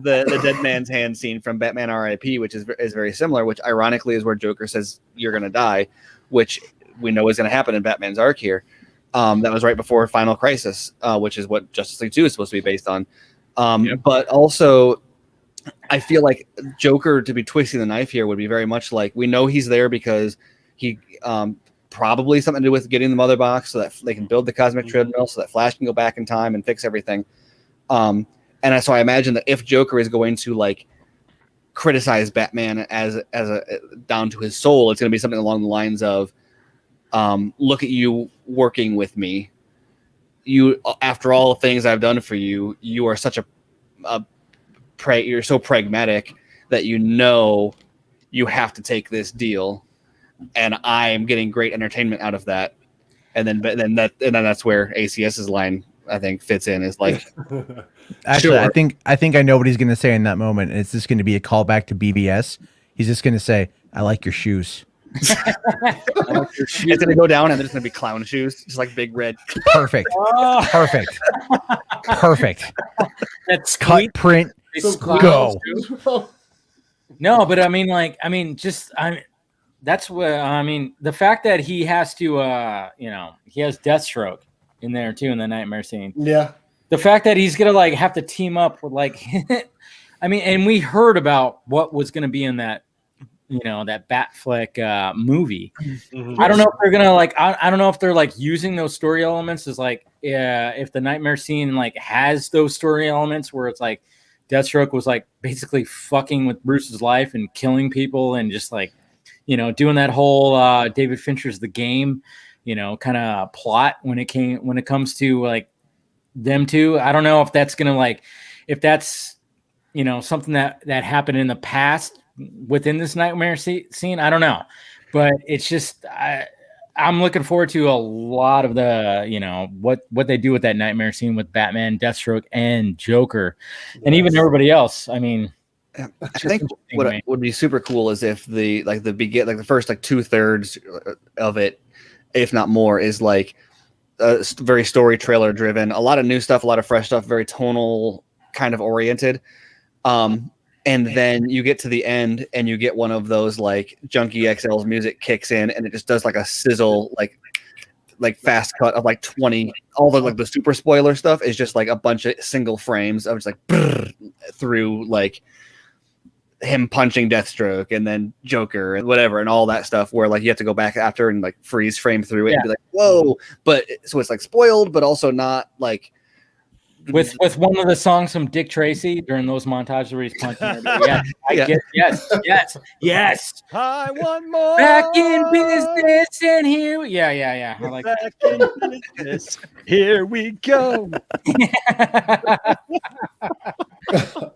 the Dead Man's Hand scene from Batman R.I.P., which is very similar. Which ironically is where Joker says you're going to die, which we know is going to happen in Batman's arc here. That was right before Final Crisis, which is what Justice League 2 is supposed to be based on. But also, I feel like Joker to be twisting the knife here would be very much like we know he's there because he probably something to do with getting the mother box so that they can build the cosmic treadmill so that Flash can go back in time and fix everything. So I imagine that if Joker is going to like criticize Batman as a down to his soul, it's going to be something along the lines of, "Look at you working with me. You, after all the things I've done for you, you are such you're so pragmatic that you have to take this deal, and I am getting great entertainment out of that." And then that's where ACS's line I think fits in is like, actually, sure. I think I know what he's going to say in that moment. And it's just going to be a callback to BBS. He's just going to say, "I like your shoes." It's gonna go down and there's gonna be clown shoes, just like big red. Perfect. Perfect. That's cut print. Go. No, but that's what the fact that he has to he has Deathstroke in there too in the nightmare scene. Yeah. The fact that he's gonna like have to team up with like and we heard about what was gonna be in that that Batfleck movie. Mm-hmm. I don't know if they're gonna like. I don't know if they're like using those story elements as like, if the nightmare scene like has those story elements where it's like Deathstroke was like basically fucking with Bruce's life and killing people and just like, doing that whole David Fincher's The Game, kind of plot when it comes to like them two. I don't know if that's gonna like, if that's something that happened in the past within this nightmare scene. I don't know, but it's just I'm looking forward to a lot of the what they do with that nightmare scene with Batman, Deathstroke, and Joker, and even everybody else. I mean, I think what would be super cool is if the first like 2/3 of it, if not more, is like very story trailer driven. A lot of new stuff, a lot of fresh stuff, very tonal kind of oriented. And then you get to the end and you get one of those like Junkie XL's music kicks in and it just does like a sizzle, like fast cut of like 20. All the like the super spoiler stuff is just like a bunch of single frames of just like through like him punching Deathstroke and then Joker and whatever and all that stuff where like you have to go back after and like freeze frame through it and be like, whoa. But so it's like spoiled, but also not like with one of the songs from Dick Tracy during those montages where he's punching everybody. Yes. I want more. Back in business and here. Yeah. I like back in business. Here we go.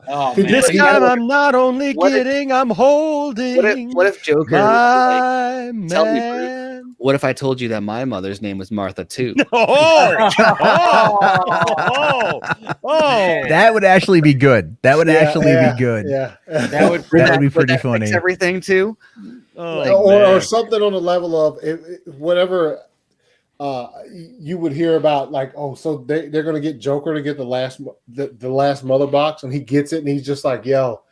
Oh, this time I'm not only getting, I'm holding. What if Joker? My tell me, man. what if I told you that my mother's name was Martha too? That would actually be good. That would actually be good. Yeah. That would be pretty funny. Everything too. Or something on the level of whatever you would hear about, like, oh, so they're going to get Joker to get the last mother box, and he gets it, and he's just like, yo,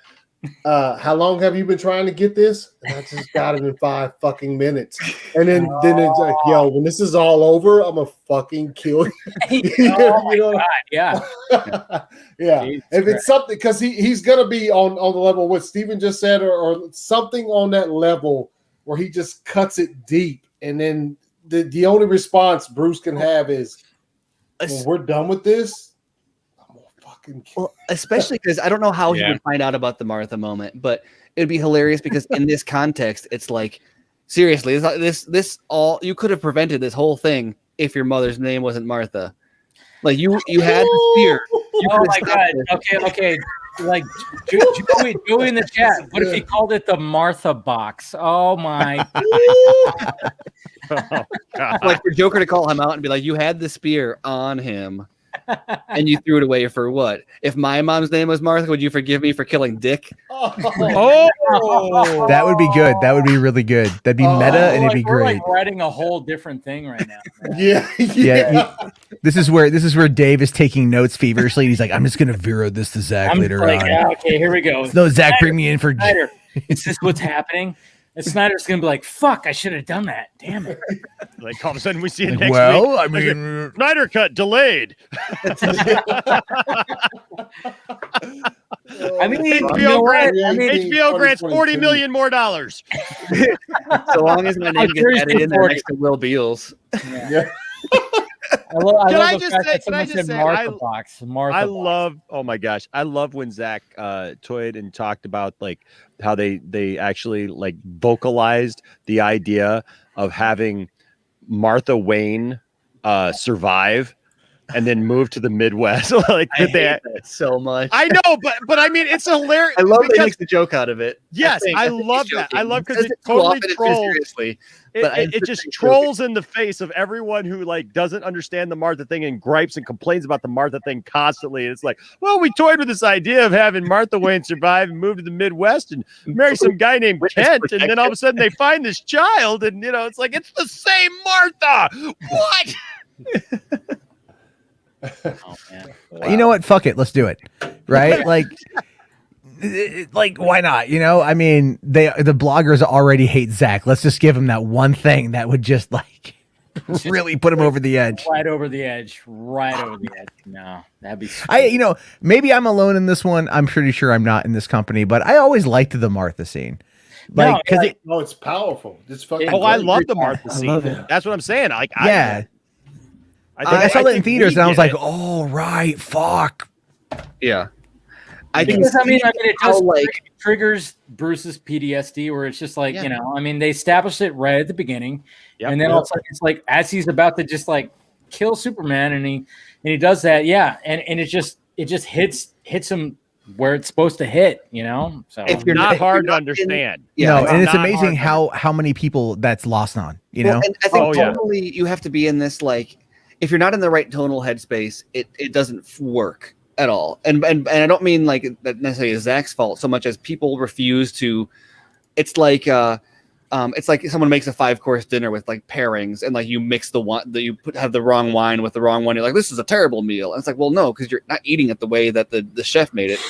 how long have you been trying to get this? And I just got it in 5 fucking minutes. And then it's like, yo, when this is all over, I'm gonna fucking kill you. God, yeah. Yeah. If it's something, because he's gonna be on the level what Steven just said, or something on that level where he just cuts it deep, and then the only response Bruce can have is, when we're done with this, I'm gonna fucking kill. Well, especially because I don't know how he would find out about the Martha moment, but it'd be hilarious because in this context, it's like, seriously, this all you could have prevented this whole thing if your mother's name wasn't Martha. Like you had the spear. Oh my god. Okay. Like Joey in the chat. What if he called it the Martha box? Oh my. Like for Joker to call him out and be like, you had the spear on him and you threw it away for what? If my mom's name was Martha, would you forgive me for killing Dick? Oh, that would be good. That would be really good. That'd be meta and it'd be great. Like writing a whole different thing right now. Yeah. This is where Dave is taking notes feverishly. He's like, I'm just gonna vero this to Zach later on. Okay, here we go. No, Zach, bring me in for Snyder. Is this what's happening? And Snyder's gonna be like, "Fuck! I should have done that. Damn it!" Like all of a sudden we see it next well, week. I mean, Snyder cut delayed. I mean, HBO grants $40 million more dollars. So long as my name gets added in there next to Will Beals. Yeah. Can I just say, Martha love, oh my gosh, I love when Zach toyed and talked about like how they actually like vocalized the idea of having Martha Wayne survive and then move to the Midwest. Like I hate that so much. I know, but I mean, it's hilarious. I love that he makes the joke out of it. Yes, I love that. I love because it totally trolls. It just trolls in the face of everyone who like doesn't understand the Martha thing and gripes and complains about the Martha thing constantly. It's like, well, we toyed with this idea of having Martha Wayne survive and move to the Midwest and marry some guy named Kent, and then all of a sudden they find this child, and it's like it's the same Martha. What? Oh, man. Wow. You know what? Fuck it. Let's do it. Right? Like, why not? I mean, the bloggers already hate Zach. Let's just give him that one thing that would just like really put him over the edge. Right over the edge. No, that'd be stupid. Maybe I'm alone in this one. I'm pretty sure I'm not in this company, but I always liked the Martha scene. Like, because it's powerful. It's fucking. I love the Martha scene. That's what I'm saying. Like, I saw that in theaters, and I was like, "Oh right, fuck." Yeah, I mean, it just triggers Bruce's PTSD, where it's just like I mean, they established it right at the beginning, and then all of a sudden it's like as he's about to just like kill Superman, and he does that, and it just hits him where it's supposed to hit, So if you're not hard to understand, and it's amazing how many people that's lost on, Well, and I think totally you have to be in this like. If you're not in the right tonal headspace, it doesn't work at all. And I don't mean like that necessarily is Zach's fault so much as people refuse to. It's like it's like someone makes a 5-course dinner with like pairings, and like you mix the one that you have the wrong wine with the wrong one. You're like, this is a terrible meal. And it's like, well, no, because you're not eating it the way that the chef made it.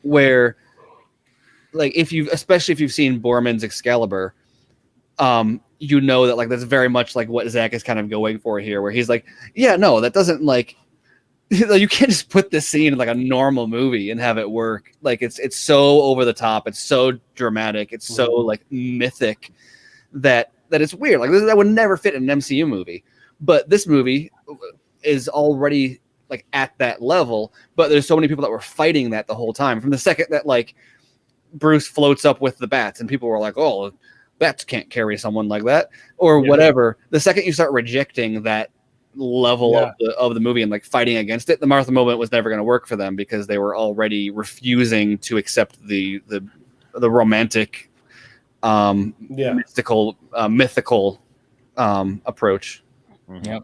Where like especially if you've seen Borman's Excalibur, you know that like that's very much like what Zach is kind of going for here, where he's like, yeah, no, that doesn't like. You can't just put this scene in like a normal movie and have it work. Like it's so over the top, it's so dramatic, it's so like mythic that it's weird. Like that would never fit in an MCU movie. But this movie is already like at that level. But there's so many people that were fighting that the whole time. From the second that like Bruce floats up with the bats, and people were like, "Oh, bats can't carry someone like that," or whatever. The second you start rejecting that level of the movie and like fighting against it, the Martha moment was never going to work for them because they were already refusing to accept the romantic mystical approach. Yep,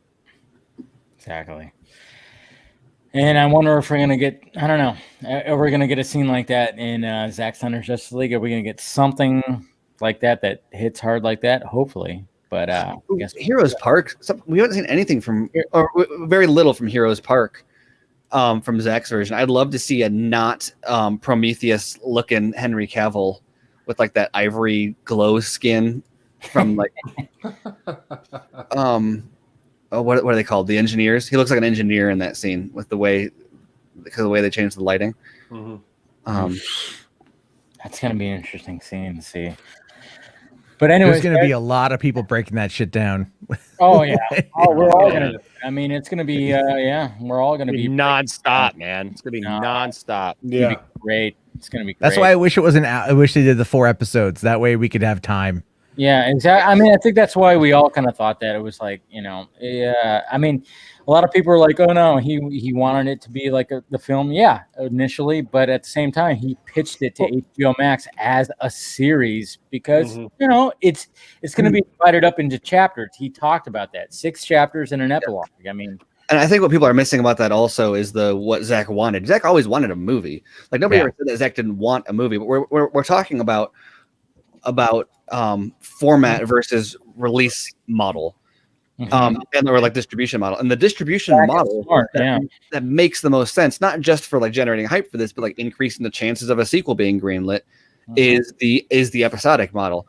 exactly. And I wonder if we're gonna get, I don't know, are we gonna get a scene like that in Zack Snyder's Justice League? Are we gonna get something like that hits hard like that? Hopefully. But I guess Heroes Park. We haven't seen anything from, or very little from Heroes Park, from Zach's version. I'd love to see a not Prometheus looking Henry Cavill with like that ivory glow skin from like, what are they called? The engineers. He looks like an engineer in that scene with because of the way they changed the lighting. That's gonna be an interesting scene to see. But anyway, there's going to be a lot of people breaking that shit down. Oh yeah, we're all gonna. I mean, it's going to be we're all going to be nonstop, man. It's going to be nonstop. It's gonna be great. It's going to be great. That's why I wish it was I wish they did the 4 episodes. That way we could have time. Yeah, exactly. I mean, I think that's why we all kind of thought that it was like, I mean, a lot of people were like, oh no, he wanted it to be like the film, initially, but at the same time, he pitched it to HBO Max as a series because it's going to be divided up into chapters. He talked about that, 6 chapters and an epilogue. I mean, and I think what people are missing about that also is what Zach wanted. Zach always wanted a movie. Like nobody ever said that Zach didn't want a movie, but we're talking about format versus release model. And or like distribution model, and the distribution model that makes the most sense, not just for like generating hype for this, but like increasing the chances of a sequel being greenlit, is the episodic model.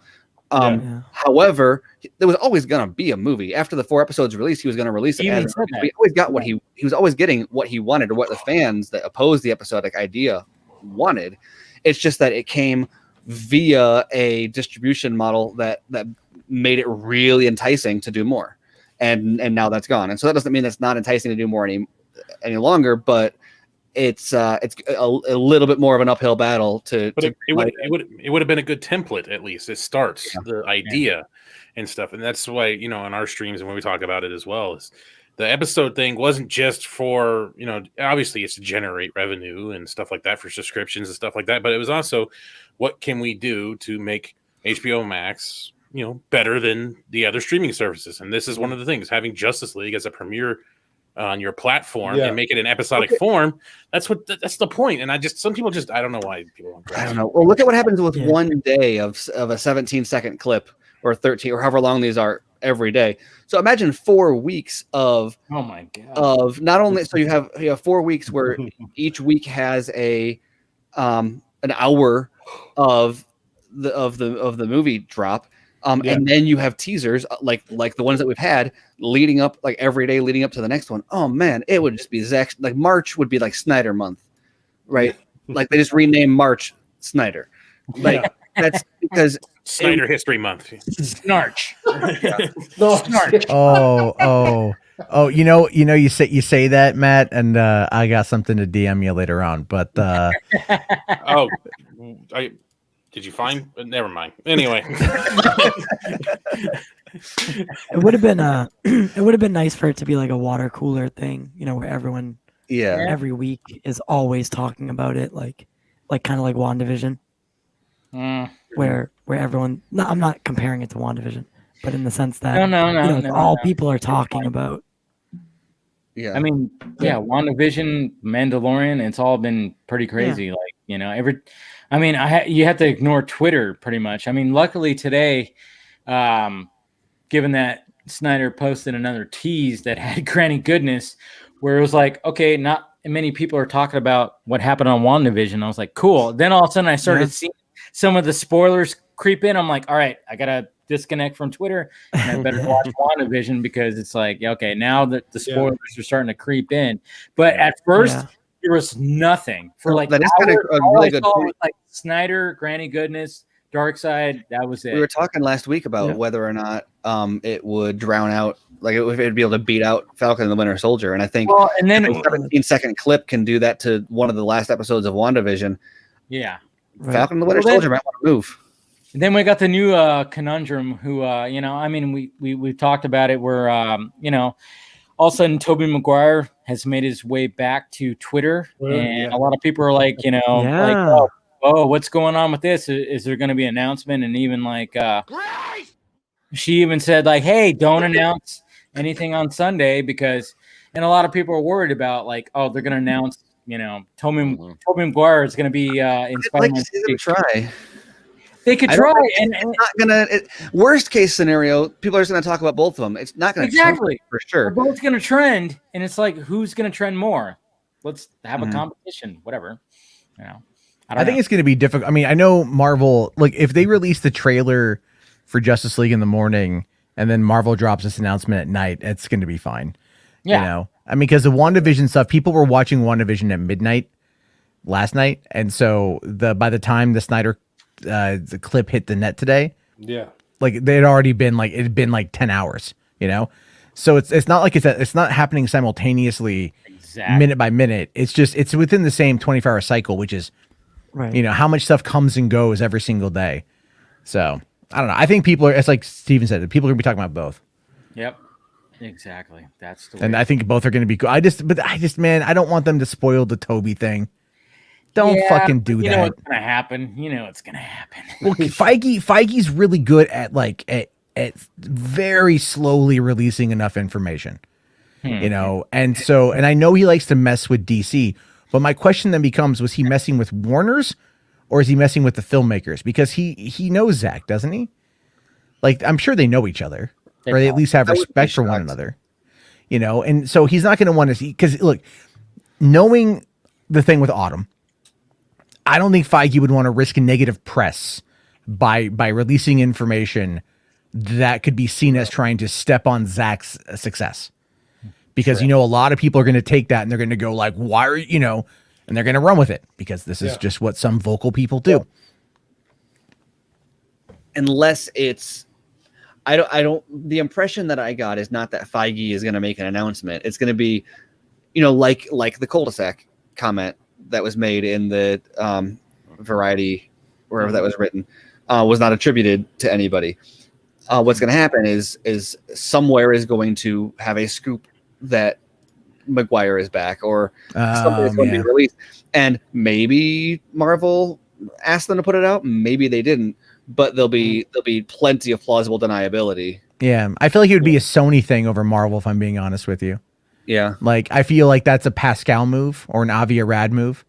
However, there was always gonna be a movie after the 4 episodes released. He was gonna release it. He always got what he was always getting what he wanted, or what the fans that opposed the episodic idea wanted. It's just that it came via a distribution model that made it really enticing to do more. And now that's gone, and so that doesn't mean it's not enticing to do more any longer. But it's a little bit more of an uphill battle to. But it would have been a good template at least. It starts the idea and stuff, and that's why in our streams and when we talk about it as well is the episode thing wasn't just for obviously it's to generate revenue and stuff like that for subscriptions and stuff like that, but it was also what can we do to make HBO Max better than the other streaming services. And this is one of the things, having Justice League as a premiere on your platform and make it an episodic form. That's the point. And some people I don't know why people don't grasp. I don't know. Well, look at what happens with one day of a 17-second clip or 13 or however long these are every day. So imagine 4 weeks of, oh my God, of not only, so you have 4 weeks where each week has an hour of the movie drop. And then you have teasers like the ones that we've had leading up, like every day leading up to the next one. Oh man, it would just be Zack. Like March would be like Snyder month, right? Like they just rename March Snyder. Like that's because Snyder History Month. Snarch. Snarch. Oh. You say that, Matt, and I got something to DM you later on. But did you find? Never mind. Anyway, it would have been nice for it to be like a water cooler thing, where everyone every week is always talking about it, like kind of like WandaVision, where everyone. No, I'm not comparing it to WandaVision, but in the sense that all people are talking about. Yeah, I mean, WandaVision, Mandalorian, it's all been pretty crazy. Like You know, you have to ignore Twitter pretty much. I mean, luckily today, given that Snyder posted another tease that had Granny Goodness, where it was like, okay, not many people are talking about what happened on WandaVision. I was like, cool. Then all of a sudden I started seeing some of the spoilers creep in. I'm like, all right, I gotta disconnect from Twitter and I better watch WandaVision, because it's like, okay, now that the spoilers are starting to creep in. But at first there was nothing for like that is kind of a really good point. Like Snyder, Granny Goodness, Darkseid, that was it. We were talking last week about whether or not it would drown out, like it would be able to beat out Falcon and the Winter Soldier. And I think and then a 17-second clip can do that to one of the last episodes of WandaVision. Yeah. Falcon and the Winter Soldier might want to move. And then we got the new conundrum who, you know, I mean, we talked about it where, you know, all of a sudden Tobey Maguire has made his way back to Twitter. And a lot of people are like, you know, like, oh, what's going on with this? Is there going to be an announcement? And even like, she even said like, hey, don't announce anything on Sunday, because, and a lot of people are worried about like, oh, they're going to announce, you know, Tobey Maguire is going to be in Spider-Man. Try. They could try, and it's not gonna. Worst case scenario, people are just gonna talk about both of them. It's not gonna exactly for sure. They're both gonna trend, and it's like, who's gonna trend more? Let's have a competition, whatever. You know, I think it's gonna be difficult. I mean, I know Marvel, like if they release the trailer for Justice League in the morning, and then Marvel drops this announcement at night, it's gonna be fine. Yeah. You know, I mean, because the WandaVision stuff, people were watching WandaVision at midnight last night, and so by the time the Snyder the clip hit the net today, like it had been like 10 hours, you know, so it's not like it's not happening simultaneously minute by minute. It's within the same 24-hour cycle, which is you know how much stuff comes and goes every single day. So I don't know, I think people are, it's like Steven said, people are gonna be talking about both. Yep, exactly. That's the way. And I think both are gonna be cool. I just man, I don't want them to spoil the Toby thing. Don't fucking do that. You know what's gonna happen. You know what's gonna happen. Well, Feige's really good at at very slowly releasing enough information. You know, and I know he likes to mess with DC, but my question then becomes: was he messing with Warner's, or is he messing with the filmmakers? Because he knows Zach, doesn't he? Like, I'm sure they know each other, or they at least have respect for one another. You know, and so he's not going to want to see, because look, knowing the thing with Autumn, I don't think Feige would want to risk a negative press by releasing information that could be seen as trying to step on Zach's success. Because, you know, a lot of people are going to take that and they're going to go like, why are you know, and they're going to run with it, because this is just what some vocal people do. Unless it's, I don't, the impression that I got is not that Feige is going to make an announcement. It's going to be, you know, like the cul-de-sac comment that was made in the Variety, wherever that was written, was not attributed to anybody. What's going to happen is somewhere is going to have a scoop that Maguire is back, or something's going to be released, and maybe Marvel asked them to put it out, maybe they didn't, but there'll be plenty of plausible deniability. Yeah, I feel like it would be a Sony thing over Marvel, if I'm being honest with you. Yeah, like I feel like that's a Pascal move or an Avi Arad move,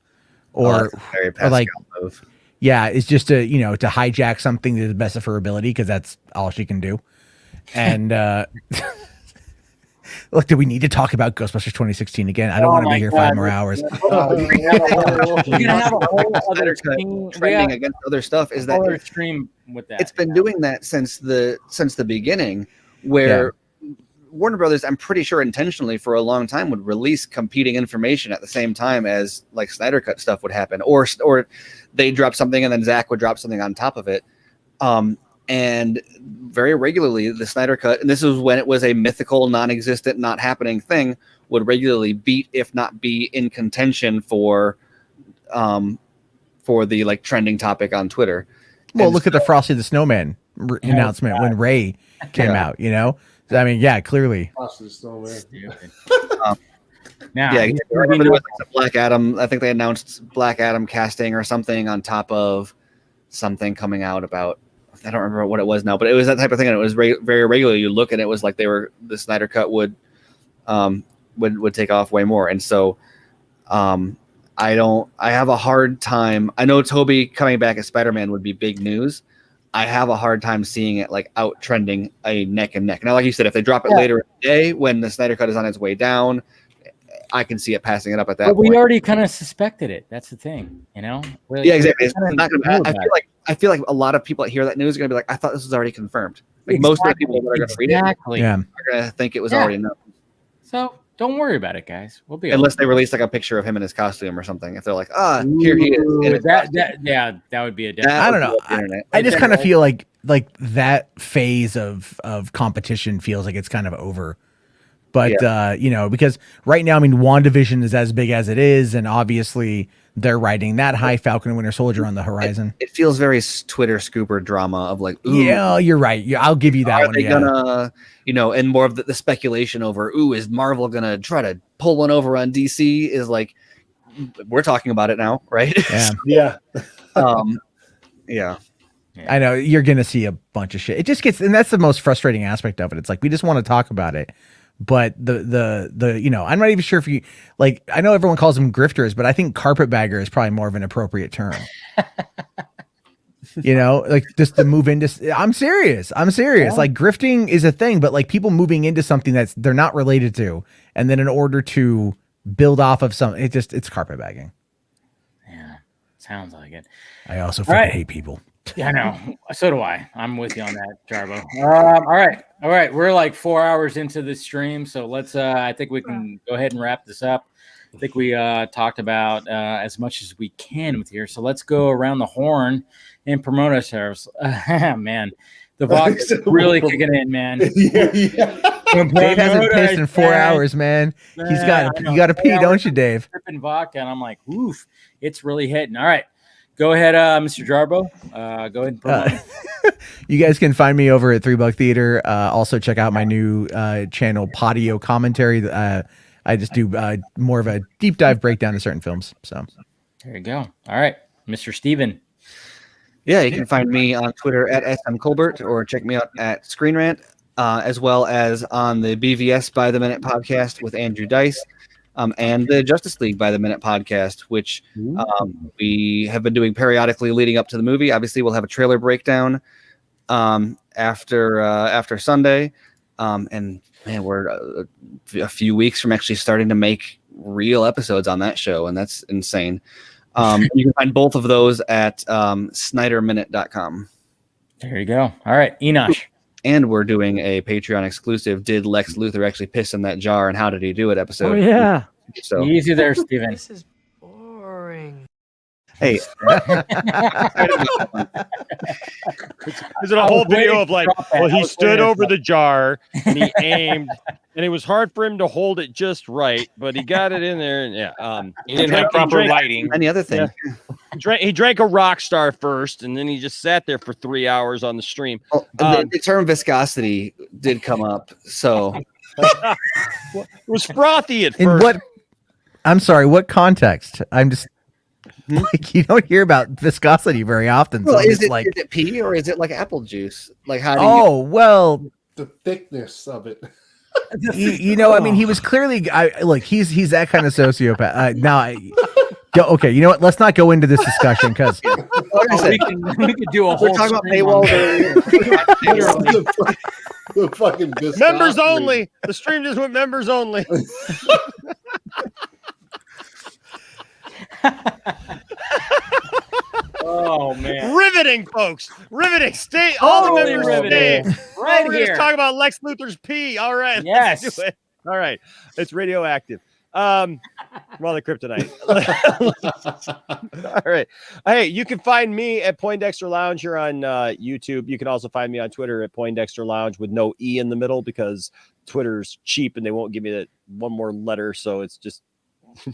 or, very Pascal or like move. Yeah, it's just to hijack something to the best of her ability, because that's all she can do. And look, do we need to talk about Ghostbusters 2016 again? I don't want to be here 5 more hours. Trending against other stuff is that stream with that. It's been doing that since the beginning, where Warner Brothers, I'm pretty sure intentionally for a long time, would release competing information at the same time as like Snyder Cut stuff would happen, or they drop something and then Zach would drop something on top of it. And very regularly the Snyder Cut, and this is when it was a mythical, non-existent, not happening thing, would regularly beat, if not be in contention for the like trending topic on Twitter. Well, and look at the Frosty the Snowman announcement when Ray came out, you know? I mean, yeah, clearly. Black Adam. I think they announced Black Adam casting or something on top of something coming out about. I don't remember what it was now, but it was that type of thing, and it was very regular. You look, and it was like the Snyder Cut would take off way more, and so I I have a hard time. I know Toby coming back as Spider-Man would be big news. I have a hard time seeing it like out trending a neck and neck. Now, like you said, if they drop it later in the day when the Snyder Cut is on its way down, I can see it passing it up at that But point. we already kind of suspected it. That's the thing, you know? Yeah, exactly. It's not gonna, I feel like a lot of people that hear that news are going to be like, I thought this was already confirmed. Like most of the people that are going to read it are going to think it was already known. So don't worry about it, guys. We'll be Unless they release like a picture of him in his costume or something. If they're like, here he is. That would be a different. I don't know. I just kind of feel like that phase of competition feels like it's kind of over. But because right now, I mean, WandaVision is as big as it is, and obviously they're riding that high Falcon and Winter Soldier on the horizon. It feels very Twitter scooper drama of like, ooh, yeah, you're right. Yeah, I'll give you that one. Are they gonna, and more of the speculation over, ooh, is Marvel gonna try to pull one over on DC? Is like, we're talking about it now, right? Yeah. Yeah. I know you're gonna see a bunch of shit. It just gets, and that's the most frustrating aspect of it. It's like we just want to talk about it. But the I'm not even sure if you like. I know everyone calls them grifters, but I think carpetbagger is probably more of an appropriate term. Like just to move into. I'm serious. Yeah. Like grifting is a thing, but like people moving into something that's they're not related to, and then in order to build off of something, it's carpetbagging. Yeah, sounds like it. I also fucking hate people. Yeah, I know. So do I. I'm with you on that, Jarbo. All right. We're like 4 hours into the stream, so let's. I think we can go ahead and wrap this up. I think we talked about as much as we can with here. So let's go around the horn and promote ourselves. Man, the vodka's really kicking in, man. Dave hasn't pissed in 4 hours, man. You got to pee, don't you, Dave? Sipping vodka, and I'm like, oof, it's really hitting. All right. Go ahead, Mr. Jarbo. Go ahead and promote. You guys can find me over at $3 Theater. Also, check out my new channel, Patio Commentary. I just do more of a deep dive breakdown of certain films. So there you go. All right, Mr. Steven. Yeah, you can find me on Twitter at smcolbert or check me out at Screen Rant, as well as on the BVS by the Minute podcast with Andrew Dice. And the Justice League by the Minute podcast, which we have been doing periodically leading up to the movie. Obviously, we'll have a trailer breakdown after Sunday. And man, we're a few weeks from actually starting to make real episodes on that show, and that's insane. You can find both of those at SnyderMinute.com. There you go. All right, Enosh. And we're doing a Patreon exclusive. Did Lex Luthor actually piss in that jar, and how did he do it? Episode. Oh yeah. So easy there, Steven. This is boring. Hey, is it a whole video of like, well, he stood over the jar and he aimed, and it was hard for him to hold it just right, but he got it in there, and he didn't have proper lighting. Any other thing? Yeah. He drank a rock star first, and then he just sat there for 3 hours on the stream. Well, the term viscosity did come up, so it was frothy at first. I'm sorry, what context? I'm just like, you don't hear about viscosity very often. Well, so is it like pee or is it like apple juice? Like how? The thickness of it. I mean, he was clearly he's that kind of sociopath. Okay, you know what? Let's not go into this discussion because we could do a whole. We're talking about paywall. The fucking members only. The stream just went members only. Oh man! Riveting, folks. Riveting. Stay. All the members stay. Right we're here. Just talk about Lex Luthor's pee. All right. Yes. Let's do it. All right. It's radioactive. We're on the kryptonite. All right. Hey, you can find me at Poindexter Lounge here on YouTube. You can also find me on Twitter at Poindexter Lounge with no E in the middle because Twitter's cheap and they won't give me that one more letter. So it's just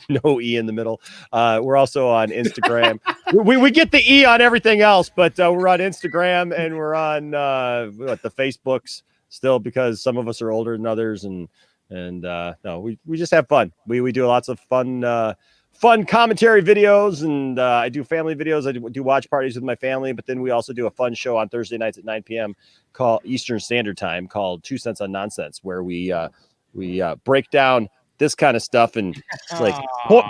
no E in the middle. We're also on Instagram. we get the E on everything else, but we're on Instagram and we're on the Facebooks still because some of us are older than others and no, we just have fun. We do lots of fun commentary videos, and I do family videos. I do watch parties with my family, but then we also do a fun show on Thursday nights at 9 p.m. called Eastern Standard Time called 2 Cents on Nonsense, where we break down this kind of stuff and like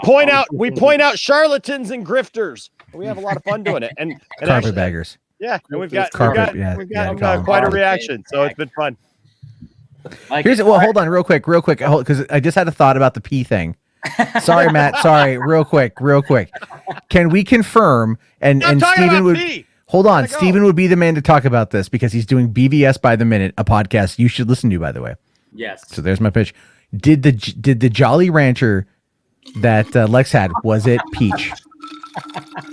point out charlatans and grifters. We have a lot of fun doing it, and Carpetbaggers. Yeah, and we've got call quite a them. reaction, so it's been fun. Hold on, real quick, because I just had a thought about the pee thing. Sorry, Matt. Sorry, real quick. Can we confirm? And Steven would hold on. Steven would be the man to talk about this because he's doing BVS by the minute, a podcast you should listen to, by the way. Yes. So there's my pitch. Did the Jolly Rancher that Lex had, was it peach?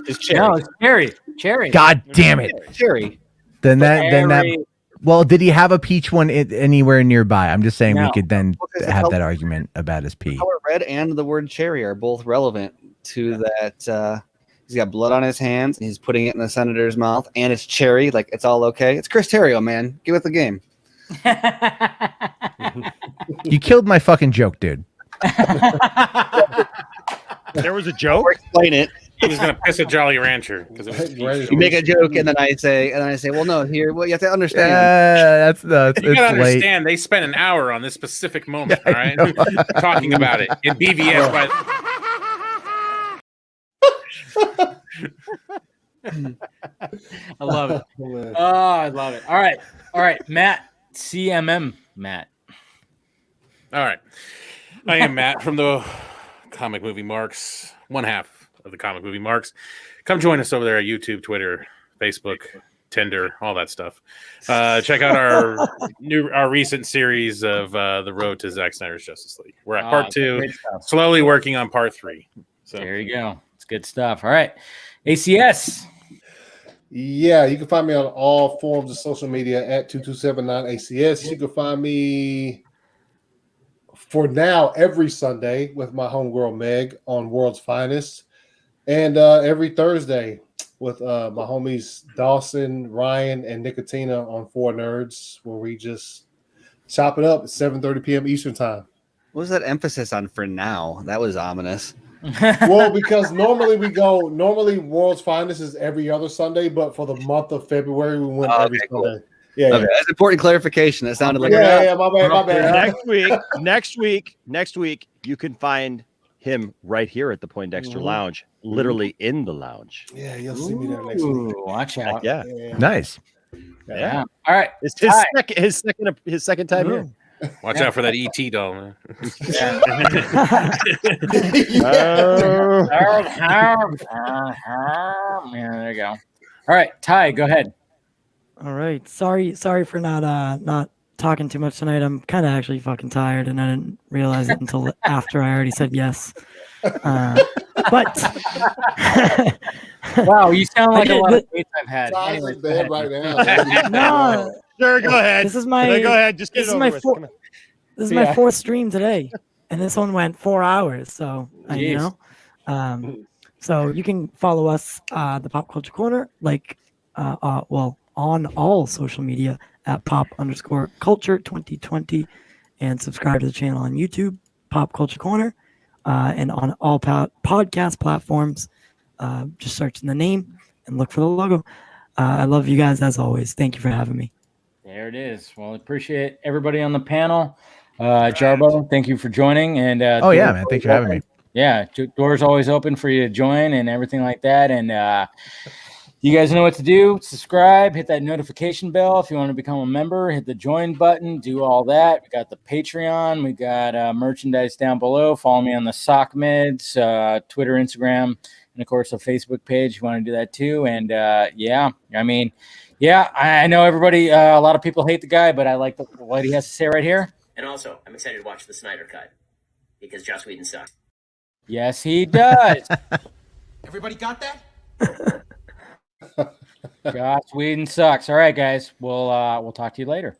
It's cherry. No, it's cherry. God damn it, cherry. Then that. Well, did he have a peach one anywhere nearby? I'm just saying we could then have that argument about his pee. Color red and the word cherry are both relevant to that. He's got blood on his hands, and he's putting it in the senator's mouth, and it's cherry. Like, it's all okay. It's Chris Terrio, man. Get with the game. You killed my fucking joke, dude. There was a joke. Explain it. He was gonna piss a Jolly Rancher because you make a joke, and then I say, well, no, here, well, you have to understand. That's you gotta understand. They spent an hour on this specific moment, all right, talking about it in BVS. I love it. Oh, I love it. All right, Matt, CMM, Matt. All right, I am Matt from the Comic Movie Marks, one half of the Comic Movie Marks. Come join us over there at YouTube, Twitter, Facebook, Tinder, all that stuff. Check out our recent series of The Road to Zack Snyder's Justice League. We're at part 2, slowly working on part 3. So there you go. It's good stuff. All right, ACS. Yeah, you can find me on all forms of social media at 2279ACS. You can find me for now every Sunday with my homegirl Meg on World's Finest, and every Thursday with my homies Dawson, Ryan, and Nicotina on 4 Nerds, where we just chop it up at 7:30 p.m. Eastern time. What was that emphasis on for now? That was ominous. Well, because normally World's Finest is every other Sunday, but for the month of February we went every Sunday. Cool. Yeah, okay. That's important clarification. That sounded like my bad. Next week you can find him right here at the Poindexter Lounge, literally in the lounge. Yeah, you'll see me there next week. Watch out. Yeah. Nice. Yeah. All right. It's his second time here. Watch out for that ET doll, man. Yeah, there you go. All right, Ty, go ahead. All right. Sorry for not talking too much tonight. I'm kind of actually fucking tired, and I didn't realize it until after I already said yes. But wow, you sound like a lot of dates I've had. Anyway, bad right now. No, sure, go ahead. This is my. Go ahead. Just get this it is over my with. This is my 4th stream today, and this one went 4 hours. So you know, so you can follow us, the Pop Culture Corner, on all social media at pop_culture 2020, and subscribe to the channel on YouTube, Pop Culture Corner, and on all podcast platforms. Just search in the name and look for the logo. I love you guys as always. Thank you for having me. There it is. Well, I appreciate everybody on the panel. Jarbo, thank you for joining. And man, thanks for having me. Yeah, doors always open for you to join and everything like that. And you guys know what to do. Subscribe, hit that notification bell if you want to become a member. Hit the join button, do all that. We got the Patreon. We got merchandise down below. Follow me on the Sock Mids, Twitter, Instagram, and of course a Facebook page. You want to do that too. And I know everybody, a lot of people hate the guy, but I like what he has to say right here. And also, I'm excited to watch the Snyder Cut because Joss Whedon sucks. Yes, he does. Everybody got that? Joss Whedon sucks. All right, guys. We'll talk to you later.